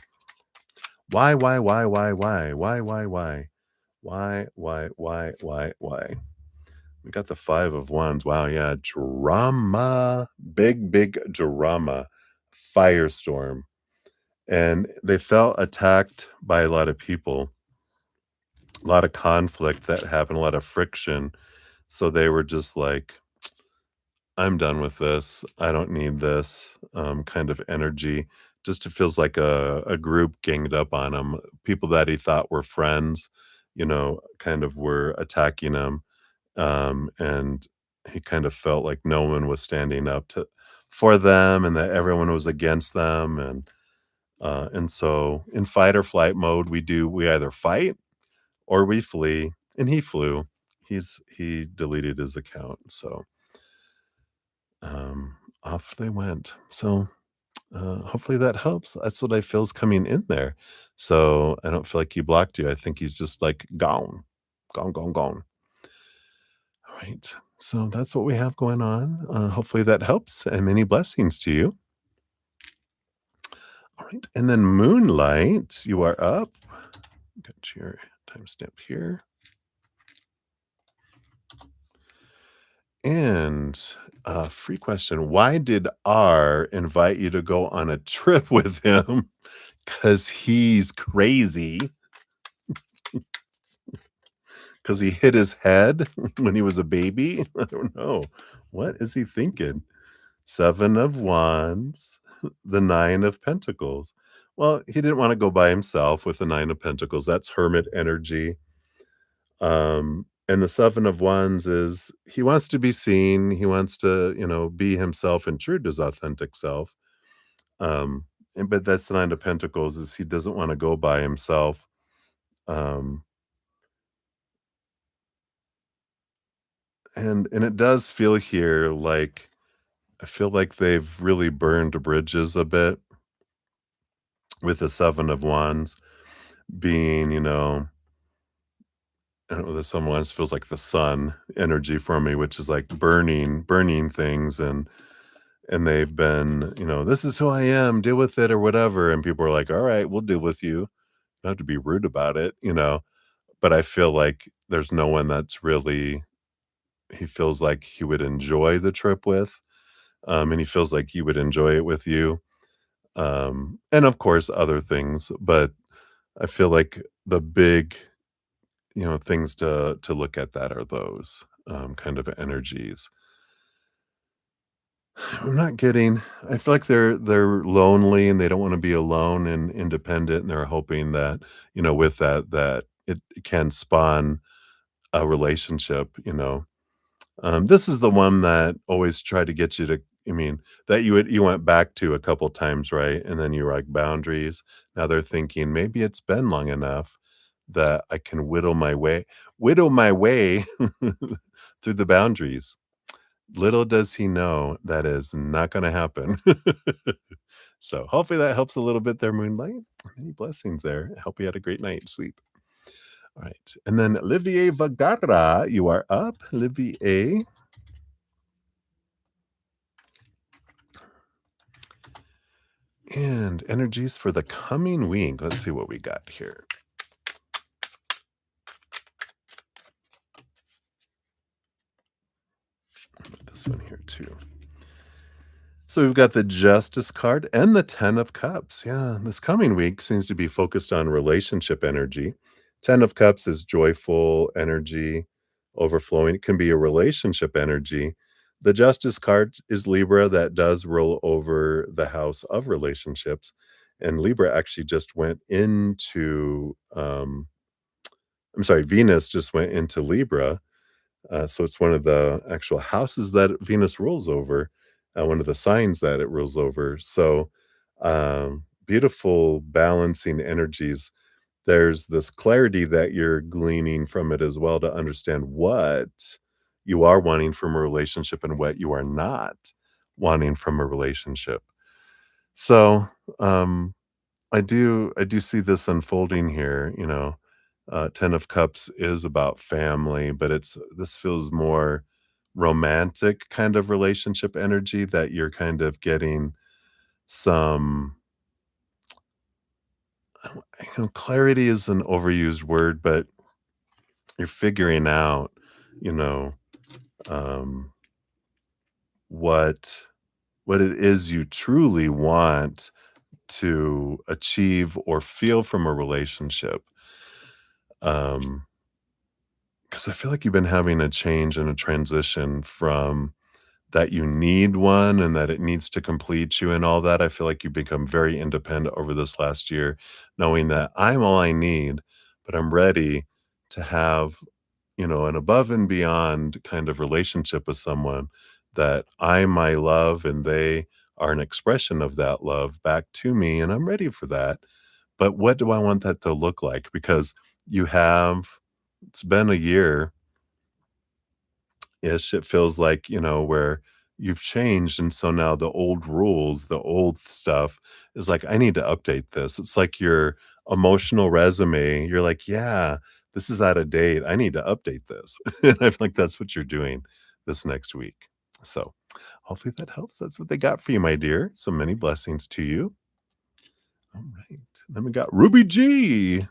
Why? Why? Why? We got the 5 of wands. Wow, yeah, drama, big drama, firestorm. And they felt attacked by a lot of people, a lot of conflict that happened, a lot of friction. So they were just like, I'm done with this. I don't need this kind of energy. Just it feels like a group ganged up on him. People that he thought were friends, kind of were attacking him. And he kind of felt like no one was standing up to for them and that everyone was against them. And so in fight or flight mode, we either fight or we flee. And he flew. He deleted his account. So off they went. So hopefully that helps. That's what I feel is coming in there. So I don't feel like he blocked you. I think he's just like gone, gone. All right. So that's what we have going on. Hopefully that helps and many blessings to you. All right. And then Moonlight, you are up. Got your timestamp here. And free question. Why did R invite you to go on a trip with him? Because he's crazy. Because he hit his head when he was a baby? I don't know. What is he thinking? 7 of wands, the 9 of pentacles. Well, he didn't wanna go by himself with the 9 of pentacles, that's hermit energy. And the 7 of wands is he wants to be seen, he wants to, be himself and true to his authentic self. But that's the 9 of pentacles is he doesn't wanna go by himself. Um, and it does feel here like I feel like they've really burned bridges a bit with the 7 of wands being, I don't know, the 7 of wands feels like the sun energy for me, which is like burning things and they've been, "This is who I am, deal with it," or whatever, and people are like, "All right, we'll deal with you. You don't have to be rude about it." But I feel like there's no one that's really he feels like he would enjoy the trip with, and he feels like he would enjoy it with you, and of course, other things, but I feel like the big, things to look at that are those, kind of energies. I'm not getting I feel like they're lonely and they don't wanna be alone and independent, and they're hoping that, with that it can spawn a relationship. This is the one that always tried to get you to that you went back to a couple times, right? And then you were like, "Boundaries." Now they're thinking, "Maybe it's been long enough that I can whittle my way through the boundaries." Little does he know that is not gonna happen. So, hopefully that helps a little bit there, Moonlight. Many blessings there. I hope you had a great night sleep. Alright, and then Olivier Vergara, you are up, Olivier. And energies for the coming week. Let's see what we got here. Put this one here too. So we've got the Justice card and the 10 of Cups. Yeah, this coming week seems to be focused on relationship energy. 10 of Cups is joyful energy, overflowing. It can be a relationship energy. The Justice card is Libra that does roll over the house of relationships. And Libra actually just went into, I'm sorry, Venus just went into Libra. So it's one of the actual houses that Venus rules over, one of the signs that it rules over. So beautiful balancing energies. There's this clarity that you're gleaning from it as well to understand what you are wanting from a relationship and what you are not wanting from a relationship. So, um, I do see this unfolding here, 10 of Cups is about family, but this feels more romantic kind of relationship energy that you're kind of getting some clarity is an overused word, but you're figuring out, you know, um, what what it is you truly want to achieve or feel from a relationship. Um, because I feel like you've been having a change and a transition from that you need one and that it needs to complete you and all that. I feel like you've become very independent over this last year, knowing that I'm all I need, but I'm ready to have, an above and beyond kind of relationship with someone that I my love and they are an expression of that love back to me. And I'm ready for that. But what do I want that to look like? Because it's been a year ish, it feels like, where you've changed. And so now the old rules, the old stuff is like, I need to update this. It's like your emotional resume. You're like, yeah, this is out of date. I need to update this. And I feel like that's what you're doing this next week. So hopefully that helps. That's what they got for you, my dear. So many blessings to you. All right. Then we got Ruby G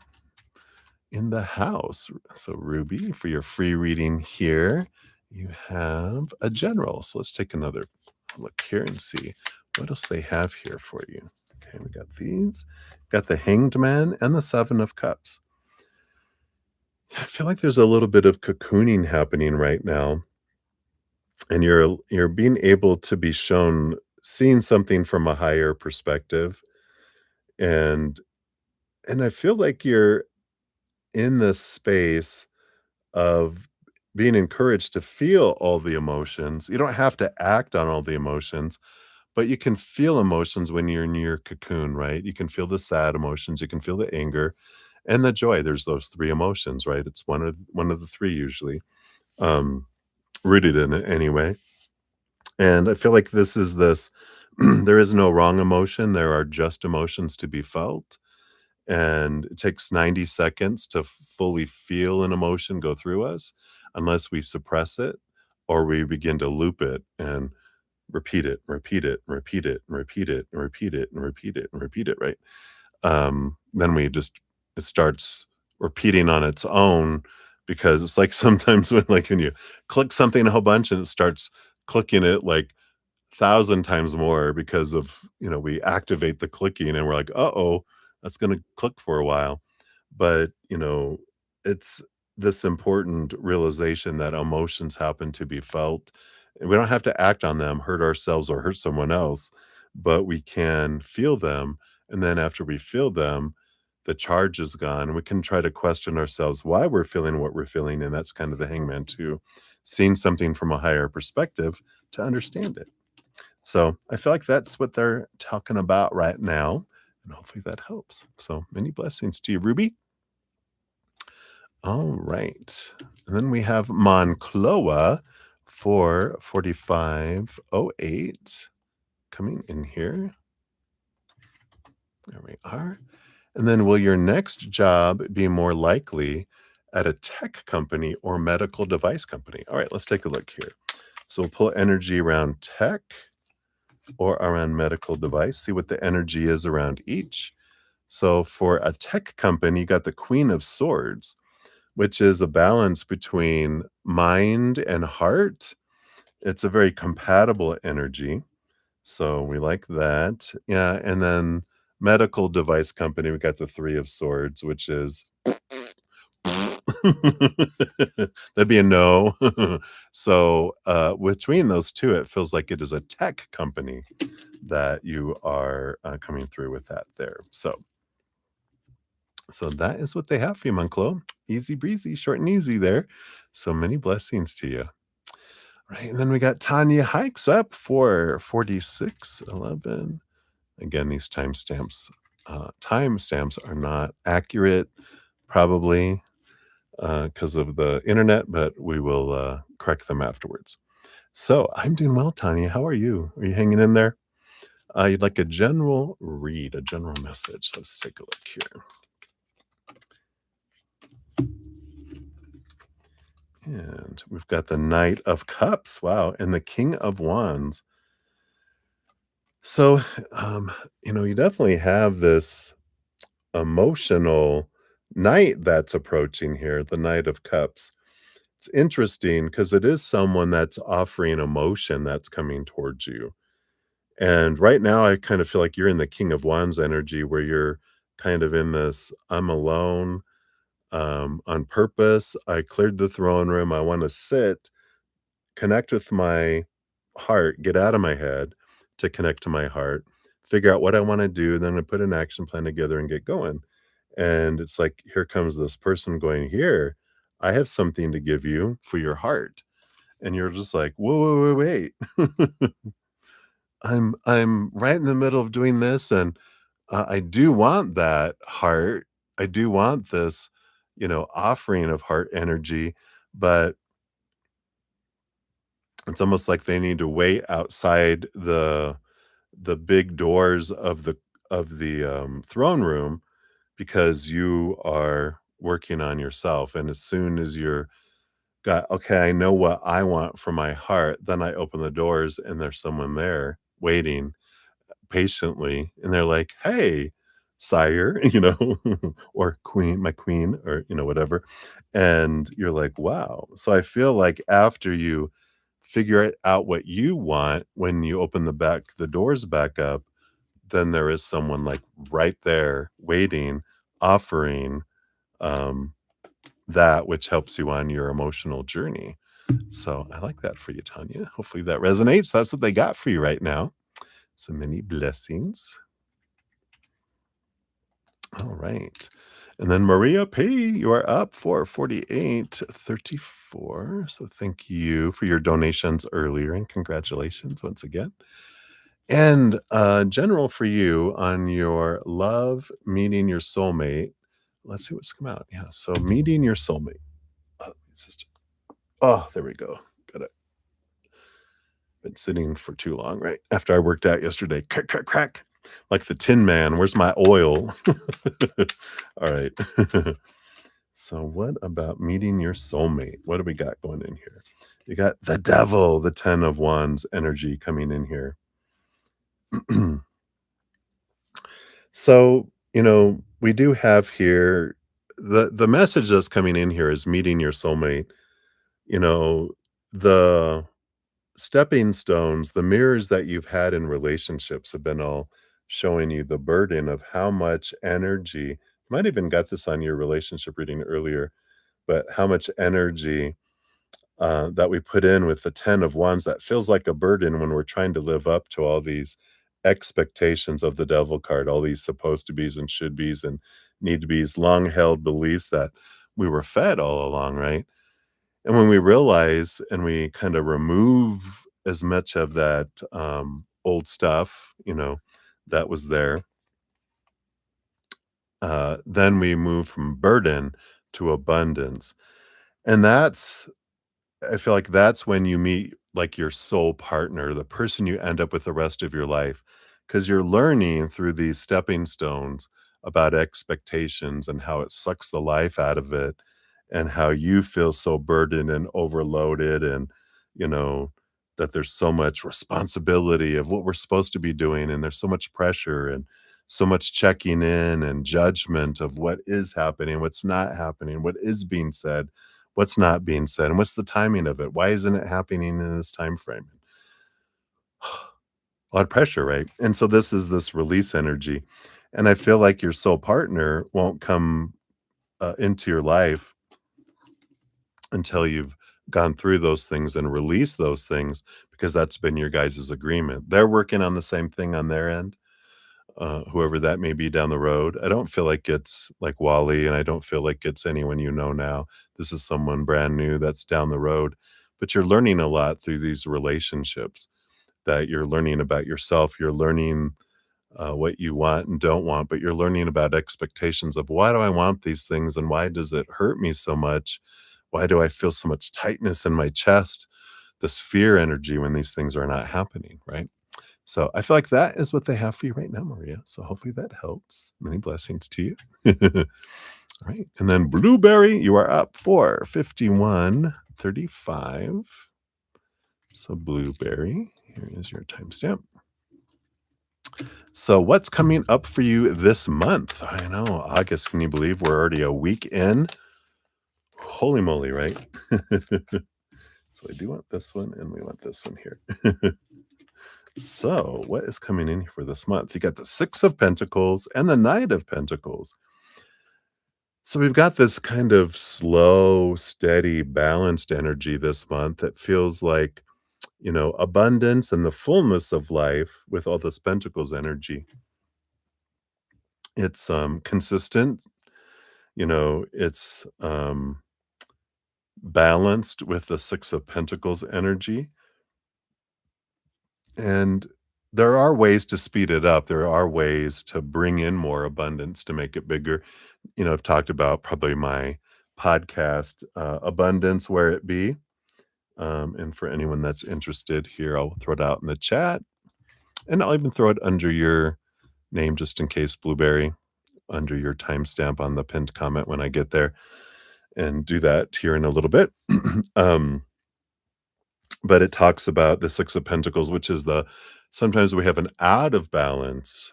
in the house. So, Ruby, for your free reading here, you have a general. So, let's take another look here and see what else they have here for you. Okay, we got these. Got the Hanged Man and the Seven of Cups. I feel like there's a little bit of cocooning happening right now, and you're being able to be shown seeing something from a higher perspective, and I feel like you're in this space of being encouraged to feel all the emotions. You don't have to act on all the emotions, but you can feel emotions when you're in your cocoon, right? You can feel the sad emotions, you can feel the anger and the joy. There's those 3 emotions, right? It's one of the 3 usually, um, rooted in it anyway. And I feel like this there is no wrong emotion, there are just emotions to be felt, and it takes 90 seconds to fully feel an emotion go through us unless we suppress it or we begin to loop it and repeat it, repeat it, repeat it, repeat it, repeat it, and repeat it, and repeat it, right? Then it starts repeating on its own because it's like sometimes when you click something a whole bunch and it starts clicking it like 1,000 times more because of, we activate the clicking and we're like, "Uh-oh, that's gonna click for a while." But, it's this important realization that emotions happen to be felt, and we don't have to act on them, hurt ourselves or hurt someone else, but we can feel them, and then after we feel them, the charge is gone, and we can try to question ourselves why we're feeling what we're feeling, and that's kind of the hangman too, seeing something from a higher perspective to understand it. So I feel like that's what they're talking about right now, and hopefully that helps. So many blessings to you, Ruby. All right. And then we have Moncloa for 4508 coming in here. There we are. And then will your next job be more likely at a tech company or medical device company? All right, let's take a look here. So we'll pull energy around tech or around medical device, see what the energy is around each. So for a tech company, you got the Queen of Swords, which is a balance between mind and heart. It's a very compatible energy. So we like that. Yeah. And then medical device company, we got the Three of Swords, which is that'd be a no. So between those two, it feels like it is a tech company that you are coming through with that there. So that is what they have for you, Monclo. Easy breezy, short and easy there. So many blessings to you. Right. And then we got Tanya Hikes up for 4611. Again, these timestamps are not accurate, probably because of the internet, but we will correct them afterwards. So I'm doing well, Tanya. How are you? Are you hanging in there? You'd like a general read, a general message. Let's take a look here. And we've got the Knight of Cups. Wow. And the King of Wands. So, you definitely have this emotional knight that's approaching here, the Knight of Cups. It's interesting because it is someone that's offering emotion that's coming towards you. And right now, I kind of feel like you're in the King of Wands energy where you're kind of in this I'm alone on purpose. I cleared the throne room. I want to sit, connect with my heart, get out of my head to connect to my heart, figure out what I want to do, then I put an action plan together and get going. And it's like, here comes this person going, here, I have something to give you for your heart. And you're just like, whoa, whoa, whoa, wait. I'm right in the middle of doing this, and I do want that heart. I do want this, offering of heart energy, but it's almost like they need to wait outside the big doors of the throne room because you are working on yourself. And as soon as you're got, okay, I know what I want from my heart, then I open the doors and there's someone there waiting patiently, and they're like, "Hey, sire," or queen, my queen, or, whatever, and you're like, "Wow." So I feel like after you figure it out what you want, when you open the doors back up, then there is someone, like, right there waiting, offering, um, that which helps you on your emotional journey. So I like that for you, Tanya. Hopefully that resonates. That's what they got for you right now. So many blessings. All right. And then Maria P., you are up for 48.34. So thank you for your donations earlier and congratulations once again. And general for you on your love meeting your soulmate. Let's see what's come out. Yeah. So meeting your soulmate. It's just, there we go. Got it. Been sitting for too long, right? After I worked out yesterday. Crack, crack, crack. Like the Tin Man. Where's my oil? All right. So what about meeting your soulmate? What do we got going in here? You got the devil, the 10 of wands energy coming in here. So, we do have here the message that's coming in here is meeting your soulmate. The stepping stones, the mirrors that you've had in relationships have been all showing you the burden of how much energy, might even got this on your relationship reading earlier, but how much energy that we put in with the 10 of wands that feels like a burden when we're trying to live up to all these expectations of the devil card, all these supposed to be's and should be's and need to be's, long held beliefs that we were fed all along, right? And when we realize and we kind of remove as much of that old stuff, that was there, then we move from burden to abundance. And I feel like that's when you meet like your soul partner, the person you end up with the rest of your life, because you're learning through these stepping stones about expectations and how it sucks the life out of it and how you feel so burdened and overloaded and, you know, that there's so much responsibility of what we're supposed to be doing and there's so much pressure and so much checking in and judgment of what is happening, what's not happening, what is being said, what's not being said, and what's the timing of it? Why isn't it happening in this time frame? A lot of pressure, right? And so this is this release energy. And I feel like your soul partner won't come into your life until you've gone through those things and released those things because that's been your guys' agreement. They're working on the same thing on their end, whoever that may be down the road. I don't feel like it's like Wally, and I don't feel like it's anyone you know now. This is someone brand new that's down the road. But you're learning a lot through these relationships, that you're learning about yourself. You're learning what you want and don't want, but you're learning about expectations of why do I want these things and why does it hurt me so much? Why do I feel so much tightness in my chest? This fear energy when these things are not happening, right? So I feel like that is what they have for you right now, Maria. So hopefully that helps. Many blessings to you. All right. And then Blueberry, you are up for 51:35. So Blueberry, here is your timestamp. So what's coming up for you this month? I know, August, can you believe we're already a week in? Holy moly, right? So I do want this one and we want this one here. So what is coming in here for this month? You got the Six of Pentacles and the Knight of Pentacles. So we've got this kind of slow, steady, balanced energy this month that feels like, abundance and the fullness of life with all this Pentacles energy. It's consistent, it's balanced with the Six of Pentacles energy. And there are ways to speed it up. There are ways to bring in more abundance to make it bigger. I've talked about probably my podcast, Abundance Where It Be. And for anyone that's interested here, I'll throw it out in the chat. And I'll even throw it under your name just in case, Blueberry, under your timestamp on the pinned comment when I get there, and do that here in a little bit. But it talks about the Six of Pentacles, which is sometimes we have an out of balance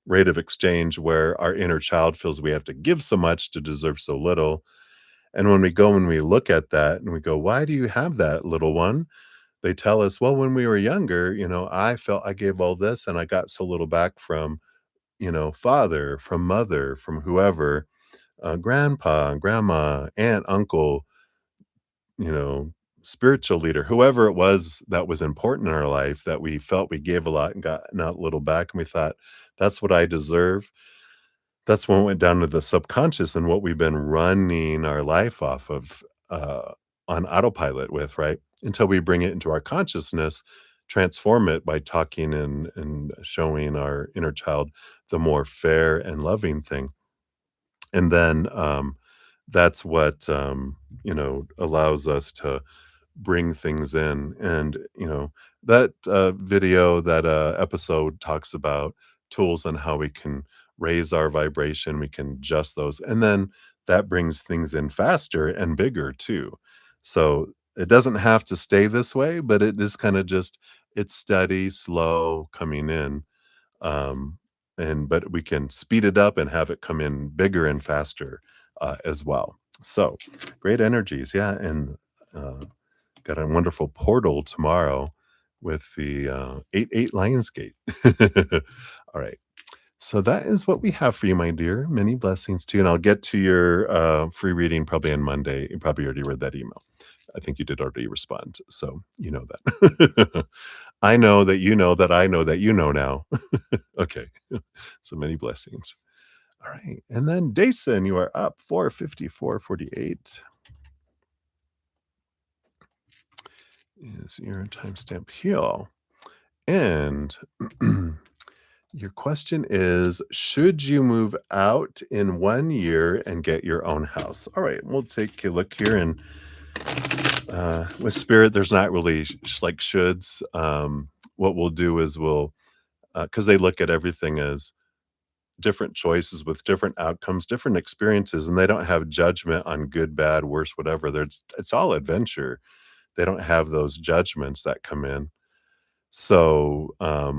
rate of exchange where our inner child feels we have to give so much to deserve so little. And when we look at that and we go, why do you have that, little one? They tell us, well, when we were younger, I felt I gave all this and I got so little back from, father, from mother, from whoever, grandpa, grandma, aunt, uncle, you know, spiritual leader, whoever it was that was important in our life that we felt we gave a lot and got not little back. And we thought, that's what I deserve. That's when it went down to the subconscious and what we've been running our life off of on autopilot with, right? Until we bring it into our consciousness, transform it by talking and showing our inner child the more fair and loving thing. And then that's what, allows us to bring things in. And, that video, that episode talks about tools and how we can raise our vibration, we can adjust those. And then that brings things in faster and bigger too. So it doesn't have to stay this way, but it is kind of just, it's steady, slow coming in. Um, but we can speed it up and have it come in bigger and faster as well. So great energies. Yeah. And, got a wonderful portal tomorrow with the 8-8 Lionsgate. All right. So that is what we have for you, my dear. Many blessings to you. And I'll get to your free reading probably on Monday. You probably already read that email. I think you did already respond. So you know that. I know that you know that I know that you know now. Okay. So many blessings. All right. And then Dason, you are up 4:54:48. Is your timestamp here. And your question is, should you move out in 1 year and get your own house? All right, we'll take a look here. And with spirit, there's not really like shoulds. What we'll do is because they look at everything as different choices with different outcomes, different experiences, and they don't have judgment on good, bad, worse, whatever. It's all adventure. They don't have those judgments that come in. So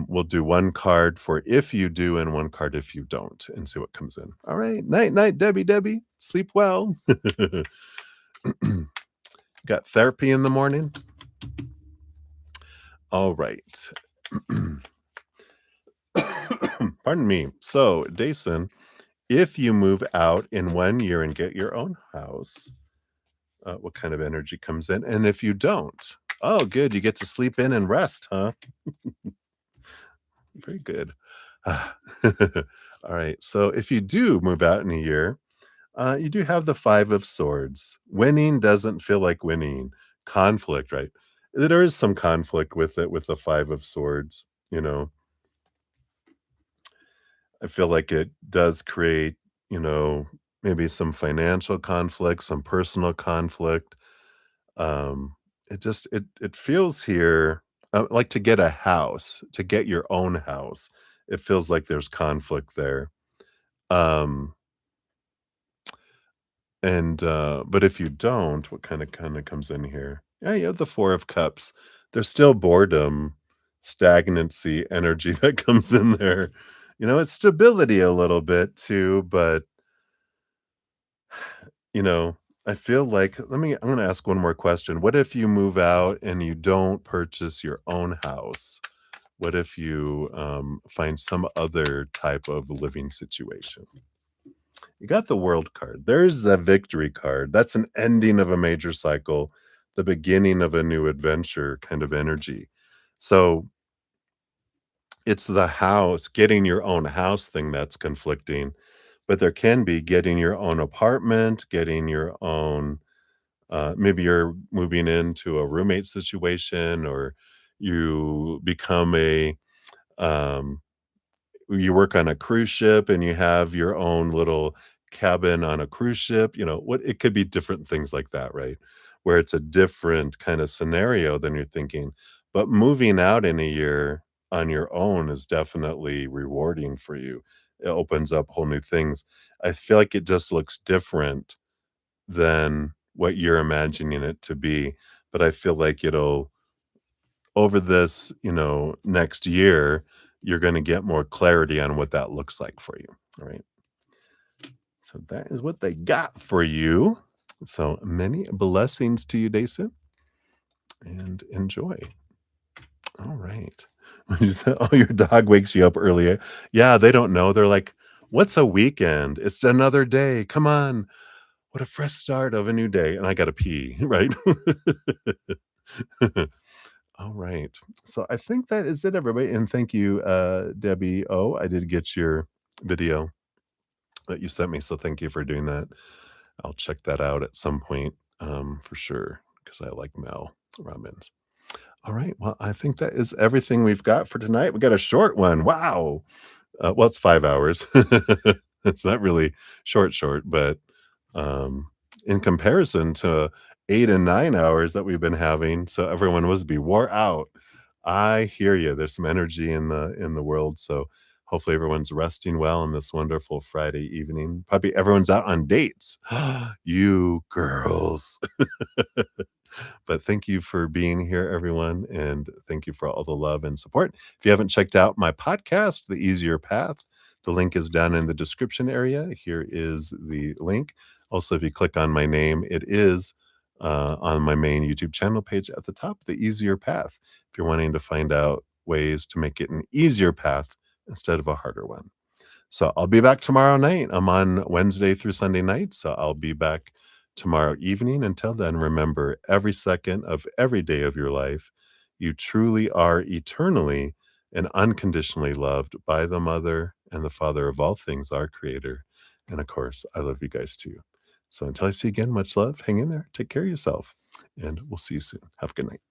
we'll do one card for if you do and one card if you don't, and see what comes in. All right. Night, night, Debbie, Debbie. Sleep well. Got therapy in the morning. All right. Pardon me. So, Dason, if you move out in 1 year and get your own house, what kind of energy comes in? And if you don't, oh, good. You get to sleep in and rest, huh? Very good. All right. So if you do move out in a year, you do have the Five of Swords. Winning doesn't feel like winning. Conflict, right? There is some conflict with it with the Five of Swords. I feel like it does create, maybe some financial conflict, some personal conflict. It feels here. like to get a house, to get your own house, it feels like there's conflict there. Um, but if you don't, what kinda comes in here? Yeah, you have the 4 of Cups. There's still boredom, stagnancy, energy that comes in there. It's stability a little bit too, but, you know, I feel like I'm gonna ask one more question. What if you move out and you don't purchase your own house? What if you, find some other type of living situation? You got the World card. There's the Victory card. That's an ending of a major cycle, the beginning of a new adventure kind of energy. So, it's the house getting your own house thing that's conflicting, but there can be getting your own apartment, getting your own maybe you're moving into a roommate situation, or you become a, um you work on a cruise ship and you have your own little cabin on a cruise ship, what it could be different things like that, right? Where it's a different kind of scenario than you're thinking. But moving out in a year on your own is definitely rewarding for you. It opens up whole new things. I feel like it just looks different than what you're imagining it to be. But I feel like it'll over this, next year, you're gonna get more clarity on what that looks like for you. All right. So that is what they got for you. So many blessings to you, Dason, and enjoy. All right. You said, oh, your dog wakes you up earlier. Yeah, they don't know. They're like, what's a weekend? It's another day. Come on. What a fresh start of a new day. And I gotta pee, right? All right. So I think that is it, everybody. And thank you, Debbie. Oh, I did get your video that you sent me. So thank you for doing that. I'll check that out at some point for sure because I like Mel Robbins. All right. Well, I think that is everything we've got for tonight. We got a short one. Wow. Well, it's 5 hours. It's not really short, but um, in comparison to 8 and 9 hours that we've been having, so everyone was be wore out. I hear you. There's some energy in the world, so hopefully everyone's resting well on this wonderful Friday evening. Probably everyone's out on dates. You girls. But thank you for being here, everyone, and thank you for all the love and support. If you haven't checked out my podcast, The Easier Path, the link is down in the description area. Here is the link. Also, if you click on my name, it is on my main YouTube channel page at the top, The Easier Path, if you're wanting to find out ways to make it an easier path instead of a harder one. So I'll be back tomorrow night. I'm on Wednesday through Sunday night, so I'll be back tomorrow evening. Until then, remember every second of every day of your life, you truly are eternally and unconditionally loved by the Mother and the Father of all things, our Creator. And of course, I love you guys too. So until I see you again, much love. Hang in there. Take care of yourself. And we'll see you soon. Have a good night.